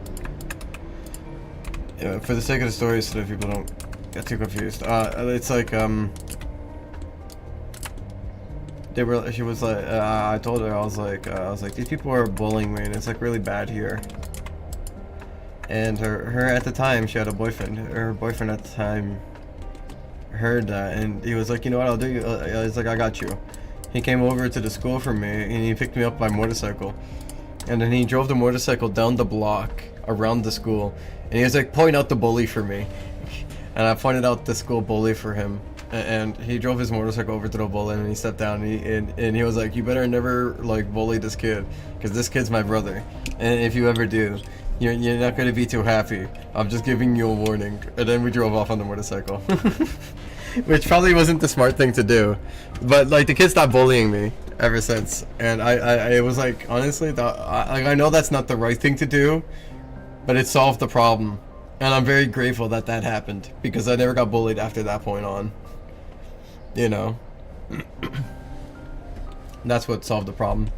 Speaker 1: yeah, for the sake of the story, so that people don't get too confused. It's like she was like, I told her I was like these people are bullying me and it's like really bad here. And her at the time she had a boyfriend. Her boyfriend at the time heard that and he was like, you know what, I'll do you. He's like, I got you. He came over to the school for me and he picked me up by motorcycle. And then he drove the motorcycle down the block around the school. And he was like, point out the bully for me. And I pointed out the school bully for him. And he drove his motorcycle over to the bully and he stepped down and he was like, you better never like bully this kid. Because this kid's my brother. And if you ever do, you're not going to be too happy. I'm just giving you a warning. And then we drove off on the motorcycle. Which probably wasn't the smart thing to do, but like the kid stopped bullying me ever since, and I was like, honestly, I know that's not the right thing to do, but it solved the problem, and I'm very grateful that that happened because I never got bullied after that point on. You know, that's what solved the problem.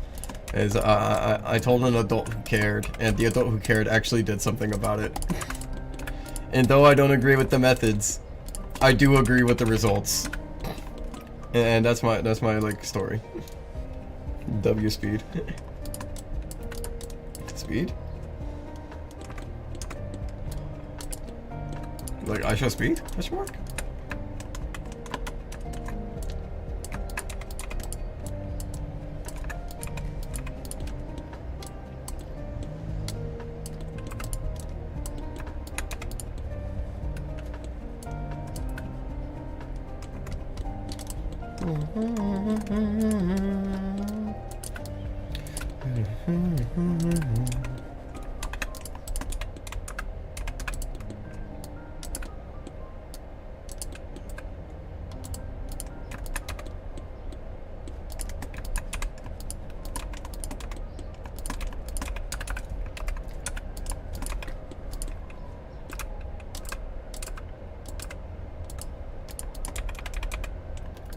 Speaker 1: Is I told an adult who cared, and the adult who cared actually did something about it. And though I don't agree with the methods, I do agree with the results, and that's my like story. W speed. Speed? Like I show speed? Question mark?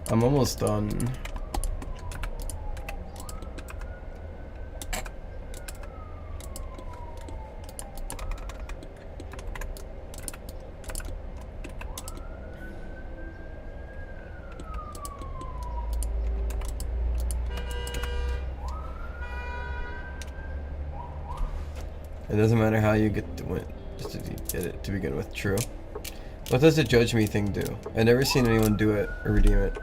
Speaker 1: I'm almost done. It doesn't matter how you get to win, just if you get it to begin with. True. What does the judge me thing do? I've never seen anyone do it or redeem it.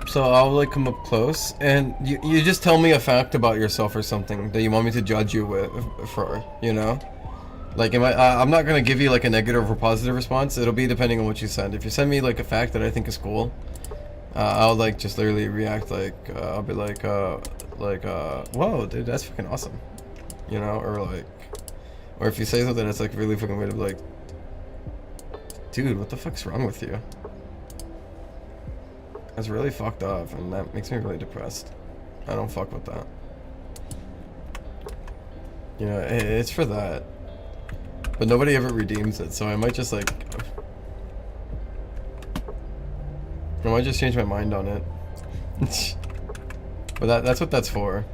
Speaker 1: So I'll like come up close and you just tell me a fact about yourself or something that you want me to judge you with for, you know? Like I'm not gonna give you like a negative or positive response. It'll be depending on what you send. If you send me like a fact that I think is cool, I'll like just literally react like I'll be like whoa dude, that's fucking awesome, you know? Or if you say something that's like really fucking weird, I'll be like, dude, what the fuck's wrong with you? That's really fucked up, and that makes me really depressed. I don't fuck with that. You know, it's for that. But nobody ever redeems it, so I might just like... I might just change my mind on it. But that's what that's for.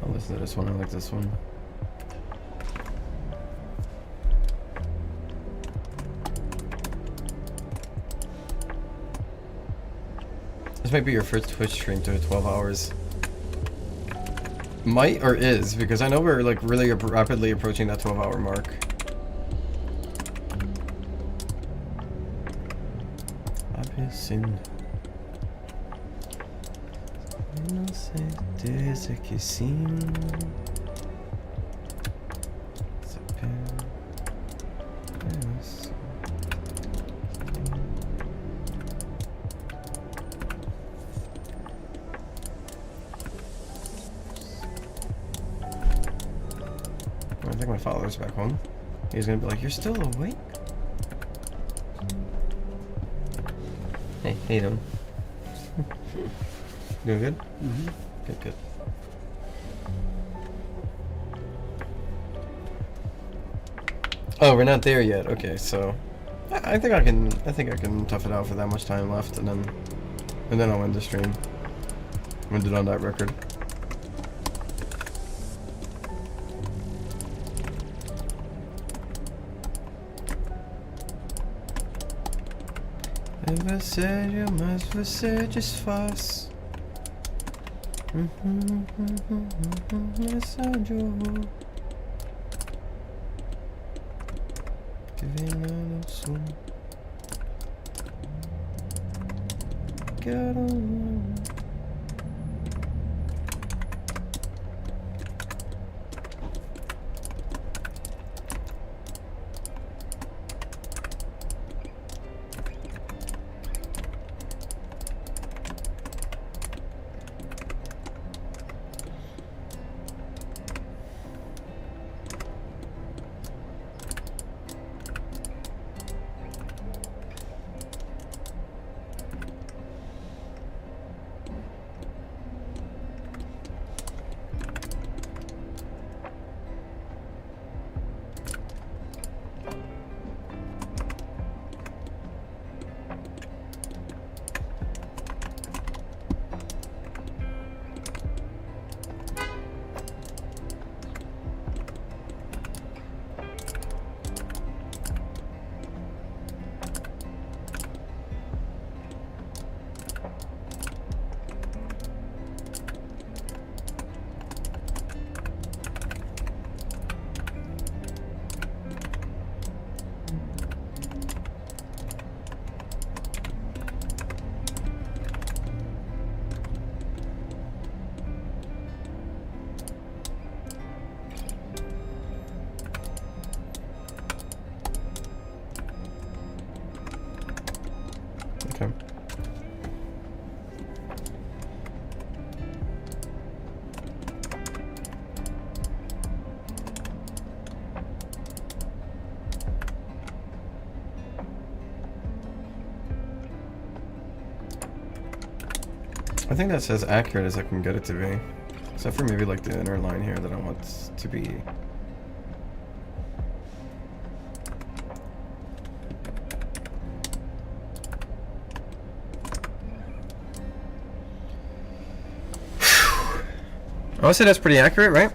Speaker 1: I'll listen to this one. I like this one. This might be your first Twitch stream to 12 hours. Might or is, because I know we're like really rapidly approaching that 12-hour mark. No certeza que sim. I think my father's back home. He's gonna be like, "You're still awake?" Hey, how you doing? Doing good? Mm-hmm. Good, good. Oh, we're not there yet. Okay, so I think I can tough it out for that much time left, and then I'll end the stream. End it on that record. É sério, mas você desfaz. Mensagem que vem no sul. get along. Okay. I think that's as accurate as I can get it to be. Except for maybe like the inner line here that I want to be. I would say that's pretty accurate, right?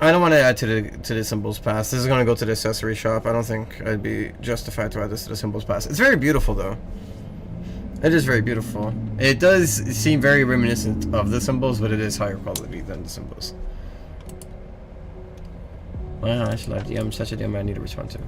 Speaker 1: I don't want to add to the symbols pass. This is going to go to the accessory shop. I don't think I'd be justified to add this to the symbols pass. It's very beautiful though. It is very beautiful. It does seem very reminiscent of the symbols, but it is higher quality than the symbols. Wow, I should live DM. Such a DM I need to respond to.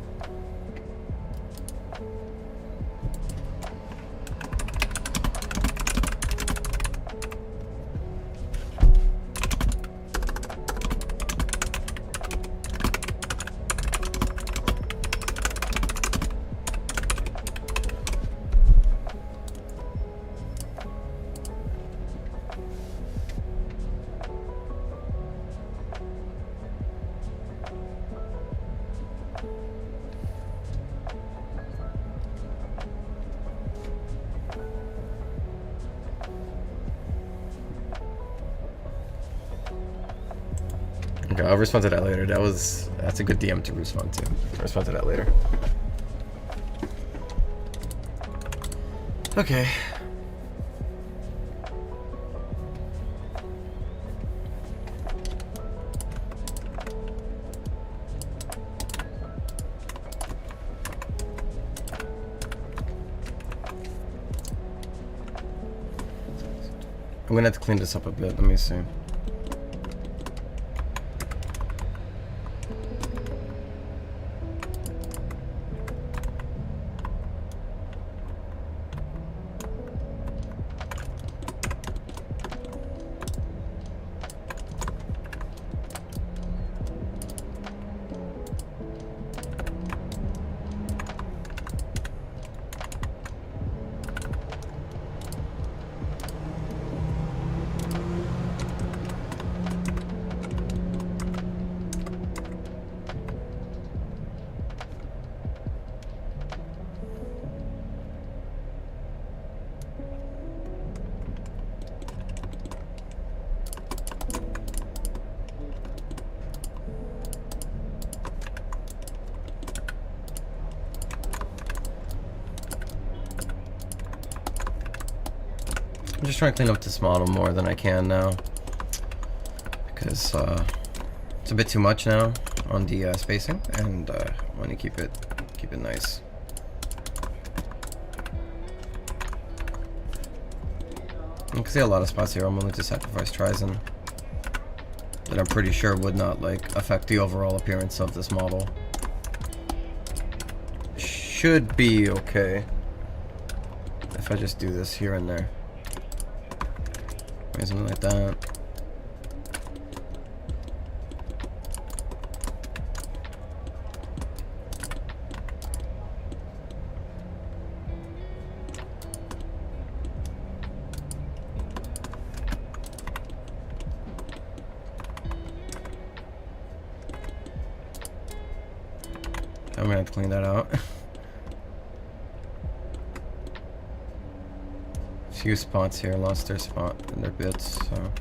Speaker 1: Okay, I'll respond to that later. That's a good DM to respond to. I'll respond to that later. Okay. I'm gonna have to clean this up a bit. Let me see. I'm just trying to clean up this model more than I can now, because it's a bit too much now on the spacing, and I want to keep it nice. I can see a lot of spots here I'm willing to sacrifice Trizon that I'm pretty sure would not like affect the overall appearance of this model. Should be okay if I just do this here and there. Maybe something like that. I'm gonna have to clean that out. Few spots here lost their spot and their bits, so.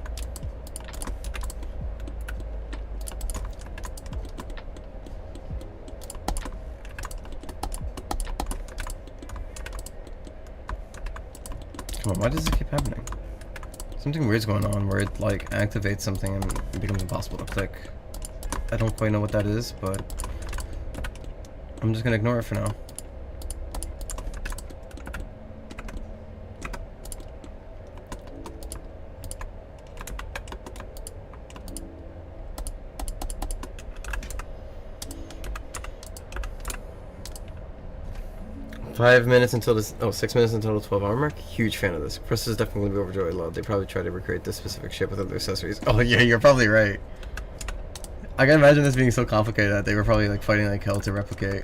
Speaker 1: Come on, why does this keep happening? Something weird's going on where it like activates something and it becomes impossible to click. I don't quite know what that is, but I'm just gonna ignore it for now. Five minutes until this. Oh, 6 minutes until the 12 hour mark. Huge fan of this. Chris is definitely gonna be overjoyed. Love. They probably try to recreate this specific ship with other accessories. Oh yeah, you're probably right. I can imagine this being so complicated that they were probably like fighting like hell to replicate.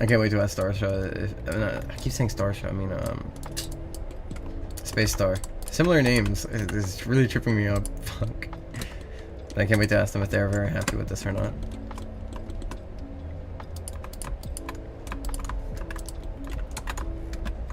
Speaker 1: I can't wait to ask Starsha. I keep saying Starsha. I mean, Space Star. Similar names. It's really tripping me up. Fuck. But I can't wait to ask them if they're very happy with this or not.